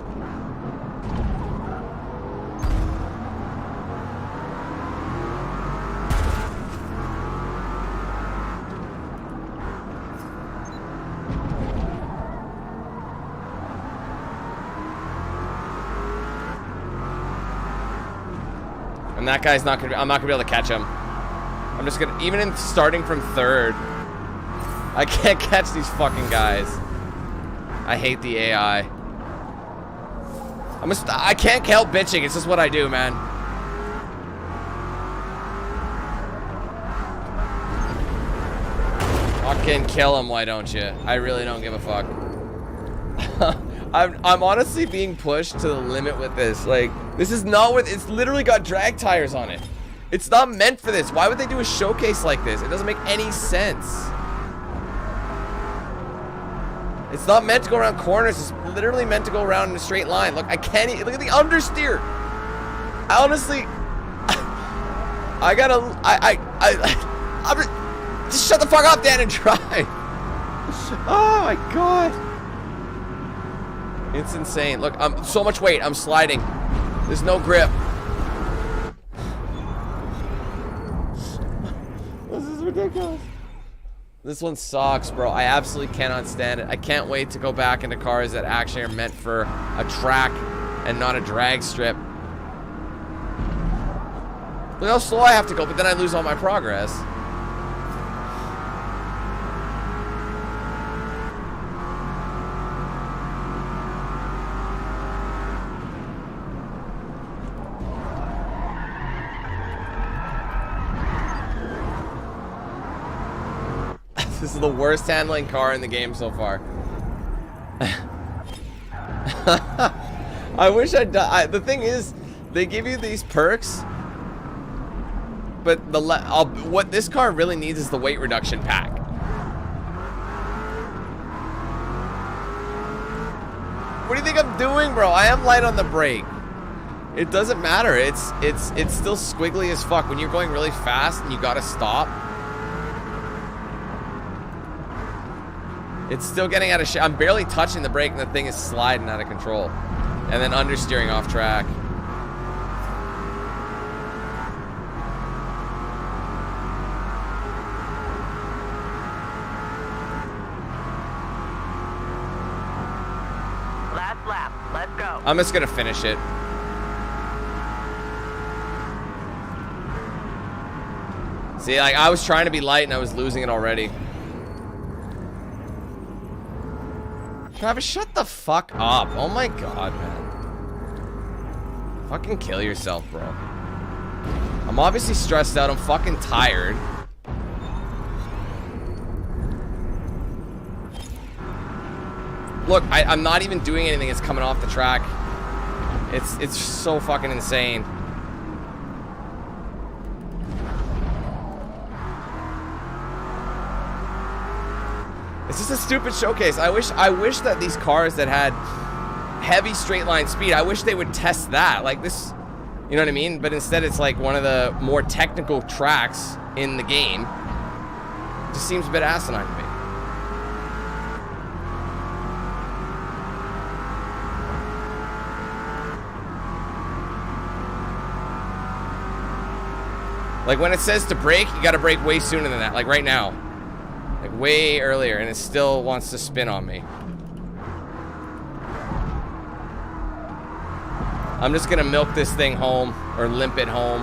And that guy's not gonna. I'm not gonna be able to catch him. I'm just gonna. Even in starting from third, I can't catch these fucking guys. I hate the AI. I can't help bitching. It's just what I do, man. Fucking kill him, why don't you? I really don't give a fuck. I'm honestly being pushed to the limit with this. Like, this is not what... It's literally got drag tires on it. It's not meant for this. Why would they do a showcase like this? It doesn't make any sense. It's not meant to go around corners. It's literally meant to go around in a straight line. Look, I can't even... Look at the understeer. I honestly... I gotta... Just shut the fuck up, Dan, and drive. Oh, my God. It's insane. Look, I'm so much weight. I'm sliding. There's no grip. This is ridiculous. This one sucks, bro. I absolutely cannot stand it. I can't wait to go back into cars that actually are meant for a track and not a drag strip. Look how slow I have to go, but then I lose all my progress. This is the worst handling car in the game so far. I wish I'd done... The thing is, they give you these perks, but what this car really needs is the weight reduction pack. What do you think I'm doing, bro? I am light on the brake. It doesn't matter. It's still squiggly as fuck when you're going really fast and you gotta stop. It's still getting out of shape. I'm barely touching the brake and the thing is sliding out of control. And then understeering off track. Last lap. Let's go. I'm just gonna finish it. See, like, I was trying to be light and I was losing it already. Travis, shut the fuck up. Oh my God, man. Fucking kill yourself, bro. I'm obviously stressed out. I'm fucking tired. Look, I'm not even doing anything. It's coming off the track. It's so fucking insane. It's just a stupid showcase. I wish that these cars that had heavy straight line speed, I wish they would test that. Like this, you know what I mean? But instead it's like one of the more technical tracks in the game. It just seems a bit asinine to me. Like when it says to brake, you gotta brake way sooner than that. Like right now. Like way earlier, and it still wants to spin on me. I'm just gonna milk this thing home, or limp it home.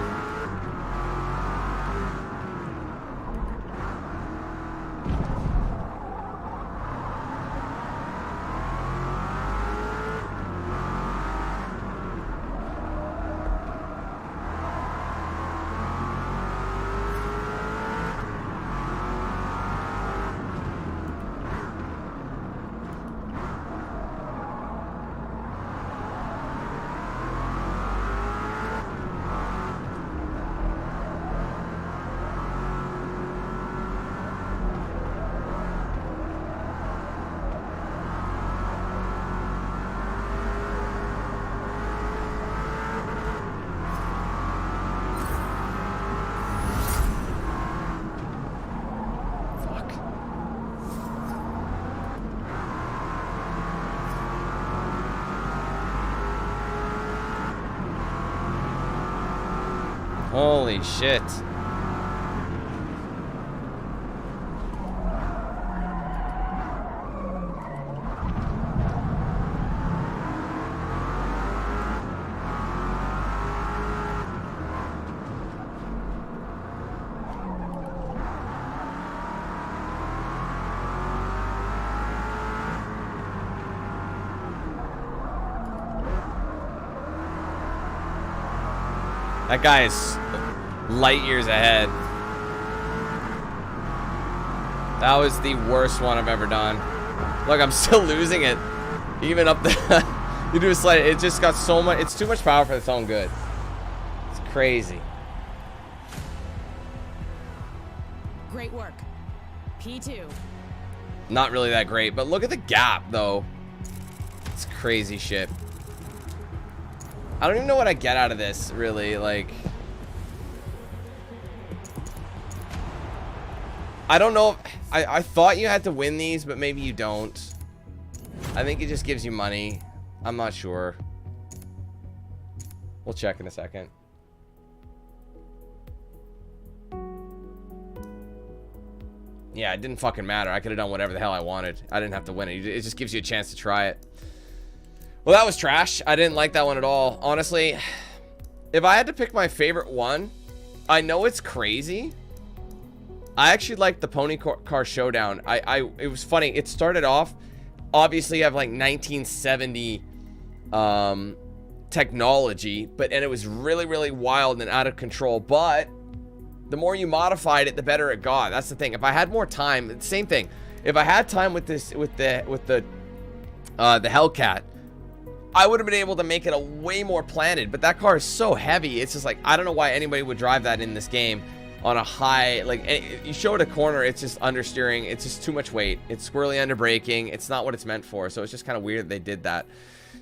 Holy shit. That guy is light years ahead. That was the worst one I've ever done. Look, I'm still losing it. Even up the... you do a slide, it just got so much... It's too much power for its own good. It's crazy. Great work. P2. Not really that great, but look at the gap, though. It's crazy shit. I don't even know what I get out of this, really. Like, I don't know. I thought you had to win these, but maybe you don't. I think it just gives you money. I'm not sure. We'll check in a second. Yeah, it didn't fucking matter. I could have done whatever the hell I wanted. I didn't have to win it. It just gives you a chance to try it. Well, that was trash. I didn't like that one at all. Honestly, if I had to pick my favorite one, I know it's crazy. I actually liked the Pony Car Showdown. It was funny. It started off, obviously you have like 1970 technology, and it was really, really wild and out of control. But the more you modified it, the better it got. That's the thing. If I had more time, same thing. If I had time with this, with the Hellcat, I would have been able to make it a way more planted, but that car is so heavy. It's just like, I don't know why anybody would drive that in this game on a high, like, you show it a corner, it's just understeering. It's just too much weight. It's squirrely under braking. It's not what it's meant for. So it's just kind of weird that they did that.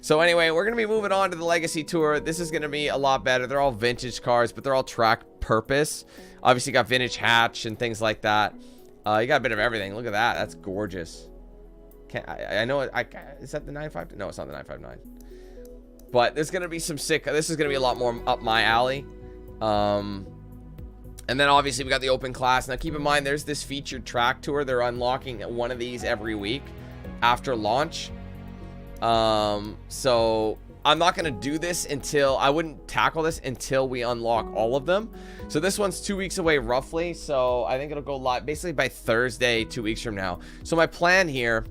So anyway, we're going to be moving on to the Legacy Tour. This is going to be a lot better. They're all vintage cars, but they're all track purpose. Obviously, you got vintage hatch and things like that. You got a bit of everything. Look at that. That's gorgeous. I know is that the 952? No, it's not the 959. But there's gonna be some sick. This is gonna be a lot more up my alley. And then obviously we got the open class. Now keep in mind, there's this featured track tour. They're unlocking one of these every week after launch. So I'm not gonna do this until I wouldn't tackle this until we unlock all of them. So this one's 2 weeks away roughly. So I think it'll go live basically by Thursday, 2 weeks from now. So my plan here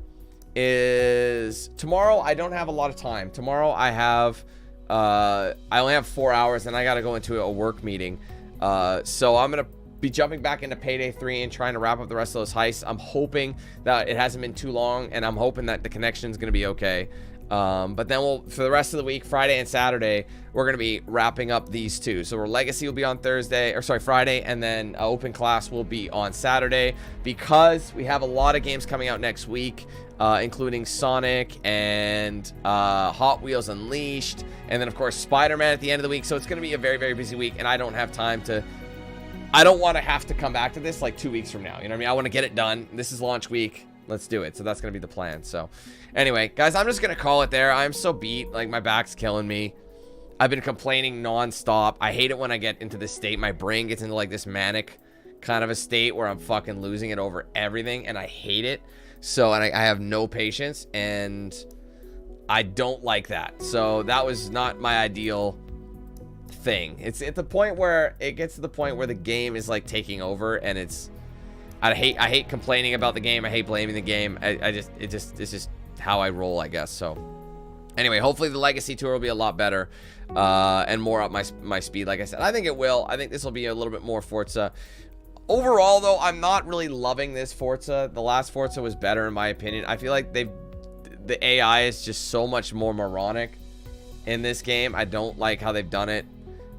is tomorrow I don't have a lot of time. Tomorrow I have I only have 4 hours and I got to go into a work meeting. So I'm gonna be jumping back into Payday 3 and trying to wrap up the rest of those heists. I'm hoping that it hasn't been too long, and I'm hoping that the connection's gonna be okay. But then for the rest of the week, Friday and Saturday, we're gonna be wrapping up these two. So our Legacy will be on Friday, and then open class will be on Saturday, because we have a lot of games coming out next week, including Sonic and Hot Wheels Unleashed, and then of course Spider-Man at the end of the week. So it's gonna be a very, very busy week, and I don't have time to. I don't want to have to come back to this like 2 weeks from now. You know what I mean? I want to get it done. This is launch week. Let's do it. So that's going to be the plan. So anyway, guys, I'm just going to call it there. I'm so beat. Like, my back's killing me. I've been complaining nonstop. I hate it when I get into this state. My brain gets into like this manic kind of a state where I'm fucking losing it over everything, and I hate it. So, and I have no patience, and I don't like that. So that was not my ideal thing. It's at the point where it gets to the point where the game is like taking over, and it's I hate complaining about the game. I hate blaming the game. It's just how I roll, I guess. So anyway, hopefully the Legacy Tour will be a lot better and more up my speed. Like I said, I think it will. I think this will be a little bit more Forza. Overall, though, I'm not really loving this Forza. The last Forza was better, in my opinion. I feel like the AI is just so much more moronic in this game. I don't like how they've done it.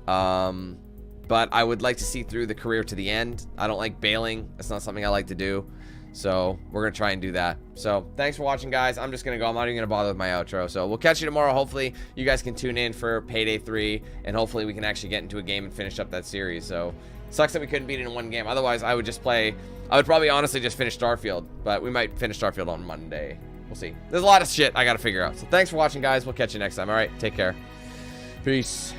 But I would like to see through the career to the end. I don't like bailing. That's not something I like to do. So we're going to try and do that. So thanks for watching, guys. I'm just going to go. I'm not even going to bother with my outro. So we'll catch you tomorrow. Hopefully you guys can tune in for Payday 3. And hopefully we can actually get into a game and finish up that series. So sucks that we couldn't beat it in one game. Otherwise, I would probably honestly just finish Starfield. But we might finish Starfield on Monday. We'll see. There's a lot of shit I got to figure out. So thanks for watching, guys. We'll catch you next time. All right. Take care. Peace.